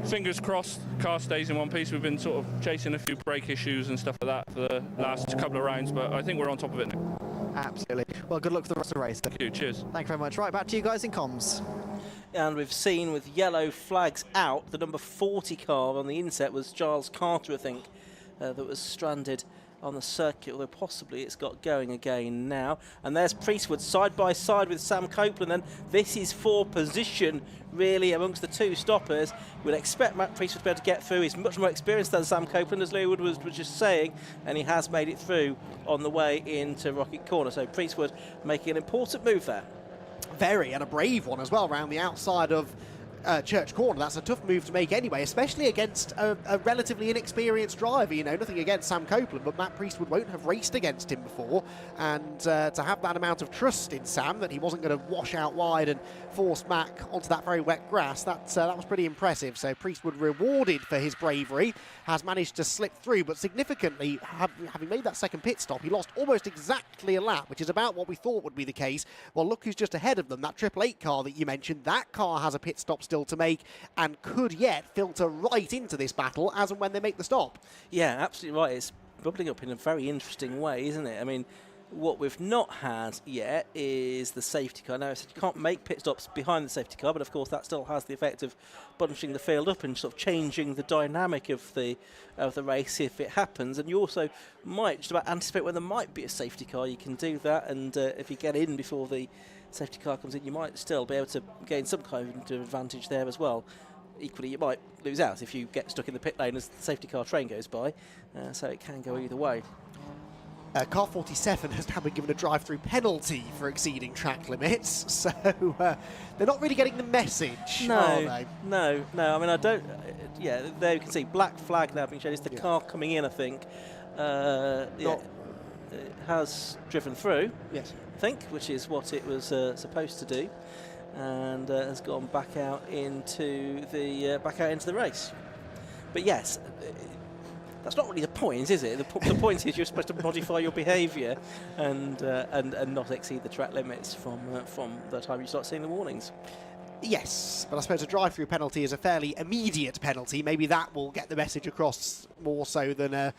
fingers crossed, car stays in one piece. We've been sort of chasing a few brake issues and stuff like that for the last couple of rounds, but I think we're on top of it now. Absolutely. Well, good luck for the rest of the race. Thank you. Cheers. Thank you very much. Right, back to you guys in comms. And we've seen with yellow flags out, the number 40 car on the inset was Giles Carter, I think, that was stranded on the circuit, although possibly it's got going again now. And there's Priestwood side by side with Sam Copeland, and this is for position really amongst the two stoppers. We'd expect Matt Priestwood to be able to get through. He's much more experienced than Sam Copeland, as Leewood was just saying, and he has made it through on the way into Rocket Corner. So Priestwood making an important move there. Very, and a brave one as well, around the outside of Church Corner. That's a tough move to make anyway, especially against a relatively inexperienced driver. Nothing against Sam Copeland, but Matt Priestwood won't have raced against him before, and to have that amount of trust in Sam that he wasn't going to wash out wide and force Mac onto that very wet grass, that was pretty impressive. So Priestwood rewarded for his bravery, has managed to slip through, but significantly, having made that second pit stop, he lost almost exactly a lap, which is about what we thought would be the case. Well, look who's just ahead of them, that 888 car that you mentioned. That car has a pit stop still to make and could yet filter right into this battle as and when they make the stop. Yeah, absolutely right. It's bubbling up in a very interesting way, isn't it? I mean, what we've not had yet is the safety car. Now, I said you can't make pit stops behind the safety car, but of course that still has the effect of bunching the field up and sort of changing the dynamic of the race if it happens. And you also might just about anticipate when there might be a safety car. You can do that, and if you get in before the safety car comes in, you might still be able to gain some kind of advantage there as well. Equally, you might lose out if you get stuck in the pit lane as the safety car train goes by, so it can go either way. Car 47 has now been given a drive-through penalty for exceeding track limits, so they're not really getting the message, are they? No. I mean, I don't... yeah, there you can see black flag now being shown. It's the car coming in, I think. Has driven through, yes, I think, which is what it was supposed to do, and has gone back out into the race. But yes, that's not really the point, is it? The point is you're supposed to modify your behaviour and not exceed the track limits from the time you start seeing the warnings. Yes, but I suppose a drive-through penalty is a fairly immediate penalty. Maybe that will get the message across more so than a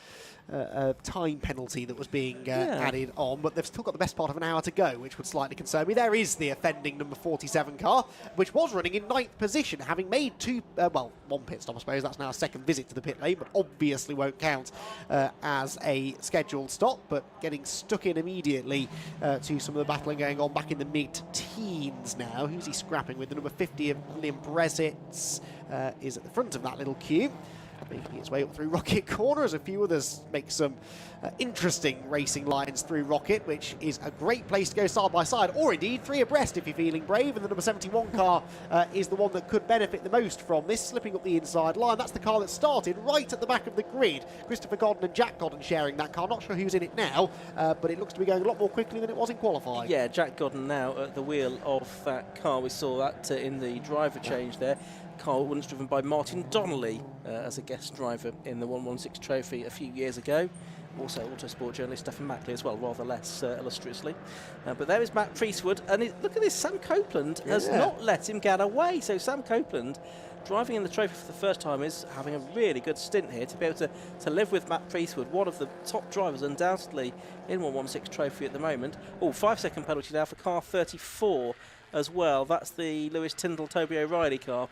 time penalty that was being added on. But they've still got the best part of an hour to go, which would slightly concern me. There is the offending number 47 car, which was running in 9th position, having made one pit stop, I suppose. That's now a second visit to the pit lane, but obviously won't count as a scheduled stop, but getting stuck in immediately to some of the battling going on back in the mid-teens now. Who's he scrapping with? The number 50 of Liam Brezitz is at the front of that little queue, making its way up through Rocket Corner as a few others make some interesting racing lines through Rocket, which is a great place to go side by side, or indeed 3 abreast if you're feeling brave. And the number 71 car is the one that could benefit the most from this, slipping up the inside line. That's the car that started right at the back of the grid. Christopher Godden and Jack Godden sharing that car. Not sure who's in it now, but it looks to be going a lot more quickly than it was in qualifying. Yeah, Jack Godden now at the wheel of that car. We saw that in the driver change there. Car once driven by Martin Donnelly as a guest driver in the 116 Trophy a few years ago. Also autosport journalist Stephen Mackley as well, rather less illustriously. But there is Matt Priestwood, and look at this, Sam Copeland has not let him get away. So Sam Copeland, driving in the trophy for the first time, is having a really good stint here to be able to live with Matt Priestwood, one of the top drivers undoubtedly in 116 trophy at the moment. Oh, 5-second penalty now for car 34 as well. That's the Lewis Tyndall Toby O'Reilly car.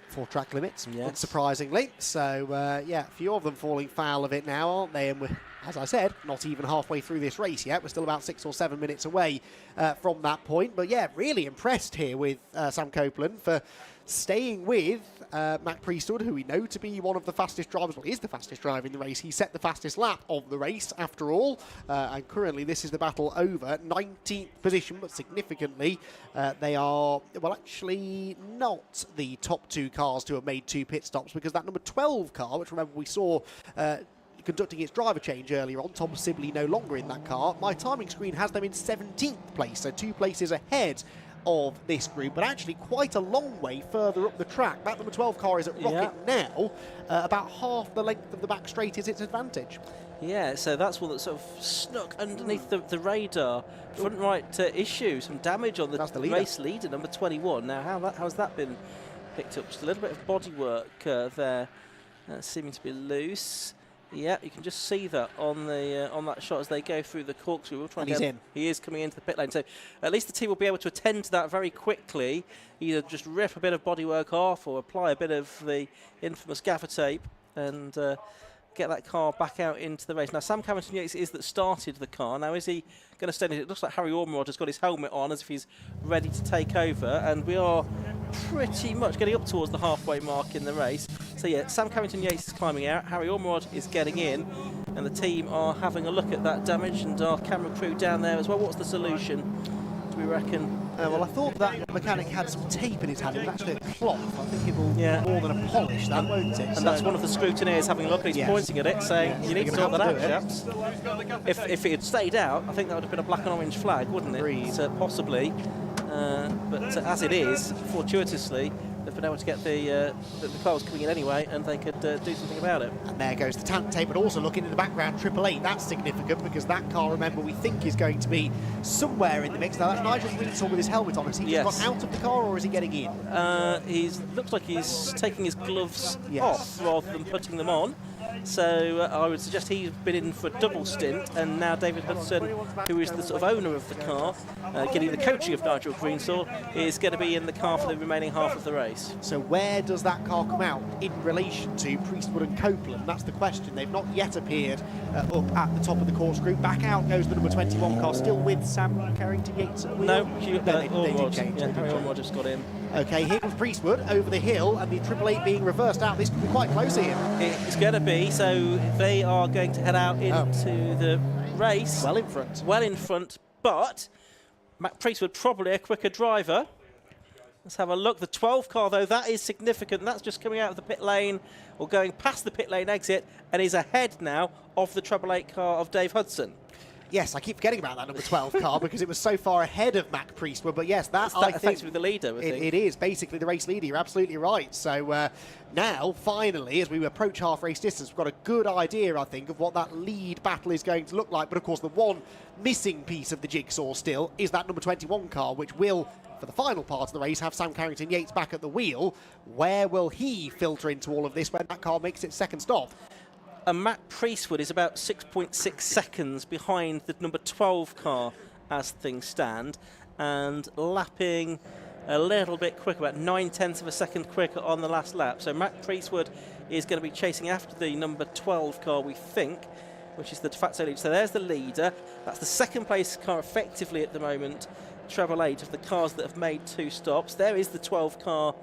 4 track limits, unsurprisingly. So, yeah, a few of them falling foul of it now, aren't they? And we're, as I said, not even halfway through this race yet. We're still about 6 or 7 minutes away from that point. But, yeah, really impressed here with Sam Copeland for staying with Matt Priestwood, who we know to be one of the fastest drivers. Well, he is the fastest driver in the race. He set the fastest lap of the race, after all. And currently, this is the battle over. 19th position, but significantly, they are, well, actually not the top 2 cars to have made 2 pit stops, because that number 12 car, which remember we saw conducting its driver change earlier on, Tom Sibley no longer in that car. My timing screen has them in 17th place, so 2 places ahead of this group, but actually quite a long way further up the track. That number 12 car is at Rocket now. About half the length of the back straight is its advantage. Yeah, so that's one that sort of snuck underneath the radar. Front right issue, some damage on the race leader, number 21. Now, how's that been picked up? Just a little bit of bodywork there, seeming to be loose. Yeah, you can just see that on that shot as they go through the corkscrew. We'll try and he's in. He is coming into the pit lane, so at least the team will be able to attend to that very quickly. Either just rip a bit of bodywork off or apply a bit of the infamous gaffer tape and get that car back out into the race. Now, Sam Carrington Yates is that started the car. Now, is he going to stand it? It looks like Harry Ormerod has got his helmet on as if he's ready to take over, and we are pretty much getting up towards the halfway mark in the race. So yeah, Sam Carrington Yates is climbing out, Harry Ormerod is getting in, and the team are having a look at that damage, and our camera crew down there as well. What's the solution, do we reckon? Well, I thought that mechanic had some tape in his hand. It was actually a cloth. I think it will more than a polish, that, won't it? And that's one of the scrutineers having a look, and he's pointing at it, saying, you need to sort that out, chaps. If it had stayed out, I think that would have been a black and orange flag, wouldn't it? Possibly. But as it is, fortuitously, they've been able to get the car was coming in anyway, and they could do something about it. And there goes the tank tape, but also looking in the background, 888. That's significant because that car, remember, we think is going to be somewhere in the mix. Now, that's Nigel Greensill with his helmet on. Has he just got out of the car, or is he getting in? Looks like he's taking his gloves off rather than putting them on. So I would suggest he's been in for a double stint, and now David Hudson, who is the sort of owner of the car, getting the coaching of Nigel Greensill, is going to be in the car for the remaining half of the race. So where does that car come out in relation to Priestwood and Copeland? That's the question. They've not yet appeared up at the top of the corkscrew. Back out goes the number 21 car, still with Sam Carrington Yates at the wheel. They did change. Harry Ormerod just got in. Okay, here comes Priestwood over the hill, and the 888 being reversed out. This could be quite close here. It's going to be, so they are going to head out into the race. Well in front. Well in front, but Matt Priestwood probably a quicker driver. Let's have a look. The 12 car, though, that is significant. That's just coming out of the pit lane, or going past the pit lane exit, and is ahead now of the 888 car of Dave Hudson. Yes, I keep forgetting about that number 12 car because it was so far ahead of Matt Priestwood. But yes, that's effectively the leader, I think. It is basically the race leader. You're absolutely right. So now, finally, as we approach half race distance, we've got a good idea, I think, of what that lead battle is going to look like. But of course, the one missing piece of the jigsaw still is that number 21 car, which will, for the final part of the race, have Sam Carrington Yates back at the wheel. Where will he filter into all of this when that car makes its second stop? And Matt Priestwood is about 6.6 seconds behind the number 12 car as things stand, and lapping a little bit quicker, about 9/10 of a second quicker on the last lap. So Matt Priestwood is going to be chasing after the number 12 car, we think, which is the de facto leader. So there's the leader. That's the second place car effectively at the moment, treble eight of the cars that have made 2 stops. There is the 12 car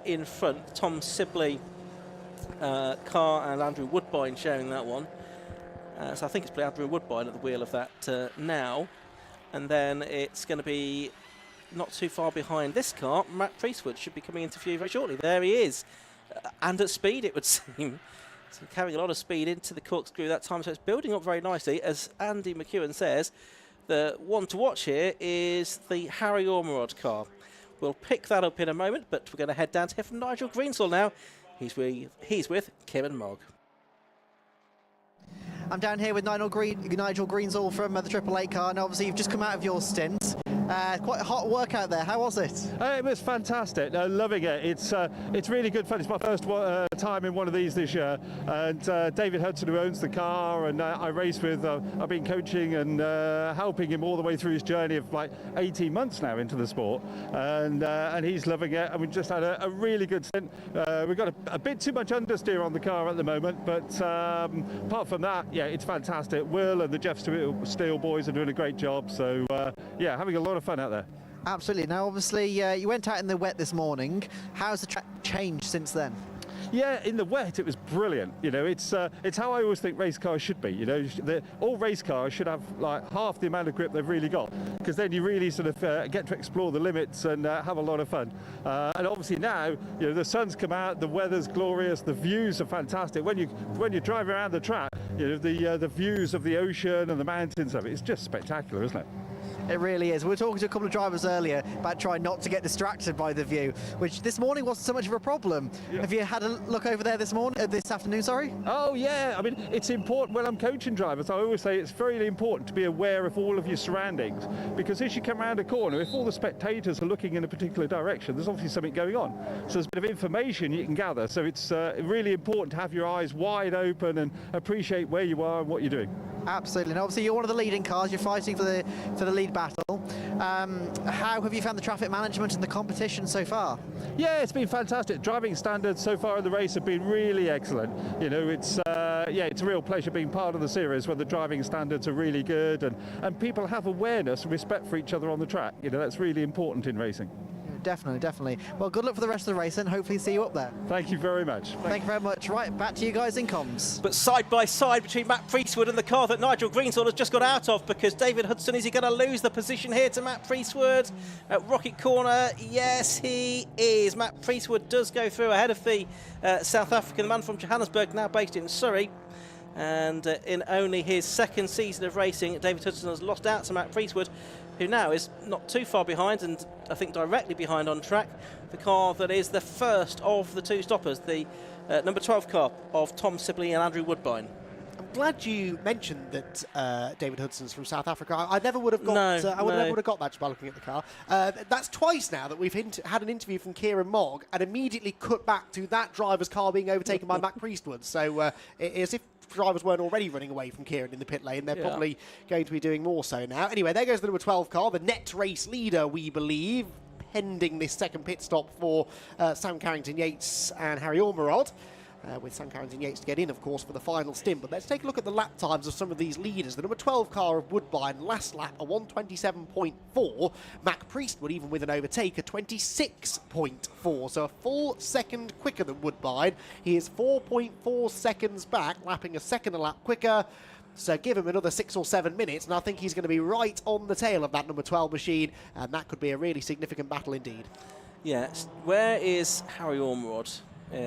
in front, Tom Sibley car and Andrew Woodbine sharing that one. So I think it's Andrew Woodbine at the wheel of that now. And then it's going to be not too far behind this car. Matt Priestwood should be coming into view very shortly. There he is. And at speed, it would seem. So carrying a lot of speed into the corkscrew that time. So it's building up very nicely. As Andy McEwen says, the one to watch here is the Harry Ormerod car. We'll pick that up in a moment, but we're going to head down to hear from Nigel Greensill now. He's with Kim and Mogg. I'm down here with Nigel Greensall from the Triple Eight car, and obviously you've just come out of your stint. Quite a hot workout there. How was it? It was fantastic. Loving it. It's really good fun. It's my first time in one of these this year, and David Hudson, who owns the car, and I race with. I've been coaching and helping him all the way through his journey of like 18 months now into the sport, and he's loving it. And we just had a really good stint. We've got a bit too much understeer on the car at the moment, but apart from that, yeah, it's fantastic. Will and the Jeff Steele boys are doing a great job. So yeah, having a lot of fun out there. Absolutely. Now, obviously, you went out in the wet this morning. How's the track changed since then? Yeah, in the wet it was brilliant. You know, it's how I always think race cars should be. You know, all race cars should have like half the amount of grip they've really got, because then you really sort of get to explore the limits and have a lot of fun. And obviously now, you know, the sun's come out, the weather's glorious, the views are fantastic. When you drive around the track, you know, the views of the ocean and the mountains of it, it's just spectacular, isn't it? It really is. We were talking to a couple of drivers earlier about trying not to get distracted by the view, which this morning wasn't so much of a problem. Yeah. Have you had a look over there this afternoon? Sorry. Oh yeah. I mean, it's important when I'm coaching drivers. I always say it's very important to be aware of all of your surroundings, because as you come around a corner, if all the spectators are looking in a particular direction, there's obviously something going on. So there's a bit of information you can gather. So it's really important to have your eyes wide open and appreciate where you are and what you're doing. Absolutely. And obviously, you're one of the leading cars. You're fighting for the lead battle. How have you found the traffic management and the competition so far? Yeah, it's been fantastic. Driving standards so far in the race have been really excellent. You know, it's a real pleasure being part of the series where the driving standards are really good and people have awareness and respect for each other on the track. You know, that's really important in racing. Definitely. Well, good luck for the rest of the race and hopefully see you up there. Thank you very much. Thank you very much. Right, back to you guys in comms. But side by side between Matt Priestwood and the car that Nigel Greensall has just got out of, because David Hudson, is he going to lose the position here to Matt Priestwood at Rocket Corner? Yes, he is. Matt Priestwood does go through ahead of the South African, the man from Johannesburg, now based in Surrey. And in only his second season of racing, David Hudson has lost out to Matt Priestwood, who now is not too far behind, and I think directly behind on track, the car that is the first of the two stoppers, the number 12 car of Tom Sibley and Andrew Woodbine. I'm glad you mentioned that David Hudson's from South Africa. I never would have got. I would never have got that just by looking at the car. That's twice now that we've had an interview from Kieran Mogg and immediately cut back to that driver's car being overtaken by Matt Priestwood. So as if drivers weren't already running away from Kieran in the pit lane, they're probably going to be doing more so now. Anyway, there goes the number 12 car, the net race leader, we believe, pending this second pit stop for Sam Carrington-Yates and Harry Ormerod. With Sam Carrington-Yates to get in, of course, for the final stint. But let's take a look at the lap times of some of these leaders. The number 12 car of Woodbine, last lap, a 1:27.4. Mac Priestwood, even with an overtake, a 26.4. So a full second quicker than Woodbine. He is 4.4 seconds back, lapping a second a lap quicker. So give him another 6 or 7 minutes, and I think he's going to be right on the tail of that number 12 machine, and that could be a really significant battle indeed. Yes. Where is Harry Ormerod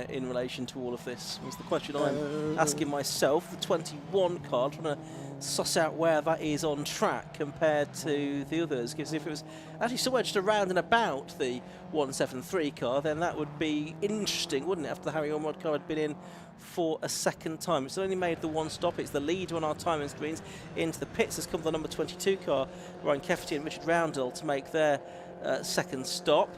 in relation to all of this? Was the question I'm asking myself. The 21 car, trying to suss out where that is on track compared to the others, because if it was actually somewhere just around and about the 173 car, then that would be interesting, wouldn't it, after the Harry Ormerod car had been in for a second time. It's only made the one stop. It's the leader on our timing screens. Into the pits has come the number 22 car, Ryan Cafferty and Richard Roundell, to make their second stop.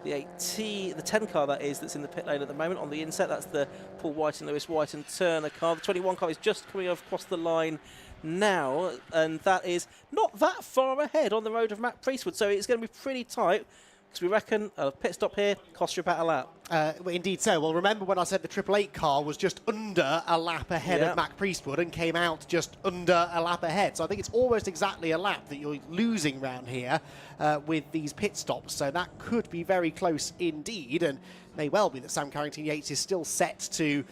The 10 car, that is, that's in the pit lane at the moment on the inset, that's the Paul White and Lewis White and Turner car. The 21 car is just coming across the line now, and that is not that far ahead on the road of Matt Priestwood, so it's going to be pretty tight, because we reckon a pit stop here costs you about a lap. Indeed so. Well, remember when I said the Triple Eight car was just under a lap ahead of Mac Priestwood and came out just under a lap ahead. So I think it's almost exactly a lap that you're losing round here with these pit stops. So that could be very close indeed, and may well be that Sam Carrington-Yates is still set to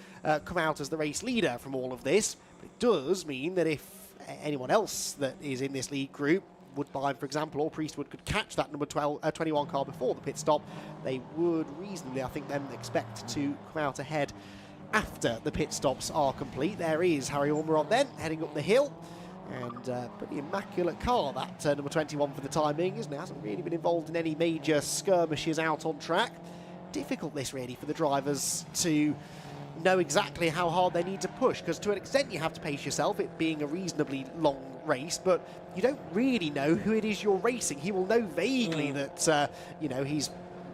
come out as the race leader from all of this. But it does mean that if anyone else that is in this lead group, Woodbine, for example, or Priestwood, could catch that number 21 car before the pit stop, they would reasonably, I think, then expect to come out ahead after the pit stops are complete. There is Harry Ormerod then, heading up the hill. And pretty immaculate car, that number 21 for the time being, isn't it? Hasn't really been involved in any major skirmishes out on track. Difficult this, really, for the drivers to know exactly how hard they need to push, because to an extent you have to pace yourself, it being a reasonably long race, but you don't really know who it is you're racing. He will know vaguely that, you know, he's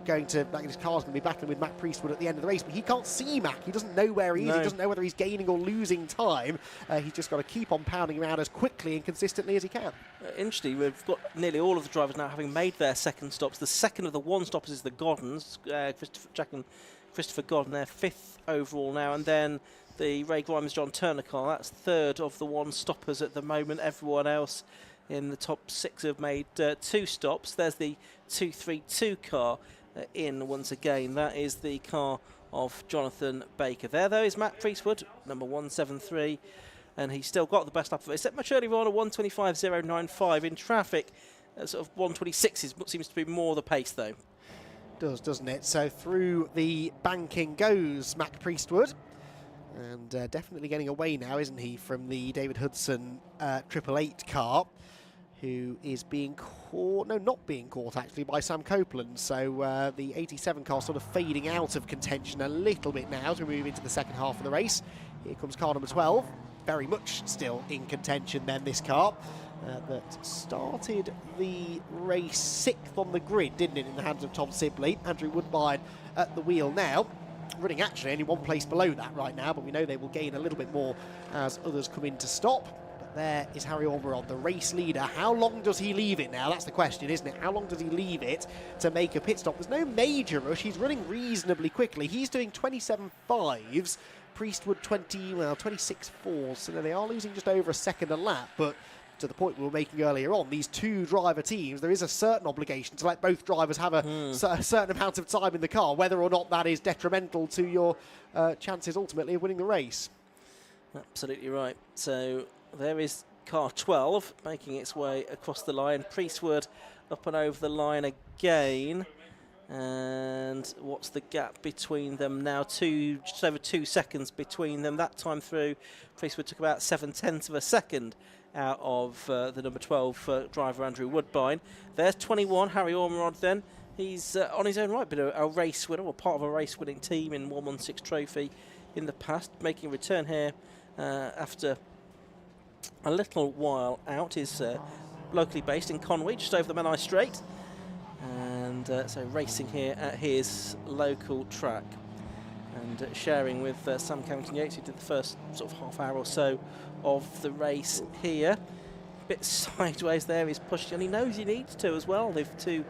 going to, his car's going to be battling with Matt Priestwood at the end of the race, but he can't see Mac. He doesn't know where he is. He doesn't know whether he's gaining or losing time. He's just got to keep on pounding around as quickly and consistently as he can. Interestingly, we've got nearly all of the drivers now having made their second stops. The second of the one stoppers is the Goddens, Jack and Christopher Godden, they're 5th overall now, and then the Ray Grimes John Turner car, that's 3rd of the one stoppers at the moment. Everyone else in the top 6 have made 2 stops. There's the 232 car in once again. That is the car of Jonathan Baker. There, though, is Matt Priestwood, number 173, and he's still got the best lap of it. Except much earlier on, a 125.095 in traffic. Sort of 126 seems to be more the pace, though. Does, doesn't it? So through the banking goes Mac Priestwood, and definitely getting away now, isn't he, from the David Hudson 888 car, who is being caught, no, not being caught actually, by Sam Copeland. So the 87 car sort of fading out of contention a little bit now as we move into the second half of the race. Here comes car number 12, very much still in contention then, this car. That started the race 6th on the grid, didn't it, in the hands of Tom Sibley. Andrew Woodbine at the wheel now, running actually only one place below that right now, but we know they will gain a little bit more as others come in to stop. But there is Harry Ormerod, the race leader. How long does he leave it now? That's the question, isn't it? How long does he leave it to make a pit stop? There's no major rush. He's running reasonably quickly. He's doing 27.5s. Priestwood 26.4s. So they are losing just over a second a lap, but to the point we were making earlier on, these 2 driver teams, there is a certain obligation to let both drivers have a certain amount of time in the car, whether or not that is detrimental to your chances ultimately of winning the race. Absolutely right. So there is car 12 making its way across the line. Priestwood up and over the line again. And what's the gap between them now? Just over 2 seconds between them. That time through, Priestwood took about 7/10 of a second out of the number 12 driver Andrew Woodbine. There's 21, Harry Ormerod then. He's on his own right, been a race winner, or part of a race winning team in 116 Trophy in the past, making a return here after a little while out. He's locally based in Conwy, just over the Menai Strait, and so racing here at his local track. And sharing with Sam Carrington-Yates, who did the first sort of half hour or so of the race here. A bit sideways there, he's pushing, and he knows he needs to as well, if to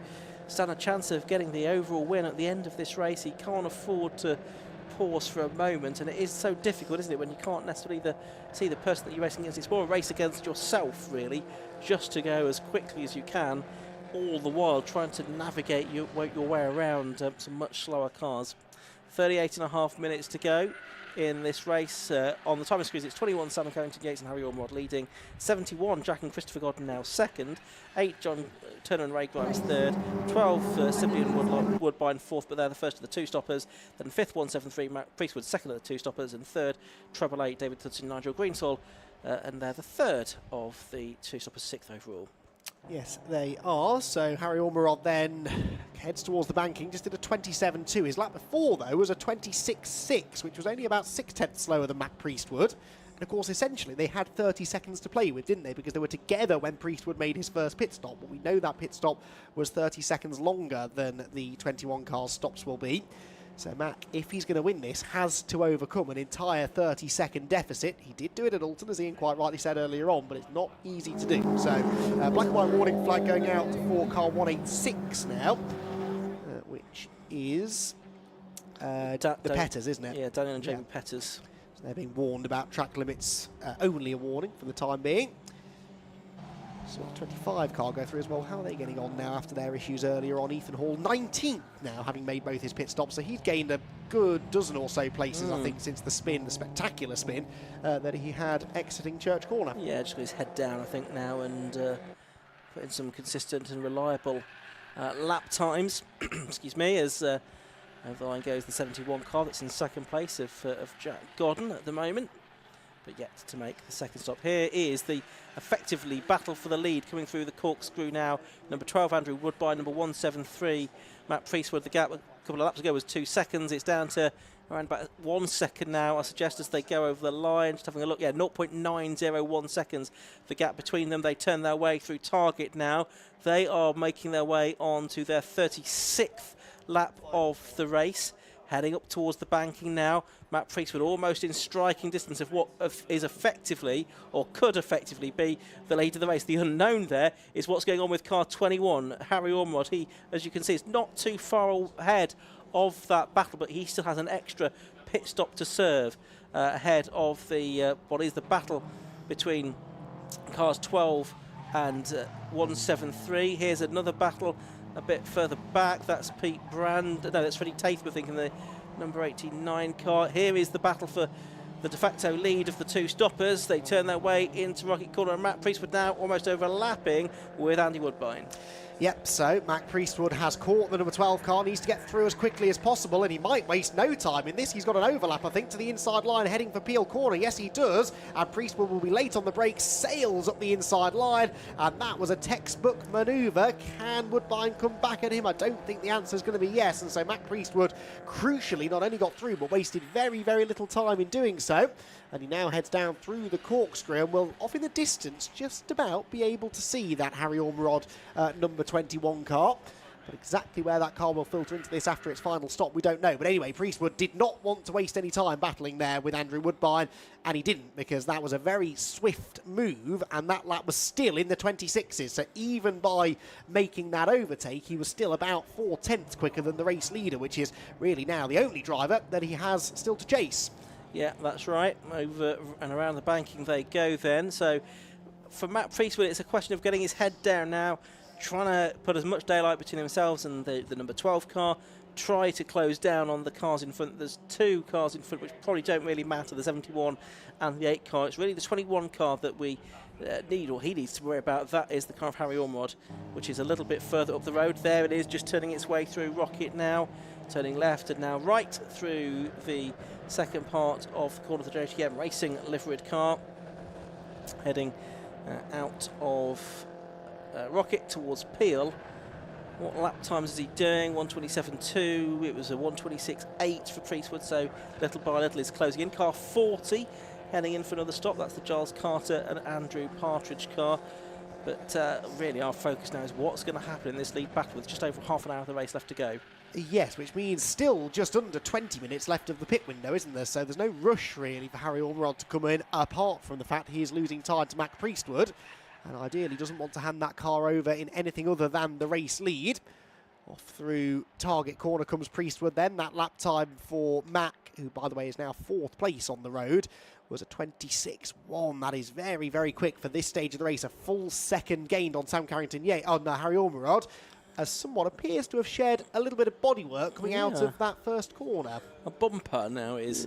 stand a chance of getting the overall win at the end of this race. He can't afford to pause for a moment, and it is so difficult, isn't it, when you can't necessarily see the person that you're racing against. It's more a race against yourself, really, just to go as quickly as you can, all the while trying to navigate your way around some much slower cars. 38.5 minutes to go in this race. On the timing screens, it's 21 Sam Carrington-Yates and Harry Ormerod leading, 71 Jack and Christopher Godden now second, 8 John Turner and Ray Grimes third, 12 Sibley and Woodbine fourth, but they're the first of the 2 stoppers. Then fifth 173 Matt Priestwood, second of the 2 stoppers, and third 888 David Hudson, Nigel Greensall, and they're the third of the 2 stoppers, 6th overall. Yes, they are. So Harry Ormerod then heads towards the banking. Just did a 27.2. His lap before, though, was a 26.6, which was only about 6/10 slower than Matt Priestwood. And, of course, essentially, they had 30 seconds to play with, didn't they? Because they were together when Priestwood made his first pit stop. But we know that pit stop was 30 seconds longer than the 21 car's stops will be. So Mac, if he's going to win this, has to overcome an entire 30-second deficit. He did do it at Alton, as Ian quite rightly said earlier on, but it's not easy to do. So black and white warning flag going out for car 186 now, which is the Petters, isn't it? Yeah, Daniel and Jamie Petters. So they're being warned about track limits, only a warning for the time being. So 25 car go through as well. How are they getting on now after their issues earlier on? Ethan Hall, 19th now, having made both his pit stops. So he's gained a good dozen or so places, I think, since the spin, the spectacular spin that he had exiting Church Corner. Yeah, just got his head down, I think, now, and put in some consistent and reliable lap times. Excuse me, as over the line goes the 71 car that's in second place of Jack Godden at the moment, but yet to make the second stop. Here is the effectively battle for the lead coming through the corkscrew now. Number 12 Andrew Woodbine, number 173 Matt Priestwood. The gap a couple of laps ago was 2 seconds. It's down to around about 1 second now, I suggest, as they go over the line. Just having a look, yeah, 0.901 seconds, the gap between them. They turn their way through target now. They are making their way on to their 36th lap of the race, heading up towards the banking now. Matt Priestwood almost in striking distance of what is effectively, or could effectively be, the lead of the race. The unknown there is what's going on with car 21, Harry Ormerod. He, as you can see, is not too far ahead of that battle, but he still has an extra pit stop to serve ahead of the what is the battle between cars 12 and 173. Here's another battle a bit further back. That's Pete Brand. No, that's Freddie Tatham, I think, in the number 89 car. Here is the battle for the de facto lead of the two stoppers. They turn their way into Rocket Corner, and Matt Priestwood now almost overlapping with Andy Woodbine. Yep, so Mac Priestwood has caught the number 12 car, needs to get through as quickly as possible, and he might waste no time in this. He's got an overlap, I think, to the inside line, heading for Peel Corner. Yes, he does, and Priestwood will be late on the brakes, sails up the inside line, and that was a textbook manoeuvre. Can Woodbine come back at him? I don't think the answer is going to be yes, and so Mac Priestwood, crucially, not only got through, but wasted very, very little time in doing so. And he now heads down through the corkscrew and will, off in the distance, just about be able to see that Harry Ormerod number 21 car. But exactly where that car will filter into this after its final stop, we don't know. But anyway, Priestwood did not want to waste any time battling there with Andrew Woodbine, and he didn't, because that was a very swift move, and that lap was still in the 26s. So even by making that overtake, he was still about 4/10 quicker than the race leader, which is really now the only driver that he has still to chase. Yeah, that's right. Over and around the banking they go then. So for Matt Priestwood, it's a question of getting his head down now, trying to put as much daylight between themselves and the number 12 car, try to close down on the cars in front. There's two cars in front which probably don't really matter, the 71 and the 8 car. It's really the 21 car that we need, or he needs to worry about. That is the car of Harry Ormerod, which is a little bit further up the road. There it is, just turning its way through Rocket now, turning left and now right through the second part of the corner of the JTM Racing liveried car, heading out of Rocket towards Peel. What lap times is he doing? 1:27.2. It was a 1:26.8 for Priestwood, so little by little is closing in. Car 40 heading in for another stop. That's the Giles Carter and Andrew Partridge car. But really our focus now is what's going to happen in this lead battle with just over half an hour of the race left to go. Yes, which means still just under 20 minutes left of the pit window, isn't there? So there's no rush really for Harry Ormerod to come in, apart from the fact he is losing time to Mac Priestwood, and ideally doesn't want to hand that car over in anything other than the race lead. Off through target corner comes Priestwood then. That lap time for Mac, who by the way is now 4th place on the road, was a 26.1. That is very, very quick for this stage of the race. A full second gained on Sam Carrington. Yeah, on Harry Ormerod, as someone appears to have shed a little bit of bodywork coming out of that first corner. A bumper now is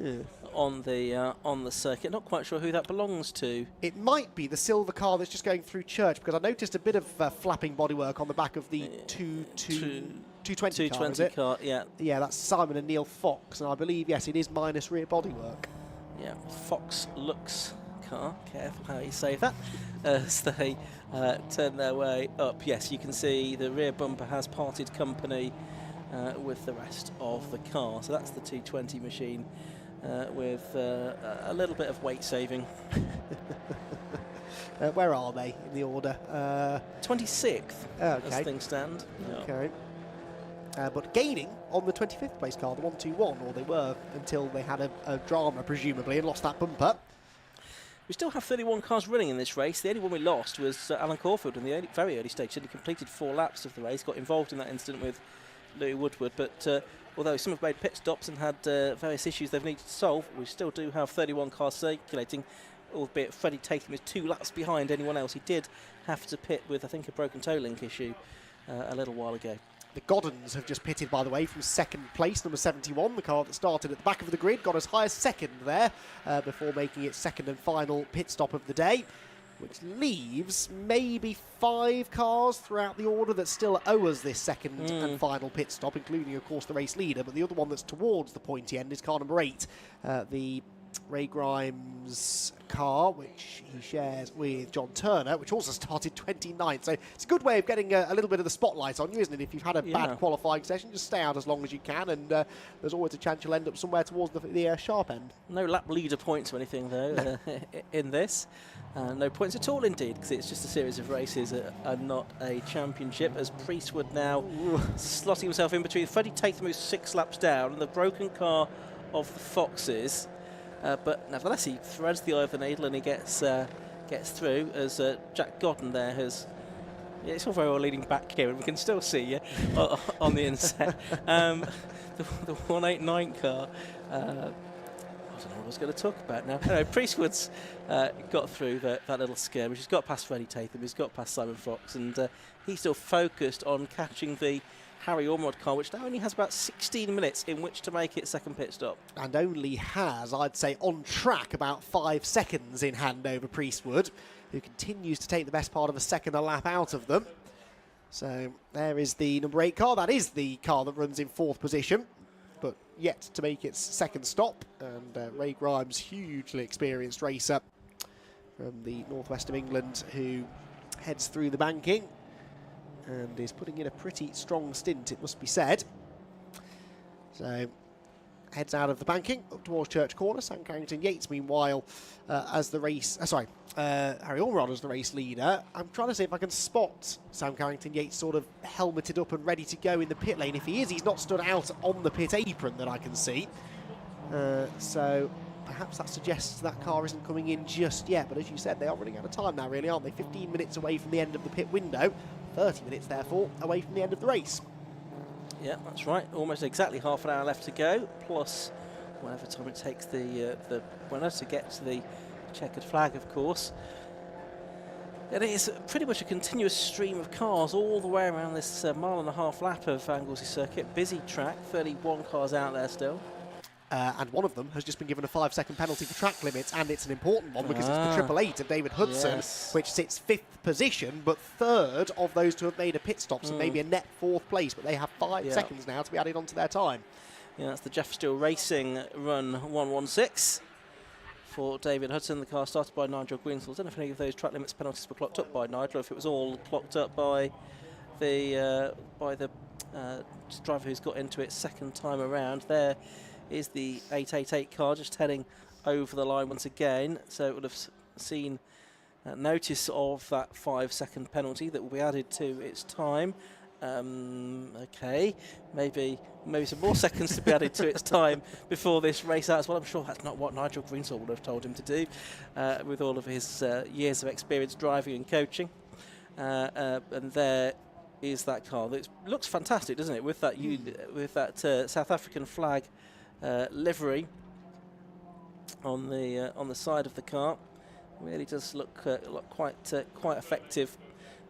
on the circuit. Not quite sure who that belongs to. It might be the silver car that's just going through Church, because I noticed a bit of flapping bodywork on the back of the 220 car, is it? car, yeah. Yeah, that's Simon and Neil Fox, and I believe, yes, it is minus rear bodywork. Yeah, Fox Lux car. Careful how you say that. As they turn their way up. Yes, you can see the rear bumper has parted company with the rest of the car. So that's the 220 machine with a little bit of weight saving. Where are they in the order? 26th, okay. as things stand. Okay. But gaining on the 25th place car, the 121, or they were until they had a drama, presumably, and lost that bumper. We still have 31 cars running in this race. The only one we lost was Alan Caulfield in the very early stage. He completed 4 laps of the race, got involved in that incident with Louis Woodward. But although some have made pit stops and had various issues they've needed to solve, we still do have 31 cars circulating, albeit Freddie Tatham is 2 laps behind anyone else. He did have to pit with, I think, a broken toe link issue a little while ago. The Goddens have just pitted, by the way, from 2nd place, number 71, the car that started at the back of the grid, got as high as 2nd there before making its 2nd and final pit stop of the day, which leaves maybe 5 cars throughout the order that still owe us this 2nd and final pit stop, including, of course, the race leader, but the other one that's towards the pointy end is car number 8, the Ray Grimes' car, which he shares with John Turner, which also started 29th. So it's a good way of getting a little bit of the spotlight on you, isn't it? If you've had a bad qualifying session, just stay out as long as you can, and there's always a chance you'll end up somewhere towards the sharp end. No lap leader points or anything, though, in this. No points at all, indeed, because it's just a series of races and not a championship, as Priestwood now slotting himself in between Freddie Tatham, who's 6 laps down, and the broken car of the Foxes. But nevertheless, he threads the eye of the needle and he gets through, as Jack Godden there has. Yeah, it's all very well leading back here, and we can still see you on the inset. The 189 car. I don't know what I was going to talk about now. Anyway, Priestwood's got through that little skirmish. He's got past Freddie Tatham, he's got past Simon Fox, and he's still focused on catching the Harry Ormerod car, which now only has about 16 minutes in which to make its second pit stop. And only has, I'd say, on track about 5 seconds in hand over Priestwood, who continues to take the best part of a second a lap out of them. So there is the number 8 car. That is the car that runs in 4th position, but yet to make its second stop. And Ray Grimes, hugely experienced racer from the northwest of England, who heads through the banking and is putting in a pretty strong stint, it must be said. So heads out of the banking up towards Church Corner. Sam Carrington-Yates, meanwhile, as the race... Harry Ormerod as the race leader. I'm trying to see if I can spot Sam Carrington-Yates sort of helmeted up and ready to go in the pit lane. If he is, he's not stood out on the pit apron that I can see. So perhaps that suggests that car isn't coming in just yet. But as you said, they are running out of time now, really, aren't they? 15 minutes away from the end of the pit window. 30 minutes, therefore, away from the end of the race. Yeah, that's right. Almost exactly half an hour left to go, plus whatever time it takes the winner to get to the checkered flag, of course. It is pretty much a continuous stream of cars all the way around this mile-and-a-half lap of Anglesey Circuit. Busy track, 31 cars out there still. And one of them has just been given a 5-second penalty for track limits, and it's an important one because it's the 888 of David Hudson, which sits 5th position, but 3rd of those to have made a pit stop, so maybe a net 4th place, but they have 5 seconds now to be added onto their time. Yeah, that's the Jeff Steele Racing run 116 for David Hudson. The car started by Nigel Greenswell. I don't know if any of those track limits penalties were clocked up by Nigel, or if it was all clocked up by the driver who's got into it second time around. There is the 888 car just heading over the line once again, so it would have seen notice of that 5-second penalty that will be added to its time. Okay, maybe some more seconds to be added to its time before this race out as well. I'm sure that's not what Nigel Greenswell would have told him to do with all of his years of experience driving and coaching. And there is that car. That looks fantastic, doesn't it? With that South African flag livery on the side of the car, really does look quite effective.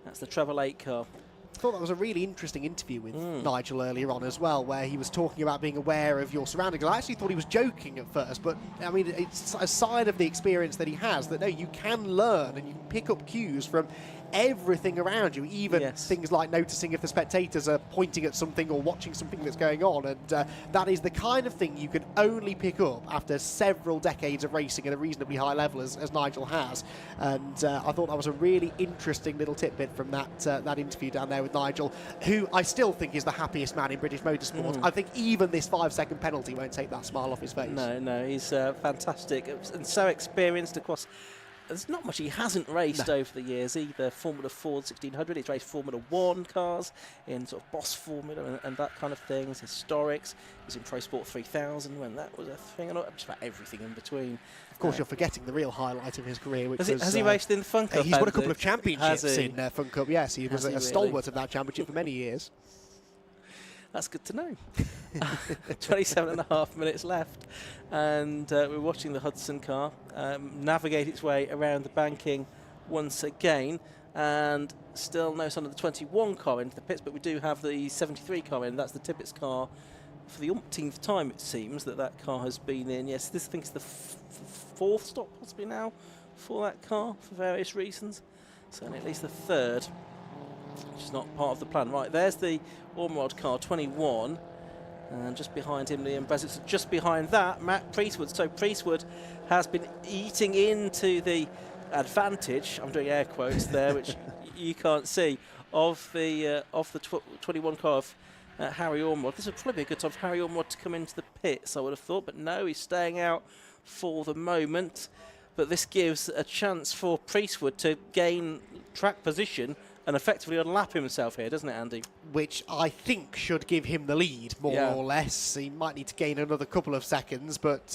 That's the Treble 8 car. I thought that was a really interesting interview with Nigel earlier on as well, where he was talking about being aware of your surroundings. I actually thought he was joking at first, but I mean, it's a sign of the experience that he has, that no, you can learn and you can pick up cues from everything around you, even things like noticing if the spectators are pointing at something or watching something that's going on, and that is the kind of thing you can only pick up after several decades of racing at a reasonably high level, as Nigel has. And I thought that was a really interesting little tidbit from that interview down there with Nigel, who I still think is the happiest man in British motorsport. I think even this 5-second penalty won't take that smile off his face. No, he's fantastic and so experienced across. There's not much he hasn't raced over the years either. Formula Ford 1600, he's raced Formula 1 cars in sort of Boss Formula and that kind of thing. It's historics. He was in Pro Sport 3000 when that was a thing, and just about everything in between. Of course, you're forgetting the real highlight of his career, which has he raced in the Fun Cup? He's won a couple of championships in Fun Cup, yes. He was a stalwart of that championship for many years. That's good to know. 27.5 minutes left, and we're watching the Hudson car navigate its way around the banking once again, and still no sign of the 21 car into the pits, but we do have the 73 car in. That's the Tippett's car for the umpteenth time, it seems, that car has been in. Yes, this I think is the 4th stop possibly now for that car for various reasons. Certainly at least the 3rd, which is not part of the plan. Right, there's the Ormerod car, 21. And just behind him, Liam Brezitz. Just behind that, Matt Priestwood. So Priestwood has been eating into the advantage, I'm doing air quotes there, which you can't see, of the 21 car of Harry Ormerod. This would probably be a good time for Harry Ormerod to come into the pits, I would have thought, but no, he's staying out for the moment. But this gives a chance for Priestwood to gain track position and effectively unlap himself here, doesn't it, Andy? Which I think should give him the lead, more or less. He might need to gain another couple of seconds, but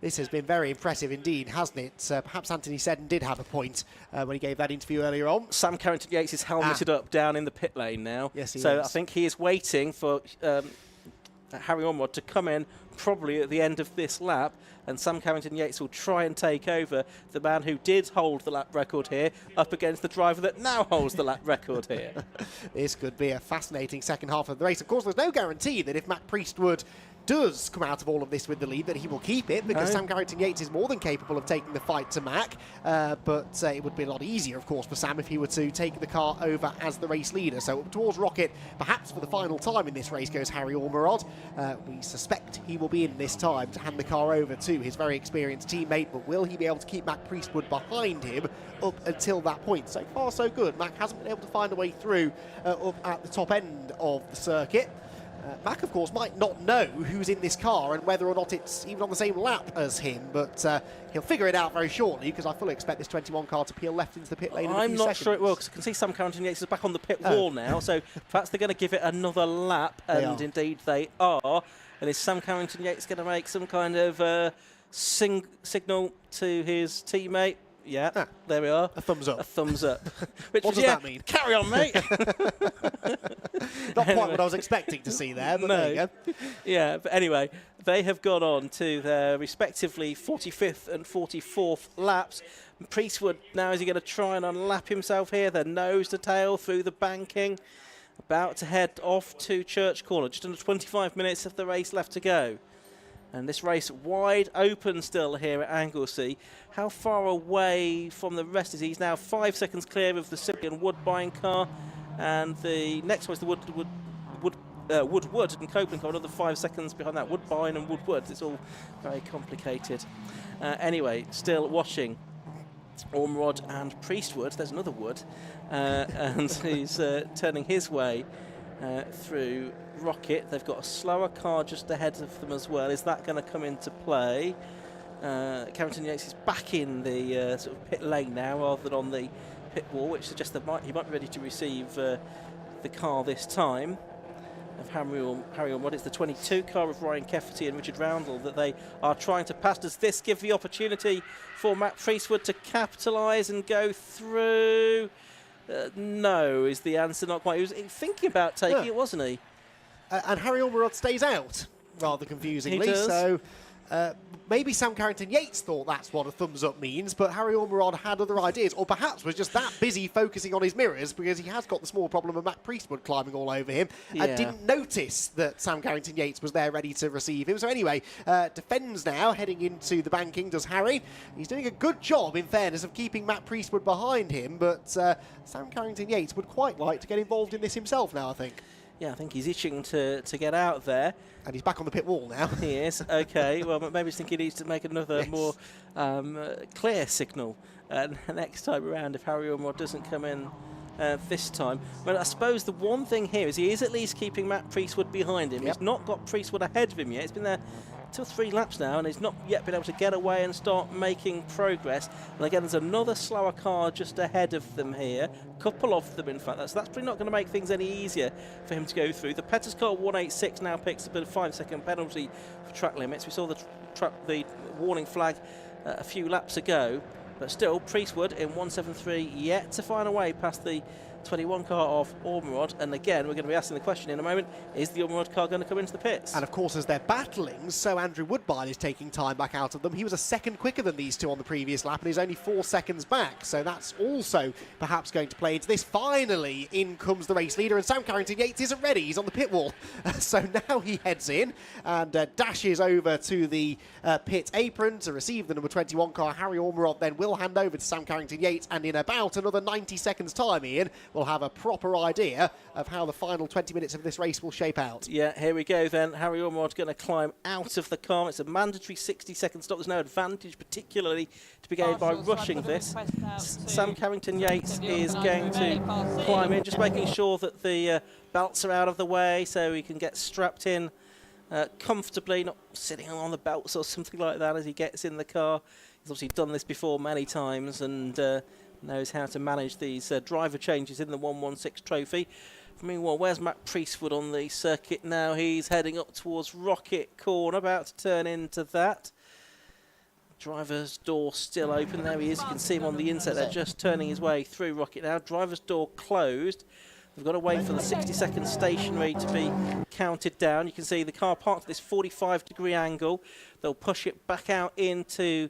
this has been very impressive indeed, hasn't it? Perhaps Anthony Seddon did have a point when he gave that interview earlier on. Sam Carrington-Yates is helmeted up down in the pit lane now. Yes, he so is. I think he is waiting for Harry Ormerod to come in probably at the end of this lap, and Sam Carrington-Yates will try and take over the man who did hold the lap record here up against the driver that now holds the lap record here. This could be a fascinating second half of the race. Of course, there's no guarantee that if Matt Priestwood does come out of all of this with the lead, that he will keep it, because Sam Carrington-Yates is more than capable of taking the fight to Mac, but it would be a lot easier, of course, for Sam if he were to take the car over as the race leader. So up towards Rocket, perhaps for the final time in this race, goes Harry Ormerod. We suspect he will be in this time to hand the car over to his very experienced teammate, but will he be able to keep Mac Priestwood behind him up until that point? So far, so good. Mac hasn't been able to find a way through up at the top end of the circuit. Mac, of course, might not know who's in this car and whether or not it's even on the same lap as him, but he'll figure it out very shortly, because I fully expect this 21 car to peel left into the pit lane in a few I'm not seconds. sure it will, because I can see Sam Carrington-Yates is back on the pit wall now, so perhaps they're going to give it another lap, and indeed they are. And is Sam Carrington-Yates going to make some kind of signal to his teammate? Yeah, there we are. A thumbs up. A thumbs up. Which What was, does that mean? Carry on, mate. Not quite what I was expecting to see there, but there you go. Yeah, but anyway, they have gone on to their respectively 45th and 44th laps. Priestwood now, is he going to try and unlap himself here? They're nose to tail through the banking. About to head off to Church Corner. Just under 25 minutes of the race left to go. And this race wide open still here at Anglesey. How far away from the rest is he? He's now 5 seconds clear of the Sibley and Woodbine car. And the next one is the Woodwood and Copeland car, another 5 seconds behind that. Woodbine and Woodwood. It's all very complicated. Anyway, still watching Ormerod and Priestwood. There's another Wood. And he's turning his way through Rocket. They've got a slower car just ahead of them as well. Is that going to come into play? Carrington-Yates is back in the sort of pit lane now rather than on the pit wall, which suggests that he might be ready to receive the car this time of Harry Ormerod. It's the 22 car of Ryan Kefferty and Richard Roundle that they are trying to pass. Does this give the opportunity for Matt Priestwood to capitalise and go through? No, is the answer. Not quite. He was thinking about taking it, wasn't he? And Harry Ormerod stays out, rather confusingly. He does. So maybe Sam Carrington-Yates thought that's what a thumbs up means, but Harry Ormerod had other ideas, or perhaps was just that busy focusing on his mirrors, because he has got the small problem of Matt Priestwood climbing all over him, and didn't notice that Sam Carrington-Yates was there ready to receive him. So anyway, defends now, heading into the banking, does Harry. He's doing a good job, in fairness, of keeping Matt Priestwood behind him, but Sam Carrington-Yates would quite like to get involved in this himself now, I think. Yeah, I think he's itching to get out there. And he's back on the pit wall now. He is. Okay, well, maybe he's thinking he needs to make another more clear signal next time around if Harry Ormerod doesn't come in this time. But I suppose the one thing here is he is at least keeping Matt Priestwood behind him. He's not got Priestwood ahead of him yet. He's been there 2 or 3 laps now, and he's not yet been able to get away and start making progress. And again, there's another slower car just ahead of them here. A couple of them, in fact. So that's probably not going to make things any easier for him to go through. The Pettis car 186 now picks up a 5-second penalty for track limits. We saw the warning flag a few laps ago. But still, Priestwood in 173 yet to find a way past the 21 car of Ormerod. And again, we're going to be asking the question in a moment, is the Ormerod car going to come into the pits? And of course, as they're battling, so Andrew Woodbine is taking time back out of them. He was a second quicker than these two on the previous lap, and he's only 4 seconds back. So that's also perhaps going to play into this. Finally, in comes the race leader, and Sam Carrington-Yates isn't ready. He's on the pit wall. So now he heads in and dashes over to the pit apron to receive the number 21 car. Harry Ormerod then will hand over to Sam Carrington-Yates, and in about another 90 seconds time, Ian, we'll have a proper idea of how the final 20 minutes of this race will shape out. Yeah, here we go then. Harry Ormerod's going to climb out of the car. It's a mandatory 60-second stop. There's no advantage particularly to be gained by rushing this. Sam Carrington-Yates is going to climb in, just making sure that the belts are out of the way so he can get strapped in comfortably, not sitting on the belts or something like that as he gets in the car. He's obviously done this before many times and knows how to manage these driver changes in the 116 trophy. Meanwhile, where's Matt Priestwood on the circuit now? He's heading up towards Rocket Corner, about to turn into that. Driver's door still open. There he is. You can see him on the inside. They're just turning his way through Rocket now. Driver's door closed. We've got to wait for the 60-second stationary to be counted down. You can see the car parked at this 45-degree angle. They'll push it back out into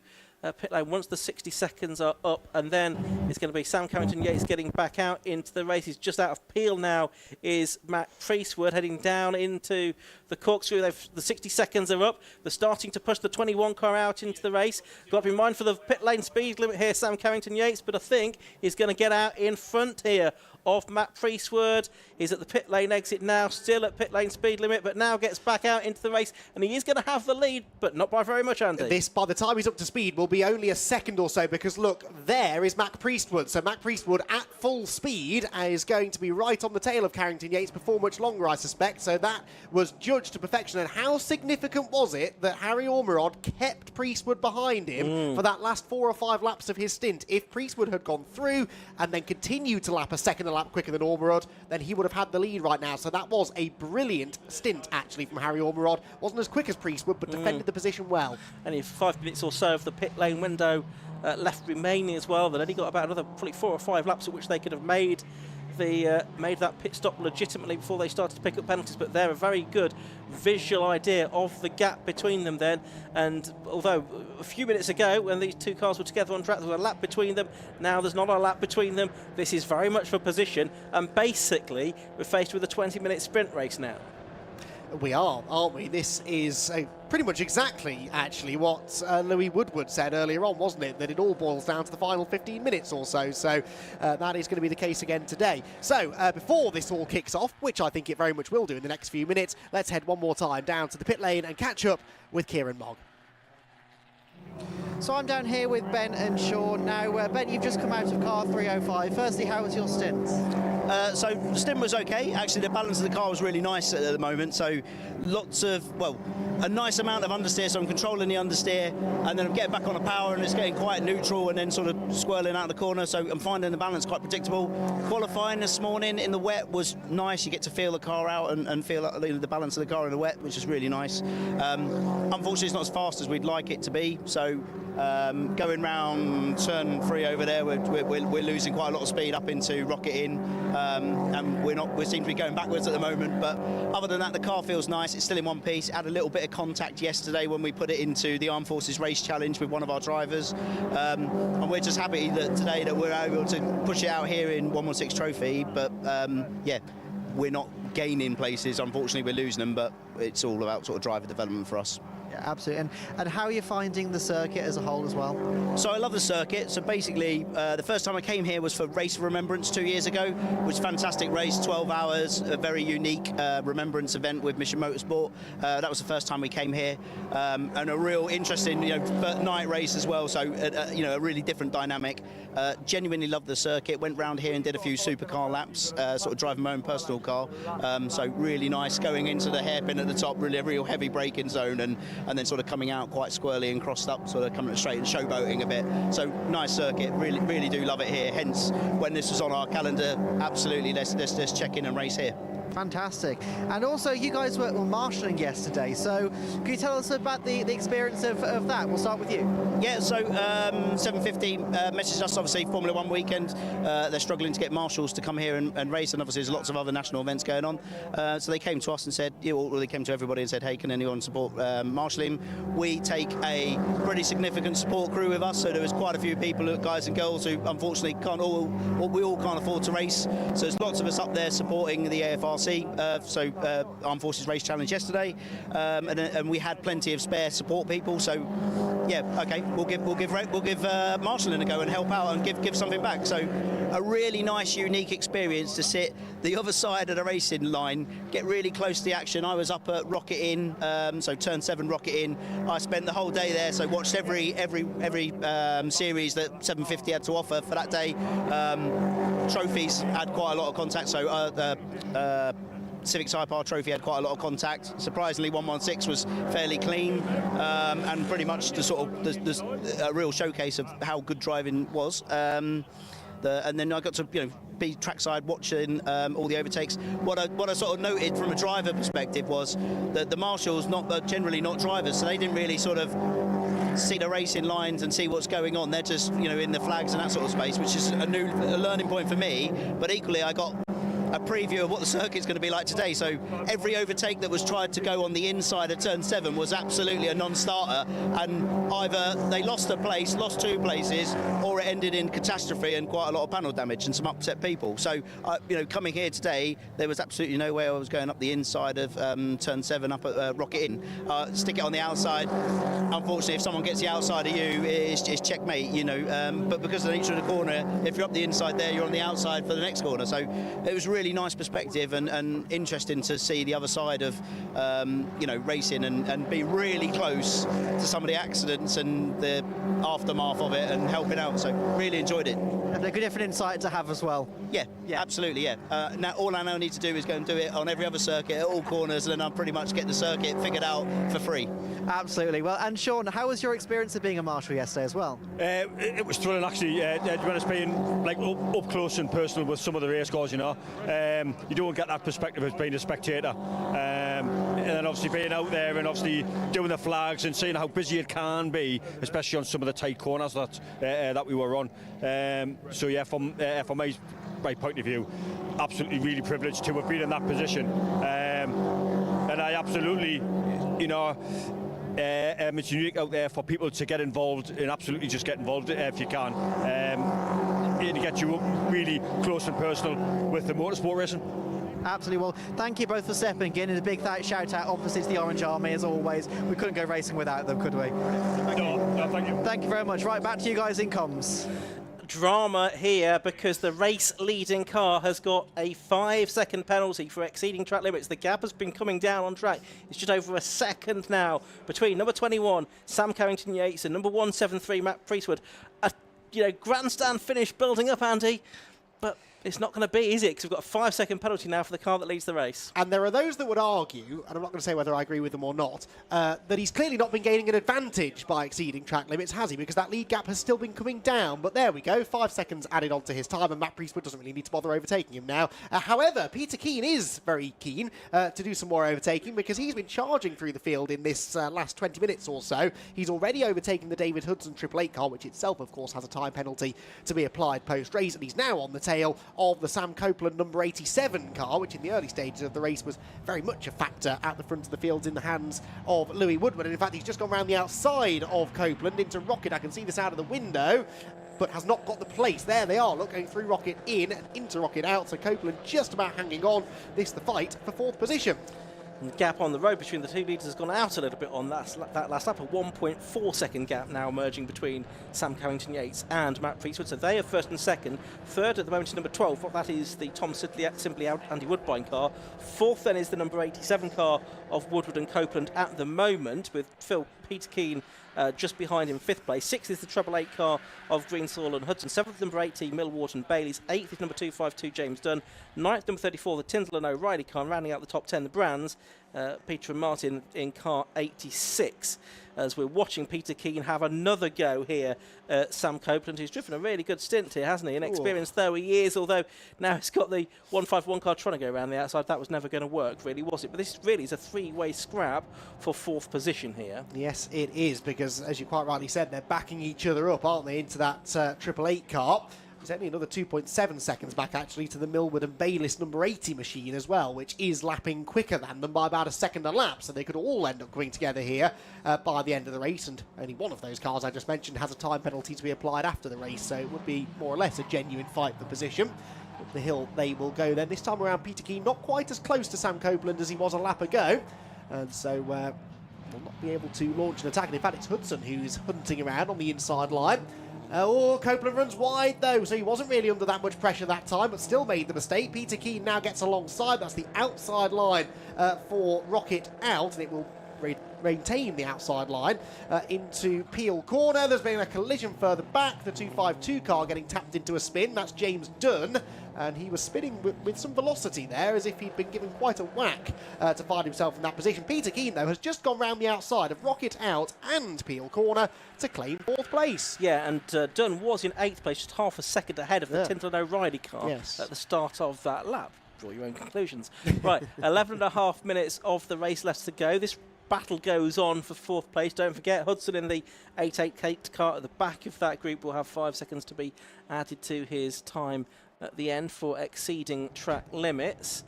pit lane once the 60 seconds are up, and then it's going to be Sam Carrington-Yates getting back out into the race. He's just out of Peel now is Matt Priestwood heading down into the corkscrew. The 60 seconds are up. They're starting to push the 21 car out into the race. Got to be mindful of the pit lane speed limit here, Sam Carrington-Yates, but I think he's going to get out in front here of Matt Priestwood. He's at the pit lane exit now, still at pit lane speed limit, but now gets back out into the race, and he is going to have the lead, but not by very much, Andy. This, by the time he's up to speed, will be only a second or so, because look, there is Matt Priestwood. So Matt Priestwood at full speed is going to be right on the tail of Carrington-Yates before much longer, I suspect. So that was judged to perfection. And how significant was it that Harry Ormerod kept Priestwood behind him for that last 4 or 5 laps of his stint? If Priestwood had gone through and then continued to lap a second lap quicker than Ormerod, then he would have had the lead right now. So that was a brilliant stint, actually, from Harry Ormerod. Wasn't as quick as Priestwood, but defended the position well. Only 5 minutes or so of the pit lane window left remaining as well. They'd only got about another probably 4 or 5 laps at which they could have made that pit stop legitimately before they started to pick up penalties, but they're a very good visual idea of the gap between them then. And although a few minutes ago when these two cars were together on track there was a lap between them, now there's not a lap between them. This is very much for position, and basically we're faced with a 20-minute sprint race now. We are, aren't we? This is pretty much exactly, actually, what Louis Woodward said earlier on, wasn't it? That it all boils down to the final 15 minutes or so. So that is going to be the case again today. So before this all kicks off, which I think it very much will do in the next few minutes, let's head one more time down to the pit lane and catch up with Kieran Mogg. So I'm down here with Ben and Sean. Now, Ben, you've just come out of car 305. Firstly, how was your stint? So the stint was okay. Actually, the balance of the car was really nice at the moment. So a nice amount of understeer. So I'm controlling the understeer, and then I'm getting back on the power, and it's getting quite neutral, and then sort of swirling out of the corner. So I'm finding the balance quite predictable. Qualifying this morning in the wet was nice. You get to feel the car out and feel the balance of the car in the wet, which is really nice. Unfortunately, it's not as fast as we'd like it to be. So going round turn 3 over there, we're losing quite a lot of speed up into Rocket Inn, and we seem to be going backwards at the moment. But other than that, the car feels nice. It's still in one piece. It had a little bit of contact yesterday when we put it into the Armed Forces Race Challenge with one of our drivers, and we're just happy that today that we're able to push it out here in 116 Trophy. But yeah, we're not gaining places. Unfortunately, we're losing them. But it's all about sort of driver development for us. Yeah, absolutely. And how are you finding the circuit as a whole as well? So I love the circuit. So basically, the first time I came here was for Race of Remembrance 2 years ago, which was a fantastic race, 12 hours, a very unique remembrance event with Mission Motorsport. That was the first time we came here, and a real interesting, night race as well. So a really different dynamic. Genuinely loved the circuit. Went round here and did a few supercar laps, sort of driving my own personal car. So really nice going into the hairpin at the top, really a real heavy braking zone, and then sort of coming out quite squirrely and crossed up, sort of coming straight and showboating a bit. So nice circuit, really do love it here. Hence, when this was on our calendar, absolutely let's check in and race here. Fantastic. And also, you guys were marshalling yesterday, so can you tell us about the experience of that? We'll start with you. Yeah, so 750 messaged us, obviously, Formula 1 weekend. They're struggling to get marshals to come here and race, and obviously there's lots of other national events going on. So they came to us and said, they came to everybody and said, hey, can anyone support marshalling? We take a pretty significant support crew with us, so there was quite a few people, guys and girls, who unfortunately we all can't afford to race. So there's lots of us up there supporting the AFR ARC, Armed Forces Race Challenge yesterday, and we had plenty of spare support people. So, yeah, okay, we'll give marshalling a go and help out and give something back. So, a really nice, unique experience to sit the other side of the racing line, get really close to the action. I was up at Rocket Inn, so Turn 7 Rocket Inn. I spent the whole day there, so watched every series that 750 had to offer for that day. Trophies had quite a lot of contact, so Civic Type-R trophy had quite a lot of contact. Surprisingly, 116 was fairly clean, and pretty much a real showcase of how good driving was. And then I got to be trackside watching all the overtakes. What I sort of noted from a driver perspective was that the marshals generally not drivers, so they didn't really sort of see the racing lines and see what's going on. They're just in the flags and that sort of space, which is a learning point for me. But equally, I got a preview of what the circuit's going to be like today. So every overtake that was tried to go on the inside of Turn 7 was absolutely a non-starter, and either they lost a place, lost 2 places, or it ended in catastrophe and quite a lot of panel damage and some upset people. So coming here today, there was absolutely no way I was going up the inside of Turn 7 up at Rocket Inn. Stick it on the outside. Unfortunately, if someone gets the outside of you, it's checkmate, but because of the nature of the corner, if you're up the inside there, you're on the outside for the next corner. So it was really nice perspective and interesting to see the other side of racing and be really close to some of the accidents and the aftermath of it and helping out. So really enjoyed it. A good different insight to have as well. Yeah, absolutely, yeah. Now all I now need to do is go and do it on every other circuit at all corners, and then I'll pretty much get the circuit figured out for free. Absolutely. Well, and Sean, how was your experience of being a marshal yesterday as well? It was thrilling, actually. When it's being like up close and personal with some of the race cars, you don't get that perspective as being a spectator. And then obviously being out there and obviously doing the flags and seeing how busy it can be, especially on some of the tight corners that we were on. So yeah, from my point of view, absolutely really privileged to have been in that position. And I absolutely, it's unique out there for people to get involved and absolutely just get involved if you can. To get you up really close and personal with the motorsport racing. Absolutely. Well, thank you both for stepping in, and a big shout out obviously to the Orange Army as always. We couldn't go racing without them, could we? No, thank you. Thank you very much. Right, back to you guys in comms. Drama here because the race leading car has got a 5-second penalty for exceeding track limits. The gap has been coming down on track. It's just over a second now between number 21 Sam Carrington-Yates and number 173 Matt Priestwood. A grandstand finish building up, Andy, but it's not going to be, is it? Because we've got a 5-second penalty now for the car that leads the race. And there are those that would argue, and I'm not going to say whether I agree with them or not, that he's clearly not been gaining an advantage by exceeding track limits, has he? Because that lead gap has still been coming down. But there we go, 5 seconds added onto his time, and Matt Priestwood doesn't really need to bother overtaking him now. However, Peter Keane is very keen to do some more overtaking because he's been charging through the field in this last 20 minutes or so. He's already overtaken the David Hudson 888 car, which itself, of course, has a time penalty to be applied post-race, and he's now on the tail of the Sam Copeland number 87 car, which in the early stages of the race was very much a factor at the front of the fields in the hands of Louis Woodward. And in fact, he's just gone round the outside of Copeland into Rocket. I can see this out of the window, but has not got the place. There they are, look, going through Rocket in and into Rocket out. So Copeland just about hanging on. This the fight for 4th position. And the gap on the road between the two leaders has gone out a little bit on that last lap. A 1.4 second gap now emerging between Sam Carrington-Yates and Matt Priestwood. So they are first and second. Third at the moment is number 12. That is the Tom Simply Andy Woodbine car. Fourth then is the number 87 car of Woodward and Copeland at the moment, with Peter Keane just behind him, 5th place. 6th is the 888 car of Greensall and Hudson. 7th, number 18, Millward and Bayliss. 8th is number 252, James Dunn. 9th, number 34, the Tyndall and O'Reilly car. And rounding out the top 10, the Brands, Peter and Martin in car 86. As we're watching Peter Keane have another go here at Sam Copeland, who's driven a really good stint here, hasn't he? Inexperienced though he is, although now he's got the 151 car trying to go around the outside. That was never going to work, really, was it? But this really is a 3-way scrap for 4th position here. Yes, it is, because as you quite rightly said, they're backing each other up, aren't they, into that 888 car. It's only another 2.7 seconds back, actually, to the Millward and Bayliss number 80 machine as well, which is lapping quicker than them by about a second a lap. So they could all end up coming together here by the end of the race. And only one of those cars I just mentioned has a time penalty to be applied after the race. So it would be more or less a genuine fight for position. Up the hill they will go then. This time around, Peter Keane not quite as close to Sam Copeland as he was a lap ago, and so will not be able to launch an attack. And in fact, it's Hudson who's hunting around on the inside line. Copeland runs wide though, so he wasn't really under that much pressure that time, but still made the mistake. Peter Keane now gets alongside. That's the outside line for Rocket out, and it will maintain the outside line into Peel Corner. There's been a collision further back. The 252 car getting tapped into a spin. That's James Dunn, and he was spinning with some velocity there, as if he'd been given quite a whack to find himself in that position. Peter Keane, though, has just gone round the outside of Rocket out and Peel Corner to claim 4th place. Yeah, and Dunn was in 8th place, just half a second ahead of the Tindall O'Reilly car at the start of that lap. Draw your own conclusions. Right, 11.5 minutes of the race left to go. This battle goes on for 4th place. Don't forget, Hudson in the 888 car at the back of that group will have 5 seconds to be added to his time at the end for exceeding track limits.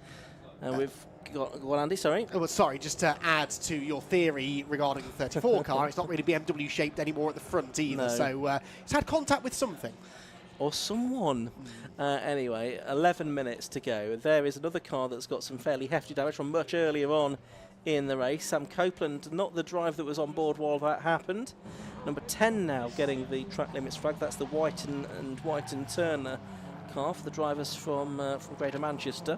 And we've got Andy, sorry. Oh, well, sorry, just to add to your theory regarding the 34 car, it's not really BMW shaped anymore at the front either, No. so it's had contact with something. Or someone. Anyway, 11 minutes to go. There is another car that's got some fairly hefty damage from much earlier on in the race. Sam Copeland, not the driver that was on board while that happened. Number 10 now getting the track limits flag. That's the Whiten and Whiten Turner car for the drivers from Greater Manchester.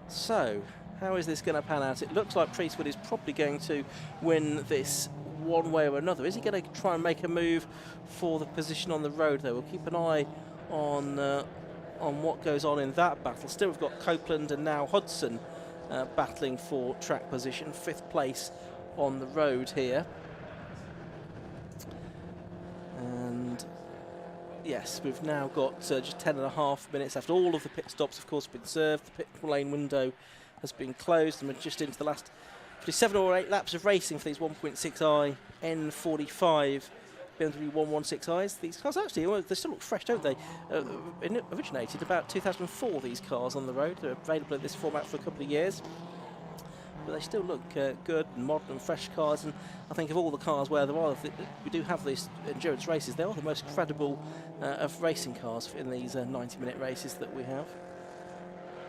So, how is this going to pan out? It looks like Priestwood is probably going to win this one way or another. Is he going to try and make a move for the position on the road, though? We'll keep an eye on what goes on in that battle. Still, we've got Copeland and now Hudson battling for track position. 5th place on the road here. And yes, we've now got just 10.5 minutes left. All of the pit stops, of course, have been served. The pit lane window has been closed, and we're just into the last 7 or 8 laps of racing for these 1.6i N45 BMW 116i's. These cars actually, well, they still look fresh, don't they? Originated about 2004, these cars on the road. They're available in this format for a couple of years. But they still look good and modern and fresh cars, and I think of all the cars where we do have these endurance races, they are the most credible of racing cars in these 90-minute races that we have.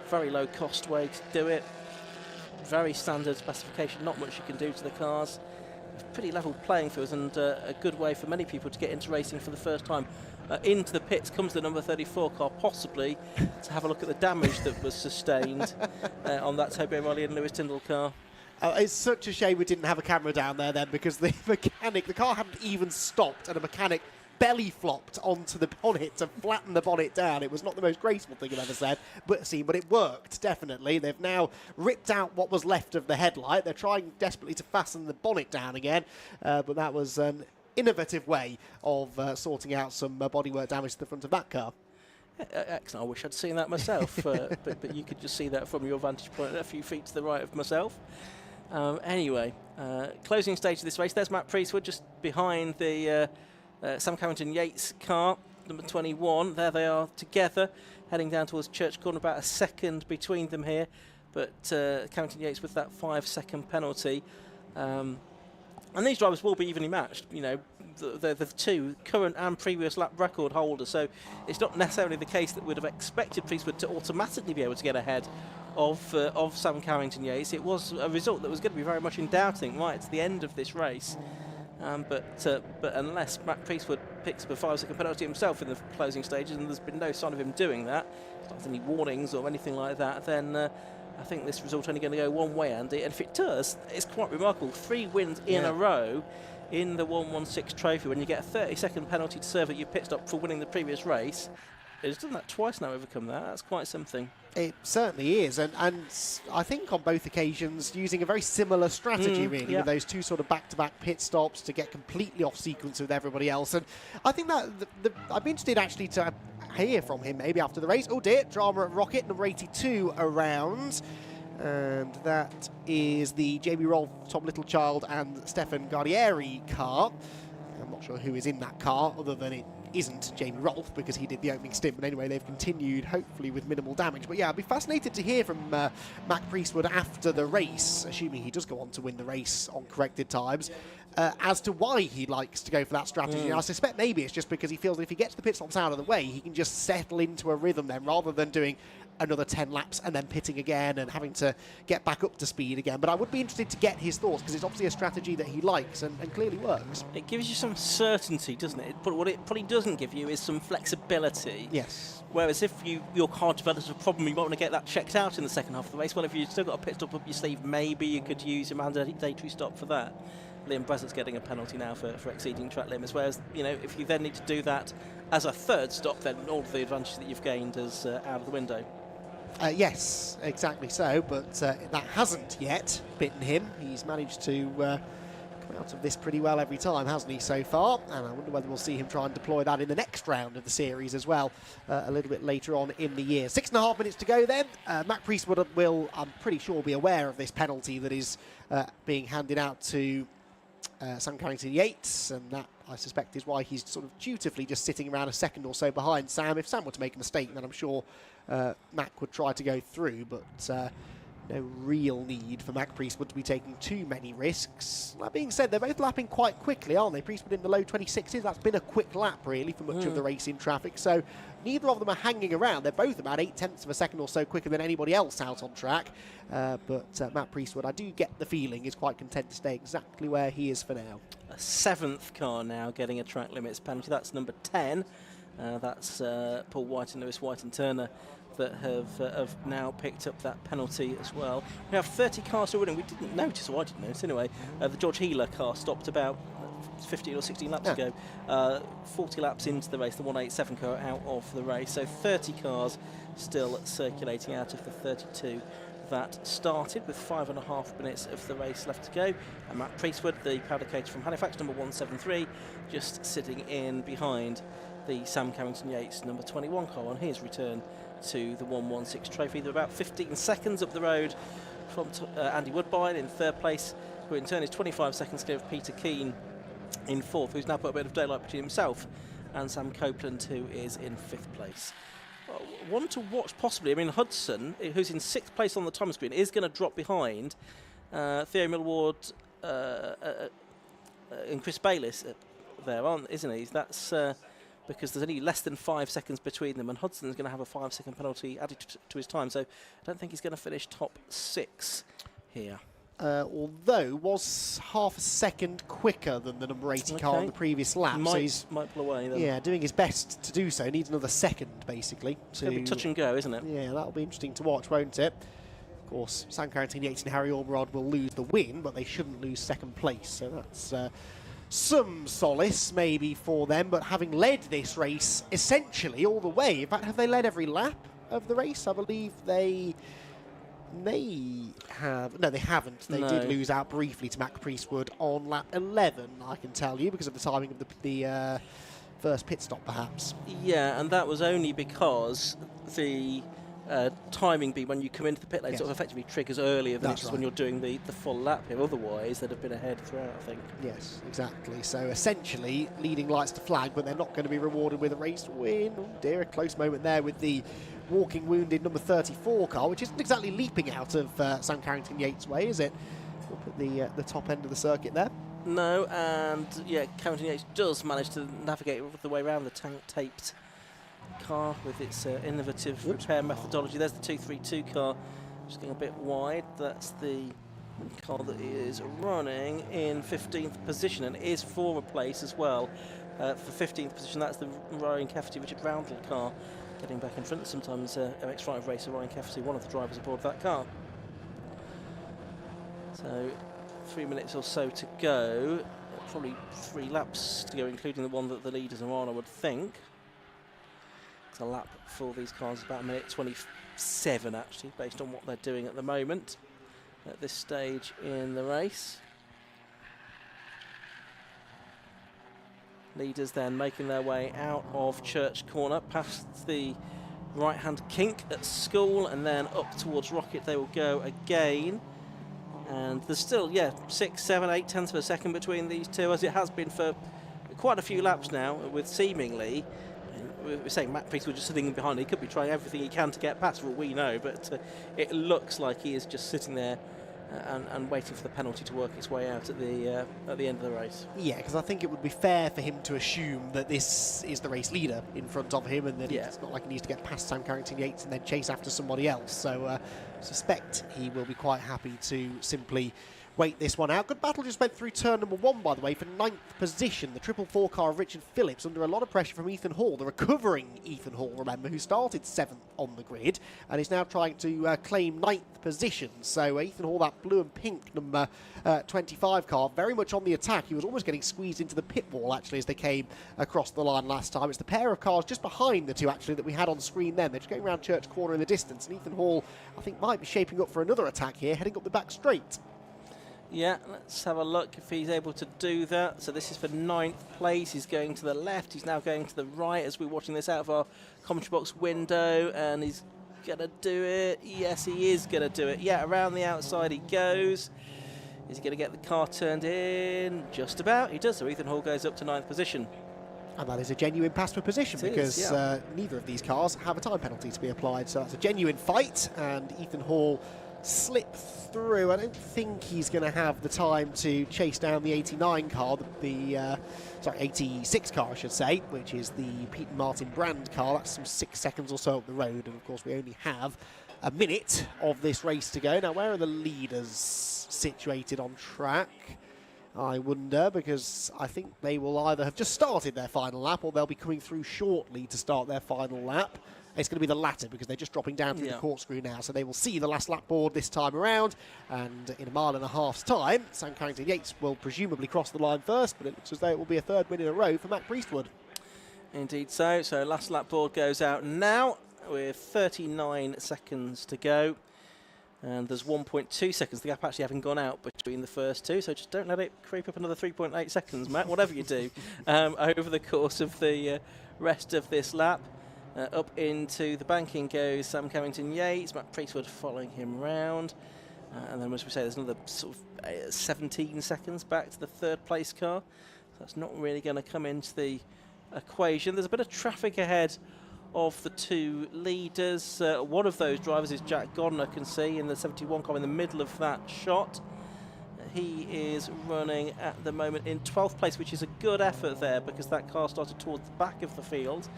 Very low cost way to do it, very standard specification, not much you can do to the cars. Pretty level playing fields, and a good way for many people to get into racing for the first time. Into the pits comes the number 34 car, possibly to have a look at the damage that was sustained on that Toby O'Reilly and Lewis Tyndall car. It's such a shame we didn't have a camera down there then, because the car hadn't even stopped, and a mechanic belly flopped onto the bonnet to flatten the bonnet down. It was not the most graceful thing I've ever seen, but it worked, definitely. They've now ripped out what was left of the headlight. They're trying desperately to fasten the bonnet down again, but that was an innovative way of sorting out some bodywork damage to the front of that car. Excellent. I wish I'd seen that myself, but you could just see that from your vantage point a few feet to the right of myself. Anyway, closing stage of this race. There's Matt Priestwood just behind the Sam Carrington-Yates car, number 21. There they are together, heading down towards Church Corner, about a second between them here. But Carrington-Yates with that 5-second penalty. And these drivers will be evenly matched. You know, they're the two current and previous lap record holders. So it's not necessarily the case that we'd have expected Priestwood to automatically be able to get ahead of Sam Carrington-Yates. It was a result that was going to be very much in doubting right at the end of this race. But unless Matt Priestwood picks up a 5-second penalty himself in the closing stages, and there's been no sign of him doing that, not any warnings or anything like that, then I think this result's only going to go one way, Andy. And if it does, it's quite remarkable. 3 wins in a row in the 116 trophy. When you get a 30-second penalty to serve at your pit stop for winning the previous race, it's done that twice now, overcome that. That's quite something. It certainly is, and I think on both occasions using a very similar strategy, really, with those two sort of back-to-back pit stops to get completely off sequence with everybody else. And I think that I'd be interested actually to hear from him maybe after the race. Oh dear, drama at Rocket, number 82 around. And that is the Jamie Rolfe, Tom Littlechild and Stefan Guardieri car. I'm not sure who is in that car, other than it isn't Jamie Rolfe, because he did the opening stint. But anyway, they've continued, hopefully with minimal damage. But yeah, I'd be fascinated to hear from Mac Priestwood after the race, assuming he does go on to win the race on corrected times, as to why he likes to go for that strategy. And I suspect maybe it's just because he feels that if he gets the pit stops out of the way, he can just settle into a rhythm then, rather than doing another 10 laps and then pitting again and having to get back up to speed again. But I would be interested to get his thoughts, because it's obviously a strategy that he likes and clearly works. It gives you some certainty, doesn't it? But what it probably doesn't give you is some flexibility. Yes. Whereas if your car develops a problem, you might want to get that checked out in the second half of the race. Well, if you've still got a pit stop up your sleeve, maybe you could use your mandatory stop for that. Liam Bresett's getting a penalty now for exceeding track limits, whereas, you know, if you then need to do that as a third stop, then all of the advantage that you've gained is out of the window. Yes, exactly so, but that hasn't yet bitten him. He's managed to come out of this pretty well every time, hasn't he, so far? And I wonder whether we'll see him try and deploy that in the next round of the series as well, a little bit later on in the year. 6.5 minutes to go then. Mac Priestwood will, I'm pretty sure, be aware of this penalty that is being handed out to Sam Carrington-Yates, and that, I suspect, is why he's sort of dutifully just sitting around a second or so behind Sam. If Sam were to make a mistake, then I'm sure Mac would try to go through, but no real need for Mac Priestwood to be taking too many risks. That being said, they're both lapping quite quickly, aren't they? Priestwood in the low 26s. That's been a quick lap, really, for much of the race in traffic. So neither of them are hanging around. They're both about 0.8 of a second or so quicker than anybody else out on track. But Matt Priestwood, I do get the feeling, is quite content to stay exactly where he is for now. A 7th car now getting a track limits penalty. That's number 10. That's Paul White and Lewis White and Turner that have now picked up that penalty as well. We have 30 cars still running. We didn't notice, or I didn't notice anyway. The George Healer car stopped about 15 or 16 laps ago. 40 laps into the race, the 187 car out of the race. So 30 cars still circulating out of the 32 that started, with 5.5 minutes of the race left to go. And Matt Priestwood, the powder coater from Halifax, number 173, just sitting in behind the Sam Carrington-Yates number 21 car on his return to the 116 trophy. They're about 15 seconds up the road from Andy Woodbine in third place, who in turn is 25 seconds clear of Peter Keane in fourth, who's now put a bit of daylight between himself and Sam Copeland, who is in 5th place. One to watch possibly. I mean, Hudson, who's in 6th place on the time screen, is going to drop behind Theo Millward and Chris Bayliss there, isn't he? That's because there's only less than 5 seconds between them, and Hudson's going to have a 5-second penalty added to his time, so I don't think he's going to finish top 6 here. Although was half a second quicker than the number 80 car on the previous lap. Might, so he's might pull away then. Yeah, doing his best to do so. Needs another second, basically. It's going to be touch and go, isn't it? Yeah, that'll be interesting to watch, won't it? Of course, Sam Carrington-Yates and Harry Ormerod will lose the win, but they shouldn't lose second place. So that's some solace, maybe, for them. But having led this race essentially all the way, in fact, have they led every lap of the race? I believe they may have. No, they haven't. They did lose out briefly to Mac Priestwood on lap 11, I can tell you, because of the timing of the first pit stop, perhaps. Yeah, and that was only because the timing beat when you come into the pit lane sort of effectively triggers earlier than it's when you're doing the full lap here. Otherwise, they'd have been ahead throughout, I think. Yes, exactly. So essentially, leading lights to flag, but they're not going to be rewarded with a race win. Oh dear, a close moment there with the walking wounded number 34 car, which isn't exactly leaping out of Sam Carrington-Yates' way, is it? We'll put the top end of the circuit there. No, and yeah, Carrington-Yates does manage to navigate the way around the tank-taped car with its innovative repair methodology. There's the 232 car, just going a bit wide. That's the car that is running in 15th position and is for a place as well. For 15th position, that's the Ryan Cafferty Richard Roundle car, getting back in front. Sometimes MX5 racer Ryan Cafferty, one of the drivers aboard that car. So 3 minutes or so to go, probably 3 laps to go, including the one that the leaders are on, I would think. It's a lap for these cars, about 1:27 actually, based on what they're doing at the moment at this stage in the race. Leaders then making their way out of Church Corner, past the right-hand kink at School, and then up towards Rocket they will go again. And there's still, 6, 7, 8 tenths of a second between these two, as it has been for quite a few laps now with seemingly, we're saying Matt Priestwood just sitting behind. He could be trying everything he can to get past, for all we know, but it looks like he is just sitting there and waiting for the penalty to work its way out at the end of the race. Yeah, because I think it would be fair for him to assume that this is the race leader in front of him, and that it's not like he needs to get past Sam Carrington-Yates and then chase after somebody else. So I suspect he will be quite happy to simply wait this one out. Good battle just went through turn number 1, by the way, for 9th position. The 444 car of Richard Phillips under a lot of pressure from Ethan Hall, the recovering Ethan Hall, remember, who started 7th on the grid and is now trying to claim 9th position. So Ethan Hall, that blue and pink number 25 car, very much on the attack. He was almost getting squeezed into the pit wall, actually, as they came across the line last time. It's the pair of cars just behind the two, actually, that we had on screen then. They're just going around Church Corner in the distance, and Ethan Hall, I think, might be shaping up for another attack here, heading up the back straight. Yeah, let's have a look if he's able to do that. So this is for 9th place. He's going to the left. He's now going to the right as we're watching this out of our commentary box window. And he's going to do it. Yes, he is going to do it. Yeah, around the outside he goes. Is he going to get the car turned in? Just about. He does. So Ethan Hall goes up to 9th position. And that is a genuine pass for position, because neither of these cars have a time penalty to be applied. So that's a genuine fight. And Ethan Hall slip through. I don't think he's going to have the time to chase down the 89 car, sorry, 86 car, I should say, which is the Pete Martin brand car. That's some 6 seconds or so up the road, and of course we only have a minute of this race to go. Now, where are the leaders situated on track? I wonder, because I think they will either have just started their final lap or they'll be coming through shortly to start their final lap. It's going to be the latter, because they're just dropping down through the corkscrew now, so they will see the last lap board this time around, and in a mile and a half's time, Sam Carrington-Yates will presumably cross the line first, but it looks as though it will be a 3rd win in a row for Matt Priestwood. Indeed so. So last lap board goes out now with 39 seconds to go. And there's 1.2 seconds. The gap actually having gone out between the first two, so just don't let it creep up another 3.8 seconds, Matt, whatever you do, over the course of the rest of this lap. Up into the banking goes Sam Carrington-Yates, Matt Priestwood following him round. And then, as we say, there's another sort of 17 seconds back to the 3rd place car. So that's not really going to come into the equation. There's a bit of traffic ahead of the two leaders. One of those drivers is Jack Godner, can see, in the 71 car in the middle of that shot. He is running at the moment in 12th place, which is a good effort there, because that car started towards the back of the field.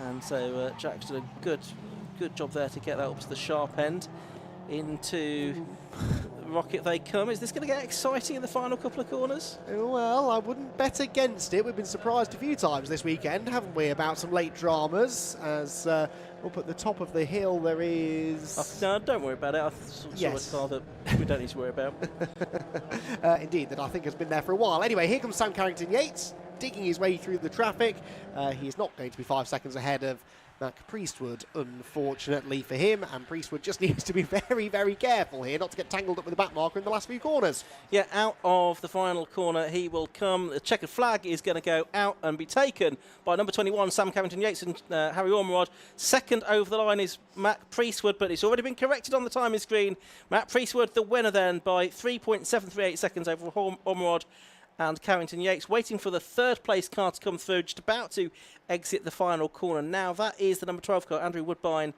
And so Jack's done a good job there to get that up to the sharp end. Into Rocket they come. Is this going to get exciting in the final couple of corners? Well, I wouldn't bet against it. We've been surprised a few times this weekend, haven't we, about some late dramas. As up at the top of the hill there is... No, don't worry about it. I saw a car that we don't need to worry about. Indeed, that I think has been there for a while. Anyway, here comes Sam Carrington-Yates, digging his way through the traffic. He is not going to be 5 seconds ahead of Matt Priestwood, unfortunately for him, and Priestwood just needs to be very, very careful here not to get tangled up with the back marker in the last few corners. Yeah, out of the final corner he will come. The checkered flag is going to go out and be taken by number 21, Sam Carrington-Yates, and Harry Ormerod. 2nd over the line is Matt Priestwood, but it's already been corrected on the timing screen. Matt Priestwood, the winner then, by 3.738 seconds over Ormerod and Carrington-Yates, waiting for the 3rd place car to come through, just about to exit the final corner. Now that is the number 12 car, Andrew Woodbine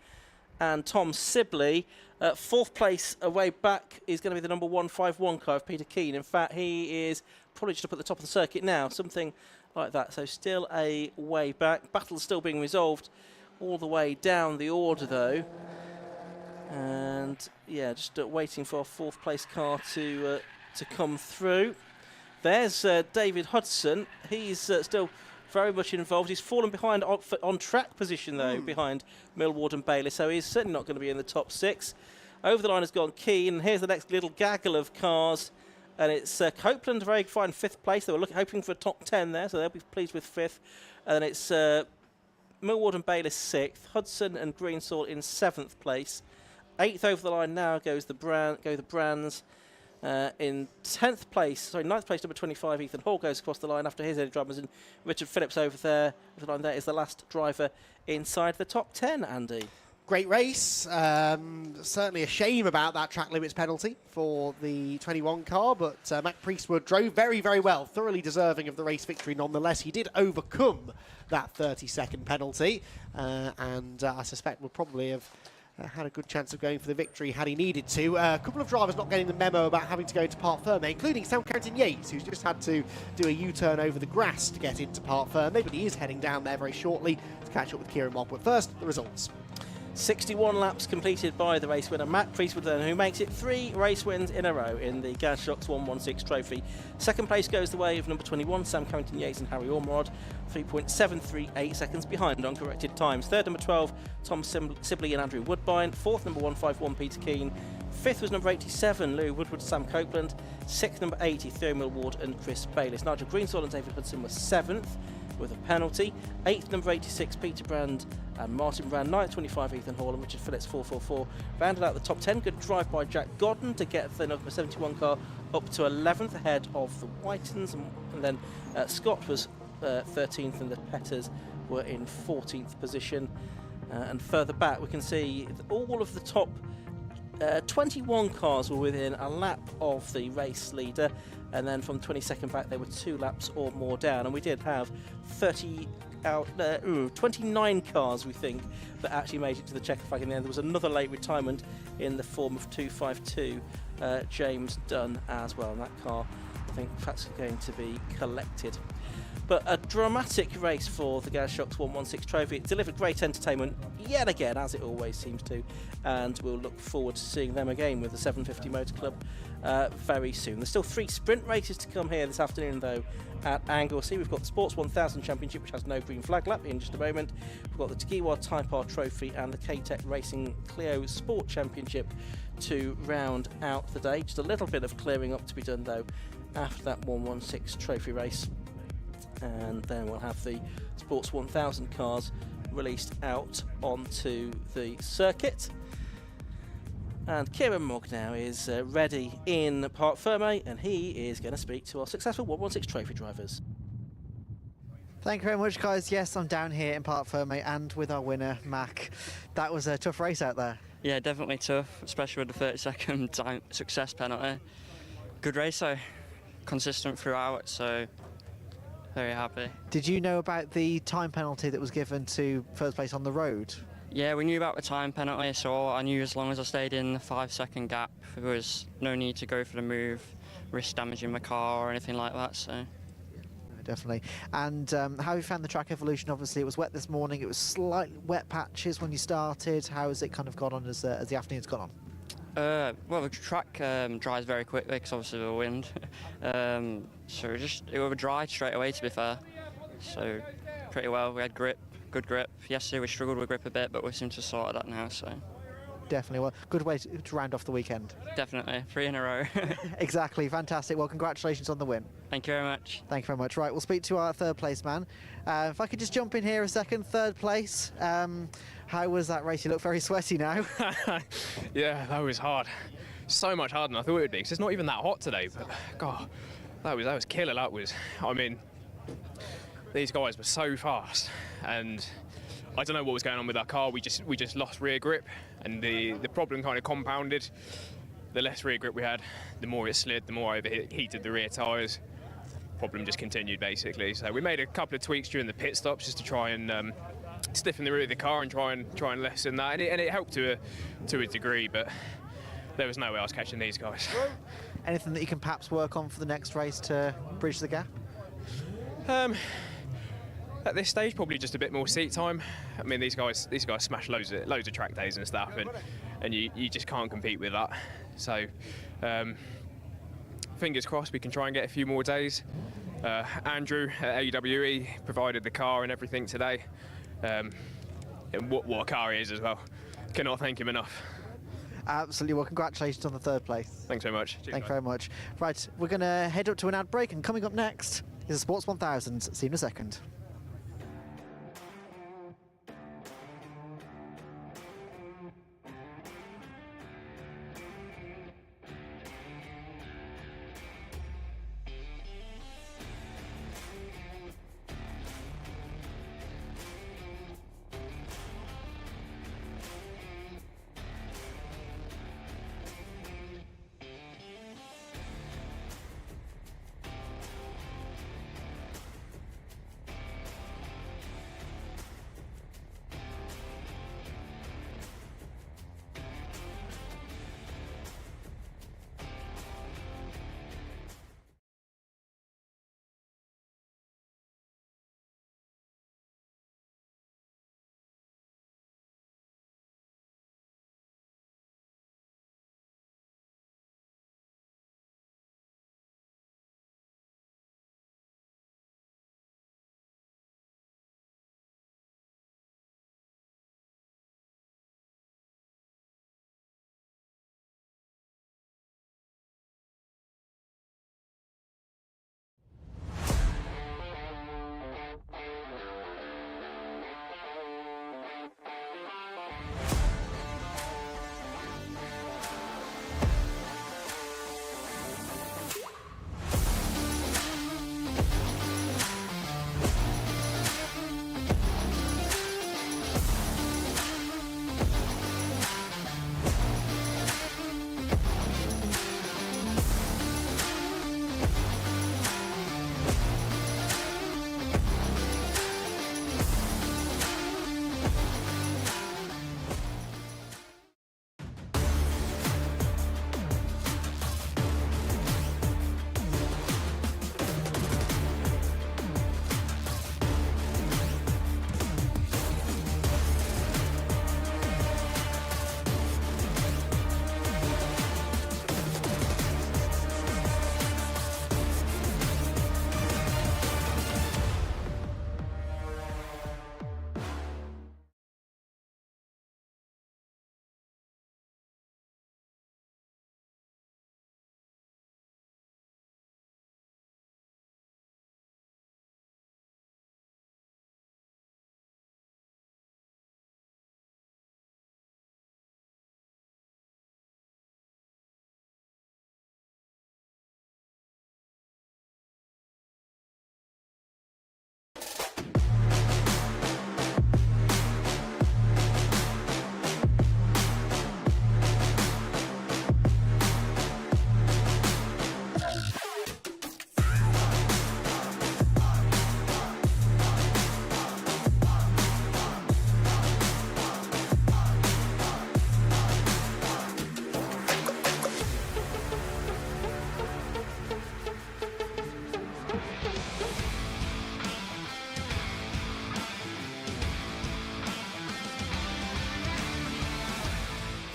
and Tom Sibley. 4th place away back is going to be the number 151 car of Peter Keane. In fact, he is probably just up at the top of the circuit now, something like that. So still a way back. Battle's still being resolved all the way down the order though. And yeah, just waiting for our 4th place car to come through. There's David Hudson. He's still very much involved. He's fallen behind on track position, though, behind Millward and Bailey, so he's certainly not going to be in the top 6. Over the line has gone Keane, and here's the next little gaggle of cars, and it's Copeland, very fine 5th place. They were hoping for a top 10 there, so they'll be pleased with 5th. And then it's Millward and Bailey 6th, Hudson and Greensall in 7th place. 8th over the line now goes the Brands. In 9th place, number 25, Ethan Hall goes across the line after his early dramas, and Richard Phillips over there. The line there is the last driver inside the top 10, Andy. Great race. Certainly a shame about that track limits penalty for the 21 car, but Mac Priestwood drove very, very well, thoroughly deserving of the race victory nonetheless. He did overcome that 30-second penalty, and I suspect would probably have had a good chance of going for the victory had he needed to. A couple of drivers not getting the memo about having to go into Parc Ferme, including Sam Carrington-Yates, who's just had to do a U-turn over the grass to get into Parc Ferme, but he is heading down there very shortly to catch up with Kieran Mobb. But first, the results. 61 laps completed by the race winner Matt Priestwood, then, who makes it 3 race wins in a row in the Gasshocks 116 trophy. Second place goes the way of number 21 Sam Carrington-Yates and Harry Ormerod, 3.738 seconds behind on corrected times. Third, number 12 Tom Sibley and Andrew Woodbine. Fourth, number 151 Peter Keane. Fifth was number 87 Louis Woodward, Sam Copeland. Sixth, number 80 Theo Millward and Chris Bayliss. Nigel Greenswell and David Hudson were 7th with a penalty. 8th, number 86 Peter Brand and Martin Brand. 9th, 25 Ethan Hall and Richard Phillips 444. Rounded out the top 10. Good drive by Jack Godden to get the number 71 car up to 11th ahead of the Whitens, and then Scott was 13th and the Petters were in 14th position. And further back we can see all of the top 21 cars were within a lap of the race leader, and then from 22nd back they were 2 laps or more down, and we did have 29 cars, we think, that actually made it to the checker flag in the end. There was another late retirement in the form of 252 James Dunn as well, and that car, I think, that's going to be collected. But a dramatic race for the Gasshocks 116 trophy. It delivered great entertainment yet again, as it always seems to, and we'll look forward to seeing them again with the 750 Motor Club very soon. There's still 3 sprint races to come here this afternoon, though, at Anglesey. We've got the Sports 1000 Championship, which has no green flag lap, in just a moment. We've got the Tagiwa Type R Trophy and the K-Tech Racing Clio Sport Championship to round out the day. Just a little bit of clearing up to be done, though, after that 116 trophy race. And then we'll have the Sports 1000 cars released out onto the circuit. And Kieran Mobb now is ready in Parc Ferme, and he is going to speak to our successful 116 trophy drivers. Thank you very much, guys. Yes, I'm down here in Parc Ferme and with our winner, Mac. That was a tough race out there. Yeah, definitely tough, especially with the 30-second time success penalty. Good race though, consistent throughout, so very happy. Did you know about the time penalty that was given to first place on the road? Yeah, we knew about the time penalty, so I knew as long as I stayed in the 5-second gap, there was no need to go for the move, risk damaging my car or anything like that. So. Definitely. And how have you found the track evolution? Obviously, it was wet this morning. It was slightly wet patches when you started. How has it kind of gone on as the afternoon's gone on? Well, the track dries very quickly because obviously of the wind. So it was dry straight away, to be fair. So pretty well. We had grip, good grip. Yesterday we struggled with grip a bit, but we seem to sort that now. So definitely, well, good way to round off the weekend. Definitely, 3 in a row. Exactly, fantastic. Well, congratulations on the win. Thank you very much. Thank you very much. Right, we'll speak to our third place man. If I could just jump in here a second, third place. How was that race? You look very sweaty now. Yeah, that was hard. So much harder than I thought it would be, because it's not even that hot today, but God, that was killer. That was, I mean, these guys were so fast, and I don't know what was going on with our car. We just lost rear grip, and the problem kind of compounded. The less rear grip we had, the more it slid, the more I overheated the rear tyres. Problem just continued, basically. So we made a couple of tweaks during the pit stops just to try and stiffen the rear of the car and try and lessen that, and it helped to a degree, but there was no way I was catching these guys. Anything that you can perhaps work on for the next race to bridge the gap? At this stage, probably just a bit more seat time. I mean, these guys smash loads of track days and stuff, and you just can't compete with that. So, fingers crossed we can try and get a few more days. Andrew at AWE provided the car and everything today. And what a car he is as well. Cannot thank him enough. Absolutely. Well, congratulations on the third place. Thanks so much. Thank you very much. Right, we're going to head up to an ad break, and coming up next is the Sports 1000. See you in a second.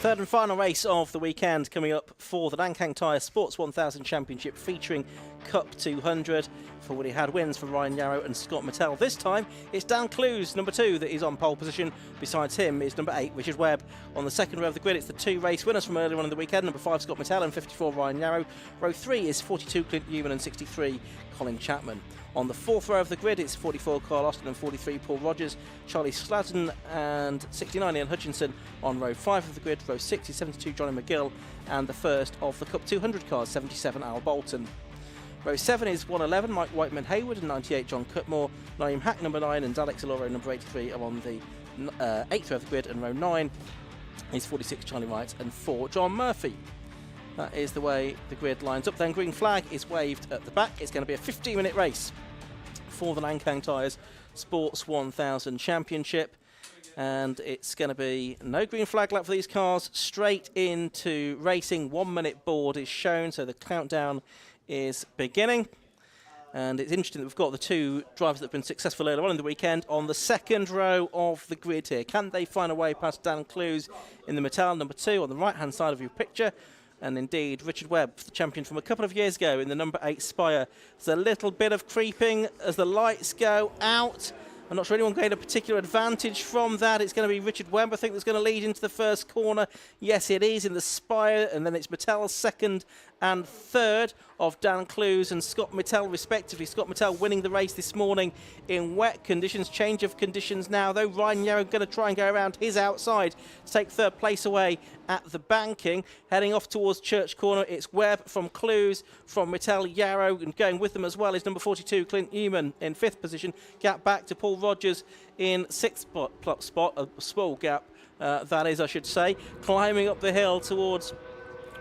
Third and final race of the weekend coming up for the Nankang Tyre Sports 1000 Championship, featuring Cup 200. For Woody had wins for Ryan Yarrow and Scott Mattel. This time it's Dan Clues, number 2, that is on pole position. Besides him is number 8, Richard Webb. On the second row of the grid, it's the 2 race winners from earlier on in the weekend. Number 5, Scott Mattel, and 54, Ryan Yarrow. Row 3 is 42, Clint Newman, and 63, Colin Chapman. On the fourth row of the grid, it's 44, Carl Austin, and 43, Paul Rogers, Charlie Slatton, and 69, Ian Hutchinson. On row 5 of the grid, row 6 is 72, Johnny McGill, and the first of the Cup 200 cars, 77, Al Bolton. Row 7 is 111, Mike Whiteman Hayward, and 98, John Cutmore. Naeem Hack, number 9, and Alex Aloro, number 83, are on the 8th row of the grid, and row 9 is 46, Charlie Wright, and 4, John Murphy. That is the way the grid lines up. Then green flag is waved at the back. It's going to be a 15-minute race for the Nankang Tyres Sports 1000 Championship, and it's going to be no green flag lap for these cars, straight into racing. 1 minute board is shown, so the countdown is beginning. And it's interesting that we've got the 2 drivers that have been successful earlier on in the weekend on the second row of the grid here. Can they find a way past Dan Clues in the Mattel, number 2, on the right hand side of your picture? And indeed, Richard Webb, the champion from a couple of years ago in the number 8 Spire. There's a little bit of creeping as the lights go out. I'm not sure anyone gained a particular advantage from that. It's going to be Richard Webb, I think, that's going to lead into the first corner. Yes, it is in the Spire, and then it's Mattel second and third of Dan Clues and Scott Mattel respectively. Scott Mattel winning the race this morning in wet conditions. Change of conditions now, though. Ryan Yarrow going to try and go around his outside to take third place away at the banking. Heading off towards Church Corner, it's Webb from Clues, from Mattel, Yarrow, and going with them as well is number 42, Clint Newman, in 5th position. Gap back to Paul Rogers in 6th spot, a small gap, that is, I should say. Climbing up the hill towards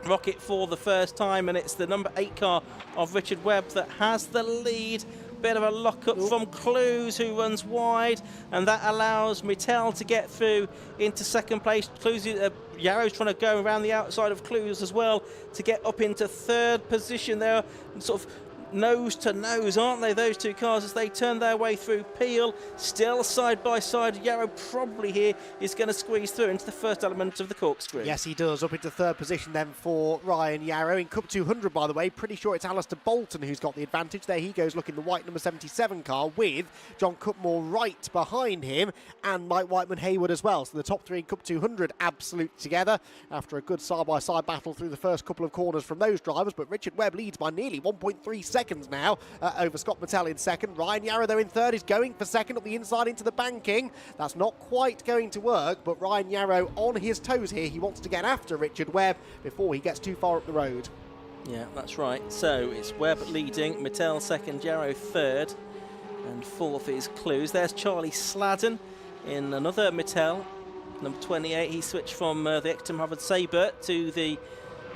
Rocket for the first time, and it's the number 8 car of Richard Webb that has the lead. Bit of a lock-up from Clues, who runs wide, and that allows Mattel to get through into second place. Clues, Yarrow's trying to go around the outside of Clues as well to get up into third position there, sort of nose to nose, aren't they, those 2 cars, as they turn their way through Peel. Still side by side. Yarrow probably here is going to squeeze through into the first element of the corkscrew. Yes, he does. Up into third position then for Ryan Yarrow. In Cup 200, by the way, pretty sure it's Alistair Bolton who's got the advantage. There he goes, looking the white number 77 car, with John Cutmore right behind him, and Mike Whiteman Hayward as well. So the top 3 in Cup 200 absolute together after a good side-by-side battle through the first couple of corners from those drivers. But Richard Webb leads by nearly 1.3 seconds now over Scott Mattel in second. Ryan Yarrow, though, in third, is going for second up the inside into the banking. That's not quite going to work, but Ryan Yarrow on his toes here. He wants to get after Richard Webb before he gets too far up the road. Yeah, that's right. So it's Webb leading, Mattel second, Yarrow third, and fourth is Clues. There's Charlie Sladden in another Mattel, number 28. He switched from the Exton Harvard Sabre to the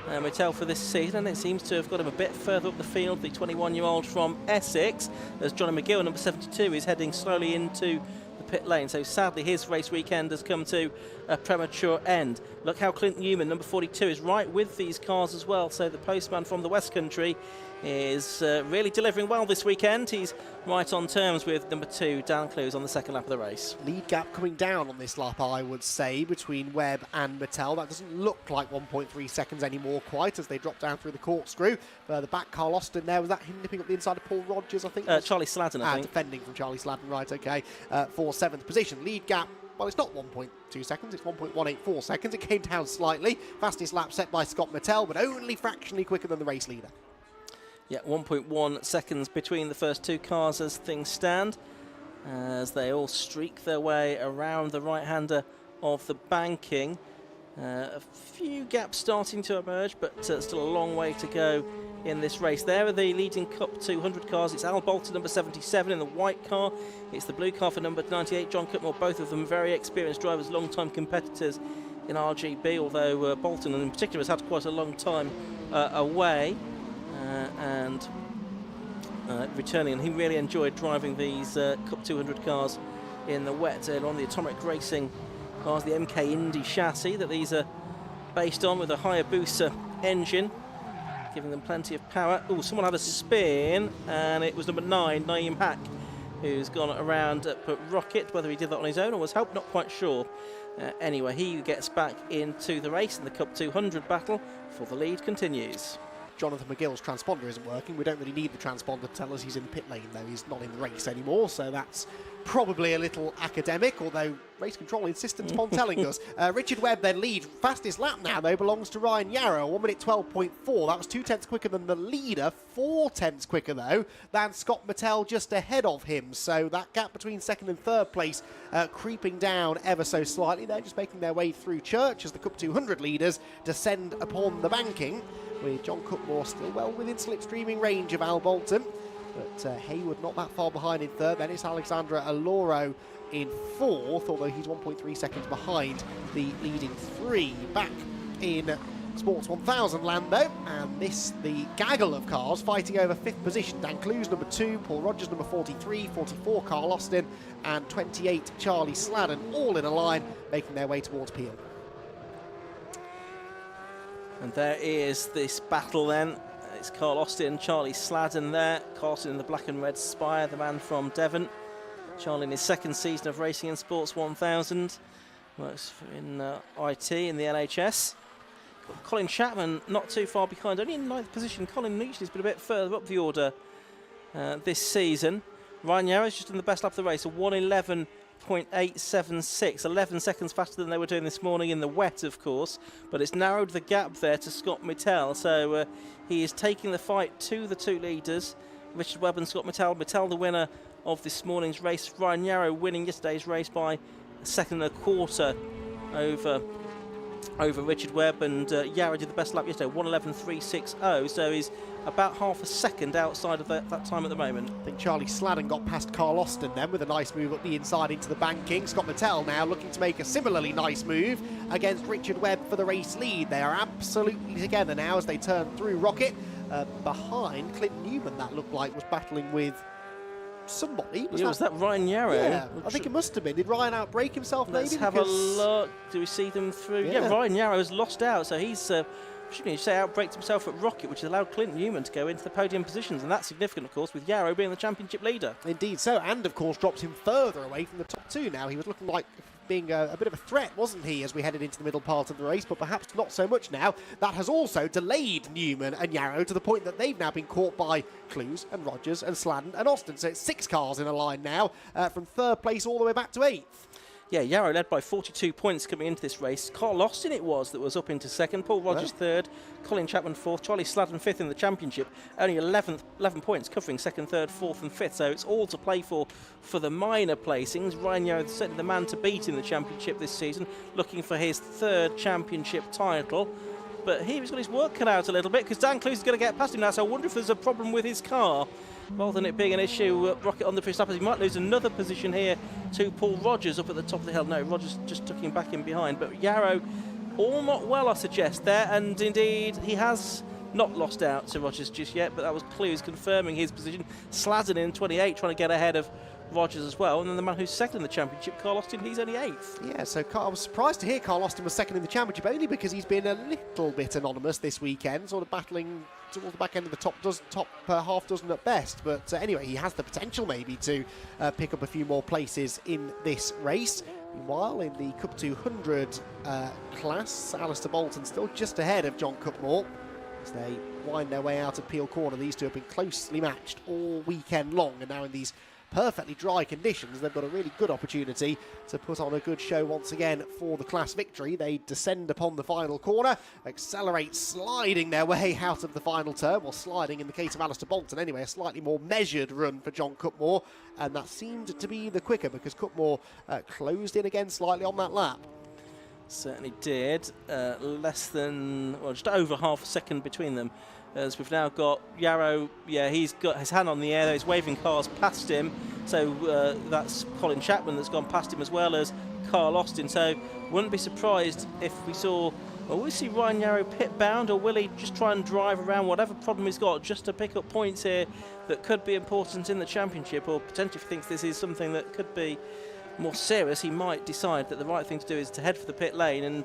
Mattel for this season, and it seems to have got him a bit further up the field, the 21-year-old from Essex, as Johnny McGill, number 72, is heading slowly into the pit lane. So sadly his race weekend has come to a premature end. Look how Clint Newman, number 42, is right with these cars as well. So the postman from the West Country is really delivering well this weekend. He's right on terms with number 2, Dan Clues, on the second lap of the race. Lead gap coming down on this lap, I would say, between Webb and Mattel. That doesn't look like 1.3 seconds anymore quite, as they drop down through the corkscrew. The back, Carl Austin there, was that him nipping up the inside of Paul Rogers, I think? Charlie Sladden, I think. Defending from Charlie Sladden, right, okay, for 7th position. Lead gap, well, it's not 1.2 seconds, it's 1.184 seconds. It came down slightly. Fastest lap set by Scott Mattel, but only fractionally quicker than the race leader. Yeah, 1.1 seconds between the first 2 cars as things stand, as they all streak their way around the right-hander of the banking. A few gaps starting to emerge, but still a long way to go in this race. There are the leading Cup 200 cars. It's Al Bolton, number 77, in the white car. It's the blue car for number 98, John Cutmore. Both of them very experienced drivers, long-time competitors in RGB, although Bolton in particular has had quite a long time away. And returning, and he really enjoyed driving these Cup 200 cars in the wet on the Atomic Racing cars, the MK Indy chassis that these are based on, with a Hayabusa engine, giving them plenty of power. Oh, someone had a spin, and it was number 9, Naeem Hack, who's gone around at Rocket. Whether he did that on his own or was helped, not quite sure. Anyway, he gets back into the race, and the Cup 200 battle for the lead continues. Jonathan McGill's transponder isn't working. We don't really need the transponder to tell us he's in the pit lane, though. He's not in the race anymore, so that's probably a little academic, although race control insistence upon telling us. Richard Webb then leads. Fastest lap now, though, belongs to Ryan Yarrow, 1 minute 12.4. That was 2 tenths quicker than the leader, 4 tenths quicker, though, than Scott Mattel just ahead of him. So that gap between second and third place creeping down ever so slightly. They're just making their way through Church as the Cup 200 leaders descend upon the banking, with John Cutmore still well within slipstreaming range of Al Bolton. But Hayward not that far behind in third. Then it's Alexandra Aloro in fourth, although he's 1.3 seconds behind the leading three. Back in Sports 1000 land, though, and this, the gaggle of cars fighting over fifth position. Dan Clues, number 2, Paul Rogers, number 43, 44, Carl Austin, and 28, Charlie Sladden, all in a line, making their way towards Peel. And there is this battle then. It's Carl Austin, Charlie Sladden there. Carl Austin in the black and red Spire, the man from Devon. Charlie in his second season of racing in Sports 1000. Works in IT in the NHS. Got Colin Chapman not too far behind, only in 9th position. Colin Leach has been a bit further up the order this season. Ryan Yarrow's just in the best lap of the race, a 1:11.876, 11 seconds faster than they were doing this morning in the wet, of course, but it's narrowed the gap there to Scott Mittel, so he is taking the fight to the two leaders, Richard Webb and Scott Mittel. Mittel the winner of this morning's race, Ryan Yarrow winning yesterday's race by 1.25 seconds over Richard Webb, and Yarrow did the best lap yesterday, 1:11.360, so he's about half a second outside of that time at the moment. I think Charlie Sladden got past Carl Austin then with a nice move up the inside into the banking. Scott Mattel now looking to make a similarly nice move against Richard Webb for the race lead. They are absolutely together now as they turn through Rocket. Behind Clint Newman, that looked like was battling with somebody. Was that Ryan Yarrow? Yeah, I think it must have been. Did Ryan outbrake himself maybe? Let's have a look. Do we see them through? Yeah, Ryan Yarrow has lost out, so he's shouldn't you say outbraked himself at Rocket, which has allowed Clint Newman to go into the podium positions, and that's significant, of course, with Yarrow being the championship leader. Indeed so, and of course drops him further away from the top two now. He was looking like being a bit of a threat, wasn't he, as we headed into the middle part of the race, but perhaps not so much now. That has also delayed Newman and Yarrow to the point that they've now been caught by Clues and Rogers and Sladden and Austin. So it's 6 cars in a line now, from third place all the way back to 8th. Yeah, Yarrow led by 42 points coming into this race. Carl Austin it was that was up into second, Paul Rogers third, Colin Chapman fourth, Charlie Sladden fifth in the championship. Only 11 points covering second, third, fourth and fifth, so it's all to play for the minor placings. Ryan Yarrow is certainly the man to beat in the championship this season, looking for his third championship title. But he's got his work cut out a little bit because Dan Clues is going to get past him now, so I wonder if there's a problem with his car. Rather than it being an issue, Rocket on the first lap, he might lose another position here to Paul Rogers up at the top of the hill. No, Rogers just took him back in behind. But Yarrow, all not well, I suggest there. And indeed, he has not lost out to Rogers just yet, but that was Clues confirming his position. Sladden in 28, trying to get ahead of Rogers as well. And then the man who's second in the championship, Carl Austin, he's only 8th. Yeah, so I was surprised to hear Carl Austin was second in the championship, only because he's been a little bit anonymous this weekend, sort of battling towards the back end of the top half dozen at best. But anyway, he has the potential maybe to pick up a few more places in this race. Meanwhile, in the Cup 200 class, Alistair Bolton still just ahead of John Cutmore as they wind their way out of Peel Corner. These two have been closely matched all weekend long, and now in these perfectly dry conditions, they've got a really good opportunity to put on a good show once again for the class victory. They descend upon the final corner, accelerate, sliding their way out of the final turn, or sliding in the case of Alistair Bolton anyway, a slightly more measured run for John Cutmore, and that seemed to be the quicker because Cutmore closed in again slightly on that lap. Certainly did. Less than, well, just over half a second between them. As we've now got Yarrow, he's got his hand on the air, he's waving cars past him, so that's Colin Chapman that's gone past him as well as Carl Austin, so wouldn't be surprised if we saw, well, will we see Ryan Yarrow pit bound, or will he just try and drive around whatever problem he's got just to pick up points here that could be important in the championship, or potentially if he thinks this is something that could be more serious, he might decide that the right thing to do is to head for the pit lane and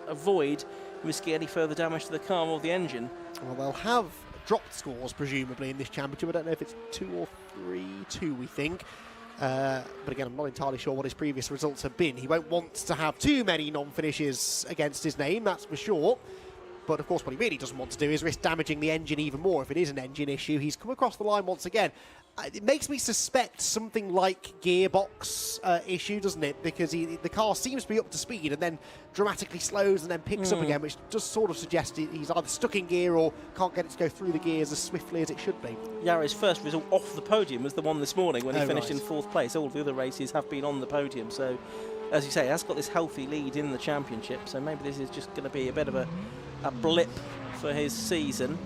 avoid risking any further damage to the car or the engine. Well, they'll have dropped scores presumably in this championship. I don't know if it's 2 or 3, 2 we think. But again, I'm not entirely sure what his previous results have been. He won't want to have too many non-finishes against his name, that's for sure. But of course, what he really doesn't want to do is risk damaging the engine even more if it is an engine issue. He's come across the line once again. It makes me suspect something like gearbox issue, doesn't it? Because the car seems to be up to speed and then dramatically slows and then picks up again, which does sort of suggest he's either stuck in gear or can't get it to go through the gears as swiftly as it should be. Yarri's first result off the podium was the one this morning when he finished right. in 4th place. All the other races have been on the podium, so as you say, he has got this healthy lead in the championship, so maybe this is just going to be a bit of a blip for his season.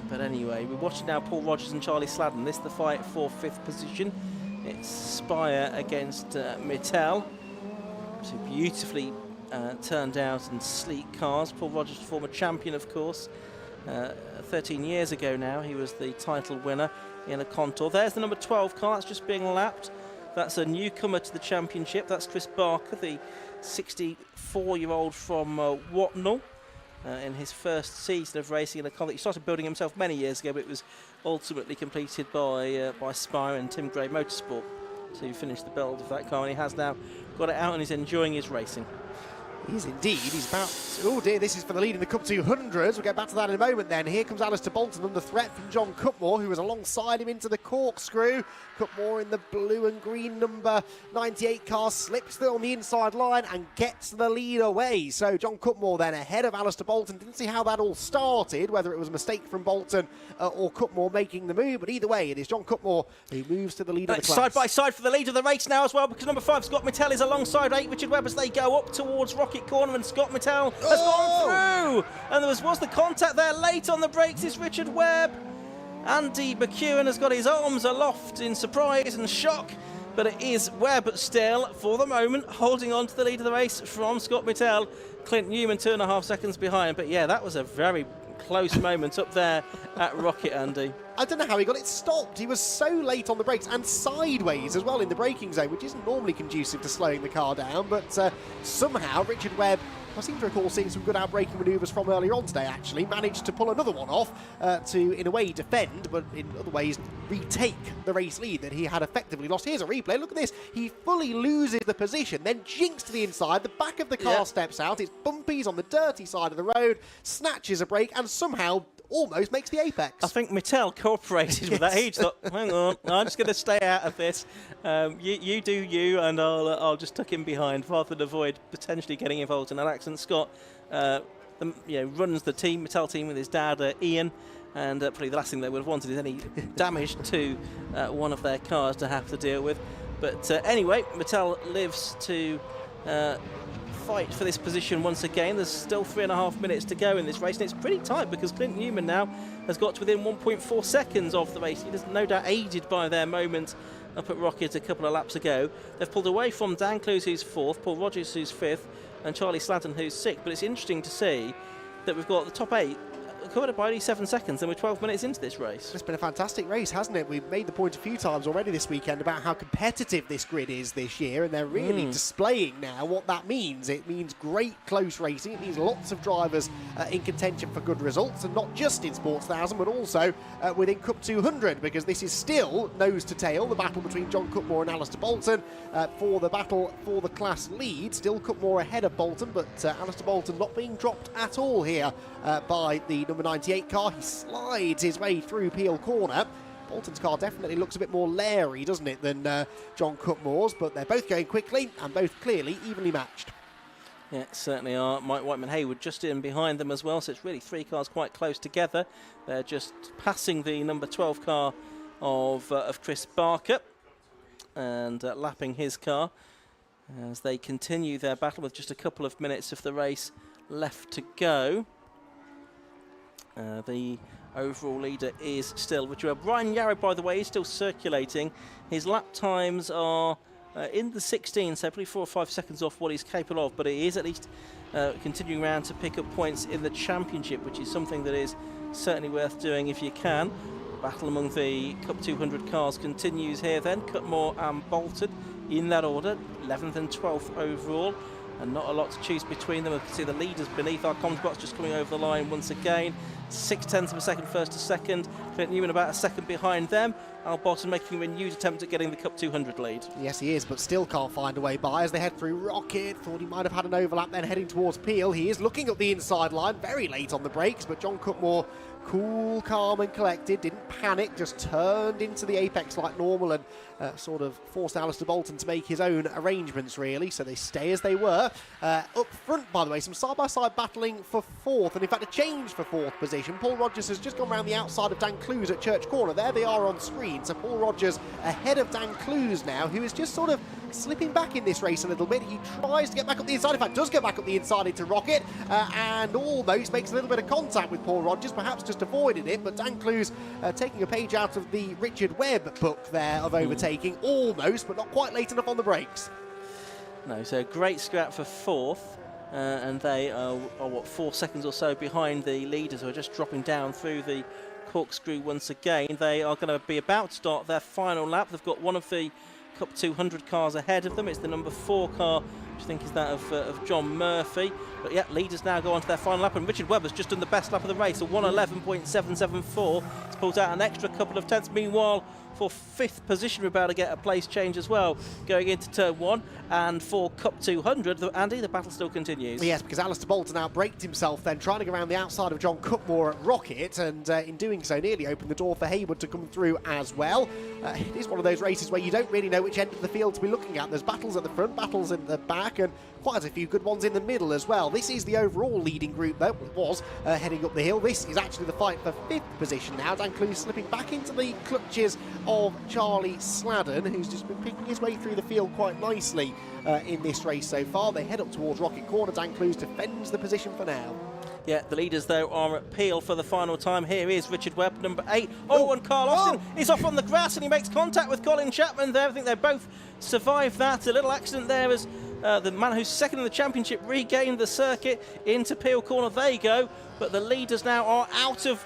But anyway, we're watching now Paul Rogers and Charlie Sladden. This is the fight for 5th position. It's Spire against Mittel. So beautifully turned out and sleek cars. Paul Rogers, former champion, of course. 13 years ago now, he was the title winner in a Contour. There's the number 12 car that's just being lapped. That's a newcomer to the championship. That's Chris Barker, the 64-year-old from Watnall. In his first season of racing in a car that he started building himself many years ago, but it was ultimately completed by Spire and Tim Gray Motorsport to finish the build of that car, and he has now got it out and is enjoying his racing. He is indeed. He's about... Oh dear, this is for the lead in the Cup 200s. We'll get back to that in a moment then. Here comes Alistair Bolton under threat from John Cutmore, who was alongside him into the corkscrew. Cutmore in the blue and green number 98 car slips through on the inside line and gets the lead away. So John Cutmore then ahead of Alistair Bolton. Didn't see how that all started, whether it was a mistake from Bolton or Cutmore making the move, but either way, it is John Cutmore who moves to the lead of the class. Side by side for the lead of the race now as well, because number 5, Scott Mittel, is alongside 8, Richard Webb, as they go up towards Rocket Corner, and Scott Mittel has gone through. And there was the contact there late on the brakes. It's Richard Webb. Andy McEwen has got his arms aloft in surprise and shock, but it is Webb still, for the moment, holding on to the lead of the race from Scott Mittel. Clint Newman 2.5 seconds behind, but yeah, that was a very close moment up there at Rocket, Andy. I don't know how he got it stopped. He was so late on the brakes and sideways as well in the braking zone, which isn't normally conducive to slowing the car down, but somehow Richard Webb, I seem to recall seeing some good outbraking manoeuvres from earlier on today, actually, managed to pull another one off to, in a way, defend, but in other ways, retake the race lead that he had effectively lost. Here's a replay. Look at this. He fully loses the position, then jinks to the inside. The back of the car steps out. It's bumpy. He's on the dirty side of the road, snatches a brake, and somehow almost makes the apex. I think Mittel cooperated with that. He just thought, hang on, I'm just going to stay out of this. You do you, and I'll just tuck in behind rather than avoid potentially getting involved in an accident. Scott runs the team, Mittel team, with his dad, Ian, and probably the last thing they would have wanted is any damage to one of their cars to have to deal with. But anyway, Mittel lives to fight for this position once again. There's still 3.5 minutes to go in this race, and it's pretty tight because Clint Newman now has got to within 1.4 seconds of the race. He is no doubt aided by their moment up at Rocket a couple of laps ago. They've pulled away from Dan Clues, who's 4th, Paul Rogers, who's 5th, and Charlie Sladden, who's 6th. But it's interesting to see that we've got the top 8 covered by only 7 seconds, and we're 12 minutes into this race. It's been a fantastic race, hasn't it? We've made the point a few times already this weekend about how competitive this grid is this year, and they're really displaying now what that means. It means great close racing. It means lots of drivers in contention for good results, and not just in Sports 1000, but also within Cup 200, because this is still nose to tail, the battle between John Cutmore and Alistair Bolton for the battle for the class lead. Still Cutmore ahead of Bolton, but Alistair Bolton not being dropped at all here by the number 98 car. He slides his way through Peel Corner. Bolton's car definitely looks a bit more leery, doesn't it, than John Cutmore's, but they're both going quickly and both clearly evenly matched. Yeah, certainly are. Mike Whiteman-Hayward just in behind them as well, so it's really 3 cars quite close together. They're just passing the number 12 car of Chris Barker and lapping his car as they continue their battle with just a couple of minutes of the race left to go. The overall leader is still Richard Webb. Ryan Yarrow, by the way, is still circulating. His lap times are in the 16, so probably 4 or 5 seconds off what he's capable of, but he is at least continuing around to pick up points in the championship, which is something that is certainly worth doing if you can. Battle among the Cup 200 cars continues here then. Cutmore and Bolton in that order, 11th and 12th overall, and not a lot to choose between them. You can see the leaders beneath our comms box just coming over the line once again. 0.6 of a second first to second. Clint Newman about a second behind them. Al Bolton making a renewed attempt at getting the Cup 200 lead. Yes, he is, but still can't find a way by as they head through Rocket. Thought he might have had an overlap then heading towards Peel. He is looking up the inside line, very late on the brakes, but John Cutmore, cool, calm and collected, didn't panic, just turned into the apex like normal and sort of forced Alistair Bolton to make his own arrangements, really, so they stay as they were. Up front, by the way, some side-by-side battling for fourth, and in fact a change for fourth position. Paul Rogers has just gone round the outside of Dan Clues at Church Corner. There they are on screen, so Paul Rogers ahead of Dan Clues now, who is just sort of slipping back in this race a little bit. He tries to get back up the inside, in fact does get back up the inside into Rocket, and almost makes a little bit of contact with Paul Rogers, perhaps just avoided it, but Dan Clues taking a page out of the Richard Webb book there of overtaking, almost, but not quite late enough on the brakes. No, so great scrap for fourth, and they are what, 4 seconds or so behind the leaders who are just dropping down through the corkscrew once again. They are going to be about to start their final lap. They've got one of the Cup 200 cars ahead of them. It's the number 4 car, which I think is that of John Murphy. But yeah, leaders now go on to their final lap, and Richard Webb has just done the best lap of the race, a 1:11.774. It's pulled out an extra couple of tenths. Meanwhile, for 5th position, we're about to get a place change as well, going into turn 1. And for Cup 200, Andy, the battle still continues. Yes, because Alistair Bolton outbraked himself then, trying to go around the outside of John Cutmore at Rocket, and in doing so nearly opened the door for Hayward to come through as well. It is one of those races where you don't really know which end of the field to be looking at. There's battles at the front, battles in the back, and quite a few good ones in the middle as well. This is the overall leading group, though. It was heading up the hill. This is actually the fight for 5th position now. Dan Clues slipping back into the clutches of Charlie Sladden, who's just been picking his way through the field quite nicely in this race so far. They head up towards Rocket Corner. Dan Clues defends the position for now. Yeah, the leaders, though, are at Peel for the final time. Here is Richard Webb, number 8. Oh, and Carl Austin is off on the grass, and he makes contact with Colin Chapman there. I think they both survived that. A little accident there as the man who's second in the championship regained the circuit into Peel Corner. They go, but the leaders now are out of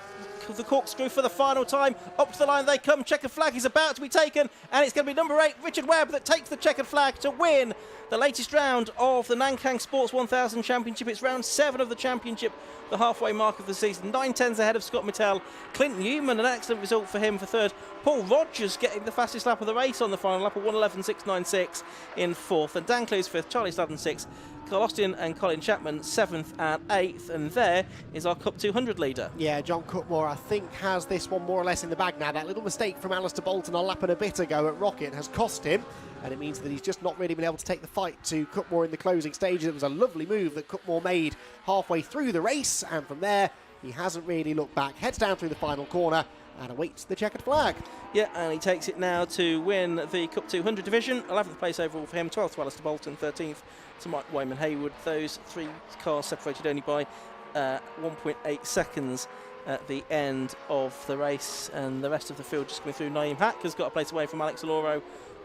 the corkscrew for the final time. Up to the line they come. Checkered flag is about to be taken, and it's going to be number 8, Richard Webb, that takes the checkered flag to win the latest round of the Nankang Sports 1000 Championship. It's round 7 of the championship, the halfway mark of the season. 9 tenths ahead of Scott Mittell. Clint Newman, an excellent result for him for 3rd. Paul Rogers getting the fastest lap of the race on the final lap, of 1:11.696 in 4th. And Dan Clues 5th, Charlie Sladden 6th, Carl Austin and Colin Chapman 7th and 8th. And there is our Cup 200 leader. Yeah, John Cutmore, I think, has this one more or less in the bag now. That little mistake from Alistair Bolton a lap and a bit ago at Rocket has cost him, and it means that he's just not really been able to take the fight to Cutmore in the closing stages. It was a lovely move that Cutmore made halfway through the race, and from there he hasn't really looked back. Heads down through the final corner and awaits the checkered flag. Yeah, and he takes it now to win the Cup 200 division. 11th place overall for him, 12th to Alistair Bolton, 13th to Mike Wyman Hayward. Those 3 cars separated only by 1.8 seconds at the end of the race, and the rest of the field just coming through. Naeem Hack has got a place away from Alex Aloro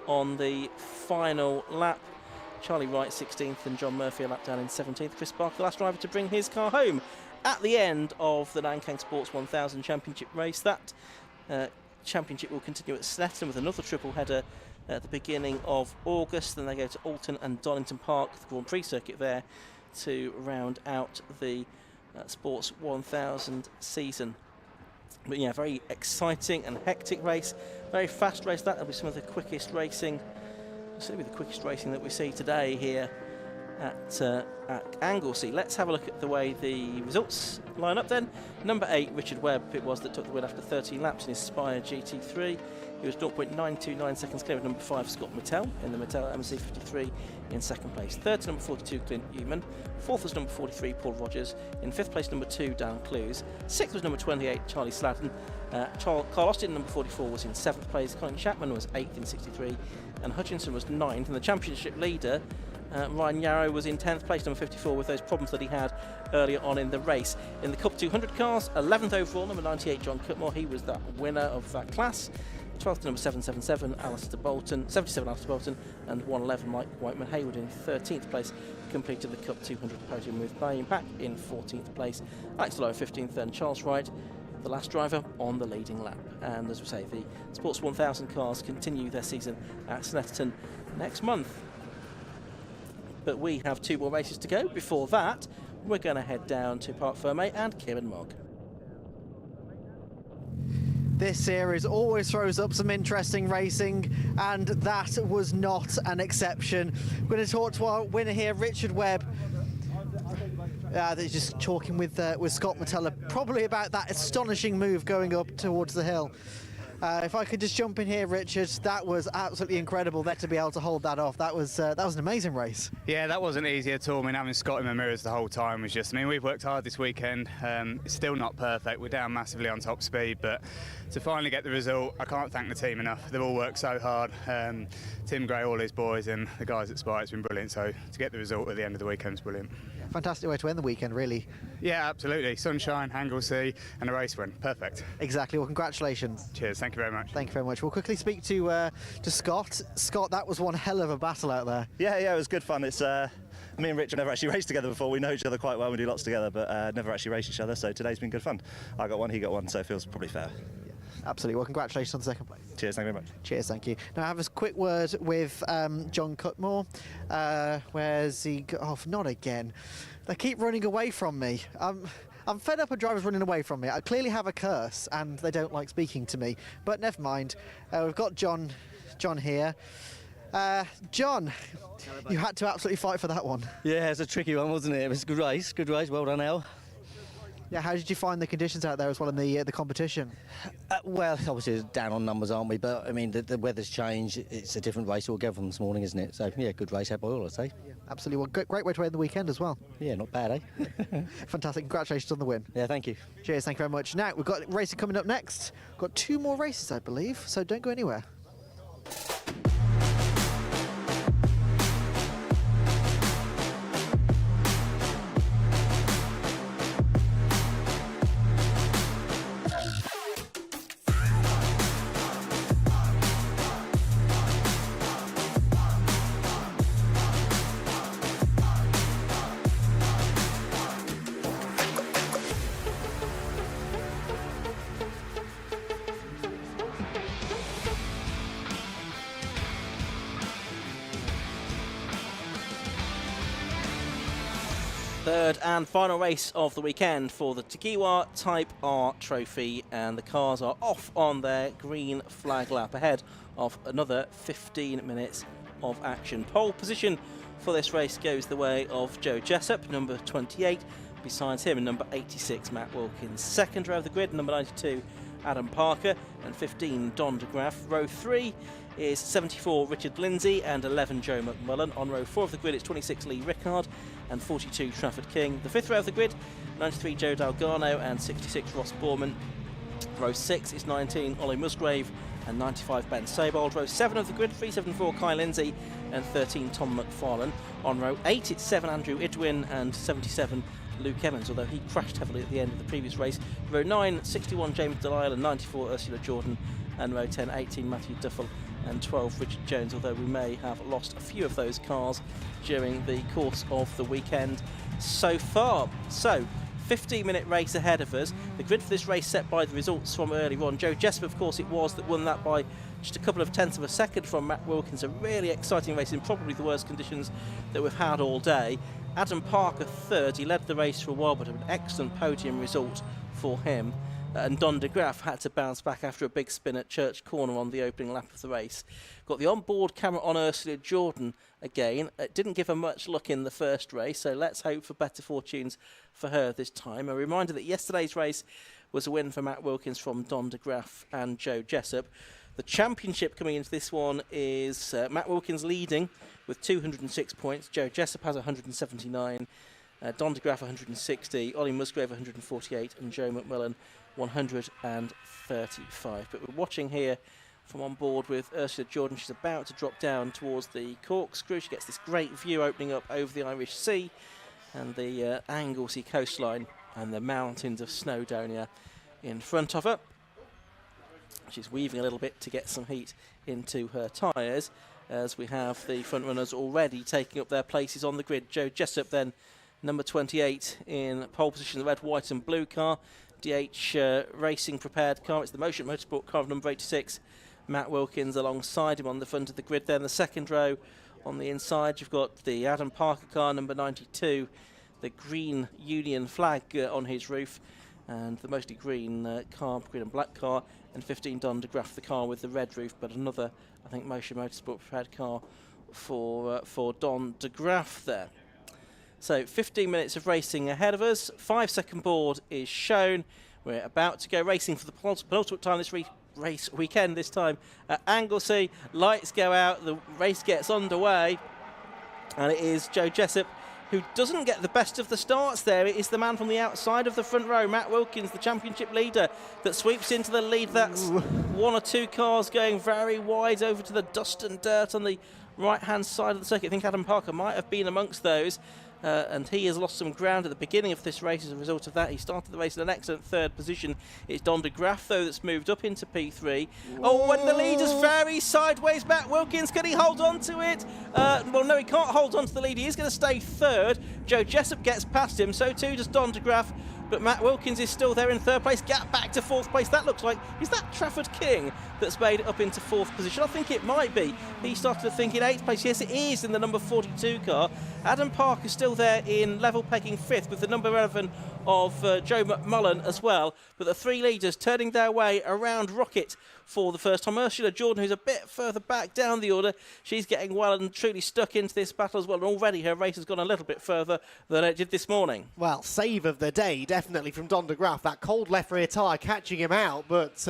on the final lap. Charlie Wright 16th, and John Murphy a lap down in 17th. Chris Barker, the last driver to bring his car home at the end of the Nankang Sports 1000 Championship race. That championship will continue at Snetterton with another triple header at the beginning of August. Then they go to Alton and Donington Park, the Grand Prix circuit there, to round out the Sports 1000 season. But yeah, very exciting and hectic race, very fast race. That'll be some of the quickest racing, certainly the quickest racing that we see today here at Anglesey. Let's have a look at the way the results line up then. Number 8, Richard Webb, it was that took the win after 13 laps in his Spire GT3. He was 0.929 seconds clear of number 5, Scott Mittell, in the Mittell MC53 in 2nd place. 3rd to number 42, Clint Newman. 4th was number 43, Paul Rogers. In 5th place, number 2, Dan Clues. 6th was number 28, Charlie Sladden. Carl Austin, number 44, was in 7th place. Colin Chapman was 8th in 63. And Hutchinson was 9th. And the championship leader, Ryan Yarrow, was in 10th place, number 54, with those problems that he had earlier on in the race. In the Cup 200 cars, 11th overall, number 98, John Cutmore. He was the winner of that class. 12th to number 777, Alistair Bolton, 77 Alistair Bolton, and 111 Mike Whiteman Hayward in 13th place. Completed the Cup 200 podium with Naeem Hack in 14th place, Alex Lowe 15th, and Charles Wright, the last driver, on the leading lap. And as we say, the Sports 1000 cars continue their season at Snetterton next month. But we have 2 more races to go. Before that, we're going to head down to Parc Fermé and Kieran Mogg. This series always throws up some interesting racing, and that was not an exception. We're going to talk to our winner here, Richard Webb. They're just talking with Scott Metella, probably about that astonishing move going up towards the hill. If I could just jump in here, Richard, that was absolutely incredible there to be able to hold that off. That was an amazing race. Yeah, that wasn't easy at all. I mean, having Scott in my mirrors the whole time was just, I mean, we've worked hard this weekend. It's still not perfect. We're down massively on top speed, but to finally get the result, I can't thank the team enough. They've all worked so hard. Tim Gray, all his boys, and the guys at Spy, it's been brilliant. So to get the result at the end of the weekend is brilliant. Fantastic way to end the weekend, really. Yeah, absolutely. Sunshine, Anglesey, and a race win. Perfect. Exactly. Well, congratulations. Cheers. Thank you very much. Thank you very much. We'll quickly speak to Scott. Scott, that was one hell of a battle out there. Yeah, it was good fun. It's me and Richard never actually raced together before. We know each other quite well. We do lots together, but never actually raced each other. So today's been good fun. I got one, he got one, so it feels probably fair. Absolutely. Well, congratulations on second place. Cheers. Thank you very much. Cheers. Thank you. Now I have a quick word with John Cutmore. Where's he? Not again. They keep running away from me. I'm fed up of drivers running away from me. I clearly have a curse, and they don't like speaking to me. But never mind. We've got John here. John, you had to absolutely fight for that one. Yeah, it's a tricky one, wasn't it? It was a good race. Good race. Well done, Al. Yeah, how did you find the conditions out there as well in the competition? Well, obviously down on numbers, aren't we? But I mean, the weather's changed. It's a different race altogether from this morning, isn't it? So yeah, good race out by all, I'd say. Yeah, absolutely. Well, great way to end the weekend as well. Yeah, not bad, eh? Fantastic. Congratulations on the win. Yeah, thank you. Cheers. Thank you very much. Now we've got racing coming up next. We've got 2 more races, I believe. So don't go anywhere. Third and final race of the weekend for the Takiwa Type R Trophy, and the cars are off on their green flag lap ahead of another 15 minutes of action. Pole position for this race goes the way of Joe Jessup, number 28. Besides him, number 86, Matt Wilkins. Second row of the grid, number 92, Adam Parker, and 15, Don de Graaf. Row 3 is 74, Richard Lindsay, and 11, Joe McMullen. On row 4 of the grid, it's 26, Lee Rickard, and 42, Trafford King. The fifth row of the grid, 93, Joe Dalgarno, and 66, Ross Borman. Row 6 is 19, Ollie Musgrave, and 95, Ben Seibold. Row 7 of the grid, 374, Kai Lindsay, and 13, Tom McFarlane. On row 8, it's 7, Andrew Idwin, and 77, Luke Evans, although he crashed heavily at the end of the previous race. Row 9, 61, James Delisle, and 94, Ursula Jordan. And row 10, 18, Matthew Duffel, and 12, Richard Jones, although we may have lost a few of those cars during the course of the weekend so far. So, 15-minute race ahead of us. The grid for this race set by the results from earlier on. Joe Jessup, of course, it was that won that by just a couple of tenths of a second from Matt Wilkins. A really exciting race in probably the worst conditions that we've had all day. Adam Parker third. He led the race for a while, but an excellent podium result for him. And Don de Graaf had to bounce back after a big spin at Church Corner on the opening lap of the race. Got the onboard camera on Ursula Jordan again. It didn't give her much luck in the first race, so let's hope for better fortunes for her this time. A reminder that yesterday's race was a win for Matt Wilkins from Don de Graaf and Joe Jessup. The championship coming into this one is Matt Wilkins leading with 206 points. Joe Jessup has 179. Don de Graaf 160. Ollie Musgrave 148. And Joe McMullen 135. But we're watching here from on board with Ursula Jordan. She's about to drop down towards the corkscrew. She gets this great view opening up over the Irish Sea and the Anglesey coastline and the mountains of Snowdonia in front of her. She's weaving a little bit to get some heat into her tyres, as we have the front runners already taking up their places on the grid. Joe Jessup then, number 28 in pole position, the red, white and blue car. DH Racing prepared car. It's the Motion Motorsport car of number 86. Matt Wilkins alongside him on the front of the grid. Then the second row on the inside, you've got the Adam Parker car, number 92. The green Union flag on his roof. And the mostly green car, green and black car. and 15 Don de Graaf, the car with the red roof, but another, I think, Motion Motorsport prepared car for Don de Graaf there. So 15 minutes of racing ahead of us. 5-second board is shown. We're about to go racing for the penultimate time this race weekend, this time at Anglesey. Lights go out, the race gets underway, and it is Joe Jessup who doesn't get the best of the starts there. It is the man from the outside of the front row, Matt Wilkins, the championship leader, that sweeps into the lead. That's one or two cars going very wide over to the dust and dirt on the right-hand side of the circuit. I think Adam Parker might have been amongst those. And he has lost some ground at the beginning of this race as a result of that. He started the race in an excellent third position. It's Don de Graaf, though, that's moved up into P3. Oh, and the leader's very sideways. Matt Wilkins, can he hold on to it? Well, no, he can't hold on to the lead. He is going to stay third. Joe Jessup gets past him, so too does Don de Graaf. But Matt Wilkins is still there in third place. Gap back to fourth place. That looks like, is that Trafford King that's made it up into fourth position? I think it might be. He started to think in eighth place. Yes, it is in the number 42 car. Adam Parker still there in level pegging fifth with the number 11 of Joe McMullen as well. But the three leaders turning their way around Rocket for the first time. Ursula Jordan, who's a bit further back down the order, she's getting well and truly stuck into this battle as well. And already her race has gone a little bit further than it did this morning. Well, save of the day, definitely from Don de Graaf. That cold left rear tyre catching him out, but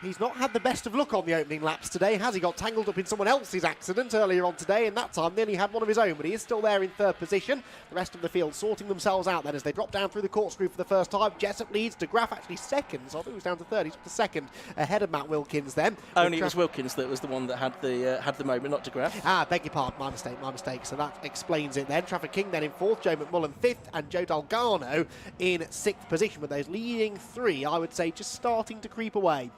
he's not had the best of luck on the opening laps today, has he? Got tangled up in someone else's accident earlier on today, and that time nearly had one of his own, but he is still there in third position. The rest of the field sorting themselves out then as they drop down through the corkscrew for the first time. Jessup leads, de Graaf actually second, so I think he was down to third. He's up to second ahead of Matt Wilkins then. Only it was Wilkins that was the one that had the moment, not de Graaf. Beg your pardon, my mistake. So that explains it then. Trafford King then in fourth, Joe McMullen fifth, and Joe Dalgarno in sixth position, with those leading three, I would say, just starting to creep away.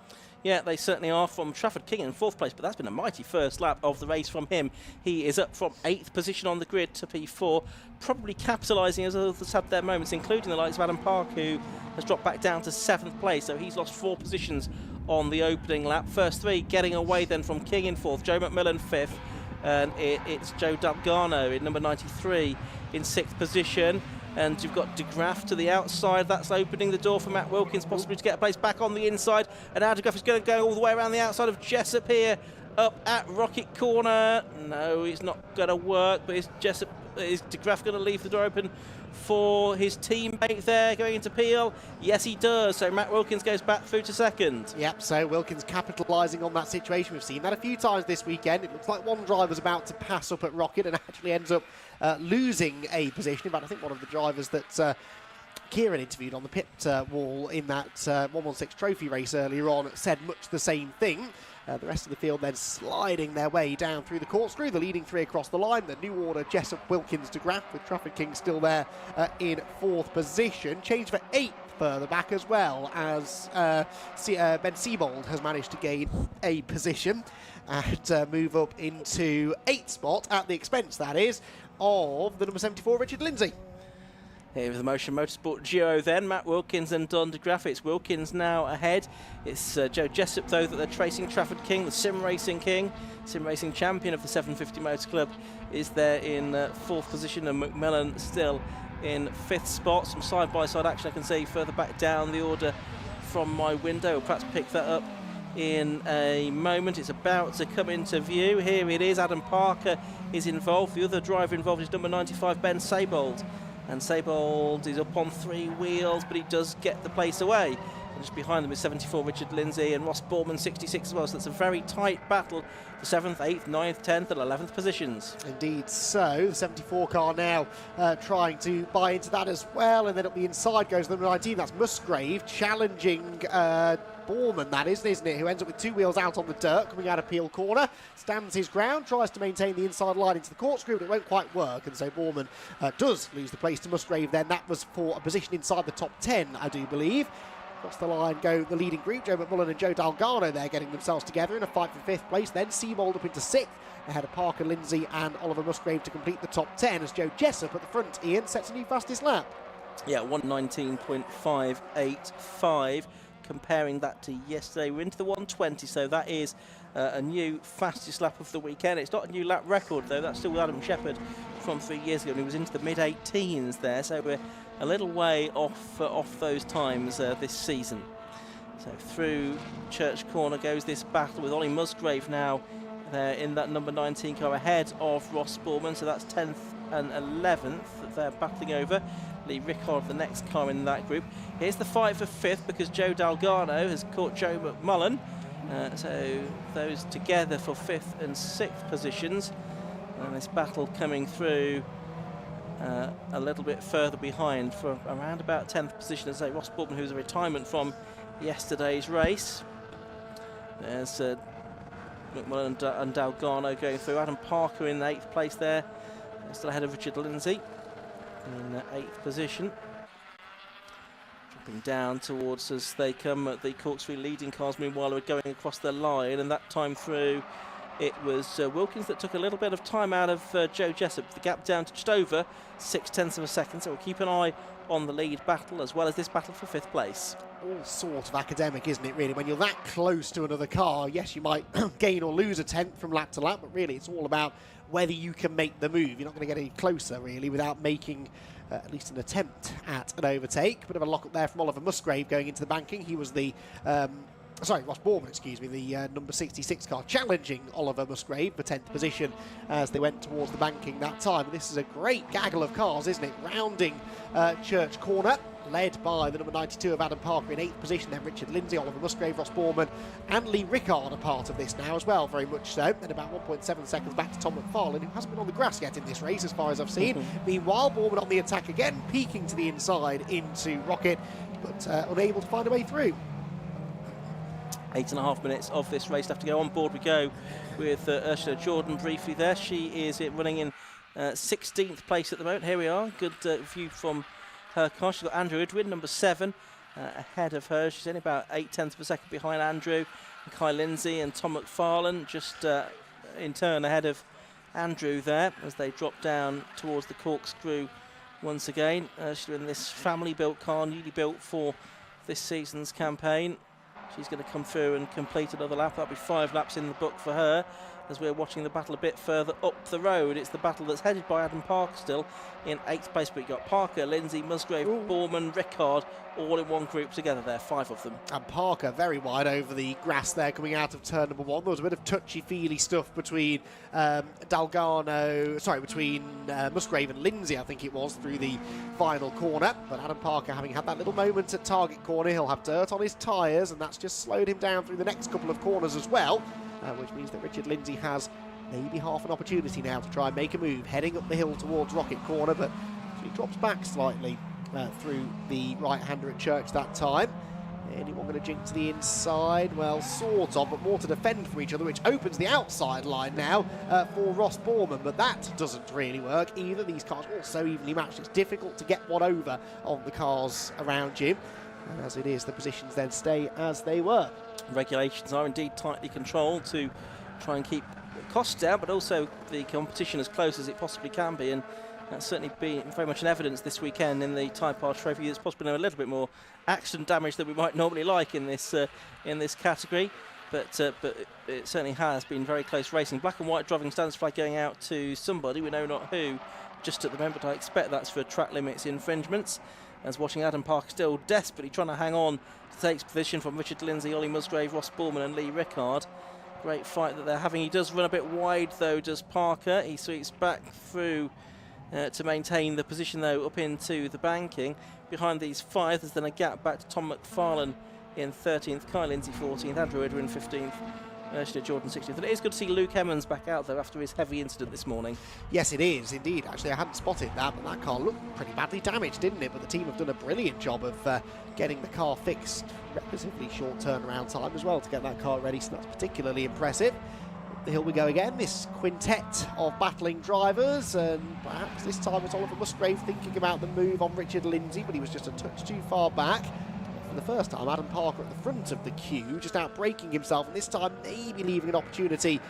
Yeah, they certainly are, from Trafford King in fourth place, but that's been a mighty first lap of the race from him. He is up from 8th position on the grid to P4, probably capitalising as others had their moments, including the likes of Adam Park, who has dropped back down to 7th place, so he's lost 4 positions on the opening lap. First three getting away then from King in 4th, Joe McMillan 5th, and it's Joe Dalgarno in number 93 in 6th position. And you've got de Graaf to the outside. That's opening the door for Matt Wilkins possibly to get a place back on the inside. And now de Graaf is going to go all the way around the outside of Jessup here up at Rocket Corner. No, it's not going to work, but is de Graaf going to leave the door open for his teammate there going into Peel? Yes, he does. So Matt Wilkins goes back through to second. Yep, so Wilkins capitalising on that situation. We've seen that a few times this weekend. It looks like one driver's about to pass up at Rocket and actually ends up losing a position. In fact, I think one of the drivers that Kieran interviewed on the pit wall in that 116 trophy race earlier on said much the same thing. The rest of the field then sliding their way down through the corkscrew. The leading three across the line. The new order, Jessup, Wilkins, de Graaf, with Trafford King still there in 4th position. Change for 8th further back as well, as Ben Siebold has managed to gain a position and move up into 8th spot at the expense, that is, of the number 74, Richard Lindsay. Here with the Motion Motorsport duo then, Matt Wilkins and Don de Graaf. It's Wilkins now ahead. It's Joe Jessup, though, that they're tracing. Trafford King, the sim racing king, sim racing champion of the 750 Motor Club, is there in 4th position, and McMillan still in 5th spot. Some side-by-side action I can see further back down the order from my window. We'll perhaps pick that up in a moment. It's about to come into view. Here it is. Adam Parker is involved. The other driver involved is number 95, Ben Siebold. And Siebold is up on 3 wheels, but he does get the place away. And just behind them is 74 Richard Lindsay and Ross Borman 66 as well. So that's a very tight battle. The 7th, 8th, 9th, 10th and 11th positions. Indeed so. The 74 car now trying to buy into that as well. And then up the inside goes the number 19. That's Musgrave challenging Borman, that is, isn't it? Who ends up with 2 wheels out on the dirt coming out of Peel Corner. Stands his ground, tries to maintain the inside line into the corkscrew, but it won't quite work. And so Borman does lose the place to Musgrave then. That was for a position inside the top 10, I do believe. Across the line go the leading group, Joe McMullen and Joe Dalgarno there getting themselves together in a fight for 5th place. Then Siebold up into 6th, ahead of Parker, Lindsay and Oliver Musgrave to complete the top 10 as Joe Jessup at the front, Ian, sets a new fastest lap. Yeah, 1:19.585. Comparing that to yesterday, we're into the 1:20, so that is a new fastest lap of the weekend. It's not a new lap record, though. That's still Adam Shepherd from 3 years ago, and he was into the mid-18s there, so we're a little way off those times this season. So through Church Corner goes this battle with Ollie Musgrave now there in that number 19 car ahead of Ross Borman. So that's 10th and 11th that they're battling over. Lee Rickard, the next car in that group. Here's the fight for 5th because Joe Dalgarno has caught Joe McMullen. So those together for 5th and 6th positions. And this battle coming through a little bit further behind for around about 10th position. As I say, Ross Borman, who's a retirement from yesterday's race. There's McMullen and Dalgarno going through. Adam Parker in 8th place there. Still ahead of Richard Lindsay in 8th position. Dropping down towards as they come at the corkscrew leading cars. Meanwhile, we're going across the line, and that time through it was Wilkins that took a little bit of time out of Joe Jessup. The gap down to just over 0.6 of a second, so we'll keep an eye on the lead battle as well as this battle for 5th place. All sort of academic, isn't it, really? When you're that close to another car, yes, you might gain or lose a tenth from lap to lap, but really it's all about whether you can make the move. You're not going to get any closer, really, without making at least an attempt at an overtake. Bit of a lock-up there from Oliver Musgrave going into the banking. He was the... Ross Borman, excuse me, the number 66 car, challenging Oliver Musgrave for 10th position as they went towards the banking that time. And this is a great gaggle of cars, isn't it? Rounding Church Corner, led by the number 92 of Adam Parker in 8th position, then Richard Lindsay, Oliver Musgrave, Ross Borman and Lee Rickard are part of this now as well, very much so. And about 1.7 seconds back to Tom McFarlane, who hasn't been on the grass yet in this race as far as I've seen. Meanwhile, Borman on the attack again, peeking to the inside into Rocket, but unable to find a way through. 8.5 minutes of this race left to go. On board we go with Ursula Jordan briefly there. She is running in 16th place at the moment. Here we are, good view from her car. She's got Andrew Edwin, number 7, ahead of her. She's only about 0.8 of a second behind Andrew, and Kai Lindsay and Tom McFarlane just in turn ahead of Andrew there as they drop down towards the corkscrew once again. She's in this family-built car, newly built for this season's campaign. She's going to come through and complete another lap. That'll be 5 laps in the book for her as we're watching the battle a bit further up the road. It's the battle that's headed by Adam Parker still in 8th place, but you've got Parker, Lindsay, Musgrave, Borman, Rickard, all in one group together there, 5 of them. And Parker very wide over the grass there coming out of turn number 1. There was a bit of touchy-feely stuff between Musgrave and Lindsay, I think it was, through the final corner. But Adam Parker, having had that little moment at target corner, he'll have dirt on his tyres, and that's just slowed him down through the next couple of corners as well, which means that Richard Lindsay has maybe half an opportunity now to try and make a move, heading up the hill towards Rocket Corner, but he drops back slightly through the right-hander at Church that time. Anyone going to jink to the inside? Well, sort of, but more to defend for each other, which opens the outside line now for Ross Borman, but that doesn't really work either. These cars all so evenly matched, it's difficult to get one over on the cars around you. And as it is, the positions then stay as they were. Regulations are indeed tightly controlled to try and keep costs down, but also the competition as close as it possibly can be, and that's certainly been very much in evidence this weekend in the Type R Trophy. There's possibly been a little bit more accident damage than we might normally like in this category, but it certainly has been very close racing. Black and white driving standards flag going out to somebody, we know not who, just at the moment, but I expect that's for track limits infringements. As watching Adam Parker still desperately trying to hang on to take position from Richard Lindsay, Ollie Musgrave, Ross Borman and Lee Rickard. Great fight that they're having. He does run a bit wide though, does Parker. He sweeps back through to maintain the position though up into the banking. Behind these 5 there's then a gap back to Tom McFarlane in 13th, Kai Lindsay 14th, Andrew Edwin 15th, Ursula Jordan 60th. And it is good to see Luke Emmons back out though after his heavy incident this morning. Yes, it is indeed. Actually, I hadn't spotted that, but that car looked pretty badly damaged, didn't it? But the team have done a brilliant job of getting the car fixed. Relatively short turnaround time as well to get that car ready, so that's particularly impressive. Up the hill we go again, this quintet of battling drivers, and perhaps this time it's Oliver Musgrave thinking about the move on Richard Lindsay, but he was just a touch too far back. For the first time, Adam Parker at the front of the queue, just out braking himself, and this time maybe leaving an opportunity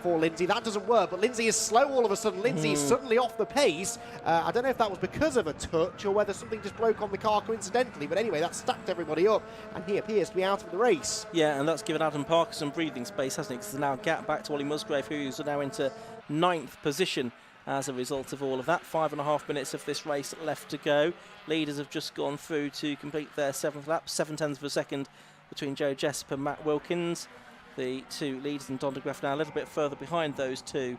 for Lindsay. That doesn't work, but Lindsay is slow all of a sudden. Lindsay is suddenly off the pace. I don't know if that was because of a touch or whether something just broke on the car coincidentally, but anyway, that stacked everybody up, and he appears to be out of the race. Yeah, and that's given Adam Parker some breathing space, hasn't it? Because there's now a gap back to Ollie Musgrave, who's now into 9th position as a result of all of that. 5.5 minutes of this race left to go. Leaders have just gone through to complete their 7th lap, 0.7 of a second between Joe Jessup and Matt Wilkins. The two leaders in Don de Graaf now a little bit further behind those two,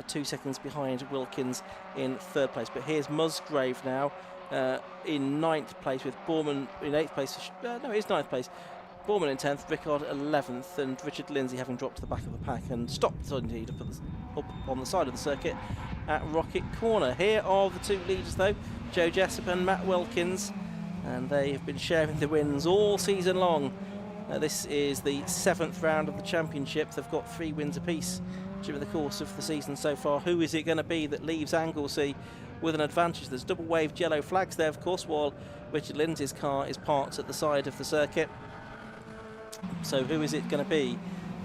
2 seconds behind Wilkins in third place. But here's Musgrave now in ninth place, with Borman in eighth place. No, he's ninth place. Borman in 10th, Rickard 11th, and Richard Lindsay having dropped to the back of the pack and stopped indeed up on the side of the circuit at Rocket Corner. Here are the two leaders though, Joe Jessup and Matt Wilkins, and they have been sharing the wins all season long. This is the 7th round of the championship. They've got 3 wins apiece during the course of the season so far. Who is it going to be that leaves Anglesey with an advantage? There's double waved yellow flags there, of course, while Richard Lindsay's car is parked at the side of the circuit. So who is it going to be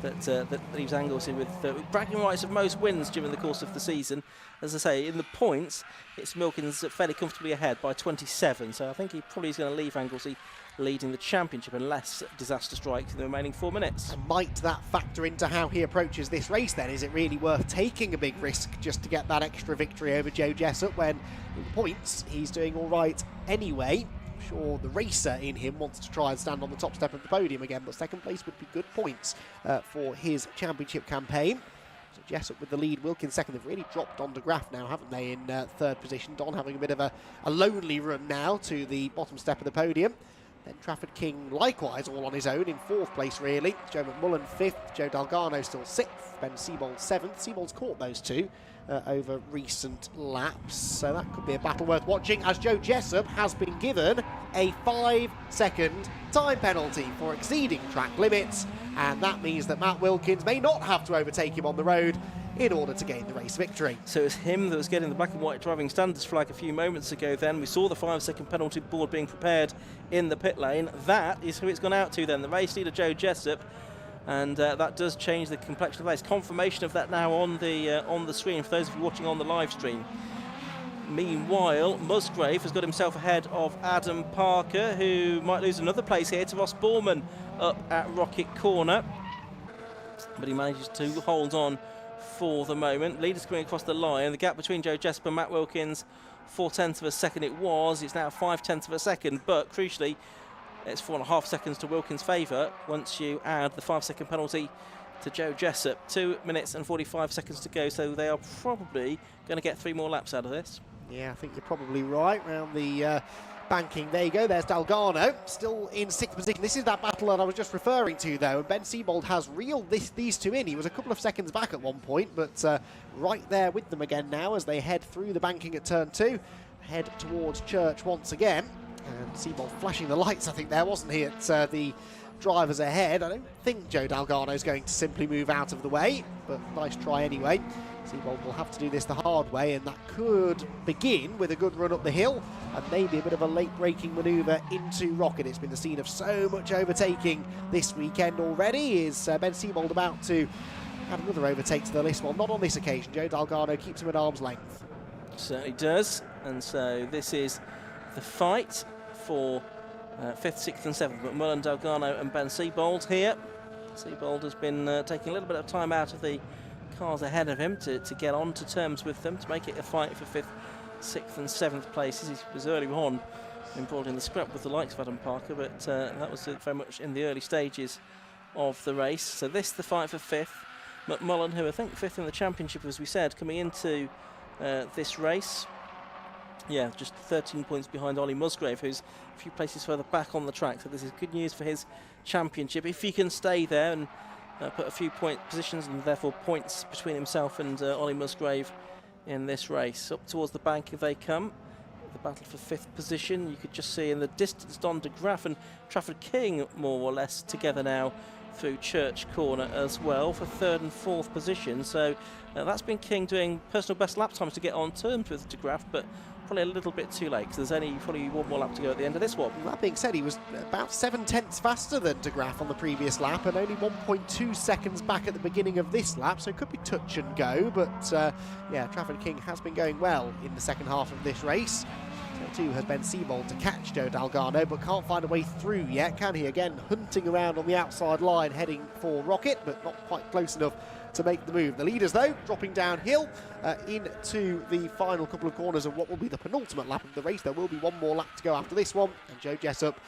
that leaves Anglesey with bragging rights of most wins during the course of the season? As I say, in the points, it's Wilkins fairly comfortably ahead by 27. So I think he probably is going to leave Anglesey leading the championship unless disaster strikes in the remaining 4 minutes. And might that factor into how he approaches this race then? Is it really worth taking a big risk just to get that extra victory over Joe Jessup when in the points he's doing all right anyway? I'm sure the racer in him wants to try and stand on the top step of the podium again, but second place would be good points for his championship campaign. So Jessup with the lead, Wilkins second. They've really dropped Don de Graaf now, haven't they, in third position. Don having a bit of a lonely run now to the bottom step of the podium. Then Trafford King likewise all on his own in fourth place really. Joe McMullen fifth, Joe Dalgarno still sixth, Ben Seibold seventh. Seibold's caught those two over recent laps, so that could be a battle worth watching, as Joe Jessup has been given a 5-second time penalty for exceeding track limits, and that means that Matt Wilkins may not have to overtake him on the road in order to gain the race victory. So it's him that was getting the black and white driving standards flag a few moments ago. Then we saw the 5-second penalty board being prepared in the pit lane. That is who it's gone out to then, the race leader Joe Jessup, and that does change the complexion of the race. Confirmation of that now on the screen for those of you watching on the live stream. Meanwhile, Musgrave has got himself ahead of Adam Parker, who might lose another place here to Ross Borman up at Rocket Corner, but he manages to hold on for the moment. Leaders coming across the line. The gap between Joe Jessup and Matt Wilkins, 0.4 of a second it was. It's now 0.5 of a second, but crucially, it's 4.5 seconds to Wilkins' favour once you add the 5-second penalty to Joe Jessup. 2 minutes and 45 seconds to go, so they are probably going to get 3 more laps out of this. Yeah, I think you're probably right. Round the banking, there you go, there's Dalgarno, still in 6th position. This is that battle that I was just referring to, though, and Ben Seibold has reeled these two in. He was a couple of seconds back at one point, but right there with them again now as they head through the banking at turn 2, head towards Church once again. And Seibold flashing the lights, I think there, wasn't he, at the drivers ahead. I don't think Joe Dalgarno is going to simply move out of the way, but nice try anyway. Seibold will have to do this the hard way, and that could begin with a good run up the hill and maybe a bit of a late braking manoeuvre into Rocket. It's been the scene of so much overtaking this weekend already. Is Ben Seibold about to add another overtake to the list? Well, not on this occasion. Joe Dalgarno keeps him at arm's length. Certainly does, and so this is the fight for 5th, 6th and 7th. McMullen, Dalgarno and Ben Seibold here. Seibold has been taking a little bit of time out of the cars ahead of him to get on to terms with them, to make it a fight for 5th, 6th and 7th places. He was early on involved in the scrap with the likes of Adam Parker, but that was very much in the early stages of the race. So this the fight for 5th. McMullen, who I think 5th in the championship, as we said, coming into this race. Yeah, just 13 points behind Ollie Musgrave, who's a few places further back on the track. So this is good news for his championship. If he can stay there and put a few point positions and therefore points between himself and Ollie Musgrave in this race. Up towards the bank if they come. The battle for 5th position. You could just see in the distance Don de Graaf and Trafford King more or less together now through Church Corner as well for 3rd and 4th position. So that's been King doing personal best lap times to get on terms with de Graaf, but probably a little bit too late because there's only probably 1 more lap to go at the end of this one. That being said, he was about 7/10 faster than de Graaf on the previous lap and only 1.2 seconds back at the beginning of this lap, so it could be touch and go, but yeah, Trafford King has been going well in the second half of this race. So too has Ben Seibold to catch Joe Dalgarno, but can't find a way through yet, can he? Again, hunting around on the outside line, heading for Rocket, but not quite close enough to make the move. The leaders, though, dropping downhill into the final couple of corners of what will be the penultimate lap of the race. There will be 1 more lap to go after this one, and Joe Jessup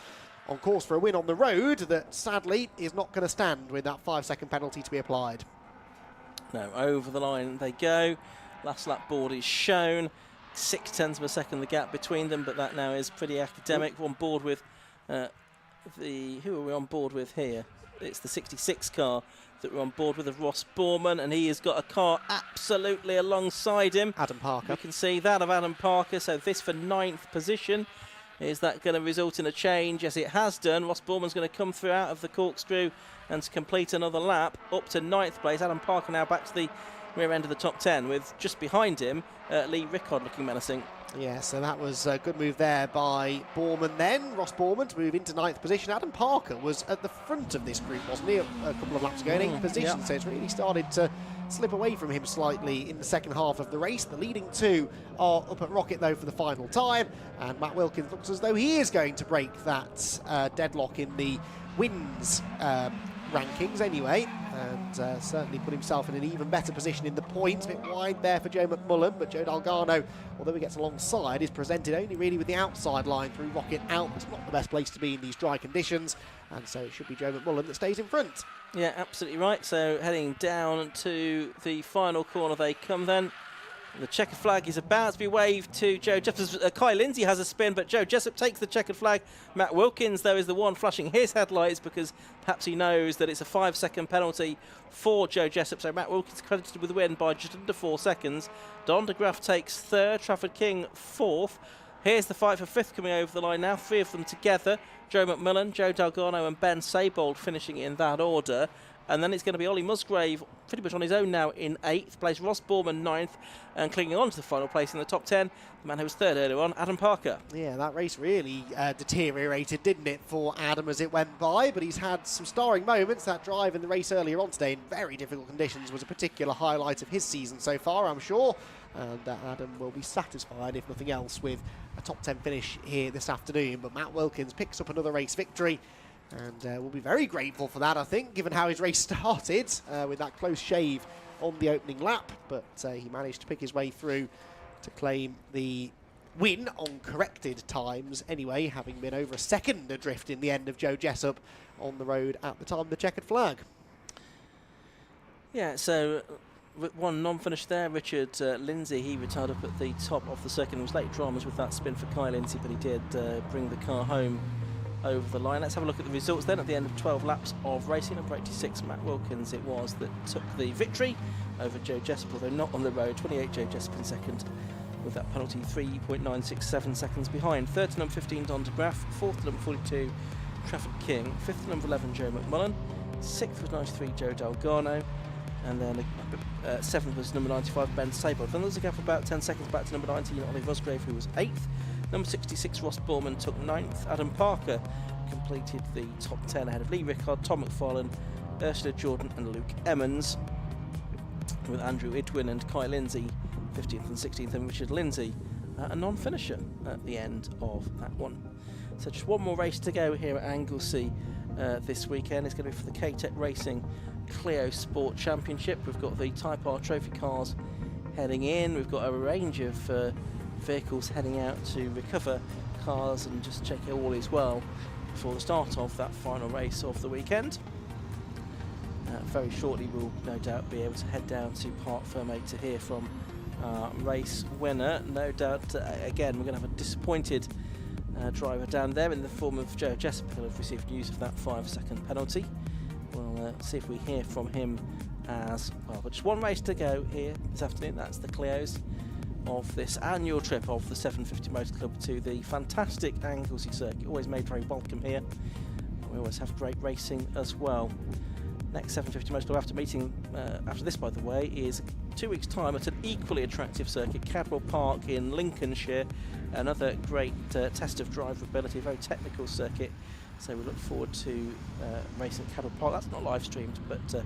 on course for a win on the road that sadly is not going to stand with that 5-second penalty to be applied. No, over the line they go. Last lap board is shown. 0.6 of a second the gap between them, but that now is pretty academic. We're on board with who are we on board with here? It's the 66 car that we're on board with of Ross Borman, and he has got a car absolutely alongside him. Adam Parker. You can see that of Adam Parker, so this for 9th position. Is that going to result in a change? Yes, it has done. Ross Borman's going to come through out of the corkscrew and to complete another lap up to 9th place. Adam Parker now back to the rear end of the top 10 with just behind him Lee Rickard looking menacing. Yeah, so that was a good move there by Borman then. Ross Borman to move into 9th position. Adam Parker was at the front of this group, wasn't he, a couple of laps ago in 8th position, so it's really started to slip away from him slightly in the second half of the race. The leading two are up at Rocket, though, for the final time, and Matt Wilkins looks as though he is going to break that deadlock in the wins rankings anyway, and certainly put himself in an even better position in the points. A bit wide there for Joe McMullen, but Joe Dalgarno, although he gets alongside, is presented only really with the outside line through Rocket out. It's not the best place to be in these dry conditions, and so it should be Joe McMullen that stays in front. Yeah, absolutely right. So heading down to the final corner they come then. The checkered flag is about to be waved to Joe Jessup. Kai Lindsay has a spin, but Joe Jessup takes the checkered flag. Matt Wilkins, though, is the one flashing his headlights because perhaps he knows that it's a 5-second penalty for Joe Jessup. So Matt Wilkins credited with the win by just under 4 seconds. Don de Graaf takes 3rd, Trafford King 4th. Here's the fight for 5th coming over the line now. 3 of them together. Joe McMullen, Joe Dalgarno and Ben Saybold finishing in that order. And then it's going to be Ollie Musgrave pretty much on his own now in 8th place. Ross Borman 9th and clinging on to the final place in the top 10. The man who was 3rd earlier on, Adam Parker. Yeah, that race really deteriorated, didn't it, for Adam as it went by? But he's had some starring moments. That drive in the race earlier on today in very difficult conditions was a particular highlight of his season so far, I'm sure. And Adam will be satisfied, if nothing else, with a top 10 finish here this afternoon. But Matt Wilkins picks up another race victory. And we'll be very grateful for that, I think, given how his race started with that close shave on the opening lap. But he managed to pick his way through to claim the win on corrected times anyway, having been over a second adrift in the end of Joe Jessup on the road at the time of the checkered flag. Yeah, so one non-finish there. Richard Lindsay, he retired up at the top of the circuit. There was late dramas with that spin for Kai Lindsay, but he did bring the car home over the line. Let's have a look at the results then at the end of 12 laps of racing. Number 86, Matt Wilkins, it was that took the victory over Joe Jessup, although not on the road. 28, Joe Jessup in second with that penalty 3.967 seconds behind. Third to number 15, Don de Graaf. Fourth to number 42, Trafford King. Fifth to number 11, Joe McMullen. Sixth was 93, Joe Dalgarno. And then seventh was number 95, Ben Saybold. Then there was a gap of about 10 seconds back to number 19, Ollie Musgrave, who was 8th. Number 66, Ross Borman, took 9th. Adam Parker completed the top 10 ahead of Lee Rickard, Tom McFarlane, Ursula Jordan and Luke Emmons, with Andrew Idwin and Kai Lindsay 15th and 16th, and Richard Lindsay a non-finisher at the end of that one. So just one more race to go here at Anglesey this weekend. It's going to be for the K-Tech Racing Clio Sport Championship. We've got the Type R trophy cars heading in. We've got a range of vehicles heading out to recover cars and just check it all is well before the start of that final race of the weekend. Very shortly we'll no doubt be able to head down to Parc Fermé to hear from race winner. No doubt again we're going to have a disappointed driver down there in the form of Joe Jessup, who have received news of that 5-second penalty. We'll see if we hear from him as well. But just one race to go here this afternoon. That's the Clios of this annual trip of the 750 Motor Club to the fantastic Anglesey circuit. Always made very welcome here. We always have great racing as well. Next 750 Motor Club after meeting, after this by the way, is 2 weeks' time at an equally attractive circuit, Cadwell Park in Lincolnshire. Another great test of drivability, a very technical circuit. So we look forward to racing at Cadwell Park. That's not live streamed, but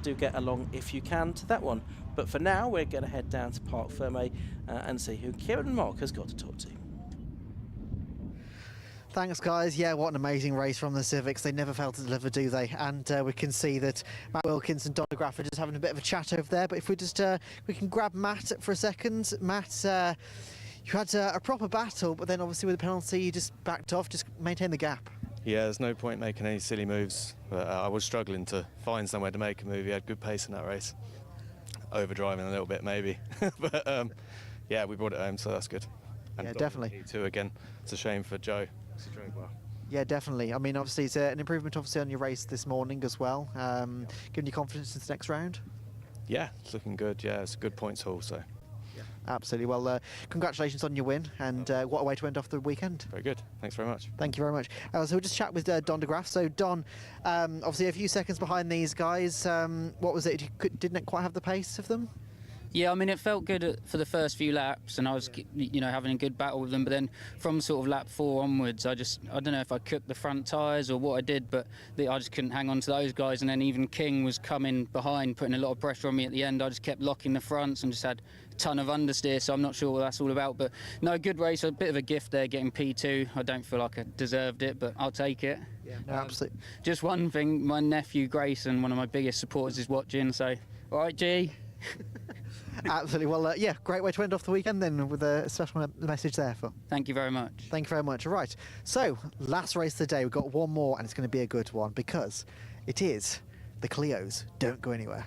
do get along if you can to that one. But for now, we're going to head down to Parc Fermé and see who Kieran Mock has got to talk to. Thanks, guys. Yeah, what an amazing race from the Civics. They never fail to deliver, do they? And we can see that Matt Wilkins and Don de Graaf are just having a bit of a chat over there. But if we just we can grab Matt for a second. Matt, you had a proper battle, but then obviously with the penalty, you just backed off, just maintain the gap. Yeah, there's no point making any silly moves, but I was struggling to find somewhere to make a move. He had good pace in that race. Overdriving a little bit maybe, but yeah, we brought it home, so that's good. And Yeah, definitely. P2 again. It's a shame for Joe, 'cause he drove well. Yeah, definitely. I mean, obviously, it's an improvement, obviously, on your race this morning as well. Giving you confidence in the next round? Yeah, it's looking good. Yeah, it's a good points haul, so. Absolutely. Well, congratulations on your win, and what a way to end off the weekend. Very good. Thanks very much. Thank you very much. So we'll just chat with Don de Graaf. So, Don, obviously a few seconds behind these guys. What was it? Didn't quite have the pace of them? Yeah, I mean, it felt good for the first few laps, and I was, having a good battle with them. But then from sort of lap 4 onwards, I don't know if I cooked the front tyres or what I did, but I just couldn't hang on to those guys. And then even King was coming behind, putting a lot of pressure on me at the end. I just kept locking the fronts and just had a ton of understeer, so I'm not sure what that's all about. But no, good race, a bit of a gift there, getting P2. I don't feel like I deserved it, but I'll take it. Yeah, no, absolutely. Just one thing, my nephew Grayson, one of my biggest supporters, is watching, so all right, G. Absolutely. Well, yeah, great way to end off the weekend then, with a special message there for. Thank you very much. Thank you very much. Right. So, last race of the day, we've got one more, and it's going to be a good one because it is the Clios Don't Go Anywhere.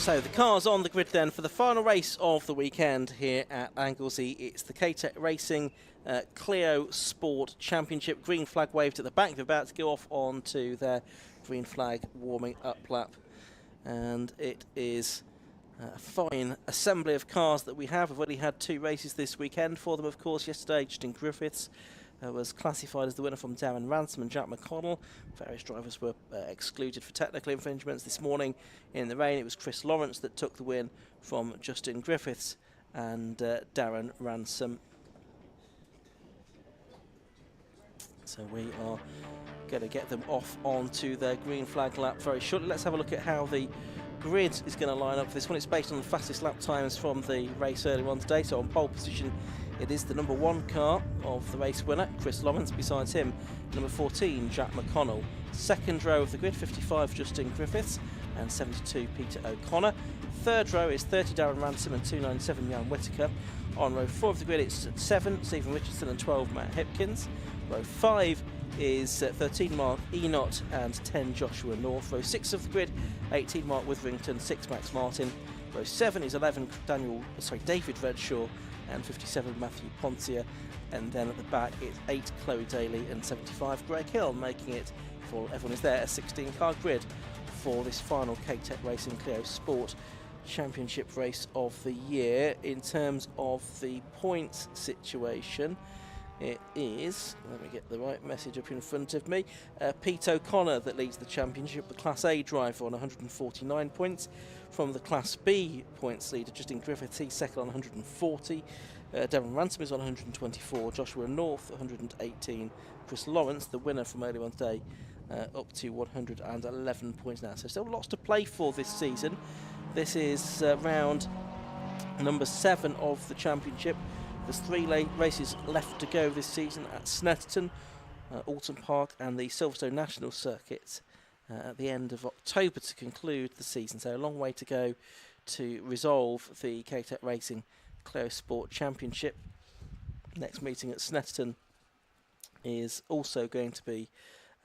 So the cars on the grid then for the final race of the weekend here at Anglesey. It's the K-Tech Racing Clio Sport Championship. Green flag waved at the back. They're about to go off onto their green flag warming up lap. And it is a fine assembly of cars that we have. We've already had 2 races this weekend for them, of course. Yesterday, Justin Griffiths was classified as the winner from Darren Ransom and Jack McConnell. Various drivers were excluded for technical infringements. This morning in the rain, it was Chris Lawrence that took the win from Justin Griffiths and Darren Ransom. So we are going to get them off onto their green flag lap very shortly. Let's have a look at how the grid is going to line up for this one. It's based on the fastest lap times from the race earlier on today. So on pole position, it is the number 1 car of the race winner, Chris Lawrence. Besides him, number 14, Jack McConnell. Second row of the grid, 55, Justin Griffiths, and 72, Peter O'Connor. Third row is 30, Darren Ransom, and 297, Jan Whittaker. On row 4 of the grid, it's 7, Stephen Richardson, and 12, Matt Hipkins. Row 5 is 13, Mark Enott, and 10, Joshua North. Row 6 of the grid, 18, Mark Witherington, 6, Max Martin. Row 7 is 11, David Redshaw, and 57, Matthew Poncia. And then at the back, it's 8, Chloe Daly, and 75, Greg Hill, making it, for everyone is there, a 16-car grid for this final K-Tech Racing Clio Sport Championship race of the year. In terms of the points situation, it is, let me get the right message up in front of me, Pete O'Connor that leads the championship, the Class A driver on 149 points. From the Class B points leader, Justin Griffiths, he's second on 140. Darren Ransom is on 124. Joshua North, 118. Chris Lawrence, the winner from earlier on today, up to 111 points now. So still lots to play for this season. This is round number 7 of the championship. There's 3 races left to go this season at Snetterton, Alton Park, and the Silverstone National Circuit at the end of October to conclude the season. So a long way to go to resolve the K-Tech Racing Clio Sport Championship. Next meeting at Snetterton is also going to be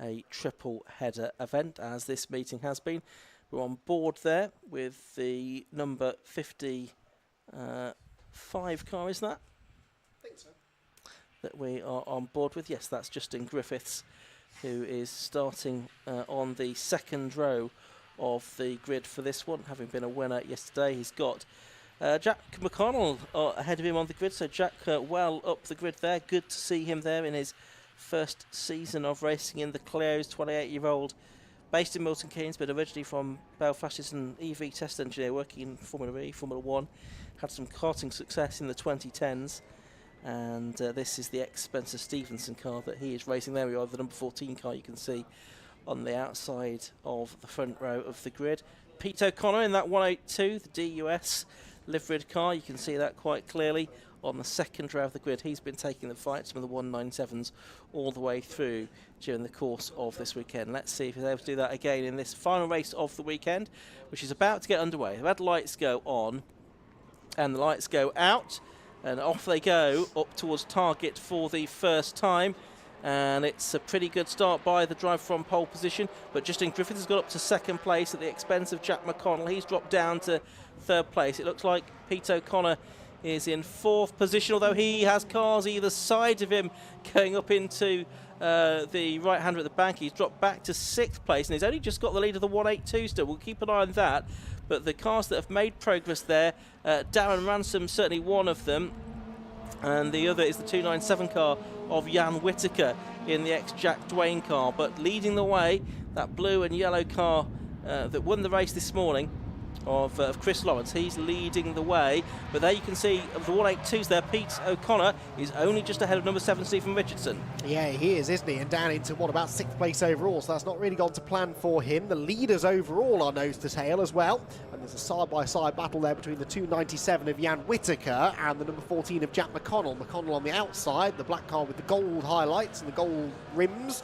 a triple header event, as this meeting has been. We're on board there with the number 55 car, is that? I think so. That we are on board with. Yes, that's Justin Griffiths, who is starting on the second row of the grid for this one, having been a winner yesterday. He's got Jack McConnell ahead of him on the grid, so Jack well up the grid there. Good to see him there in his first season of racing in the Clios. 28-year-old, based in Milton Keynes, but originally from Belfast. Is an EV test engineer working in Formula E, Formula 1. Had some karting success in the 2010s. And this is the ex-Spencer Stevenson car that he is racing. There we are, the number 14 car you can see on the outside of the front row of the grid. Pete O'Connor in that 182, the DUS liveried car. You can see that quite clearly on the second row of the grid. He's been taking the fight, some of the 197s, all the way through during the course of this weekend. Let's see if he's able to do that again in this final race of the weekend, which is about to get underway. The red lights go on and the lights go out. And off they go, up towards target for the first time. And it's a pretty good start by the driver from pole position. But Justin Griffiths has got up to second place at the expense of Jack McConnell. He's dropped down to third place. It looks like Pete O'Connor is in fourth position, although he has cars either side of him going up into the right-hander at the back. He's dropped back to sixth place, and he's only just got the lead of the 182 still. We'll keep an eye on that. But the cars that have made progress there, Darren Ransom certainly one of them, and the other is the 297 car of Jan Whittaker in the ex-Jack Dwayne car. But leading the way, that blue and yellow car that won the race this morning of Chris Lawrence, he's leading the way. But there you can see of the 182s there, Pete O'Connor is only just ahead of number 7, Stephen Richardson. Yeah, he is, isn't he? And down into, about 6th place overall, so that's not really gone to plan for him. The leaders overall are nose to tail as well. And there's a side-by-side battle there between the 297 of Jan Whittaker and the number 14 of Jack McConnell. McConnell on the outside, the black car with the gold highlights and the gold rims.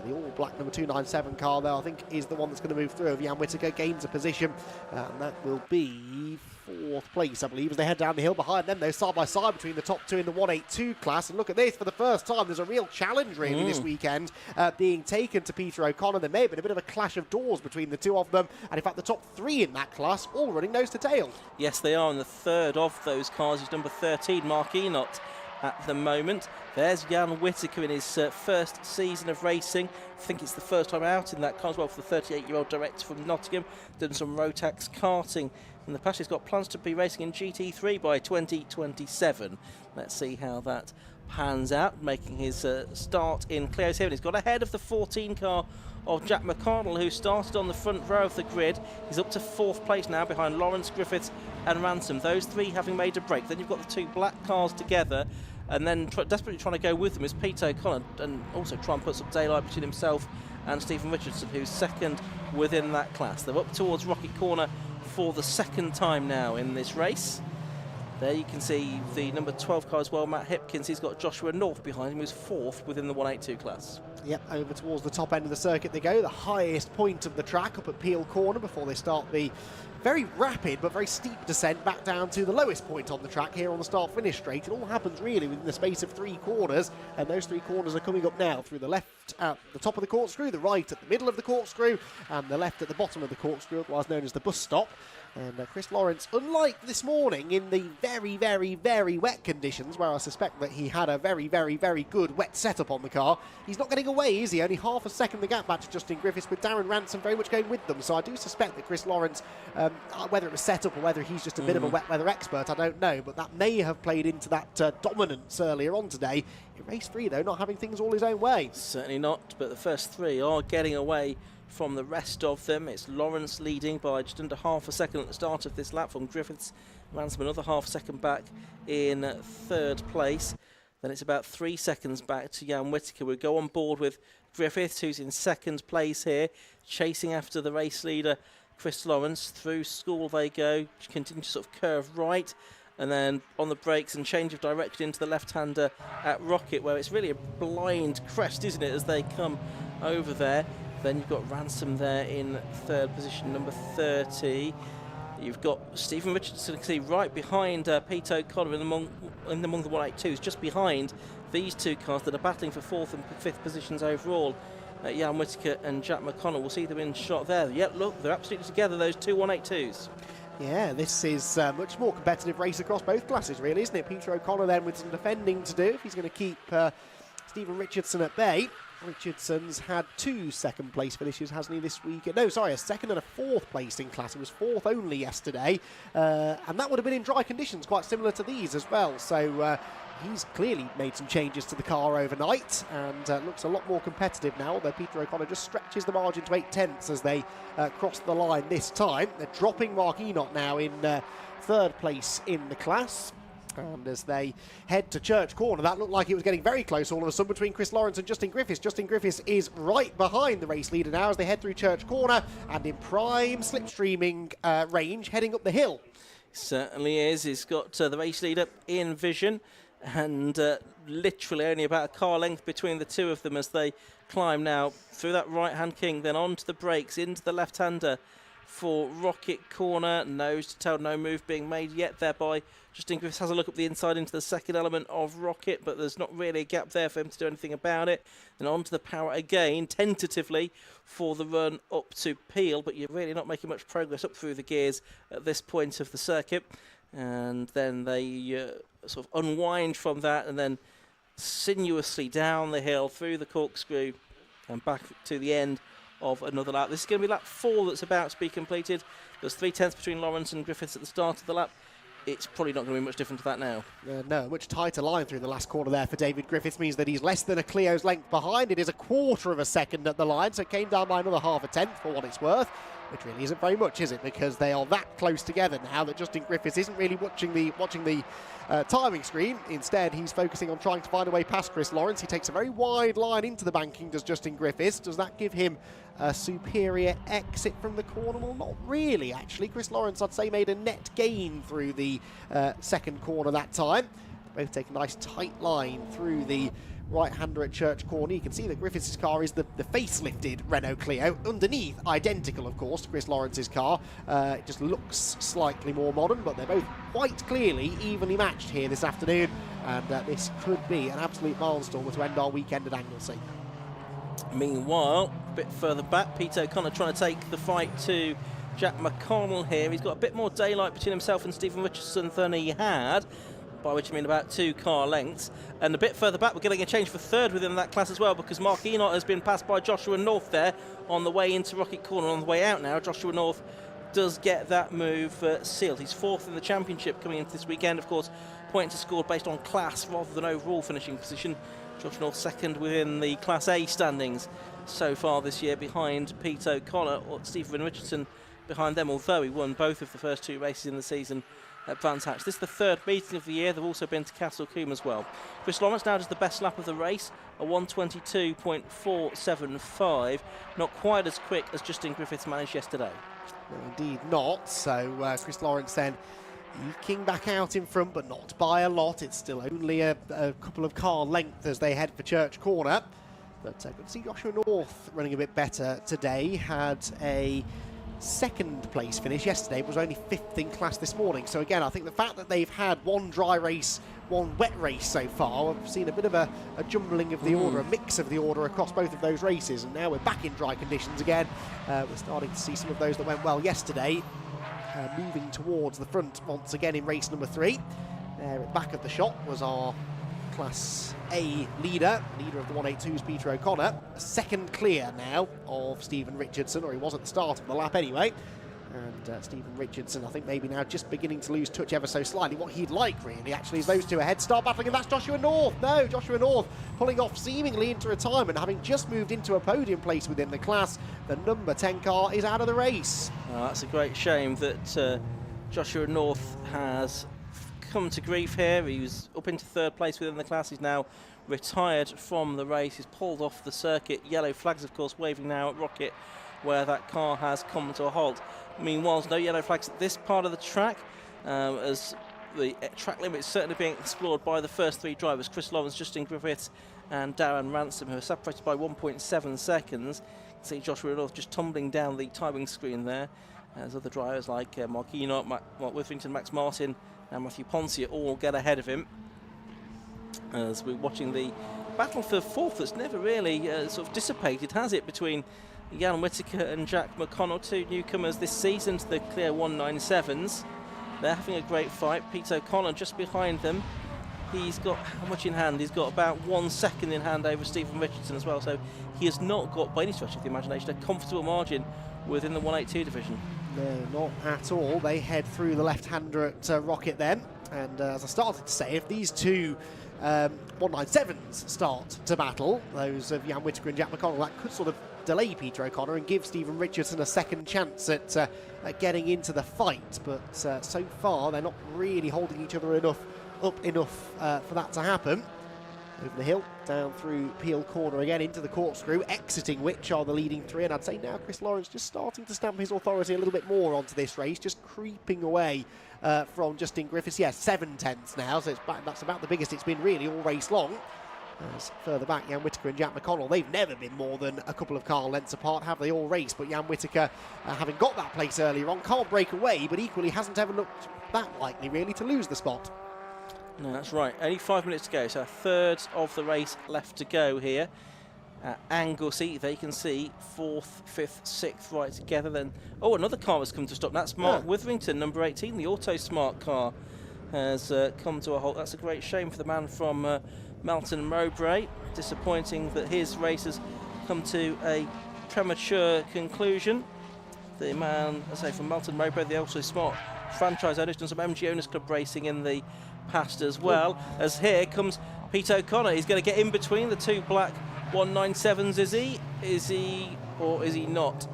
The all-black number 297 car, though, I think is the one that's going to move through. Jan Whittaker gains a position, and that will be for 4th place, I believe, as they head down the hill behind them. They're side by side between the top two in the 182 class. And look at this, for the first time, there's a real challenge really this weekend being taken to Peter O'Connor. There may have been a bit of a clash of doors between the two of them, and in fact the top 3 in that class all running nose to tail. Yes, they are, and the third of those cars is number 13, Mark Enoch, at the moment. There's Jan Whittaker in his first season of racing. I think it's the first time out in that car as well for the 38-year-old director from Nottingham. Done some Rotax karting in the past. He's got plans to be racing in GT3 by 2027. Let's see how that pans out, making his start in Clio 7. He's got ahead of the 14 car of Jack McConnell, who started on the front row of the grid. He's up to 4th place now behind Lawrence, Griffiths and Ransom. Those 3 having made a break. Then you've got the 2 black cars together, and then desperately trying to go with them is Pete O'Connor, and also try and put some daylight between himself and Stephen Richardson, who's second within that class. They're up towards Rocket Corner for the 2nd time now in this race. There you can see the number 12 car as well, Matt Hipkins. He's got Joshua North behind him, who's 4th within the 182 class. Yep, over towards the top end of the circuit they go, the highest point of the track up at Peel Corner before they start the very rapid but very steep descent back down to the lowest point on the track here on the start-finish straight. It all happens really within the space of 3 corners, and those 3 corners are coming up now through the left at the top of the corkscrew, the right at the middle of the corkscrew, and the left at the bottom of the corkscrew, otherwise known as the bus stop. And Chris Lawrence, unlike this morning in the very, very, very wet conditions, where I suspect that he had a very, very, very good wet setup on the car, he's not getting away, is he? Only half a second the gap back to Justin Griffiths, with Darren Ransom very much going with them. So I do suspect that Chris Lawrence, whether it was set up or whether he's just a bit of a wet weather expert, I don't know, but that may have played into that dominance earlier on today. In race 3, though, not having things all his own way. Certainly not, but the first 3 are getting away from the rest of them. It's Lawrence leading by just under half a second at the start of this lap from Griffiths. Ransom another half second back in 3rd place. Then it's about 3 seconds back to Jan Whittaker. We'll go on board with Griffiths, who's in 2nd place here, chasing after the race leader, Chris Lawrence. Through school they go, continue to sort of curve right, and then on the brakes and change of direction into the left-hander at Rocket, where it's really a blind crest, isn't it, as they come over there. Then you've got Ransom there in 3rd position, number 30. You've got Stephen Richardson, right behind Pete O'Connor among the 182s, just behind these 2 cars that are battling for 4th and 5th positions overall. Jan Whittaker and Jack McConnell, we'll see them in shot there. Yeah, look, they're absolutely together, those 2 182s. Yeah, this is a much more competitive race across both classes, really, isn't it? Peter O'Connor then with some defending to do if he's going to keep Stephen Richardson at bay. Richardson's had 2 second place finishes, hasn't he, this week? No, sorry, a 2nd and a 4th place in class. He was 4th only yesterday, and that would have been in dry conditions, quite similar to these as well. So he's clearly made some changes to the car overnight and looks a lot more competitive now, although Peter O'Connor just stretches the margin to 8/10 as they cross the line this time. They're dropping Mark Enoch now in 3rd place in the class. And as they head to Church Corner, that looked like it was getting very close all of a sudden between Chris Lawrence and Justin Griffiths. Justin Griffiths is right behind the race leader now as they head through Church Corner and in prime slipstreaming range heading up the hill. Certainly is. He's got the race leader in vision, and literally only about a car length between the 2 of them as they climb now through that right-hand king, then onto the brakes, into the left-hander for Rocket Corner. Nose to tail, no move being made yet there by Justin Griffiths. Has a look up the inside into the 2nd element of Rocket, but there's not really a gap there for him to do anything about it. Then onto the power again, tentatively for the run up to Peel, but you're really not making much progress up through the gears at this point of the circuit. And then they sort of unwind from that and then sinuously down the hill through the corkscrew and back to the end of another lap. This is going to be lap 4 that's about to be completed. There's 3/10 between Lawrence and Griffiths at the start of the lap. It's probably not going to be much different to that now. No, much tighter line through the last corner there for David Griffiths means that he's less than a Clio's length behind. It is a 1/4 of a second at the line, so it came down by another 1/2 for what it's worth, which really isn't very much, is it? Because they are that close together now that Justin Griffiths isn't really watching the timing screen. Instead, he's focusing on trying to find a way past Chris Lawrence. He takes a very wide line into the banking, does Justin Griffiths. Does that give him a superior exit from the corner? Well, not really, actually. Chris Lawrence, I'd say, made a net gain through the 2nd corner that time. Both take a nice tight line through the right-hander at Church Corner. You can see that Griffiths' car is the facelifted Renault Clio. Underneath, identical, of course, to Chris Lawrence's car. It just looks slightly more modern, but they're both quite clearly evenly matched here this afternoon. And this could be an absolute milestone to end our weekend at Anglesey. Meanwhile, a bit further back, Pete O'Connor trying to take the fight to Jack McConnell here. He's got a bit more daylight between himself and Stephen Richardson than he had, by which I mean about 2 car lengths. And a bit further back, we're getting a change for third within that class as well, because Mark Enoch has been passed by Joshua North there on the way into Rocket Corner. On the way out now, Joshua North does get that move sealed. He's 4th in the championship coming into this weekend. Of course, points are scored based on class rather than overall finishing position. Josh North 2nd within the Class A standings so far this year, behind Pete O'Connor, or Stephen Richardson behind them, although he won both of the first 2 races in the season at Brands Hatch. This is the 3rd meeting of the year. They've also been to Castle Combe as well. Chris Lawrence now does the best lap of the race, a 1:22.475. Not quite as quick as Justin Griffiths managed yesterday. No, indeed not. So Chris Lawrence then eking back out in front, but not by a lot. It's still only a couple of car length as they head for Church Corner. But good to see Joshua North running a bit better today. Had a 2nd place finish yesterday, was only 5th in class this morning. So again, I think the fact that they've had 1 dry race, 1 wet race so far, we've seen a bit of a jumbling of the order, a mix of the order across both of those races. And now we're back in dry conditions again. We're starting to see some of those that went well yesterday moving towards the front once again in race number 3. There at the back of the shot was our Class A leader of the 182's Peter O'Connor. 2nd clear now of Stephen Richardson, or he was at the start of the lap anyway. And Stephen Richardson, I think maybe now just beginning to lose touch ever so slightly. What he'd like really actually is those 2 ahead start battling, and that's Joshua North. No, Joshua North pulling off seemingly into retirement, having just moved into a podium place within the class. The number 10 car is out of the race. That's a great shame that Joshua North has come to grief here. He was up into 3rd place within the class. He's now retired from the race. He's pulled off the circuit. Yellow flags, of course, waving now at Rocket, where that car has come to a halt. Meanwhile, no yellow flags at this part of the track, as the track limit is certainly being explored by the first 3 drivers, Chris Lawrence, Justin Griffiths and Darren Ransom, who are separated by 1.7 seconds. You can see Joshua North just tumbling down the timing screen there, as other drivers like Mark Enoch, Mark Witherington, Max Martin and Matthew Ponsier all get ahead of him. As we're watching the battle for 4th that's never really sort of dissipated, has it, between Jan Whittaker and Jack McConnell, 2 newcomers this season to the clear 197s. They're having a great fight. Pete O'Connor just behind them. He's got how much in hand? He's got about 1 second in hand over Stephen Richardson as well, so he has not got, by any stretch of the imagination, a comfortable margin within the 182 division. No, not at all. They head through the left-hander at Rocket then. And as I started to say, if these 2 197s start to battle, those of Jan Whittaker and Jack McConnell, that could sort of delay Peter O'Connor and give Stephen Richardson a 2nd chance at getting into the fight. But so far, they're not really holding each other enough for that to happen. Over the hill, down through Peel Corner again into the corkscrew, exiting which are the leading 3. And I'd say now Chris Lawrence just starting to stamp his authority a little bit more onto this race, just creeping away from Justin Griffiths. Yeah, 7 tenths now, so that's about the biggest it's been really all race long. As further back, Jan Whittaker and Jack McConnell, they've never been more than a couple of car lengths apart, have they, all race? But Jan Whittaker, having got that place earlier on, can't break away, but equally hasn't ever looked that likely really to lose the spot. No, that's right. Only 5 minutes to go, so a 1/3 of the race left to go here at Anglesey. They can see 4th, 5th, 6th right together. Then, another car has come to stop. That's Mark Witherington, number 18. The Auto Smart car has come to a halt. That's a great shame for the man from Melton Mowbray. Disappointing that his race has come to a premature conclusion. The man, I say, from Melton Mowbray, the Auto Smart franchise owner, has done some MG Owners Club racing in the past as well. As here comes Pete O'Connor. He's going to get in between the 2 black 197s. Is he or is he not?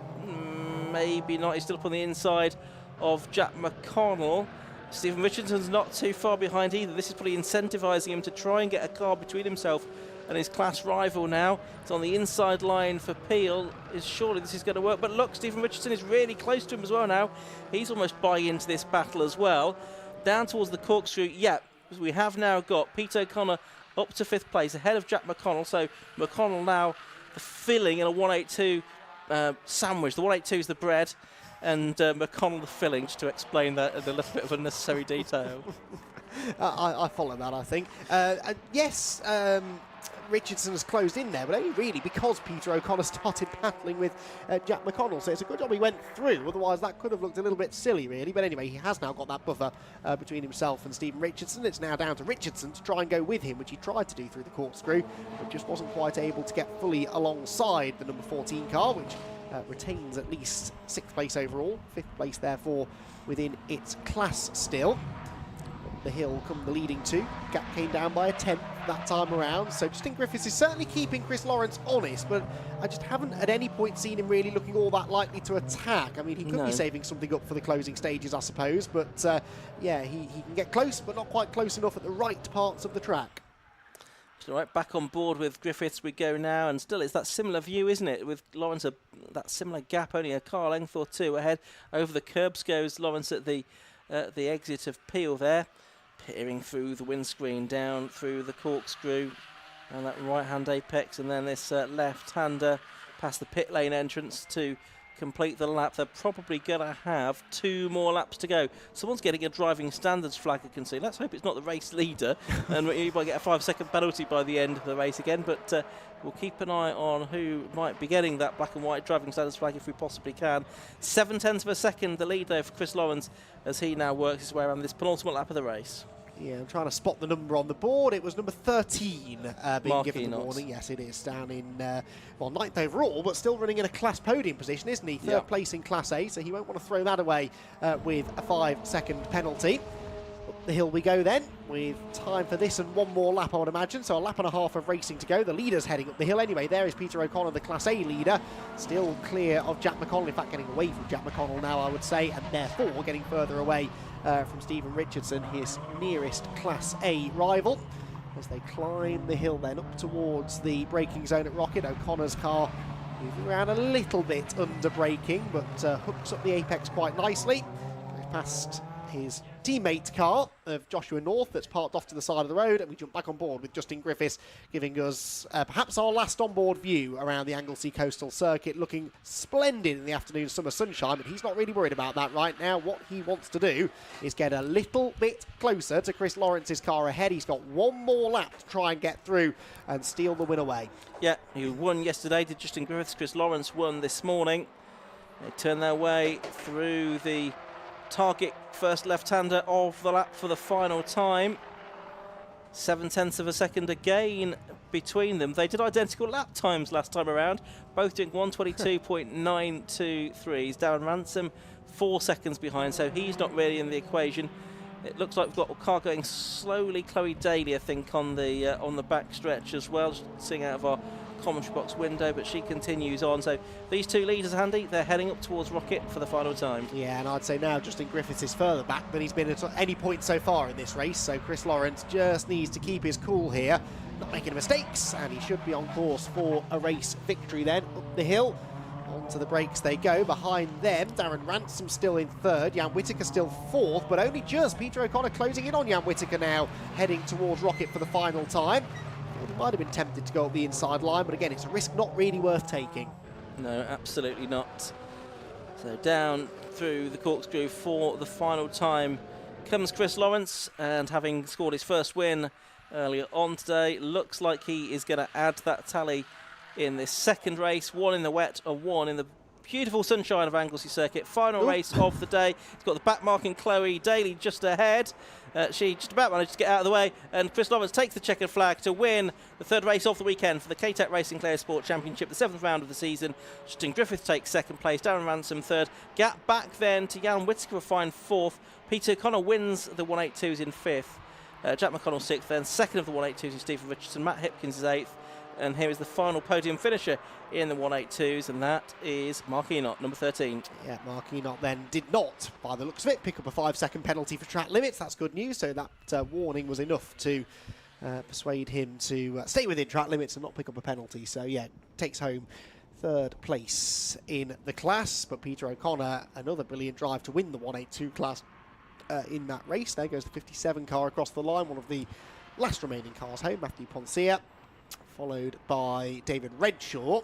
Maybe not. He's still up on the inside of Jack McConnell. Stephen Richardson's not too far behind either. This is probably incentivising him to try and get a car between himself and his class rival now. It's on the inside line for Peel. Surely this is going to work. But look, Stephen Richardson is really close to him as well now. He's almost buying into this battle as well. Down towards the corkscrew, yeah, we have now got Pete O'Connor up to 5th place, ahead of Jack McConnell. So McConnell now the filling in a 182 sandwich. The 182 is the bread, and McConnell the filling, just to explain that in a little bit of unnecessary detail. I follow that, I think. Yes, Richardson has closed in there, but only really because Peter O'Connor started battling with Jack McConnell. So it's a good job he went through, otherwise that could have looked a little bit silly, really. But anyway, he has now got that buffer between himself and Stephen Richardson. It's now down to Richardson to try and go with him, which he tried to do through the corkscrew, but just wasn't quite able to get fully alongside the number 14 car, which retains at least 6th place overall, 5th place therefore within its class still. The hill come the leading two. Gap came down by a 10th that time around, so Justin Griffiths is certainly keeping Chris Lawrence honest, but I just haven't at any point seen him really looking all that likely to attack. I mean, he could be saving something up for the closing stages, I suppose, but yeah, he can get close, but not quite close enough at the right parts of the track. So right, back on board with Griffiths we go now, and still it's that similar view, isn't it, with Lawrence, that similar gap, only a car length or two ahead. Over the curbs goes Lawrence at the exit of Peel there, peering through the windscreen, down through the corkscrew, and that right-hand apex, and then this left-hander past the pit lane entrance to complete the lap. They're probably going to have 2 more laps to go. Someone's getting a driving standards flag, I can see. Let's hope it's not the race leader, and you might get a 5-second penalty by the end of the race again, but we'll keep an eye on who might be getting that black and white driving standards flag if we possibly can. 7/10 of a second, the lead there for Chris Lawrence as he now works his way around this penultimate lap of the race. Yeah, I'm trying to spot the number on the board. It was number 13 being Mark given the Enoch. warning. Yes, it is. Down in, well, 9th overall, but still running in a class podium position, isn't he? 3rd place in Class A, so he won't want to throw that away with a 5-second penalty. Up the hill we go then, with time for this and 1 more lap, I would imagine. So a lap and a half of racing to go. The leader's heading up the hill anyway. There is Peter O'Connor, the Class A leader, still clear of Jack McConnell. In fact, getting away from Jack McConnell now, I would say, and therefore getting further away from Stephen Richardson, his nearest Class A rival. As they climb the hill then up towards the braking zone at Rocket, O'Connor's car moving around a little bit under braking, but hooks up the apex quite nicely. Goes past his teammate car of Joshua North that's parked off to the side of the road, and we jump back on board with Justin Griffiths giving us perhaps our last on-board view around the Anglesey Coastal Circuit, looking splendid in the afternoon summer sunshine, but he's not really worried about that right now. What he wants to do is get a little bit closer to Chris Lawrence's car ahead. He's got 1 more lap to try and get through and steal the win away. Yeah, he won yesterday, did Justin Griffiths. Chris Lawrence won this morning. They turn their way through the target first left-hander of the lap for the final time. 7/10 of a second again between them. They did identical lap times last time around, both doing 1:22.923. Darren Ransom 4 seconds behind, so he's not really in the equation. It looks like we've got a car going slowly. Chloe Daly, I think, on the back stretch as well, just seeing out of our commentary box window, but she continues on. So these 2 leaders, Andy, they're heading up towards Rocket for the final time. Yeah, and I'd say now Justin Griffiths is further back than he's been at any point so far in this race, so Chris Lawrence just needs to keep his cool here, not making mistakes, and he should be on course for a race victory then. Up the hill, onto the brakes they go. Behind them, Darren Ransom still in 3rd, Jan Whittaker still 4th, but only just Peter O'Connor closing in on Jan Whittaker now, heading towards Rocket for the final time. He might have been tempted to go up the inside line, but again, it's a risk not really worth taking. No, absolutely not. So down through the corkscrew for the final time comes Chris Lawrence, and having scored his first win earlier on today, looks like he is going to add that tally in this second race. 1 in the wet, a 1 in the beautiful sunshine of Anglesey Circuit. Final race of the day. He's got the back marking Chloe Daly just ahead. She just about managed to get out of the way, and Chris Lawrence takes the checkered flag to win the 3rd race of the weekend for the K-Tech Racing Clay Sport Championship, the 7th round of the season. Justin Griffiths takes 2nd place, Darren Ransom 3rd. Gap back then to Jan Whittaker, a fine 4th. Peter O'Connor wins the 182s in 5th. Jack McConnell 6th, then 2nd of the 182s is Stephen Richardson. Matt Hipkins is 8th. And here is the final podium finisher in the 182s, and that is Mark Enoch, number 13. Yeah, Mark Enoch then did not, by the looks of it, pick up a 5-second penalty for track limits. That's good news, so that warning was enough to persuade him to stay within track limits and not pick up a penalty. So, yeah, takes home 3rd place in the class, but Peter O'Connor, another brilliant drive to win the 182 class in that race. There goes the 57 car across the line, one of the last remaining cars home, Matthew Poncia, followed by David Redshaw.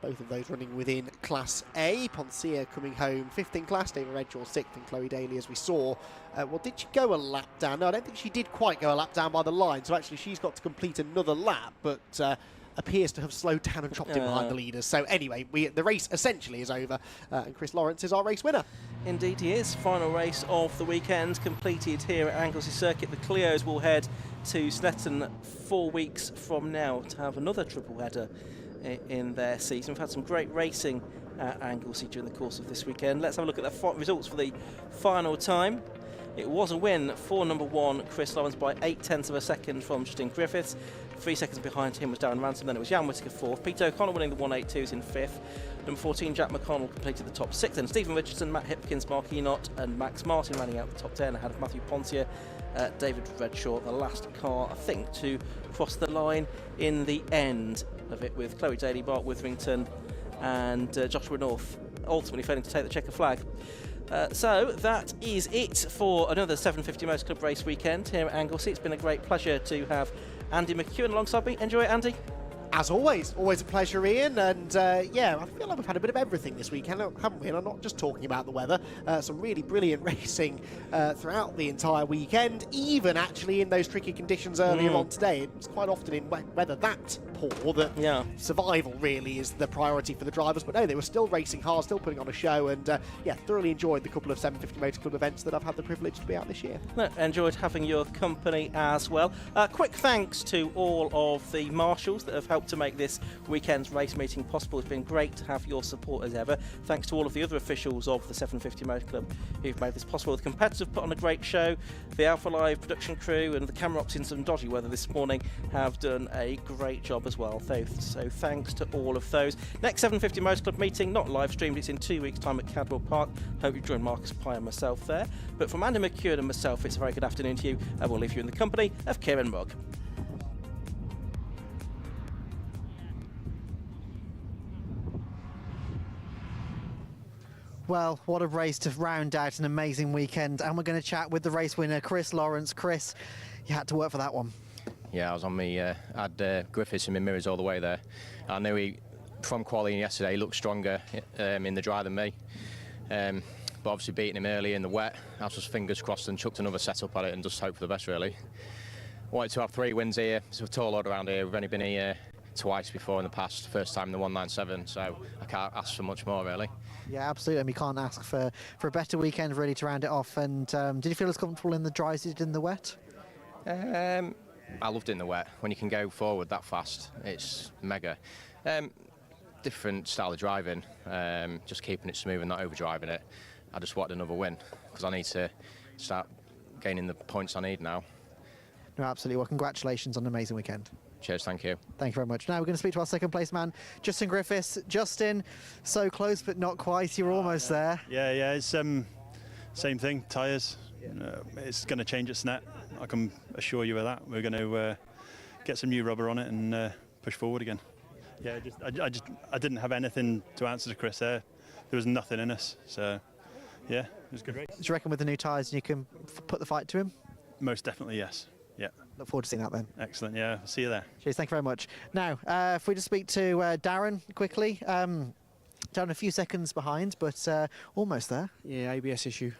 Both of those running within Class A. Poncia coming home 5th in class, David Redshaw 6th, and Chloe Daly, as we saw. Well, did she go a lap down? No, I don't think she did quite go a lap down by the line, so actually she's got to complete another lap, but appears to have slowed down and dropped in behind the leaders. So anyway, the race essentially is over, and Chris Lawrence is our race winner. Indeed he is. Final race of the weekend completed here at Anglesey Circuit. The Clios will head to Snetton 4 weeks from now to have another triple header in their season. We've had some great racing at Anglesey during the course of this weekend. Let's have a look at the results for the final time. It was a win for number 1, Chris Lawrence, by 0.8 of a second from Justin Griffiths. 3 seconds behind him was Darren Ransom, then it was Jan Whittaker 4th. Peter O'Connor winning the 182s in 5th. Number 14, Jack McConnell, completed the top 6. Then Stephen Richardson, Matt Hipkins, Mark Enott and Max Martin running out the top 10 ahead of Matthew Poncia. David Redshaw, the last car, I think, to cross the line in the end of it, with Chloe Daly, Bart Witherington and Joshua North ultimately failing to take the checker flag. So that is it for another 750 Motor Club race weekend here at Anglesey. It's been a great pleasure to have Andy McEwen alongside me. Enjoy it, Andy. As always a pleasure, Ian, and yeah, I feel like we've had a bit of everything this weekend, haven't we? And I'm not just talking about the weather, some really brilliant racing throughout the entire weekend, even actually in those tricky conditions earlier on today. It's quite often in weather that poor that survival really is the priority for the drivers, but no, they were still racing hard, still putting on a show, and yeah, thoroughly enjoyed the couple of 750 Motor Club events that I've had the privilege to be at this year. Enjoyed having your company as well. Quick thanks to all of the marshals that have helped to make this weekend's race meeting possible. It's been great to have your support as ever. Thanks to all of the other officials of the 750 Motor Club who've made this possible. The competitors have put on a great show. The Alpha Live production crew and the camera ops in some dodgy weather this morning have done a great job as well. So thanks to all of those. Next 750 Motor Club meeting, not live streamed, it's in 2 weeks' time at Cadwell Park. Hope you join Marcus Pye and myself there. But from Andy McEwen and myself, it's a very good afternoon to you, and we'll leave you in the company of Kieran Mugg. Well, what a race to round out an amazing weekend. And we're going to chat with the race winner, Chris Lawrence. Chris, you had to work for that one. Yeah, I was on me. I had Griffiths in my mirrors all the way there. I knew he, from qualifying yesterday, he looked stronger in the dry than me. But obviously beating him early in the wet, I was just fingers crossed and chucked another setup at it and just hope for the best, really. Wanted to have 3 wins here. It's a tall order around here. We've only been here twice before in the past. First time in the 197, so I can't ask for much more, really. Yeah, absolutely. And we can't ask for a better weekend, really, to round it off. And did you feel as comfortable in the dry as you did in the wet? I loved it in the wet. When you can go forward that fast, it's mega. Different style of driving, just keeping it smooth and not overdriving it. I just wanted another win because I need to start gaining the points I need now. No, absolutely. Well, congratulations on an amazing weekend. Cheers, thank you. Thank you very much. Now we're going to speak to our second place man, Justin Griffiths. Justin, so close but not quite. You're almost there. Yeah, it's same thing, tyres. It's going to change at Snet. I can assure you of that. We're going to get some new rubber on it and push forward again. Yeah, I didn't have anything to answer to Chris there. There was nothing in us. So, yeah, it was a good race. Do you reckon with the new tyres you can put the fight to him? Most definitely, yes. Yeah. Look forward to seeing that then. Excellent, yeah. See you there. Cheers, thank you very much. Now, if we just speak to Darren quickly. Darren a few seconds behind, but almost there. Yeah, ABS issue.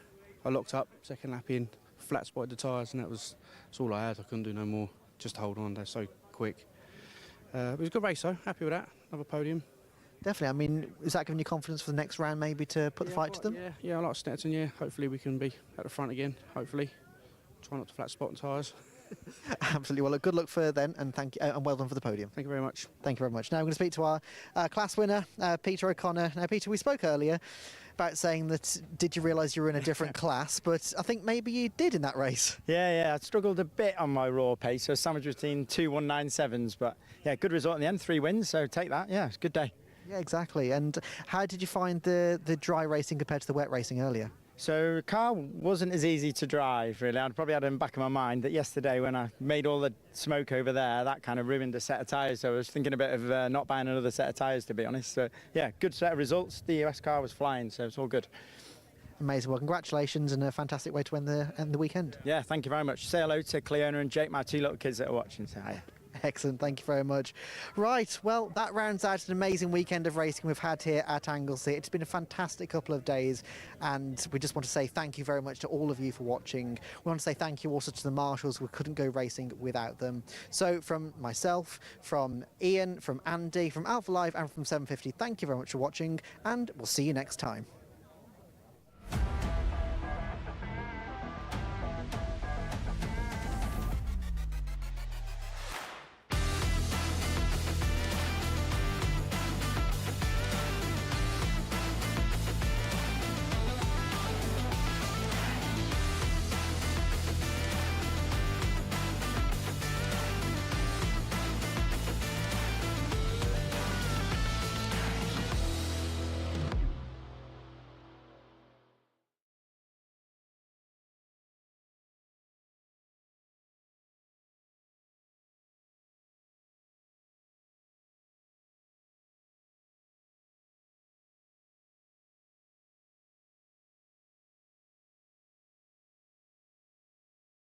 I locked up, second lap in, flat spotted the tyres, and that's all I had. I couldn't do no more. Just hold on, they're so quick. It was a good race though, happy with that. Another podium. Definitely. I mean, is that giving you confidence for the next round maybe to put the fight to them? Yeah, I like Stetson, yeah. Hopefully we can be at the front again, hopefully. Try not to flat spot and tyres. Absolutely. Well, look, good luck for then, and thank you, and well done for the podium. Thank you very much. Thank you very much. Now we're going to speak to our class winner, Peter O'Connor. Now, Peter, we spoke earlier about saying that did you realise you were in a different class, but I think maybe you did in that race. Yeah, I struggled a bit on my raw pace, so sandwich between 2 197s, but yeah, good result in the end, 3 wins, so take that. Yeah, it's a good day. Yeah, exactly. And how did you find the dry racing compared to the wet racing earlier? So the car wasn't as easy to drive, really. I'd probably had in the back of my mind that yesterday when I made all the smoke over there, that kind of ruined a set of tyres. So I was thinking a bit of not buying another set of tyres, to be honest. So, yeah, good set of results. The US car was flying, so it's all good. Amazing. Well, congratulations and a fantastic way to end the weekend. Yeah, thank you very much. Say hello to Cleona and Jake, my 2 little kids that are watching. Say hi. Excellent, thank you very much. Right, well, that rounds out an amazing weekend of racing we've had here at Anglesey. It's been a fantastic couple of days, and we just want to say thank you very much to all of you for watching. We want to say thank you also to the marshals. We couldn't go racing without them. So from myself, from Ian, from Andy, from Alpha Live and from 750, thank you very much for watching, and we'll see you next time.